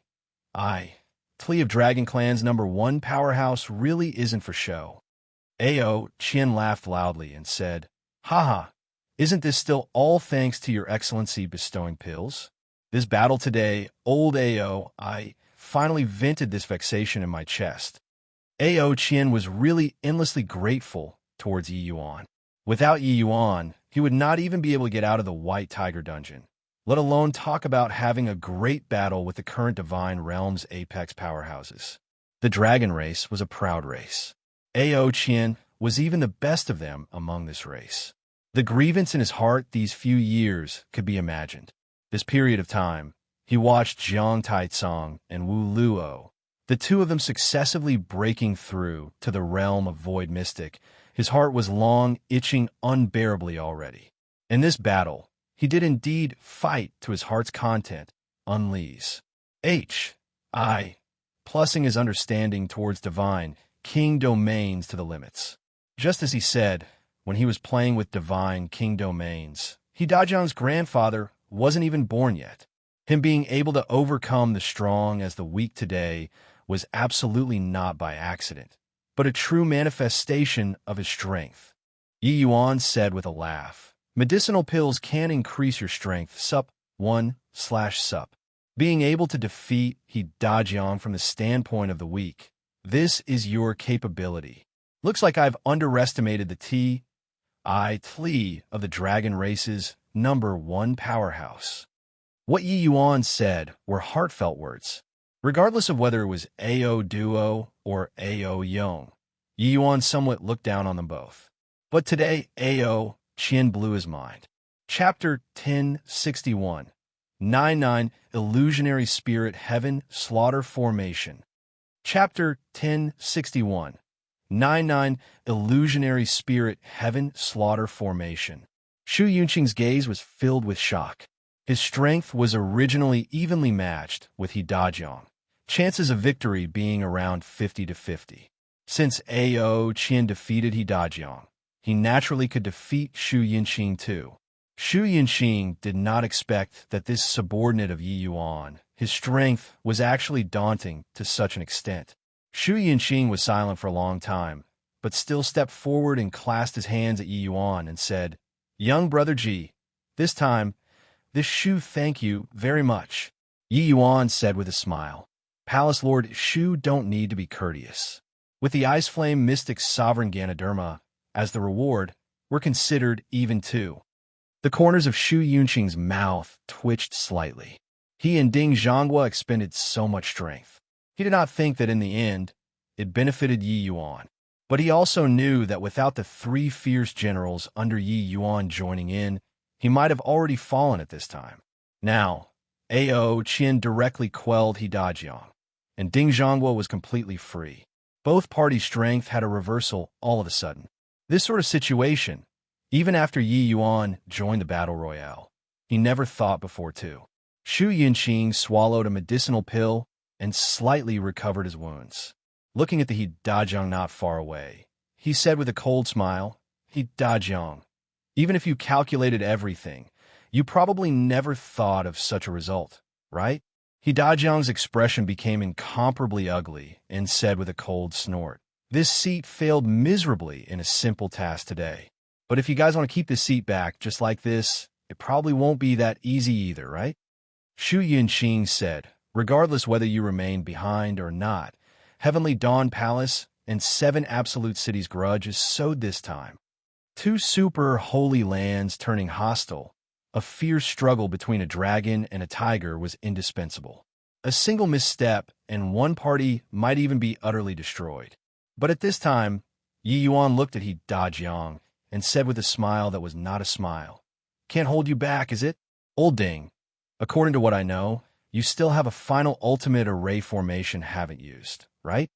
of Dragon Clan's #1 powerhouse really isn't for show." Ao Qian laughed loudly and said, "Haha, isn't this still all thanks to your excellency bestowing pills? This battle today, old Ao, I finally vented this vexation in my chest." Ao Qian was really endlessly grateful towards Yi Yuan. Without Yi Yuan, he would not even be able to get out of the White Tiger dungeon, let alone talk about having a great battle with the current Divine Realm's apex powerhouses. The Dragon race was a proud race. Ao Qian was even the best of them among this race. The grievance in his heart these few years could be imagined. This period of time, he watched Jiang Taicong and Wu Luo, the 2 of them successively breaking through to the realm of Void Mystic. His heart was long itching unbearably already. In this battle, he did indeed fight to his heart's content, unleash. I, plussing his understanding towards divine, king domains to the limits. Just as he said, when he was playing with divine king domains, Hidajiang's grandfather wasn't even born yet. Him being able to overcome the strong as the weak today was absolutely not by accident, but a true manifestation of his strength. Yi Yuan said with a laugh, "Medicinal pills can increase your strength, sup 1/sup. Being able to defeat Hidajiang from the standpoint of the weak. This is your capability. Looks like I've underestimated the Tlea of the dragon race's #1 powerhouse." What Yi Yuan said were heartfelt words. Regardless of whether it was Ao Duo or Ao Yong, Yi Yuan somewhat looked down on them both. But today, Ao Qian blew his mind. Chapter 1061 99 Illusionary Spirit Heaven Slaughter Formation. Chapter 1061 99 Illusionary Spirit Heaven Slaughter Formation. Shu Yunqing's gaze was filled with shock. His strength was originally evenly matched with Hidajiang, chances of victory being around 50-50. Since Ao Qian defeated Hidajiang, he naturally could defeat Shu Yunqing too. Shu Yunqing did not expect that this subordinate of Yi Yuan, his strength was actually daunting to such an extent. Shu Yunqing was silent for a long time, but still stepped forward and clasped his hands at Yi Yuan and said, "Young brother Ji, this time, this Shu thank you very much." Yi Yuan said with a smile, "Palace Lord Shu don't need to be courteous. With the Ice Flame Mystic Sovereign Ganoderma as the reward, we're considered even too." The corners of Shu Yunqing's mouth twitched slightly. He and Ding Zhonghua expended so much strength. He did not think that in the end, it benefited Yi Yuan. But he also knew that without the 3 fierce generals under Yi Yuan joining in, he might have already fallen at this time. Now, Ao Qian directly quelled Hidajiang, and Ding Zhonghua was completely free. Both parties' strength had a reversal all of a sudden. This sort of situation, even after Yi Yuan joined the battle royale, he never thought before too. Shu Yunqing swallowed a medicinal pill and slightly recovered his wounds. Looking at the Hidajiang not far away, he said with a cold smile, "Hidajiang, even if you calculated everything, you probably never thought of such a result, right?" Hidajiang's expression became incomparably ugly and said with a cold snort, "This seat failed miserably in a simple task today. But if you guys want to keep the seat back just like this, it probably won't be that easy either, right?" Shu Yunqing said, "Regardless whether you remain behind or not, Heavenly Dawn Palace and 7 Absolute Cities grudge is sowed this time. 2 super holy lands turning hostile. A fierce struggle between a dragon and a tiger was indispensable. A single misstep and one party might even be utterly destroyed." But at this time, Yi Yuan looked at Hidajiang and said with a smile that was not a smile, "Can't hold you back, is it? Old Ding, according to what I know, you still have a final ultimate array formation haven't used, right?"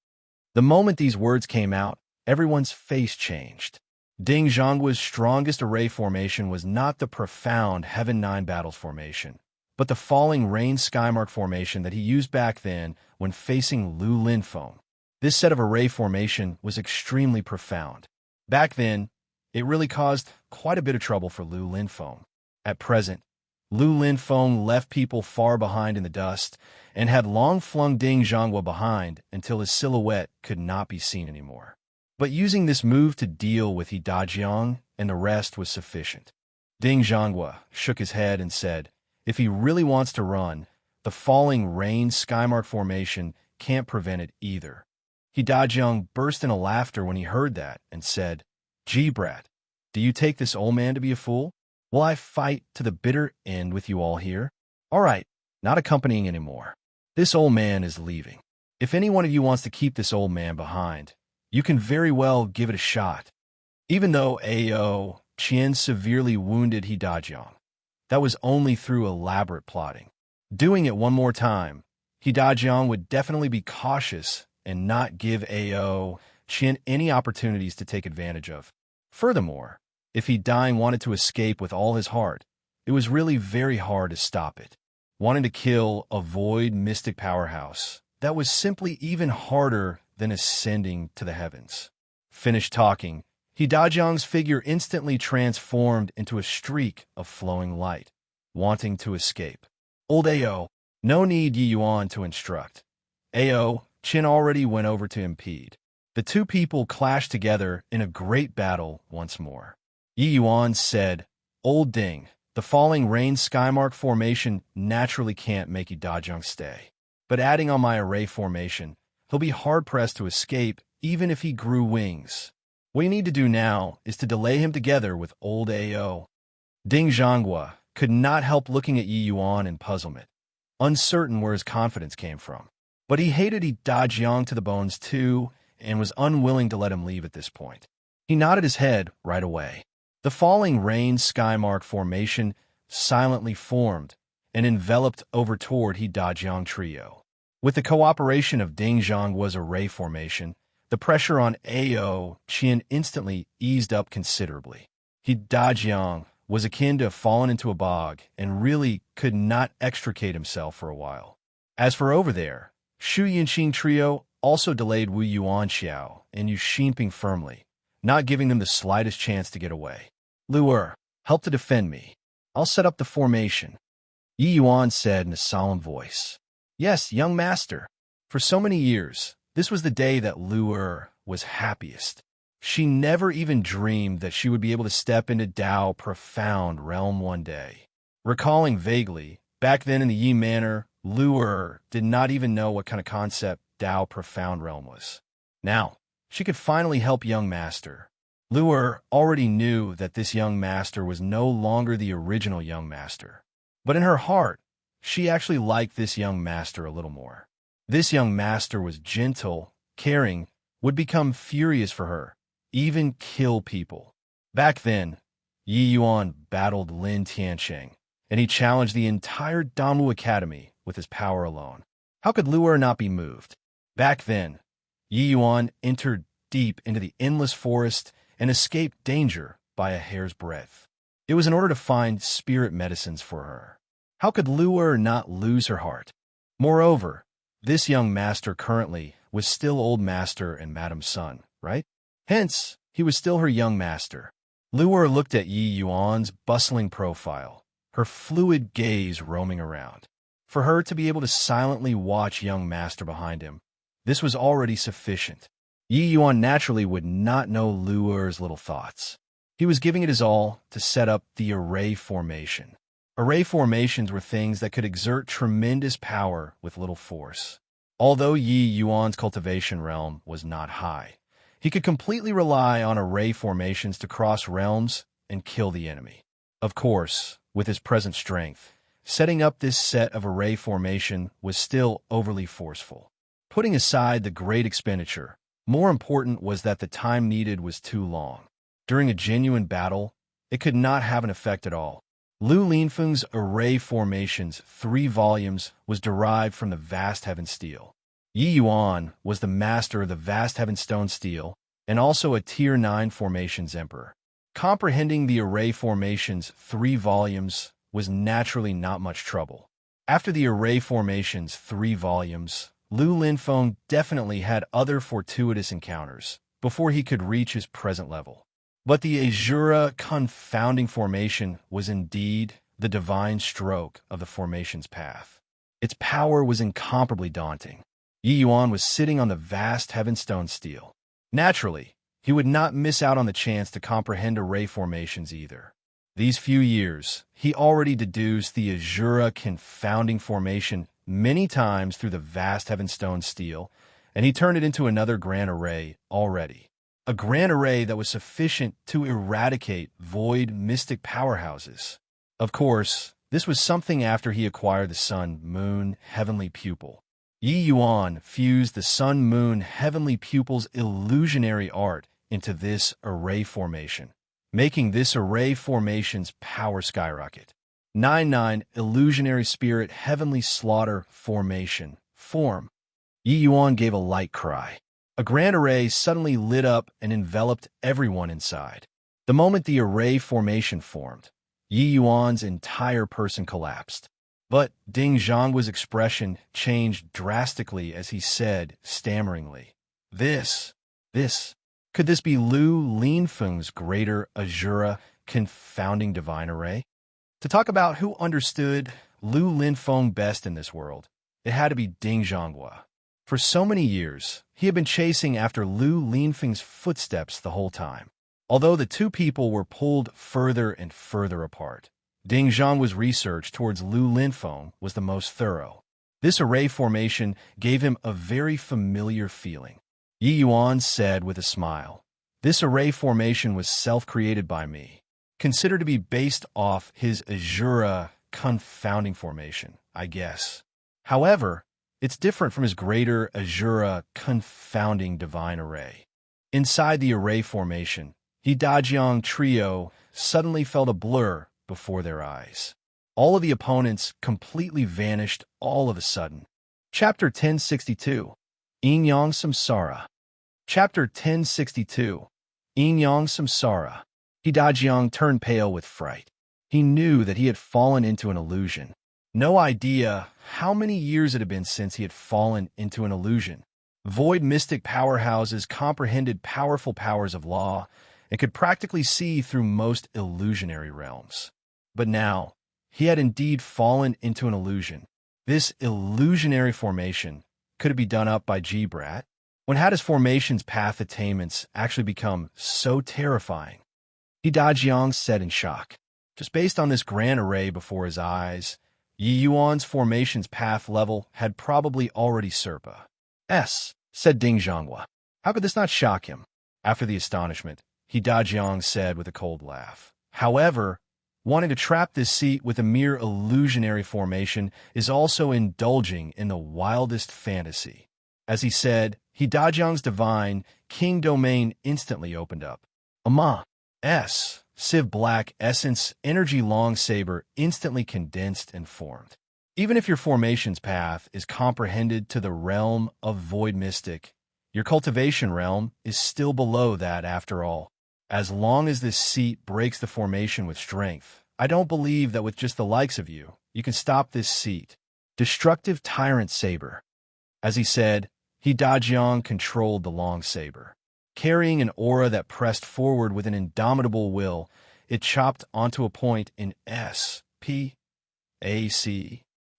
The moment these words came out, everyone's face changed. Ding Zhonggua's strongest array formation was not the profound Heaven 9 Battles formation, but the Falling Rain Skymark formation that he used back then when facing Lu Linfeng. This set of array formation was extremely profound. Back then, it really caused quite a bit of trouble for Lu Linfeng. At present, Lu Linfeng left people far behind in the dust and had long flung Ding Zhonghua behind until his silhouette could not be seen anymore. But using this move to deal with Hidajiang and the rest was sufficient. Ding Zhonghua shook his head and said, "If he really wants to run, the Falling Rain Skymark formation can't prevent it either." Hidajiang burst into laughter when he heard that and said, "Gee, brat, do you take this old man to be a fool? Will I fight to the bitter end with you all here? All right, not accompanying anymore. This old man is leaving. If any one of you wants to keep this old man behind, you can very well give it a shot." Even though Ao Qian severely wounded Hidajiang, that was only through elaborate plotting. Doing it one more time, Hidajiang would definitely be cautious and not give Ao Qian any opportunities to take advantage of. Furthermore, if Hidajiang wanted to escape with all his heart, it was really very hard to stop it. wanting to kill a void mystic powerhouse that was simply even harder than ascending to the heavens. Finished talking, Dajiang's figure instantly transformed into a streak of flowing light, wanting to escape. Old Ao, no need Yi Yuan to instruct. Ao, Qin already went over to impede. The two people clashed together in a great battle once more. Yi Yuan said, Old Ding, the falling rain skymark formation naturally can't make Dajiang stay. But adding on my array formation, he'll be hard-pressed to escape even if he grew wings. What you need to do now is to delay him together with old Ao. Ding Zhanghua could not help looking at Yi Yuan in puzzlement, uncertain where his confidence came from. But he hated Dajiang to the bones too, and was unwilling to let him leave at this point. He nodded his head right away. The falling rain skymark formation silently formed and enveloped over toward Dajiang trio. With the cooperation of Ding Zhanghua's array formation, the pressure on Ao Qian instantly eased up considerably. Dajiang was akin to have fallen into a bog and really could not extricate himself for a while. As for over there, Shu Yinqing trio also delayed Wu Yuanxiao and Yu Xinping firmly, not giving them the slightest chance to get away. Lu'er, help to defend me. I'll set up the formation. Yi Yuan said in a solemn voice. Yes, young master. For so many years, this was the day that Lu'er was happiest. She never even dreamed that she would be able to step into Dao Profound Realm one day. Recalling vaguely, back then in the Yi Manor, Lu'er did not even know what kind of concept Dao Profound Realm was. Now, she could finally help young master. Lu'er already knew that this young master was no longer the original young master. But in her heart, she actually liked this young master a little more. This young master was gentle, caring, would become furious for her, even kill people. Back then, Yi Yuan battled Lin Tiansheng, and he challenged the entire Danwu Academy with his power alone. How could Lu'er not be moved? Back then, Yi Yuan entered deep into the endless forest and escaped danger by a hair's breadth. It was in order to find spirit medicines for her. How could Lu'er not lose her heart? Moreover, this young master currently was still old master and madam's son, right? Hence, he was still her young master. Lu'er looked at Yi Yuan's bustling profile, her fluid gaze roaming around. For her to be able to silently watch young master behind him, this was already sufficient. Yi Yuan naturally would not know Lu'er's little thoughts. He was giving it his all to set up the array formation. Array formations were things that could exert tremendous power with little force. Although Yi Yuan's cultivation realm was not high, he could completely rely on array formations to cross realms and kill the enemy. Of course, with his present strength, setting up this set of array formation was still overly forceful. Putting aside the great expenditure, more important was that the time needed was too long. During a genuine battle, it could not have an effect at all. Lu Linfeng's array formations 3 volumes was derived from the vast heaven steel. Yi Yuan was the master of the vast heaven stone steel and also a tier 9 formations emperor. Comprehending the array formations 3 volumes was naturally not much trouble. After the array formations 3 volumes, Lu Linfeng definitely had other fortuitous encounters before he could reach his present level. But the Azura confounding formation was indeed the divine stroke of the formation's path. Its power was incomparably daunting. Yi Yuan was sitting on the vast heavenstone steel. Naturally, he would not miss out on the chance to comprehend array formations either. These few years, he already deduced the Azura confounding formation many times through the vast heavenstone steel, and he turned it into another grand array already. A grand array that was sufficient to eradicate void mystic powerhouses. Of course, this was something after he acquired the Sun-Moon Heavenly Pupil. Yi Yuan fused the Sun-Moon Heavenly Pupil's illusionary art into this array formation, making this array formation's power skyrocket. 9-9 Illusionary Spirit Heavenly Slaughter Formation Form. Yi Yuan gave a light cry. A grand array suddenly lit up and enveloped everyone inside. The moment the array formation formed, Yi Yuan's entire person collapsed. But Ding Zhanghua's expression changed drastically as he said, stammeringly, This, could this be Lu Linfeng's greater Azura confounding divine array? To talk about who understood Lu Linfeng best in this world, it had to be Ding Zhanghua. For so many years, he had been chasing after Lu Linfeng's footsteps the whole time. Although the two people were pulled further and further apart, Ding Zhanghua's research towards Lu Linfeng was the most thorough. This array formation gave him a very familiar feeling. Yi Yuan said with a smile, "This array formation was self-created by me, considered to be based off his Azura confounding formation, I guess. However, it's different from his greater Azura confounding divine array." Inside the array formation, He Dajiang trio suddenly felt a blur before their eyes. All of the opponents completely vanished all of a sudden. Chapter 1062, Yin Yang Samsara. Chapter 1062, Yin Yang Samsara. He Dajiang turned pale with fright. He knew that he had fallen into an illusion. No idea how many years it had been since he had fallen into an illusion. Void mystic powerhouses comprehended powerful powers of law and could practically see through most illusionary realms. But now, he had indeed fallen into an illusion. This illusionary formation, could it be done up by G-Brat? When had his formation's path attainments actually become so terrifying? He Dajiang said in shock. Just based on this grand array before his eyes, Yi Yuan's formation's path level had probably already Serpa. Said Ding Zhanghua. How could this not shock him? After the astonishment, He Dajiang said with a cold laugh. However, wanting to trap this seat with a mere illusionary formation is also indulging in the wildest fantasy. As he said, He Dajiang's divine king domain instantly opened up. Civ Black Essence Energy Long Saber instantly condensed and formed. Even if your formation's path is comprehended to the realm of Void Mystic, your cultivation realm is still below that after all. As long as this seat breaks the formation with strength, I don't believe that with just the likes of you, you can stop this seat. Destructive Tyrant Saber. As he said, He Dajiang controlled the long saber. Carrying an aura that pressed forward with an indomitable will, it chopped onto a point in S.P.A.C.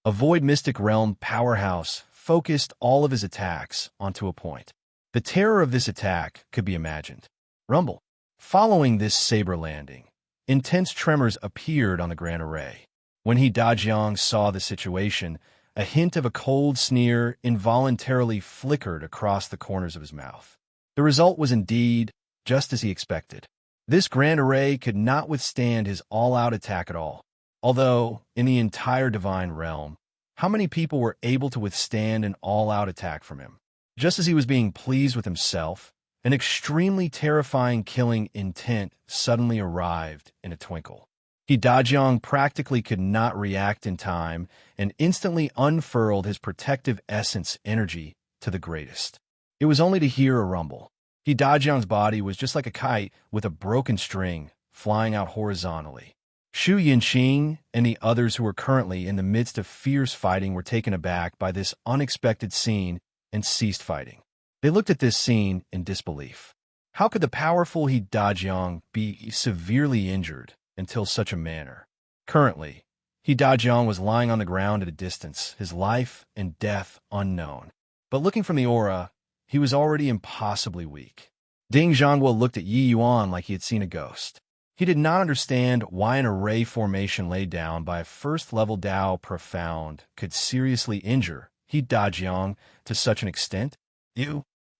A Void Mystic Realm powerhouse focused all of his attacks onto a point. The terror of this attack could be imagined. Rumble. Following this saber landing, intense tremors appeared on the Grand Array. When He Dajiang saw the situation, a hint of a cold sneer involuntarily flickered across the corners of his mouth. The result was indeed just as he expected. This Grand Array could not withstand his all-out attack at all. Although, in the entire Divine Realm, how many people were able to withstand an all-out attack from him? Just as he was being pleased with himself, an extremely terrifying killing intent suddenly arrived in a twinkle. He Dajiang practically could not react in time and instantly unfurled his protective essence energy to the greatest. It was only to hear a rumble. He Dajiang's body was just like a kite with a broken string flying out horizontally. Xu Yinqing and the others who were currently in the midst of fierce fighting were taken aback by this unexpected scene and ceased fighting. They looked at this scene in disbelief. How could the powerful He Dajiang be severely injured until such a manner? Currently, He Dajiang was lying on the ground at a distance, his life and death unknown. But looking from the aura, he was already impossibly weak. Ding Zhanghua looked at Yi Yuan like he had seen a ghost. He did not understand why an array formation laid down by a first-level Dao Profound could seriously injure He Dajiang to such an extent.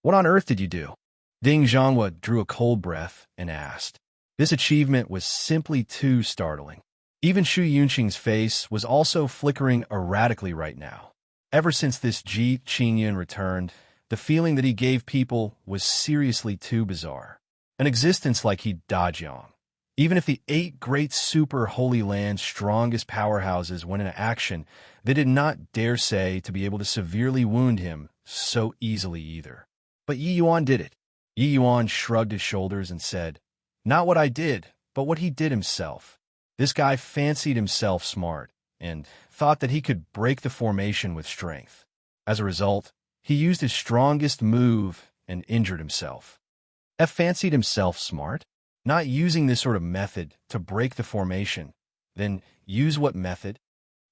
What on earth did you do? Ding Zhanghua drew a cold breath and asked. This achievement was simply too startling. Even Xu Yunqing's face was also flickering erratically right now. Ever since this Ji Qingyan returned, the feeling that he gave people was seriously too bizarre. An existence like He Dajiang. Even if the 8 great super Holy Land's strongest powerhouses went into action, they did not dare say to be able to severely wound him so easily either. But Yi Yuan did it. Yi Yuan shrugged his shoulders and said, Not what I did, but what he did himself. This guy fancied himself smart, and thought that he could break the formation with strength. As a result, he used his strongest move and injured himself. F fancied himself smart, not using this sort of method to break the formation. Then use what method?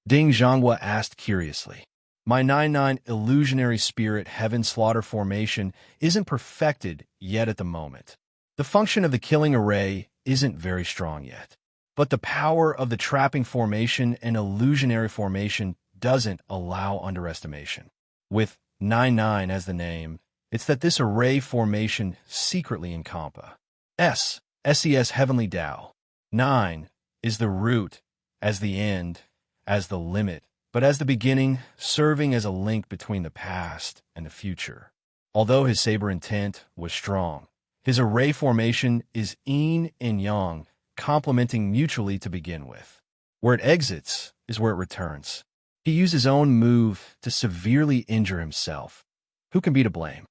Ding Zhonghua asked curiously. My 9-9 illusionary spirit heaven slaughter formation isn't perfected yet at the moment. The function of the killing array isn't very strong yet. But the power of the trapping formation and illusionary formation doesn't allow underestimation. With 9-9 as the name, it's that this array formation secretly in Compa. SES Heavenly Tao. 9 is the root, as the end, as the limit, but as the beginning, serving as a link between the past and the future. Although his saber intent was strong, his array formation is yin and yang, complementing mutually to begin with. Where it exits is where it returns. He used his own move to severely injure himself. Who can be to blame?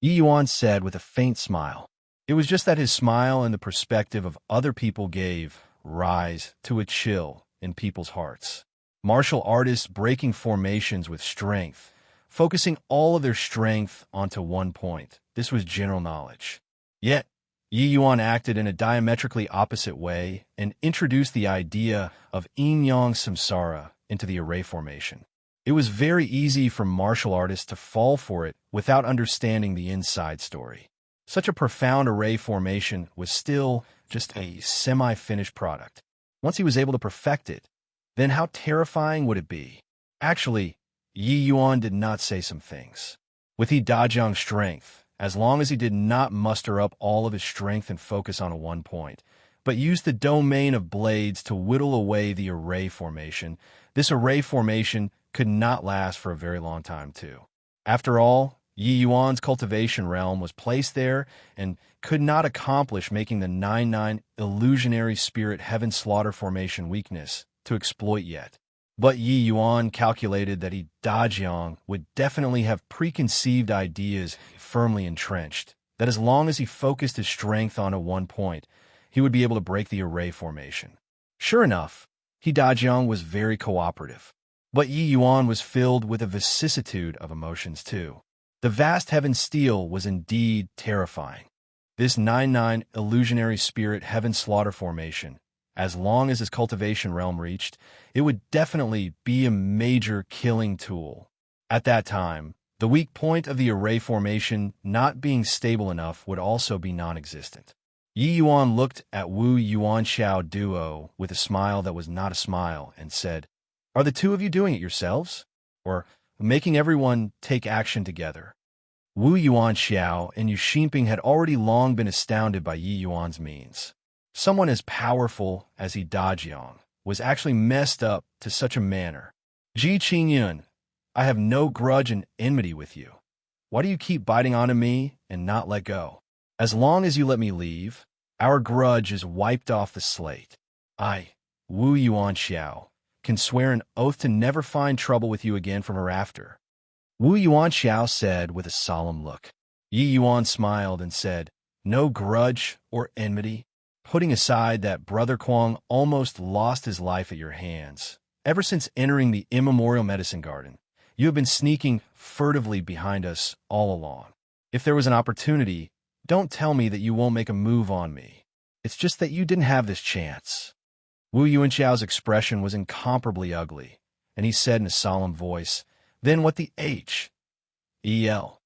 Yi Yuan said with a faint smile. It was just that his smile and the perspective of other people gave rise to a chill in people's hearts. Martial artists breaking formations with strength, focusing all of their strength onto one point. This was general knowledge. Yet, Yi Yuan acted in a diametrically opposite way and introduced the idea of yin-yang samsara into the array formation. It was very easy for martial artists to fall for it without understanding the inside story. Such a profound array formation was still just a semi-finished product. Once he was able to perfect it, then how terrifying would it be? Actually, Yi Yuan did not say some things. With He Dajiang's strength, as long as he did not muster up all of his strength and focus on a one point, but used the domain of blades to whittle away the array formation, this array formation could not last for a very long time too. After all, Yi Yuan's cultivation realm was placed there and could not accomplish making the 9-9 illusionary spirit heaven slaughter formation weakness to exploit yet. But Yi Yuan calculated that He Dajiang would definitely have preconceived ideas firmly entrenched, that as long as he focused his strength on a one point, he would be able to break the array formation. Sure enough, He Dajiang was very cooperative. But Yi Yuan was filled with a vicissitude of emotions too. The vast heaven steel was indeed terrifying. This 9-9 illusionary spirit heaven slaughter formation, as long as his cultivation realm reached, it would definitely be a major killing tool. At that time, the weak point of the array formation not being stable enough would also be non-existent. Yi Yuan looked at Wu Yuanxiao duo with a smile that was not a smile and said, "Are the two of you doing it yourselves? Or making everyone take action together?" Wu Yuanxiao and Yu Xinping had already long been astounded by Yi Yuan's means. Someone as powerful as He Dajiang was actually messed up to such a manner. Ji Qingyun, I have no grudge and enmity with you. Why do you keep biting onto me and not let go? As long as you let me leave, our grudge is wiped off the slate. I, Wu Yuanxiao, can swear an oath to never find trouble with you again from hereafter. Wu Yuanxiao said with a solemn look. Yi Yuan smiled and said, no grudge or enmity, putting aside that Brother Kuang almost lost his life at your hands. Ever since entering the immemorial medicine garden, you have been sneaking furtively behind us all along. If there was an opportunity, don't tell me that you won't make a move on me. It's just that you didn't have this chance. Wu Yuanxiao's expression was incomparably ugly, and he said in a solemn voice, then what the H? E.L.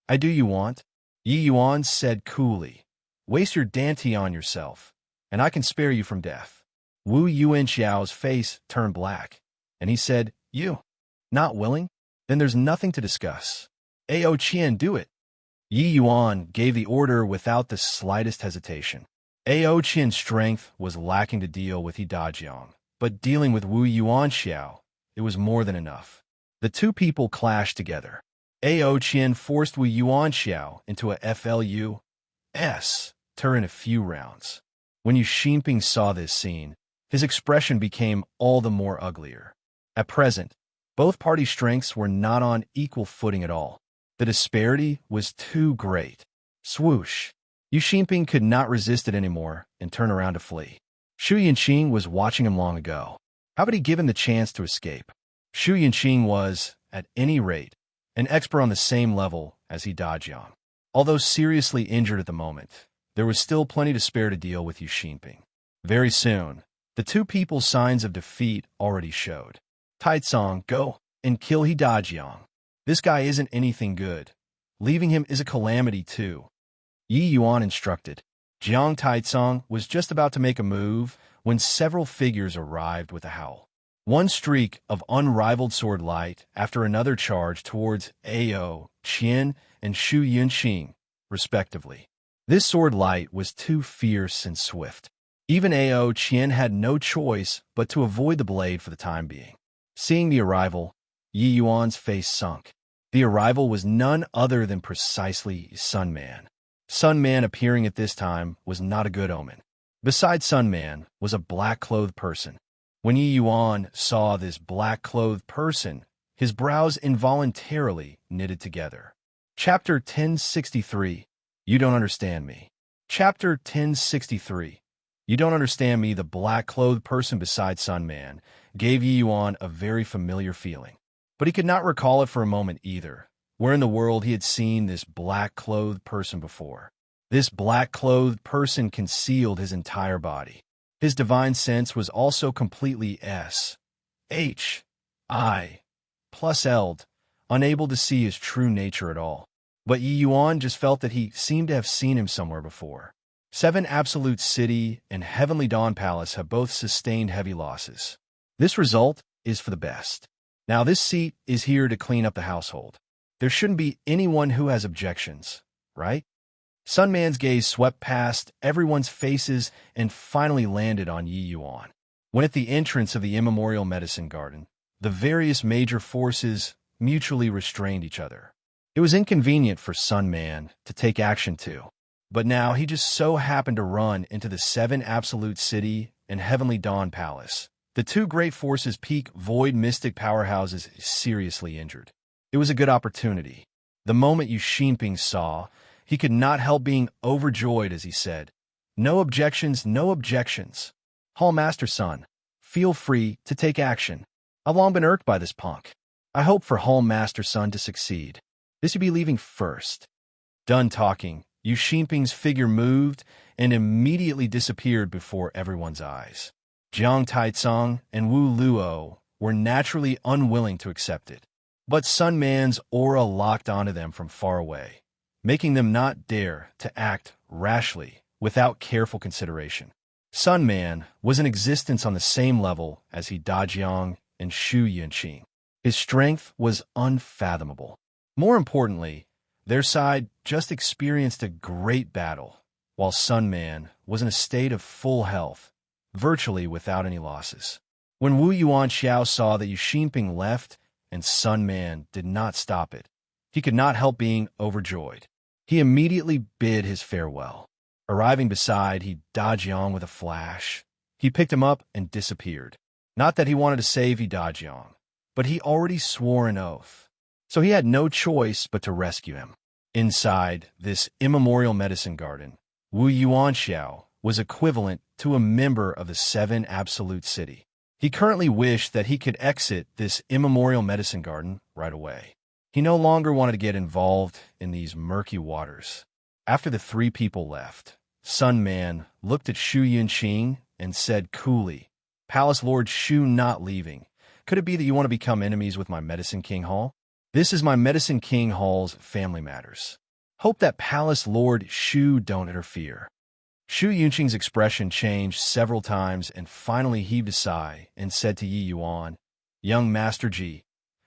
I do you want? Yi Yuan said coolly, waste your dante on yourself, and I can spare you from death. Wu Yuanxiao's face turned black, and he said, you? Not willing? Then there's nothing to discuss. Ao Qian, do it. Yi Yuan gave the order without the slightest hesitation. Ao Qian's strength was lacking to deal with He Dajiang, but dealing with Wu Yuanxiao, it was more than enough. The two people clashed together. Ao Qian forced Wu Yuanxiao into a FLUS turn in a few rounds. When Yu Xinping saw this scene, his expression became all the more uglier. At present, both party strengths were not on equal footing at all. The disparity was too great. Swoosh! Yu Xinping could not resist it anymore and turned around to flee. Shu Yanqing was watching him long ago. How had he given the chance to escape? Shu Yunqing was, at any rate, an expert on the same level as he Dajiang. Although seriously injured at the moment, there was still plenty to spare to deal with Yu Xinping. Very soon, the two people's signs of defeat already showed. Taizong, go and kill He Dajiang. This guy isn't anything good. Leaving him is a calamity too. Yi Yuan instructed. Jiang Taizong was just about to make a move when several figures arrived with a howl. One streak of unrivaled sword light after another charge towards Ao, Qian, and Shu Yunqing, respectively. This sword light was too fierce and swift. Even Ao Qian had no choice but to avoid the blade for the time being. Seeing the arrival, Yi Yuan's face sunk. The arrival was none other than precisely Sun Man. Sun Man appearing at this time was not a good omen. Beside Sun Man was a black-clothed person. When Yi Yuan saw this black-clothed person, his brows involuntarily knitted together. Chapter 1063. You don't understand me. Chapter 1063. You don't understand me. The black-clothed person beside Sun Man gave Yi Yuan a very familiar feeling. But he could not recall it for a moment either. Where in the world he had seen this black-clothed person before? This black-clothed person concealed his entire body. His divine sense was also completely S-H-I-plus-L'd, unable to see his true nature at all. But Yi Yuan just felt that he seemed to have seen him somewhere before. 7 Absolute City and Heavenly Dawn Palace have both sustained heavy losses. This result is for the best. Now this seat is here to clean up the household. There shouldn't be anyone who has objections, right? Sun Man's gaze swept past everyone's faces and finally landed on Yi Yuan. When at the entrance of the immemorial medicine garden, the various major forces mutually restrained each other. It was inconvenient for Sun Man to take action too, but now he just so happened to run into the 7 Absolute City and Heavenly Dawn Palace. The two great forces' peak void mystic powerhouses seriously injured. It was a good opportunity. The moment Yu Xinping saw, he could not help being overjoyed as he said, "No objections, no objections. Hall Master Sun, feel free to take action. I've long been irked by this punk. I hope for Hall Master Sun to succeed. This would be leaving first." Done talking, Yu Xinping's figure moved and immediately disappeared before everyone's eyes. Jiang Taicong and Wu Luo were naturally unwilling to accept it, but Sun Man's aura locked onto them from far away, making them not dare to act rashly without careful consideration. Sun Man was in existence on the same level as He Dajiang and Shu Yunqing. His strength was unfathomable. More importantly, their side just experienced a great battle, while Sun Man was in a state of full health, virtually without any losses. When Wu Yuanxiao saw that Yu Xinping left and Sun Man did not stop it, he could not help being overjoyed. He immediately bid his farewell. Arriving beside He Dajiang with a flash, he picked him up and disappeared. Not that he wanted to save He Dajiang, but he already swore an oath, so he had no choice but to rescue him. Inside this immemorial medicine garden, Wu Yuanxiao was equivalent to a member of the 7 Absolute City. He currently wished that he could exit this immemorial medicine garden right away. He no longer wanted to get involved in these murky waters. After the 3 people left, Sun Man looked at Shu Yunqing and said coolly, "Palace Lord Shu not leaving. Could it be that you want to become enemies with my Medicine King Hall? This is my Medicine King Hall's family matters. Hope that Palace Lord Shu don't interfere." Shu Yunqing's expression changed several times and finally heaved a sigh and said to Yi Yuan, "Young Master Ji,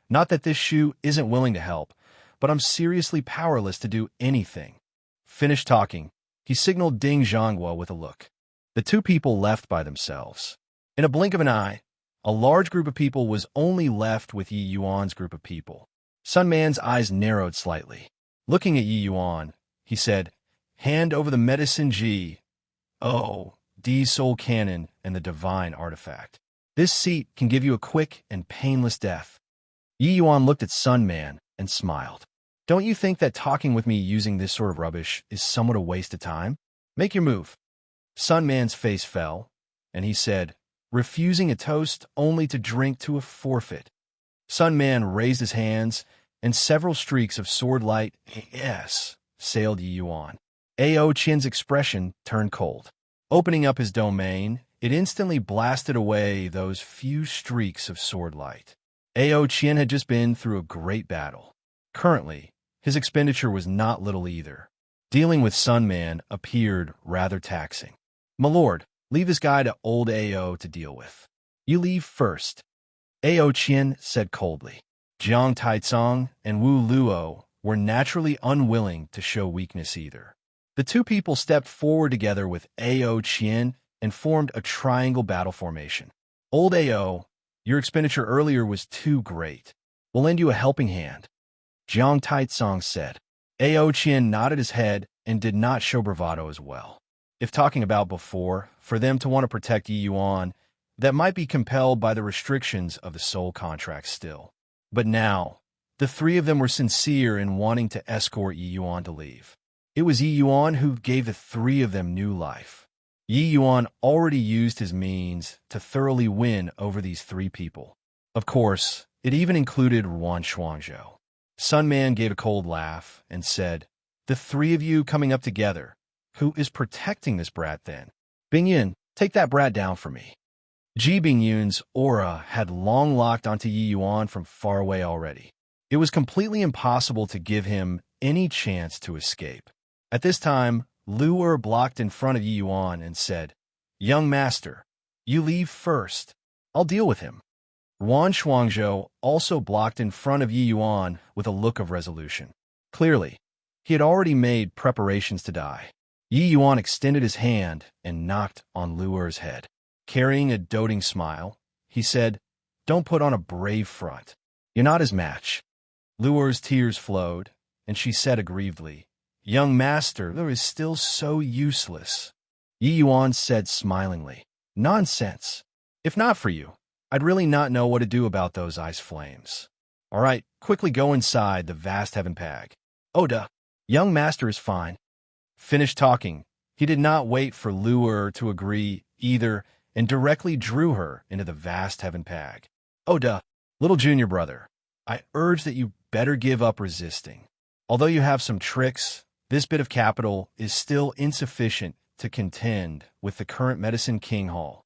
not that this Shu isn't willing to help, but I'm seriously powerless to do anything." Finished talking, he signaled Ding Zhanghua with a look. The 2 people left by themselves. In a blink of an eye, a large group of people was only left with Yi Yuan's group of people. Sun Man's eyes narrowed slightly. Looking at Yi Yuan, he said, "Hand over the Medicine Ji. Oh, D Soul Cannon and the Divine Artifact. This seat can give you a quick and painless death." Yi Yuan looked at Sun Man and smiled. "Don't you think that talking with me using this sort of rubbish is somewhat a waste of time? Make your move." Sun Man's face fell, and he said, refusing a toast only to drink to a forfeit. Sun Man raised his hands, and several streaks of sword light, yes, sailed Yi Yuan. Ao Qian's expression turned cold. Opening up his domain, it instantly blasted away those few streaks of sword light. Ao Qian had just been through a great battle. Currently, his expenditure was not little either. Dealing with Sun Man appeared rather taxing. "My lord, leave this guy to old Ao to deal with. You leave first," Ao Qian said coldly. Jiang Taicong and Wu Luo were naturally unwilling to show weakness either. The two people stepped forward together with Ao Qian and formed a triangle battle formation. "Old Ao, your expenditure earlier was too great. We'll lend you a helping hand," Jiang Taicong said. Ao Qian nodded his head and did not show bravado as well. If talking about before, for them to want to protect Yi Yuan, that might be compelled by the restrictions of the soul contract still. But now, the three of them were sincere in wanting to escort Yi Yuan to leave. It was Yi Yuan who gave the three of them new life. Yi Yuan already used his means to thoroughly win over these three people. Of course, it even included Ruan Shuangzhou. Sun Man gave a cold laugh and said, "The three of you coming up together. Who is protecting this brat then? Bingyun, take that brat down for me." Ji Bingyun's aura had long locked onto Yi Yuan from far away already. It was completely impossible to give him any chance to escape. At this time, Lu Er blocked in front of Yi Yuan and said, "Young master, you leave first. I'll deal with him." Ruan Shuangzhou also blocked in front of Yi Yuan with a look of resolution. Clearly, he had already made preparations to die. Yi Yuan extended his hand and knocked on Lu Er's head. Carrying a doting smile, he said, "Don't put on a brave front. You're not his match." Lu Er's tears flowed, and she said aggrievedly, "Young master, Lu is still so useless." Yi Yuan said smilingly, "Nonsense. If not for you, I'd really not know what to do about those ice flames. All right, quickly go inside the vast heaven pag." "Oh duh, young master is fine." Finished talking, he did not wait for Lu Er to agree either and directly drew her into the vast heaven pag. "Oh duh, little junior brother, I urge that you better give up resisting. Although you have some tricks, this bit of capital is still insufficient to contend with the current Medicine King Hall,"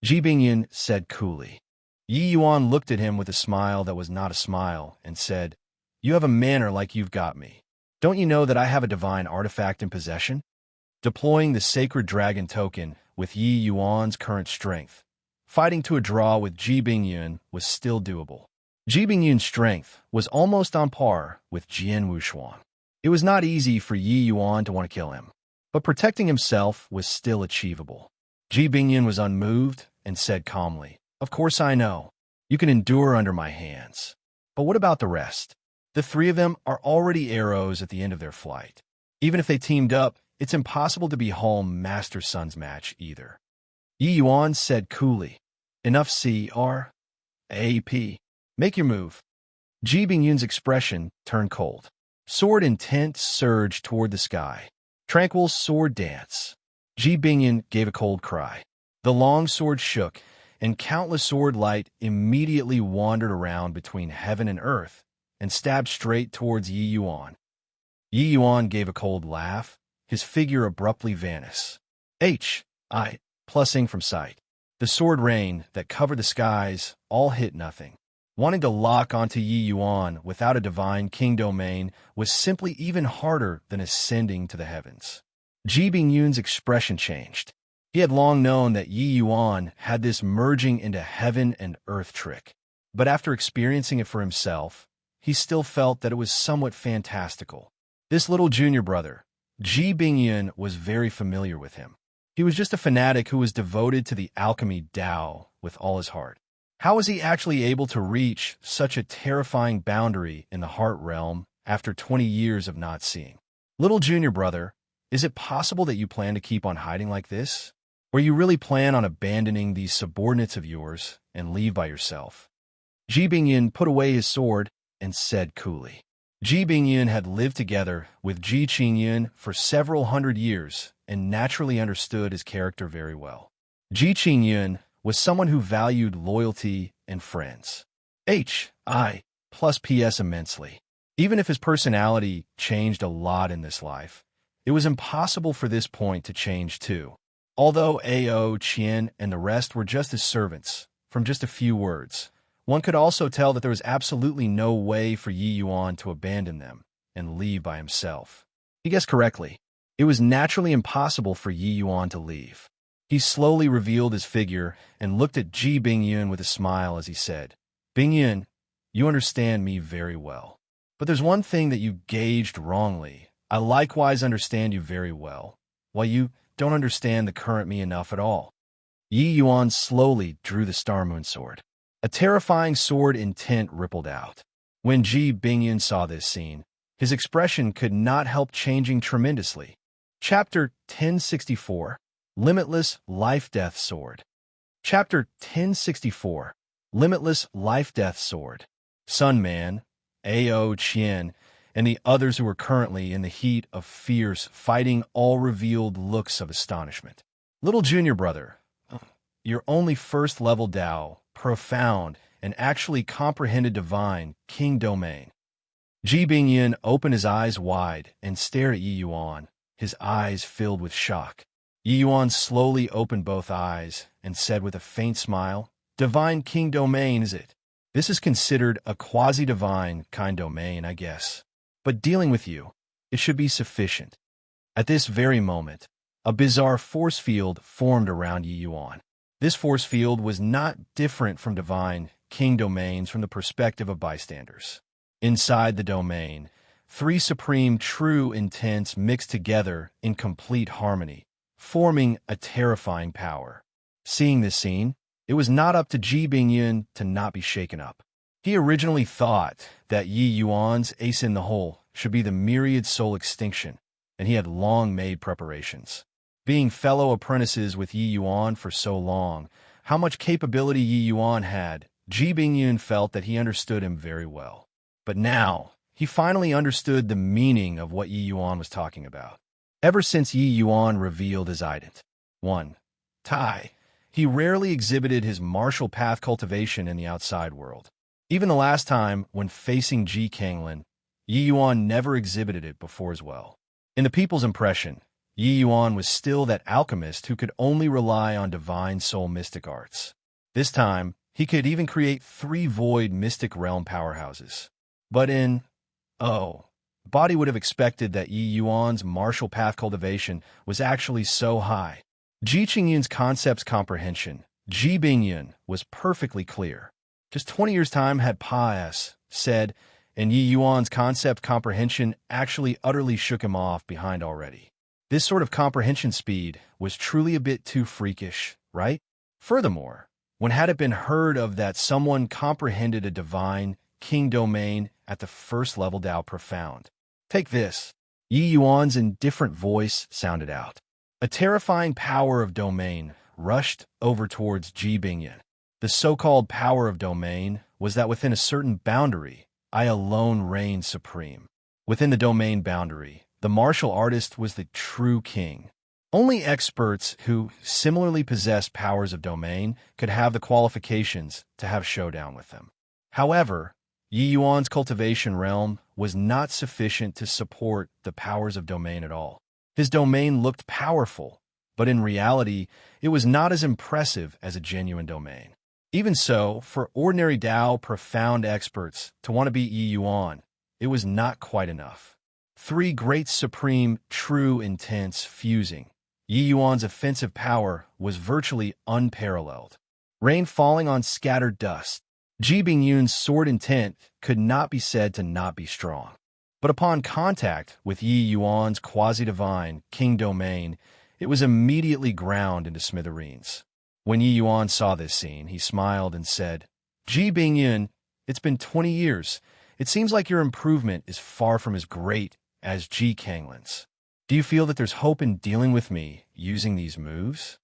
Ji Bingyun said coolly. Yi Yuan looked at him with a smile that was not a smile and said, "You have a manner like you've got me. Don't you know that I have a divine artifact in possession?" Deploying the sacred dragon token with Yi Yuan's current strength, fighting to a draw with Ji Bingyun was still doable. Ji Bingyun's strength was almost on par with Jian Wushuan. It was not easy for Yi Yuan to want to kill him, but protecting himself was still achievable. Ji Bingyun was unmoved and said calmly, "Of course I know. You can endure under my hands. But what about the rest? The three of them are already arrows at the end of their flight. Even if they teamed up, it's impossible to be home master-son's match either." Yi Yuan said coolly, "Enough CRAP. Make your move." Ji Bingyun's expression turned cold. Sword intent surged toward the sky. Tranquil sword dance. Ji Bingyun gave a cold cry. The long sword shook, and countless sword light immediately wandered around between heaven and earth and stabbed straight towards Yi Yuan. Yi Yuan gave a cold laugh, his figure abruptly vanished. Plussing from sight. The sword rain that covered the skies all hit nothing. Wanting to lock onto Yi Yuan without a divine king domain was simply even harder than ascending to the heavens. Ji Bingyun's expression changed. He had long known that Yi Yuan had this merging into heaven and earth trick, but after experiencing it for himself, he still felt that it was somewhat fantastical. This little junior brother, Ji Bingyun, was very familiar with him. He was just a fanatic who was devoted to the alchemy Tao with all his heart. How was he actually able to reach such a terrifying boundary in the heart realm after 20 years of not seeing? "Little junior brother, is it possible that you plan to keep on hiding like this? Or you really plan on abandoning these subordinates of yours and leave by yourself?" Ji Bingyun put away his sword and said coolly. Ji Bingyun had lived together with Ji Qingyun for several hundred years and naturally understood his character very well. Ji Qingyun was someone who valued loyalty and friends. H.I. plus P.S. immensely. Even if his personality changed a lot in this life, it was impossible for this point to change too. Although A.O., Qian, and the rest were just his servants, from just a few words, one could also tell that there was absolutely no way for Yi Yuan to abandon them and leave by himself. He guessed correctly. It was naturally impossible for Yi Yuan to leave. He slowly revealed his figure and looked at Ji Bingyun with a smile as he said, "Bingyun, you understand me very well. But there's one thing that you gauged wrongly. I likewise understand you very well, while you don't understand the current me enough at all." Yi Yuan slowly drew the Star Moon sword. A terrifying sword intent rippled out. When Ji Bingyun saw this scene, his expression could not help changing tremendously. Chapter 1064, Limitless Life-Death Sword. Chapter 1064, Limitless Life-Death Sword. Sun Man, A.O. Qian, and the others who were currently in the heat of fierce fighting all revealed looks of astonishment. Little junior brother, your only first-level Tao, profound, and actually comprehended divine, King Domain. Ji Bingyun opened his eyes wide and stared at Yi Yuan, his eyes filled with shock. Yi Yuan slowly opened both eyes and said with a faint smile, "Divine King Domain, is it? This is considered a quasi-divine kind domain, I guess. But dealing with you, it should be sufficient." At this very moment, a bizarre force field formed around Yi Yuan. This force field was not different from divine king domains from the perspective of bystanders. Inside the domain, three supreme true intents mixed together in complete harmony, forming a terrifying power. Seeing this scene, it was not up to Ji Bingyun to not be shaken up. He originally thought that Yi Yuan's ace in the hole should be the myriad soul extinction, and he had long made preparations. Being fellow apprentices with Yi Yuan for so long, how much capability Yi Yuan had, Ji Bingyun felt that he understood him very well. But now, he finally understood the meaning of what Yi Yuan was talking about. Ever since Yi Yuan revealed his ident. 1. Tai, he rarely exhibited his martial path cultivation in the outside world. Even the last time, when facing Ji Kanglin, Yi Yuan never exhibited it before as well. In the people's impression, Yi Yuan was still that alchemist who could only rely on divine soul mystic arts. This time, he could even create 3 void mystic realm powerhouses. But Body would have expected that Yi Yuan's martial path cultivation was actually so high. Ji Qingyun's concept's comprehension, Ji Bingyun, was perfectly clear. Just 20 years' time had Pa-S said, and Yi Yuan's concept comprehension actually utterly shook him off behind already. This sort of comprehension speed was truly a bit too freakish, right? Furthermore, when had it been heard of that someone comprehended a divine king domain at the first level Tao profound? Take this. Yi Yuan's indifferent voice sounded out. A terrifying power of domain rushed over towards Ji Bingyun. The so-called power of domain was that within a certain boundary, I alone reigned supreme. Within the domain boundary, the martial artist was the true king. Only experts who similarly possessed powers of domain could have the qualifications to have showdown with them. However, Yi Yuan's cultivation realm was not sufficient to support the powers of domain at all. His domain looked powerful, but in reality, it was not as impressive as a genuine domain. Even so, for ordinary Tao profound experts to want to beat Yi Yuan, it was not quite enough. 3 great supreme, true intents fusing. Yi Yuan's offensive power was virtually unparalleled. Rain falling on scattered dust. Ji Bingyun's sword intent could not be said to not be strong. But upon contact with Yi Yuan's quasi-divine king domain, it was immediately ground into smithereens. When Yi Yuan saw this scene, he smiled and said, "Ji Bingyun, it's been 20 years. It seems like your improvement is far from as great as Ji Kanglin's. Do you feel that there's hope in dealing with me using these moves?"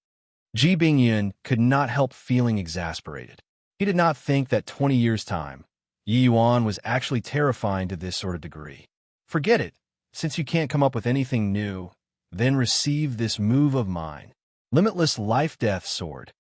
Ji Bingyun could not help feeling exasperated. He did not think that 20 years' time, Yi Yuan was actually terrifying to this sort of degree. Forget it. Since you can't come up with anything new, then receive this move of mine. Limitless Life-Death Sword.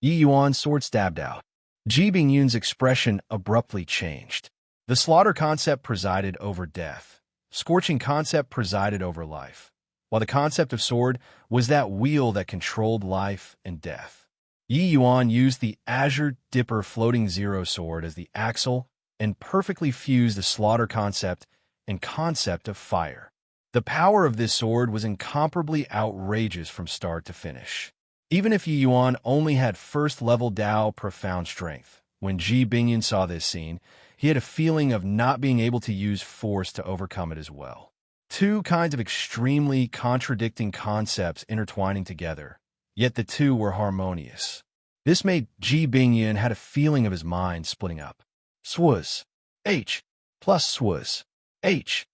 Yi Yuan's sword stabbed out. Ji Bingyun's expression abruptly changed. The slaughter concept presided over death. Scorching concept presided over life, while the concept of sword was that wheel that controlled life and death. Yi Yuan used the Azure Dipper Floating Zero sword as the axle and perfectly fused the slaughter concept and concept of fire. The power of this sword was incomparably outrageous from start to finish. Even if Yi Yuan only had first-level Dao profound strength, when Ji Bingyun saw this scene, he had a feeling of not being able to use force to overcome it as well. Two kinds of extremely contradicting concepts intertwining together, yet the two were harmonious. This made Ji Bingyun had a feeling of his mind splitting up. Swuz H plus Swuz H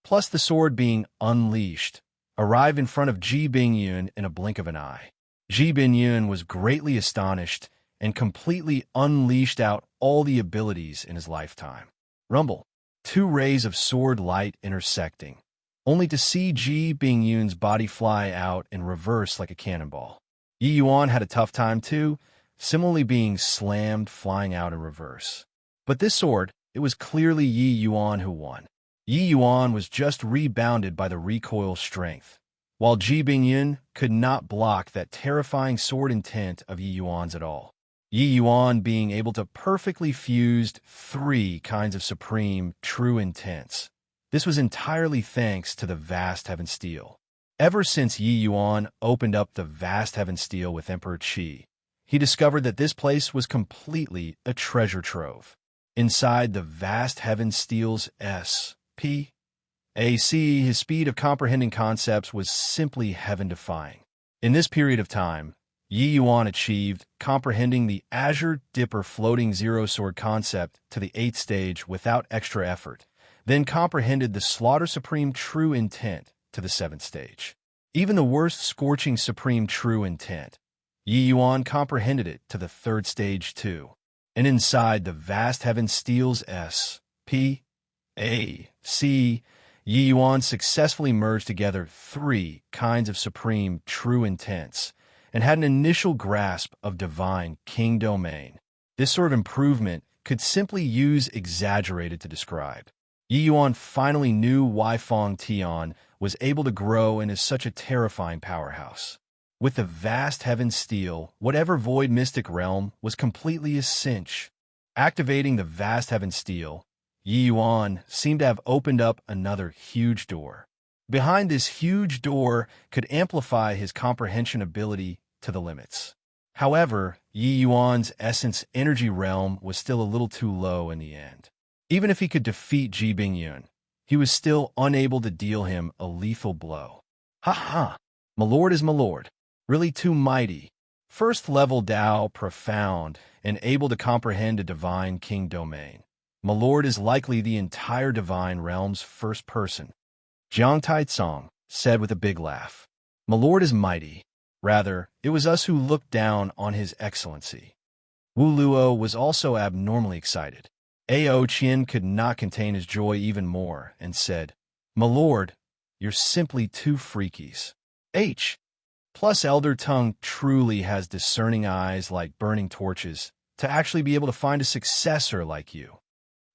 plus the sword being unleashed arrived in front of Ji Bingyun in a blink of an eye. Ji Bingyun was greatly astonished and completely unleashed out all the abilities in his lifetime. Rumble. Two rays of sword light intersecting, only to see Ji Bingyun's body fly out in reverse like a cannonball. Yi Yuan had a tough time too, similarly being slammed flying out in reverse. But this sword, it was clearly Yi Yuan who won. Yi Yuan was just rebounded by the recoil strength, while Ji Bingyun could not block that terrifying sword intent of Yi Yuan's at all. Yi Yuan being able to perfectly fuse three kinds of supreme, true intents. This was entirely thanks to the vast heaven steel. Ever since Yi Yuan opened up the vast heaven steel with Emperor Qi, he discovered that this place was completely a treasure trove. Inside the vast heaven steel's S.P. A.C., his speed of comprehending concepts was simply heaven-defying. In this period of time, Yi Yuan achieved comprehending the Azure Dipper Floating Zero Sword concept to the 8th stage without extra effort, then comprehended the Slaughter Supreme True Intent to the 7th stage. Even the worst Scorching Supreme True Intent, Yi Yuan comprehended it to the 3rd stage too. And inside the vast heaven steel's S.P. A.C., Yi Yuan successfully merged together three kinds of supreme true intents and had an initial grasp of divine king domain. This sort of improvement could simply use exaggerated to describe. Yi Yuan finally knew why Feng Tian was able to grow into such a terrifying powerhouse. With the vast heaven steel, whatever void mystic realm was completely a cinch. Activating the vast heaven steel, Yi Yuan seemed to have opened up another huge door. Behind this huge door could amplify his comprehension ability to the limits. However, Yi Yuan's essence energy realm was still a little too low in the end. Even if he could defeat Ji Bingyun, he was still unable to deal him a lethal blow. Ha ha! My lord is my lord. Really too mighty. First level Dao profound and able to comprehend a divine king domain. My lord is likely the entire divine realm's first person. Jiang Taitsong said with a big laugh. My lord is mighty. Rather, it was us who looked down on his excellency. Wu Luo was also abnormally excited. Ao Qian could not contain his joy even more and said, My lord, you're simply two freakies. H. Plus Elder Tongue truly has discerning eyes like burning torches to actually be able to find a successor like you.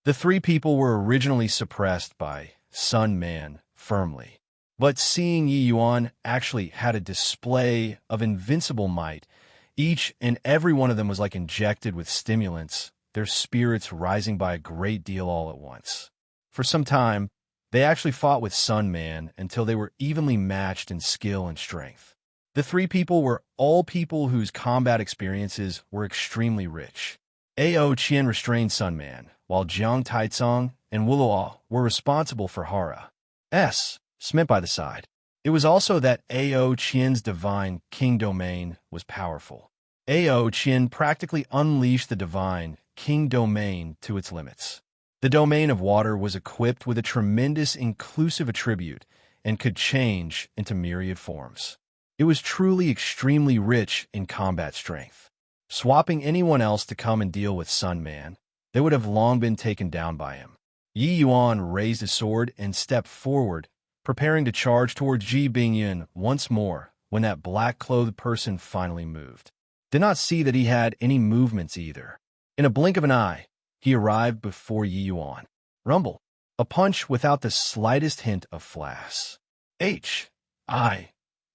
The three people were originally suppressed by Sun Man firmly, but seeing Yi Yuan actually had a display of invincible might, each and every one of them was like injected with stimulants, their spirits rising by a great deal all at once. For some time, they actually fought with Sun Man until they were evenly matched in skill and strength. The three people were all people whose combat experiences were extremely rich. Ao Qian restrained Sun Man, while Jiang Taitsong and Wuluo were responsible for Hara's smith by the side. It was also that Ao Qian's divine king domain was powerful. Ao Qian practically unleashed the divine king domain to its limits. The domain of water was equipped with a tremendous inclusive attribute and could change into myriad forms. It was truly extremely rich in combat strength. Swapping anyone else to come and deal with Sun Man, they would have long been taken down by him. Yi Yuan raised his sword and stepped forward, preparing to charge towards Ji Bingyun once more when that black-clothed person finally moved. did not see that he had any movements either. In a blink of an eye, he arrived before Yi Yuan. Rumble. A punch without the slightest hint of flash. H.I.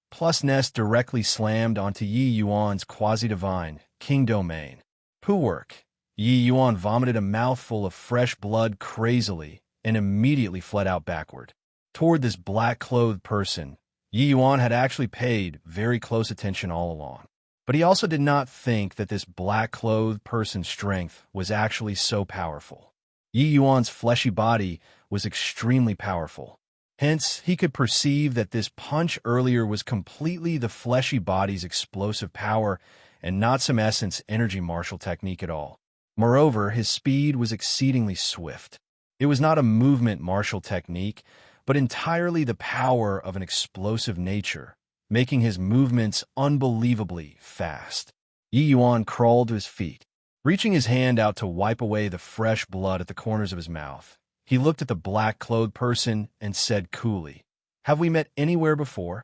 plus nest directly slammed onto Yi Yuan's quasi-divine king domain. Poo work. Yi Yuan vomited a mouthful of fresh blood crazily and immediately fled out backward. Toward this black-clothed person, Yi Yuan had actually paid very close attention all along. But he also did not think that this black-clothed person's strength was actually so powerful. Yi Yuan's fleshy body was extremely powerful. Hence, he could perceive that this punch earlier was completely the fleshy body's explosive power and not some essence energy martial technique at all. Moreover, his speed was exceedingly swift. It was not a movement martial technique, but entirely the power of an explosive nature, making his movements unbelievably fast. Yi Yuan crawled to his feet. Reaching his hand out to wipe away the fresh blood at the corners of his mouth, he looked at the black-clothed person and said coolly, "Have we met anywhere before?"